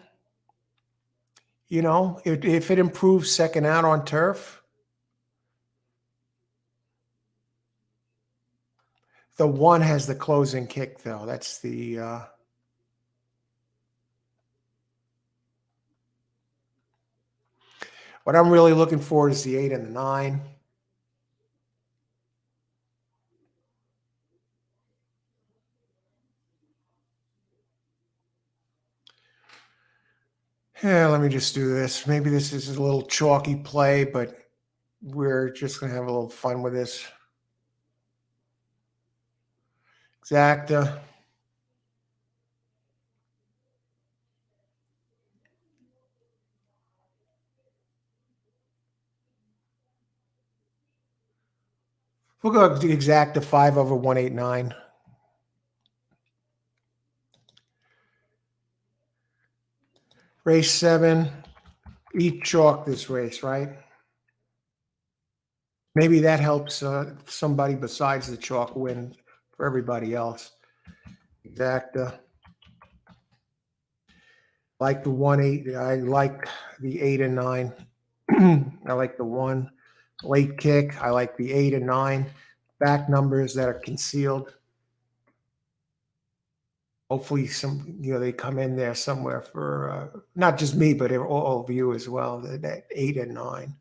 you know, if it improves second out on turf, the 1 has the closing kick, though. That's the what I'm really looking for is the 8 and the 9. Yeah, let me just do this. Maybe this is a little chalky play, but we're just going to have a little fun with this. Exacta. We'll go exacta 5/189. Race 7. Eat chalk this race, right? Maybe that helps somebody besides the chalk win for everybody else. Exacta. Like the 1-8. I like the 8 and 9. I like the 1 late kick. I like the 8 and 9 back numbers that are concealed. Hopefully, they come in there somewhere for not just me, but all of you as well. That 8 and 9.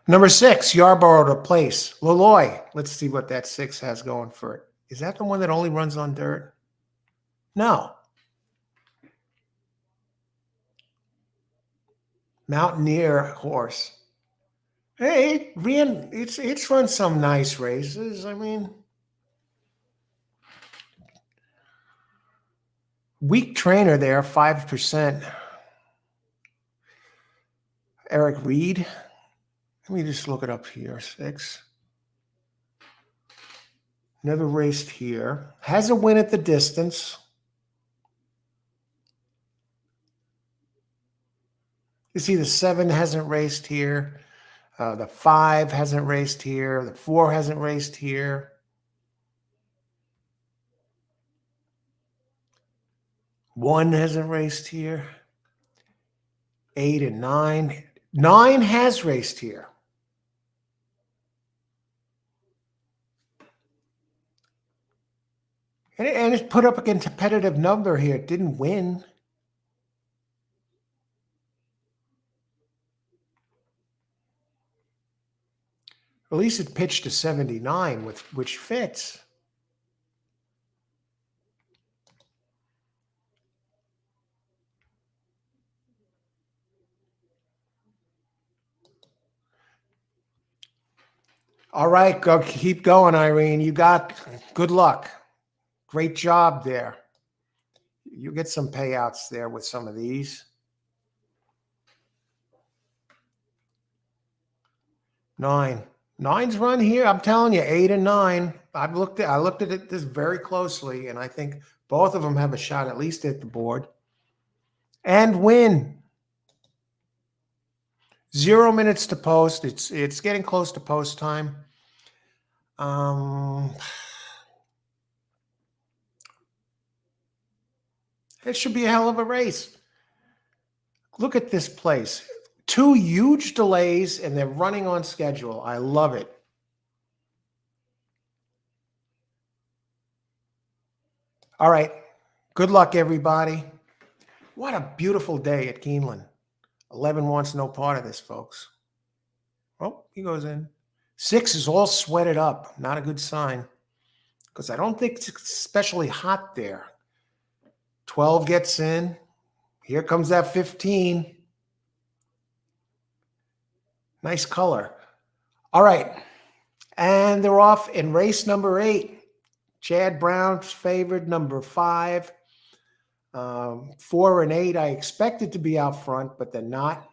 Number 6, Yarborough to Place. Laloy. Let's see what that 6 has going for it. Is that the one that only runs on dirt? No. Mountaineer horse. Hey, it's run some nice races. I mean, weak trainer there, 5%. Eric Reed. Let me just look it up here. 6. Never raced here. Has a win at the distance. You see the 7 hasn't raced here. The 5 hasn't raced here. The 4 hasn't raced here. 1 hasn't raced here. 8 and 9. 9 has raced here. And it put up a competitive number here. It didn't win. At least it pitched to 79, which fits. All right, go keep going, Irene. You got good luck. Great job there. You get some payouts there with some of these. 9. 9's run here. I'm telling you, 8 and 9. I looked at this very closely, and I think both of them have a shot at least at the board. And win. 0 minutes to post. It's getting close to post time. It should be a hell of a race. Look at this place. 2 huge delays, and they're running on schedule. I love it. All right. Good luck, everybody. What a beautiful day at Keeneland. 11 wants no part of this, folks. Oh, he goes in. 6 is all sweated up. Not a good sign, because I don't think it's especially hot there. 12 gets in. Here comes that 15. Nice color. All right. And they're off in race number 8. Chad Brown's favored, number 5. 4 and 8, I expected to be out front, but they're not.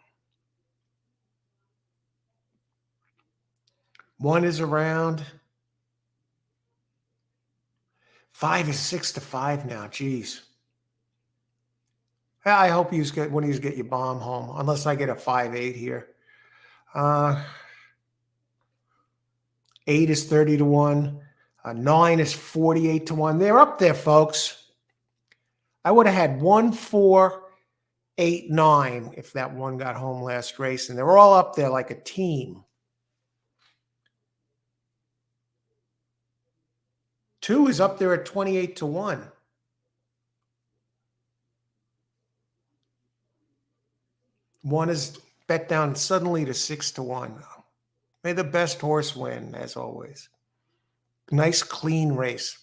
1 is around. 5 is 6-5 now. Geez. I hope you get one of you get your bomb home, unless I get a 5-8 here. 8 is 30-1. 9 is 48-1. They're up there, folks. I would have had 1, 4, 8, 9 if that one got home last race, and they're all up there like a team. 2 is up there at 28-1. One is bet down suddenly to 6-1. May the best horse win, as always. Nice, clean race.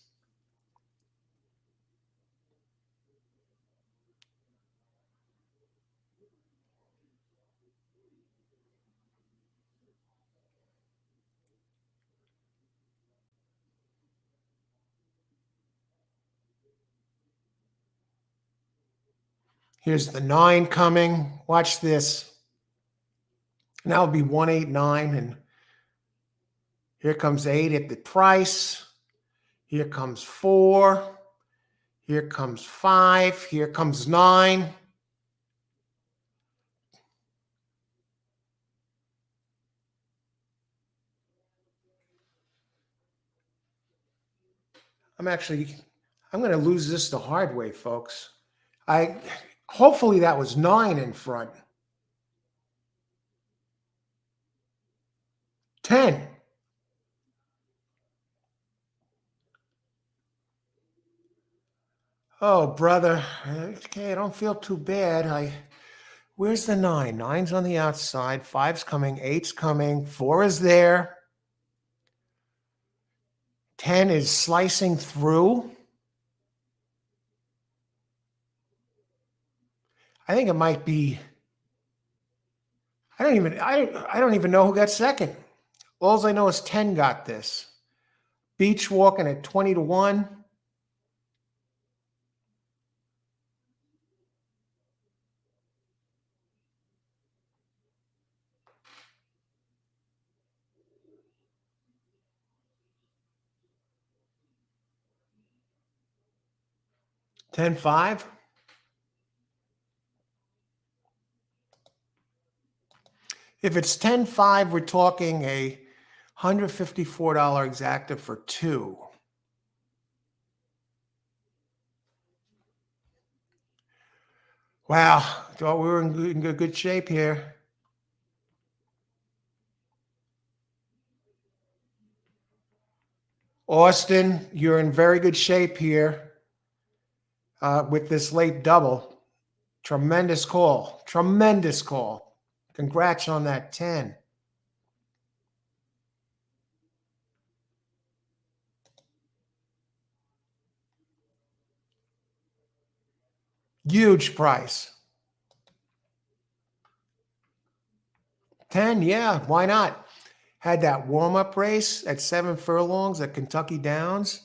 Here's the 9 coming. Watch this. Now it'll be 1, 8, 9, and here comes 8 at the price. Here comes 4. Here comes 5. Here comes 9. I'm going to lose this the hard way, folks. Hopefully that was 9 in front. 10. Oh, brother. Okay, I don't feel too bad. Where's the 9? 9's on the outside. 5's coming. 8's coming. 4 is there. 10 is slicing through. I think it might be. I don't even know who got second. All I know is 10 got this. Beach walking at 20-1. $10-5. If it's $10-5, we're talking a $154 exacta for 2. Wow, thought we were in good shape here. Austin, you're in very good shape here with this late double. Tremendous call. Tremendous call. Congrats on that 10. Huge price. 10, yeah, why not? Had that warm-up race at 7 furlongs at Kentucky Downs.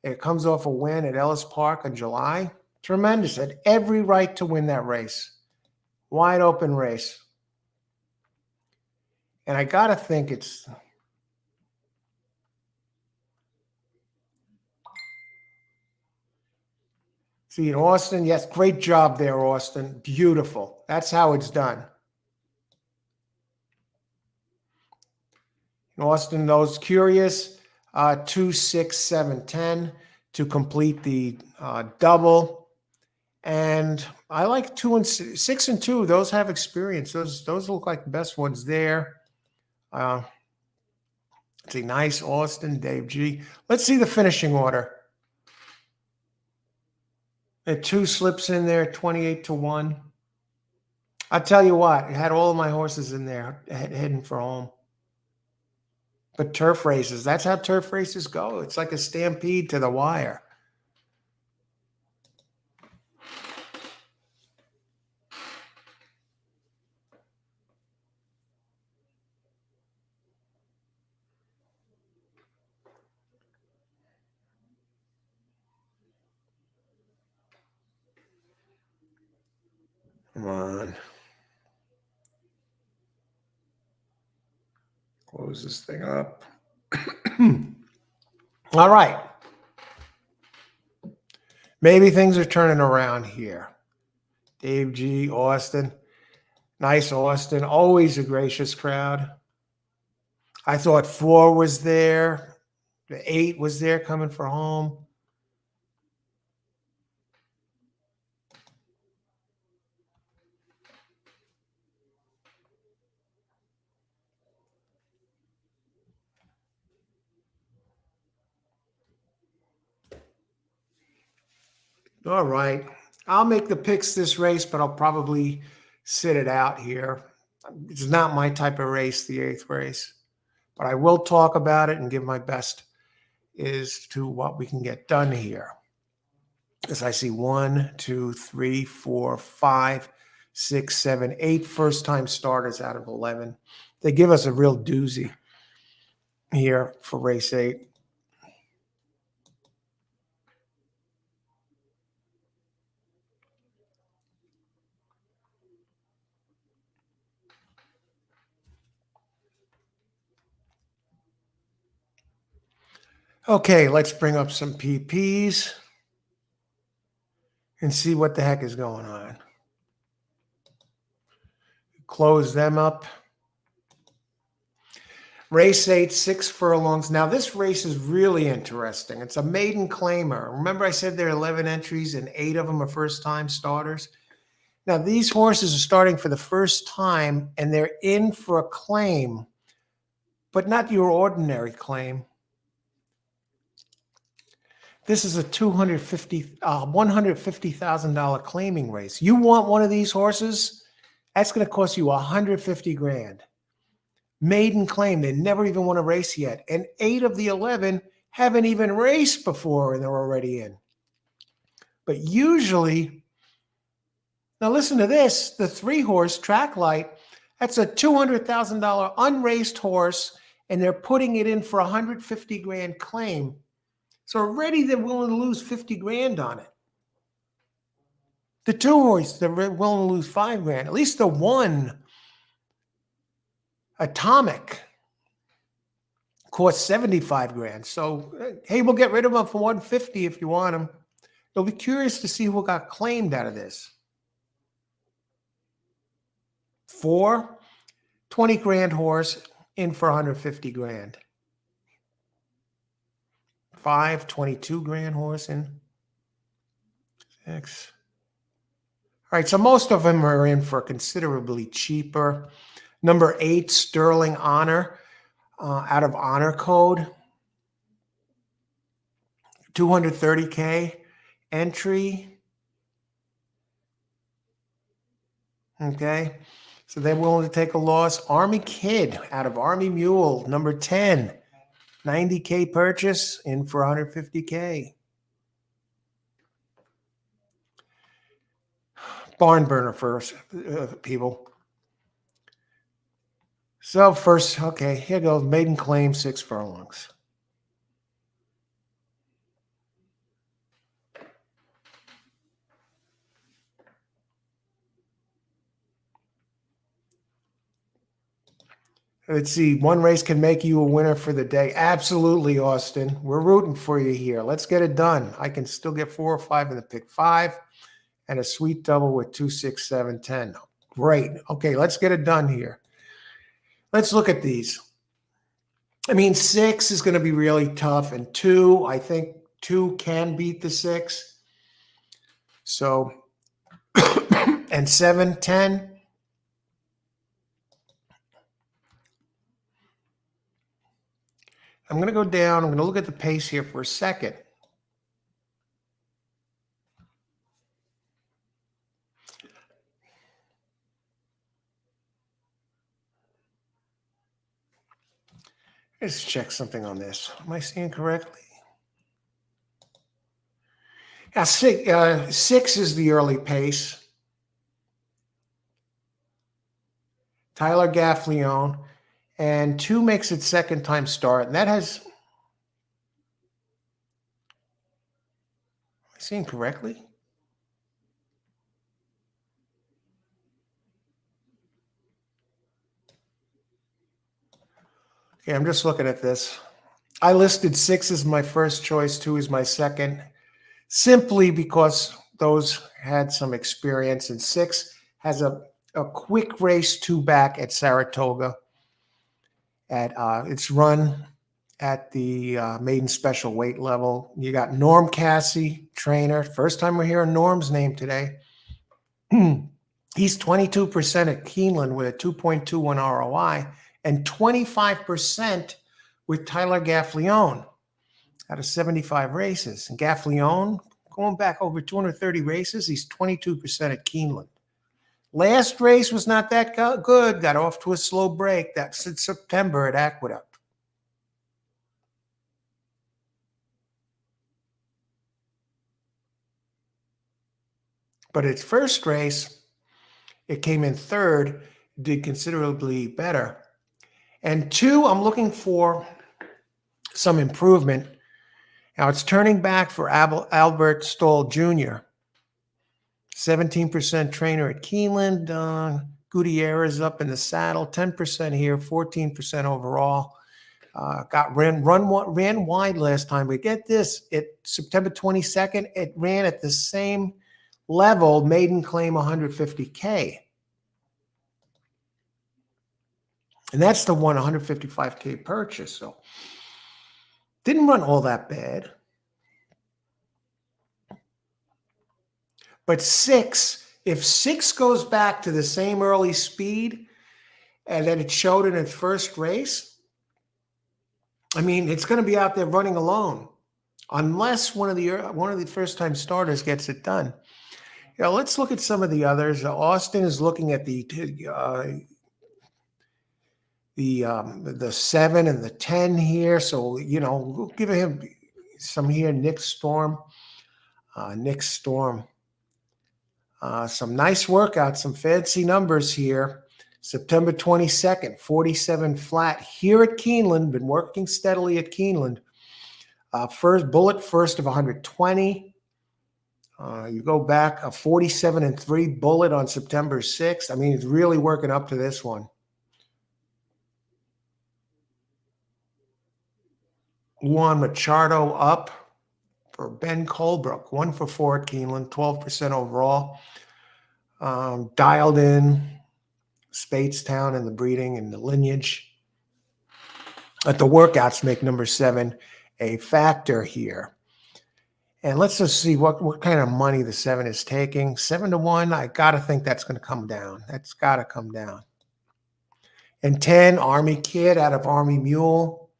It comes off a win at Ellis Park in July. Tremendous. Had every right to win that race. Wide open race. And I got to think it's... See, in Austin, yes, great job there, Austin. Beautiful. That's how it's done. In Austin, those curious, 2, 6, 7, 10 to complete the double. And I like 2 and 6 and 2. Those have experience. Those look like the best ones there. See, nice, Austin, Dave G. Let's see the finishing order. 2 slips in there, 28-1. I tell you what, I had all of my horses in there heading for home. But turf races, that's how turf races go. It's like a stampede to the wire. Come on. Close this thing up. All right. Maybe things are turning around here. Dave G, Austin. Nice Austin. Always a gracious crowd. I thought 4 was there. The 8 was there coming for home. All right. I'll make the picks this race, but I'll probably sit it out here. It's not my type of race, the 8th race, but I will talk about it and give my best as to what we can get done here. As I see 1, 2, 3, 4, 5, 6, 7, 8 first-time starters out of 11. They give us a real doozy here for race 8. Okay, let's bring up some PPs and see what the heck is going on. Close them up. Race 8, 6 furlongs. Now, this race is really interesting. It's a maiden claimer. Remember I said there are 11 entries and 8 of them are first-time starters? Now, these horses are starting for the first time, and they're in for a claim, but not your ordinary claim. This is a $150,000 claiming race. You want one of these horses? That's going to cost you $150,000. Maiden claim. They never even won a race yet. And 8 of the 11 haven't even raced before and they're already in. But usually, now listen to this, the 3-horse Track Light, that's a $200,000 unraced horse and they're putting it in for $150,000 claim. So already they're willing to lose $50,000 on it. The 2-horse, they're willing to lose $5,000. At least the 1, Atomic, cost $75,000. So, hey, we'll get rid of them for $150,000 if you want them. You'll be curious to see who got claimed out of this. 4, $20,000 horse in for $150,000. 5, $22,000 horse in. 6. All right, so most of them are in for considerably cheaper. Number 8, Sterling Honor, out of Honor Code. $230,000 entry. Okay, so they're willing to take a loss. Army Kid out of Army Mule, number 10. $90,000 purchase in for $150,000. Barn burner first, people. So first, okay, here goes. Maiden claim, 6 furlongs. Let's see. One race can make you a winner for the day. Absolutely, Austin. We're rooting for you here. Let's get it done. I can still get 4 or 5 in the pick 5 and a sweet double with 2, 6, 7, 10. Great. Okay, let's get it done here. Let's look at these. I mean, 6 is going to be really tough. And 2, I think 2 can beat the 6. So, and 7, 10. I'm going to go down. I'm going to look at the pace here for a second. Let's check something on this. Am I seeing correctly? Yeah, six is the early pace. Tyler Gaffleone. And 2 makes its second time start. And that has, am I seeing correctly? Okay, I'm just looking at this. I listed 6 as my first choice, 2 as my second, simply because those had some experience. And 6 has a quick race 2 back at Saratoga. It's run at the maiden special weight level. You got Norm Cassie, trainer. First time we're hearing Norm's name today. He's 22% at Keeneland with a 2.21 ROI and 25% with Tyler Gaffleone out of 75 races. And Gaffleone, going back over 230 races, he's 22% at Keeneland. Last race was not that good. Got off to a slow break. That's in September at Aqueduct. But its first race, it came in third, did considerably better. And 2, I'm looking for some improvement. Now it's turning back for Albert Stoll Jr., 17% trainer at Keeneland. Gutierrez up in the saddle, 10% here, 14% overall. Ran wide last time. But get this, September 22nd, it ran at the same level, maiden claim 150K. And that's the 155K purchase. So didn't run all that bad. But 6, if 6 goes back to the same early speed and that it showed in its first race, I mean, it's going to be out there running alone, unless one of the first time starters gets it done. Let's look at some of the others. Austin is looking at the 7 and the 10 here. So, we'll give him some here. Nick Storm. Some nice workouts, some fancy numbers here. September 22nd, 47 flat here at Keeneland. Been working steadily at Keeneland. First of 120. You go back, a 47-3 bullet on September 6th. I mean, it's really working up to this one. Juan Machado up for Ben Colebrook, 1 for 4 at Keeneland, 12% overall. Dialed in Spadestown and the breeding and the lineage. But the workouts make number 7 a factor here. And let's just see what kind of money the 7 is taking. 7-1, I got to think that's going to come down. That's got to come down. And 10, Army Kid out of Army Mule.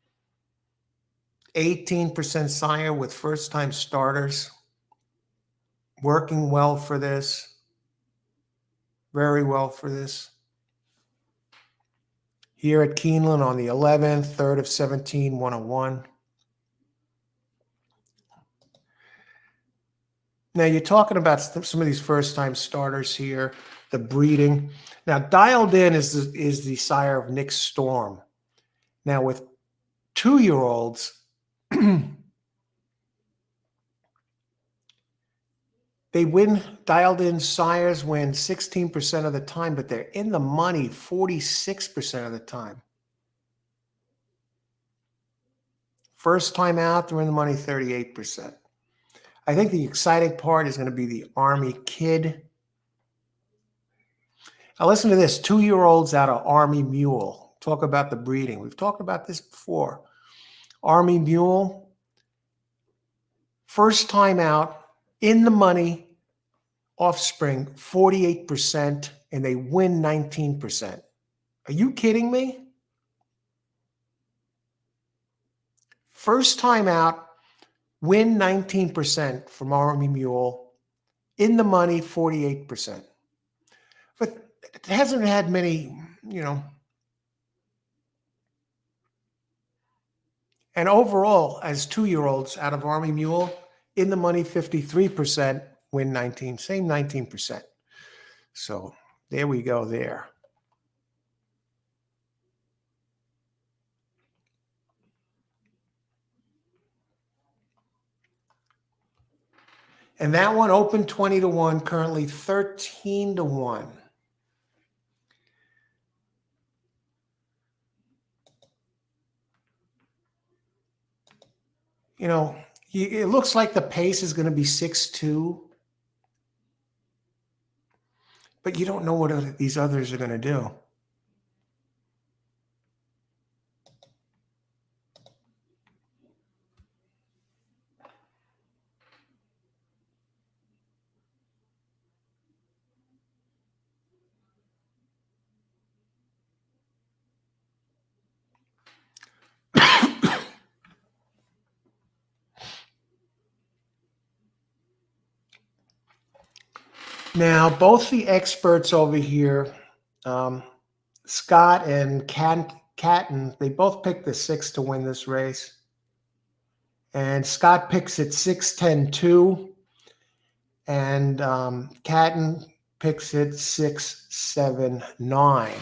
18% sire with first-time starters. Working well for this. Very well for this. Here at Keeneland on the 11th, 3rd of 17, 101. Now you're talking about some of these first-time starters here, the breeding. Now Dialed In is the sire of Nick Storm. Now with 2-year-olds, they win. Dialed In sires win 16% of the time, but they're in the money 46% of the time. First time out, they're in the money 38%. I think the exciting part is going to be the Army Kid. Now listen to this, 2-year-olds out of Army Mule. Talk about the breeding. We've talked about this before. Army Mule, first time out, in the money, offspring, 48%, and they win 19%. Are you kidding me? First time out, win 19% from Army Mule, in the money, 48%. But it hasn't had many, And overall, as 2-year-olds out of Army Mule, in the money 53%, win 19, same 19%. So there we go there. And that one opened 20-1, currently 13-1. You know, it looks like the pace is going to be 6-2, but you don't know what these others are going to do. Now, both the experts over here, Scott and Catton, they both picked the 6 to win this race. And Scott picks it 6-10-2, and Catton picks it 6-7-9.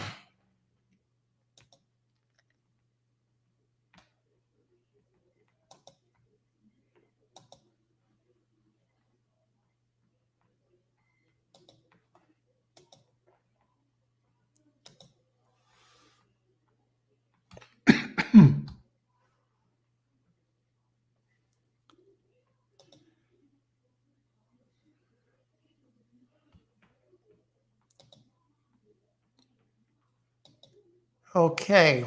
Okay,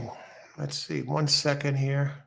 let's see, 1 second here.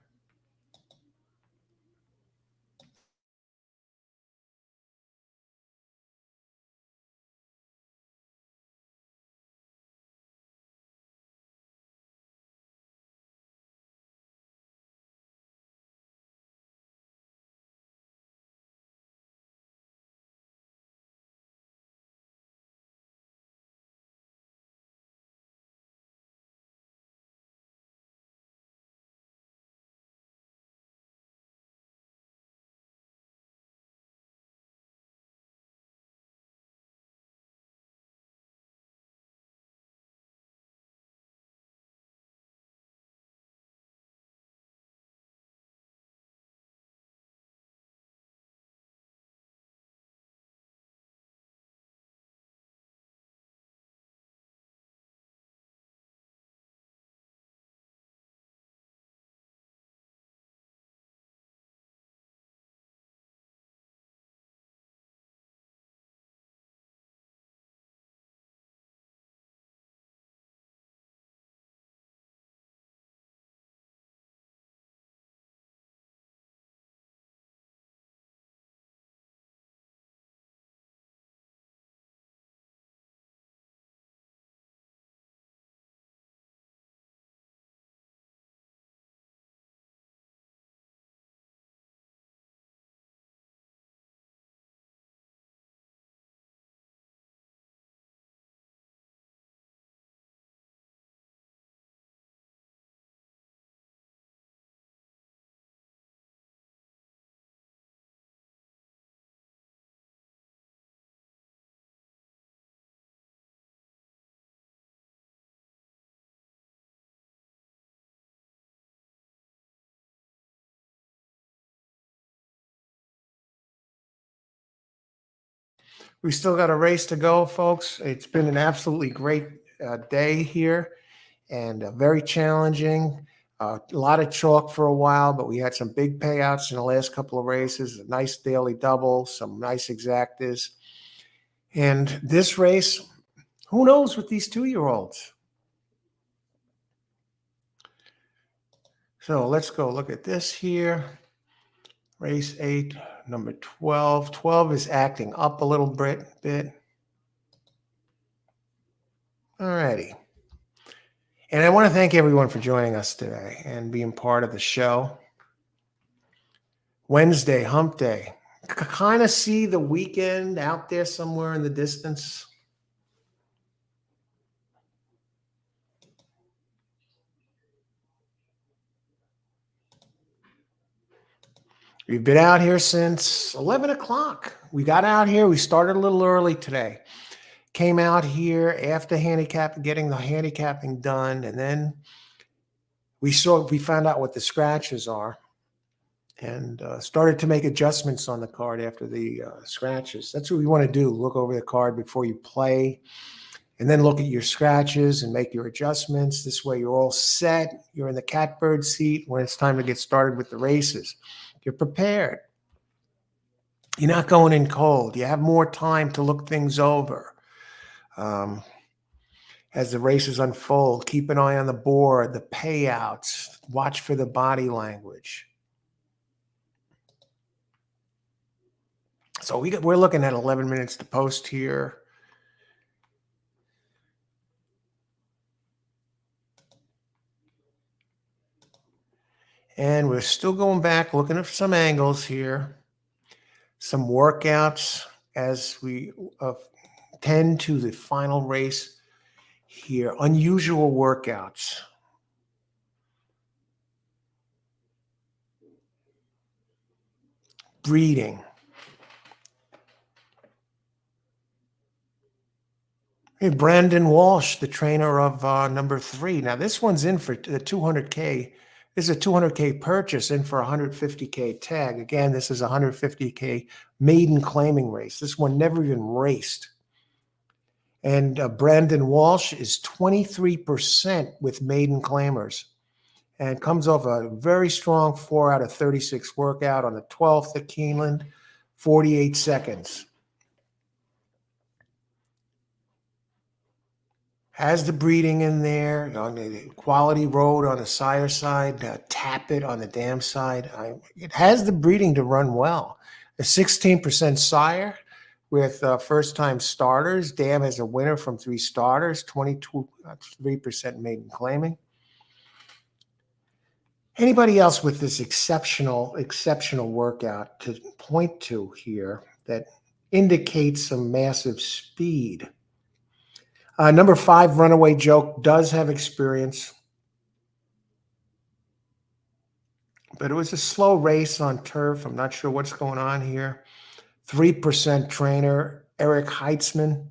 We still got a race to go, folks. It's been an absolutely great day here and very challenging. A lot of chalk for a while, but we had some big payouts in the last couple of races, a nice daily double, some nice exactas. And this race, who knows with these 2-year-olds? So let's go look at this here. Race 8, number 12. 12 is acting up a little bit. All righty. And I want to thank everyone for joining us today and being part of the show. Wednesday, hump day. Kind of see the weekend out there somewhere in the distance. We've been out here since 11 o'clock. We got out here. We started a little early today. Came out here after getting the handicapping done, and then we found out what the scratches are, and started to make adjustments on the card after the scratches. That's what we want to do. Look over the card before you play, and then look at your scratches and make your adjustments. This way you're all set. You're in the catbird seat when it's time to get started with the races. You're prepared. You're not going in cold. You have more time to look things over. As the races unfold, keep an eye on the board, the payouts, watch for the body language. So we're looking at 11 minutes to post here. And we're still going back, looking at some angles here, some workouts as we tend to the final race here. Unusual workouts. Breathing. Hey, Brandon Walsh, the trainer of number 3. Now this one's in for the 200K. This is a 200K purchase in for a 150K tag. Again, this is a 150K maiden claiming race. This one never even raced. And Brandon Walsh is 23% with maiden claimers and comes off a very strong 4 out of 36 workout on the 12th at Keeneland, 48 seconds. Has the breeding in there on the quality road on the sire side, tap it on the dam side. It has the breeding to run well. A 16% sire with first-time starters. Dam has a winner from 3 starters, 23% maiden claiming. Anybody else with this exceptional workout to point to here that indicates some massive speed? Number 5, Runaway Joke, does have experience, but it was a slow race on turf. I'm not sure what's going on here. 3% trainer, Eric Heitzman.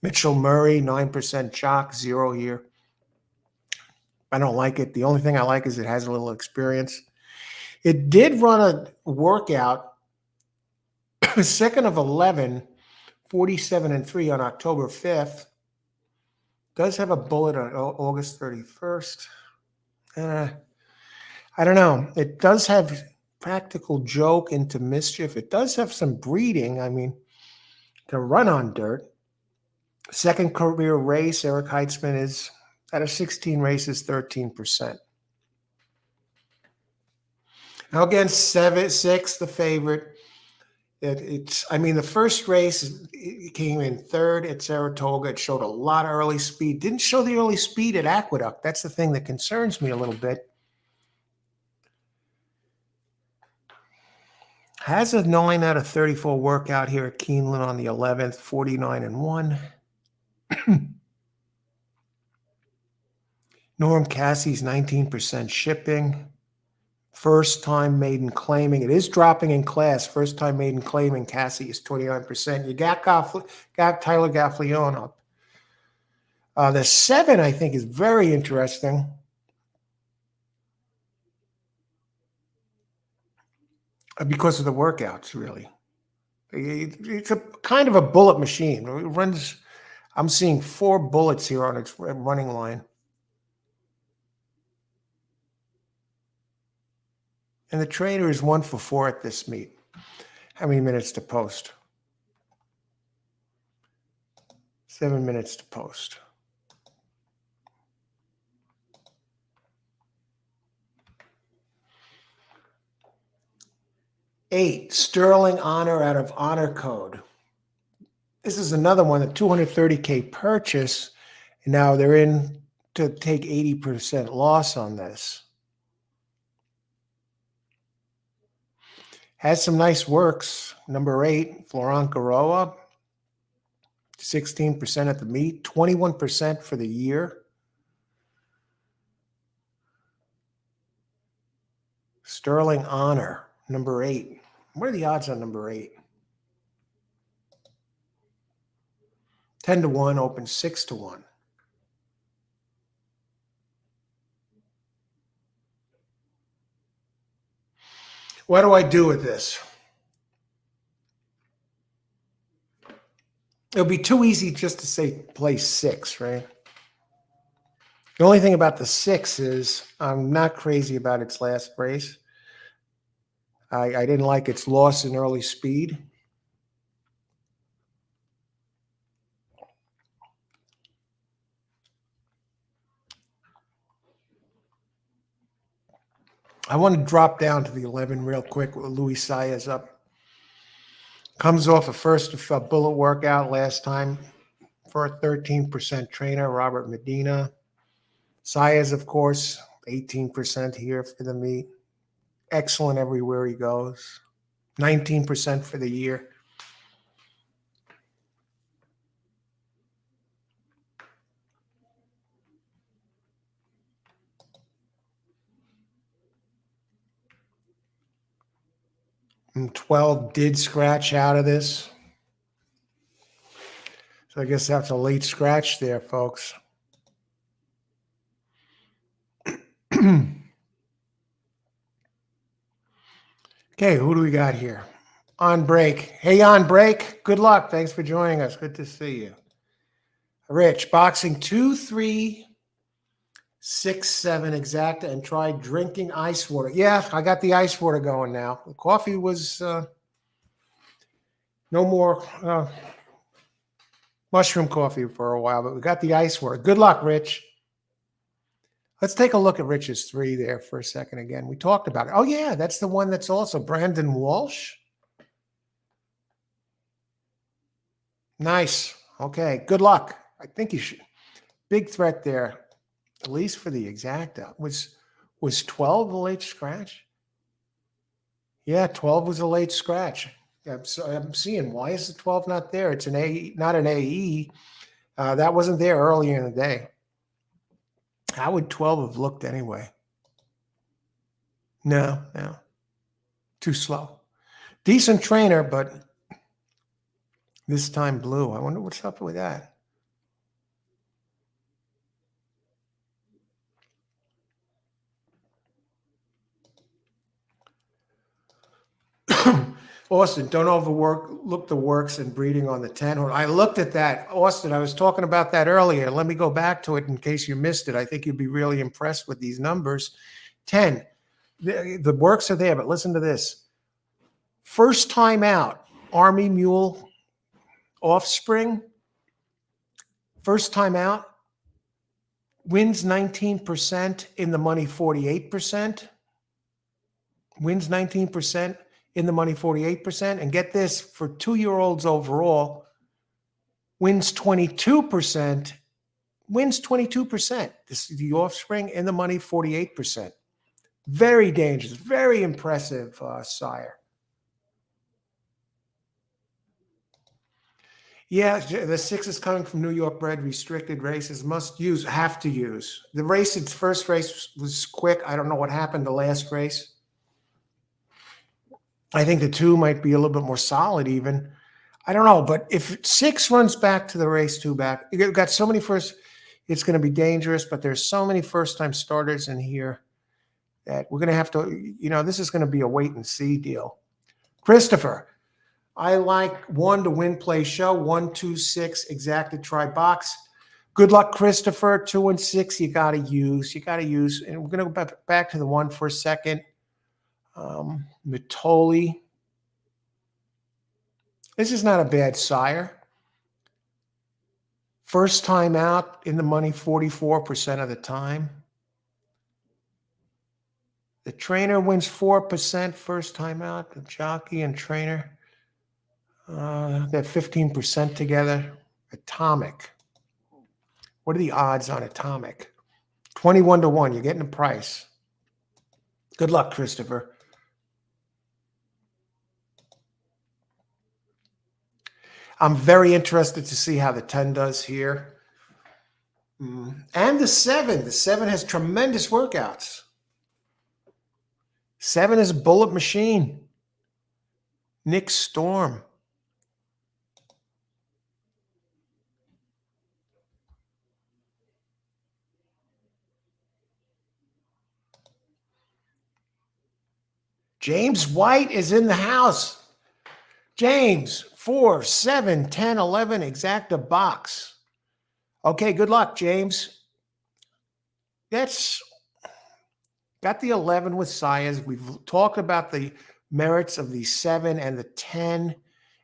Mitchell Murray, 9% chalk, 0 here. I don't like it. The only thing I like is it has a little experience. It did run a workout, second of 11, 47-3 on October 5th. Does have a bullet on August 31st. I don't know. It does have practical joke into mischief. It does have some breeding. I mean, to run on dirt. Second career race, Eric Heitzman is out of 16 races, 13%. Now again, 6, the favorite. The first race it came in 3rd at Saratoga. It showed a lot of early speed. Didn't show the early speed at Aqueduct. That's the thing that concerns me a little bit. Has a 9 out of 34 workout here at Keeneland on the 11th, 49-1. Norm Cassie's 19% shipping. First time maiden claiming. It is dropping in class. First time maiden claiming. Cassie is 29%. You got Tyler Gaffleone up. The 7, I think, is very interesting. Because of the workouts, really. It's a kind of a bullet machine. It runs, I'm seeing 4 bullets here on its running line. And the trainer is 1 for 4 at this meet. How many minutes to post? 7 minutes to post. Eight, Sterling Honor out of Honor Code. This is another one, a 230K purchase. And now they're in to take 80% loss on this. Has some nice works. Number 8, Florent Garoa, 16% at the meet, 21% for the year. Sterling Honor, Number 8. What are the odds on number 8? 10 to 1, open 6 to 1. What do I do with this? It'll be too easy just to say play 6, right? The only thing about the 6 is I'm not crazy about its last race. I didn't like its loss in early speed. I want to drop down to the 11 real quick with Luis Saez up. Comes off a first bullet workout last time for a 13% trainer, Robert Medina. Saez, of course, 18% here for the meet. Excellent everywhere he goes. 19% for the year. And 12 did scratch out of this. So I guess that's a late scratch there, folks. Okay, who do we got here? On break. Hey, on break. Good luck. Thanks for joining us. Good to see you. Rich, boxing 2, 3, 6, 7 exacta, and try drinking ice water. Yeah, I got the ice water going now. The coffee was no more mushroom coffee for a while, but we got the ice water. Good luck, Rich. Let's take a look at Rich's 3 there for a second again. We talked about it. Oh, yeah, that's the one that's also Brandon Walsh. Nice. Okay, good luck. I think you should. Big threat there, at least for the exacta. Was 12 a late scratch? Yeah, 12 was a late scratch. I'm seeing, why is the 12 not there? It's an AE, not an AE. That wasn't there earlier in the day. How would 12 have looked anyway? No. Too slow. Decent trainer, but this time blue. I wonder what's up with that. Austin, don't look the works and breeding on the 10 horn. I looked at that. Austin, I was talking about that earlier. Let me go back to it in case you missed it. I think you'd be really impressed with these numbers. 10. The works are there, but listen to this. First time out, Army Mule offspring. First time out, wins 19%, in the money 48%. Wins 19%. In the money 48%. And get this, for 2-year-olds overall, wins 22%. Wins 22%. This is the offspring, in the money 48%. Very dangerous, very impressive sire. Yeah, the 6 is coming from New York bred, restricted races, have to use. The race, its first race was quick. I don't know what happened the last race. I think the 2 might be a little bit more solid even. I don't know, but if 6 runs back to the race 2 back, you've got so many first, it's going to be dangerous, but there's so many first-time starters in here that we're going to have to, this is going to be a wait and see deal. Christopher, I like 1 to win, play, show. 1, 2, 6, exacta, try box. Good luck, Christopher. 2 and 6, you got to use. And we're going to go back to the 1 for a second. Mitoli. This is not a bad sire. First time out, in the money 44% of the time. The trainer wins 4% first time out. The jockey and trainer, they're 15% together. Atomic. What are the odds on Atomic? 21 to 1. You're getting a price. Good luck, Christopher. I'm very interested to see how the 10 does here. And the 7. The 7 has tremendous workouts. 7 is Bullet Machine. Nick Storm. James White is in the house. James, 4, 7, 10, 11, exacta box. Okay, good luck, James. That's got the 11 with Sayas. We've talked about the merits of the 7 and the 10.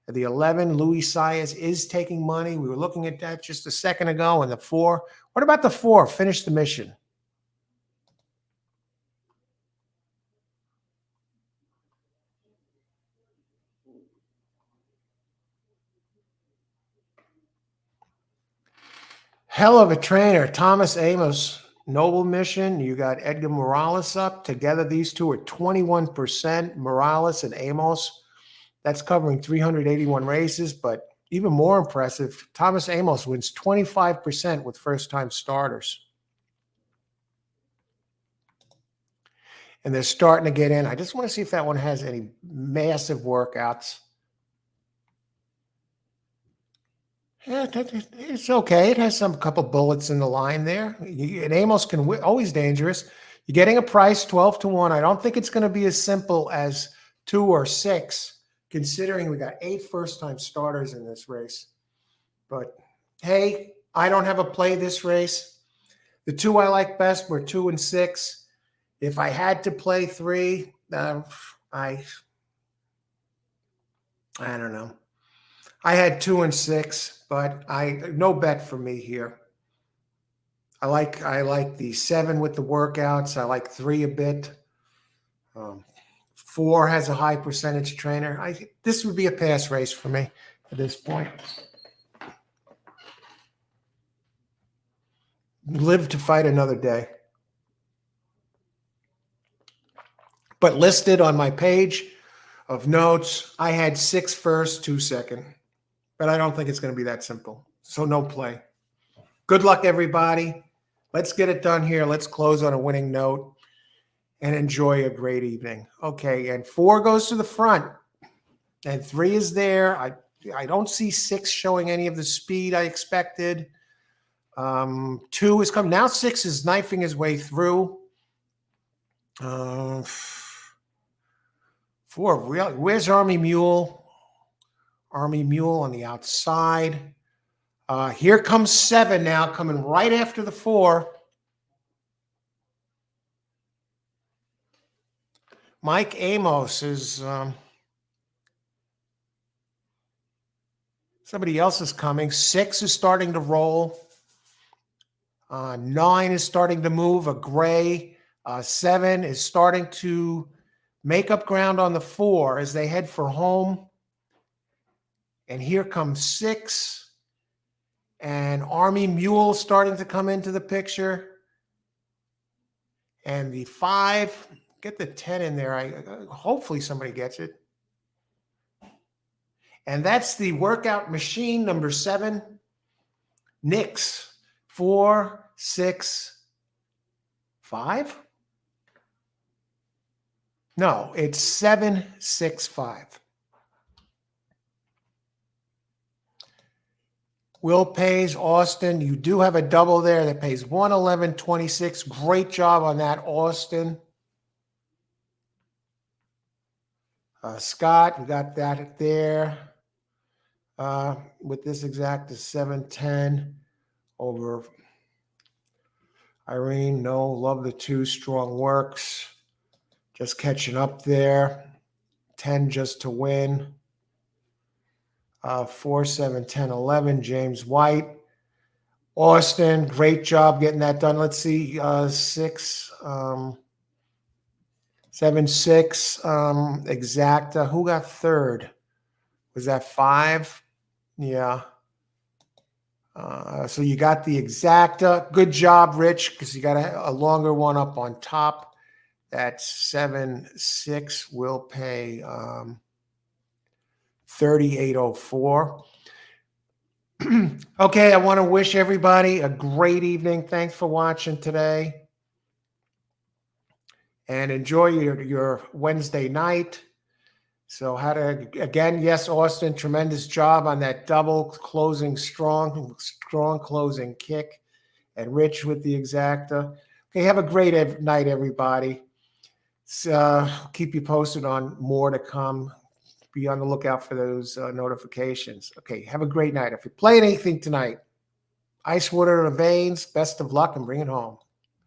The 11, Louis Sayas, is taking money. We were looking at that just a second ago. And the 4. What about the 4? Finish the mission. Hell of a trainer, Thomas Amos. Noble Mission. You got Edgar Morales up. Together, these two are 21%. Morales and Amos. That's covering 381 races. But even more impressive, Thomas Amos wins 25% with first-time starters. And they're starting to get in. I just want to see if that one has any massive workouts. Yeah, it's okay. It has some couple bullets in the line there. And Amos can always dangerous. You're getting a price 12 to 1. I don't think it's going to be as simple as 2 or 6, considering we got 8 first-time starters in this race. But hey, I don't have a play this race. The 2 I like best were 2 and 6. If I had to play 3, I don't know. I had 2 and 6, but no bet for me here. I like the 7 with the workouts. I like 3 a bit. 4 has a high percentage trainer. This would be a pass race for me at this point. Live to fight another day. But listed on my page of notes, I had 6 first, 2 second. But I don't think it's going to be that simple. So no play. Good luck, everybody. Let's get it done here. Let's close on a winning note and enjoy a great evening. Okay, and 4 goes to the front. And 3 is there. I don't see 6 showing any of the speed I expected. 2 is coming. Now 6 is knifing his way through. 4, really? Where's Army Mule? Army Mule on the outside. Here comes 7 now, coming right after the 4. Mike Amos is somebody else is coming. 6 is starting to roll. 9 is starting to move. A gray. 7 is starting to make up ground on the 4 as they head for home. And here comes 6. And Army Mule starting to come into the picture. And the 5, get the 10 in there. Hopefully somebody gets it. And that's the workout machine, number 7. Nix, 4, 6, 5. No, it's 7, 6, 5. Will pays Austin. You do have a double there that pays 111.26. Great job on that, Austin. Scott, we got that there. With this exact is 710 over Irene. No, love the 2. Strong works. Just catching up there. 10 just to win. 4, 7, 10, 11. James White. Austin, great job getting that done. Let's see. 6, 7, 6. Exacta. Who got 3rd? Was that 5? Yeah. So you got the exacta. Good job, Rich, because you got a longer one up on top. That's 7, 6 will pay 3804. Okay, I want to wish everybody a great evening. Thanks for watching today. and enjoy your Wednesday night. So again, yes, Austin, tremendous job on that double closing, strong closing kick. And Rich with the exacta. Okay, have a great night, everybody. Keep you posted on more to come. Be on the lookout for those notifications. Okay, have a great night. If you play anything tonight, ice water in the veins, best of luck and bring it home.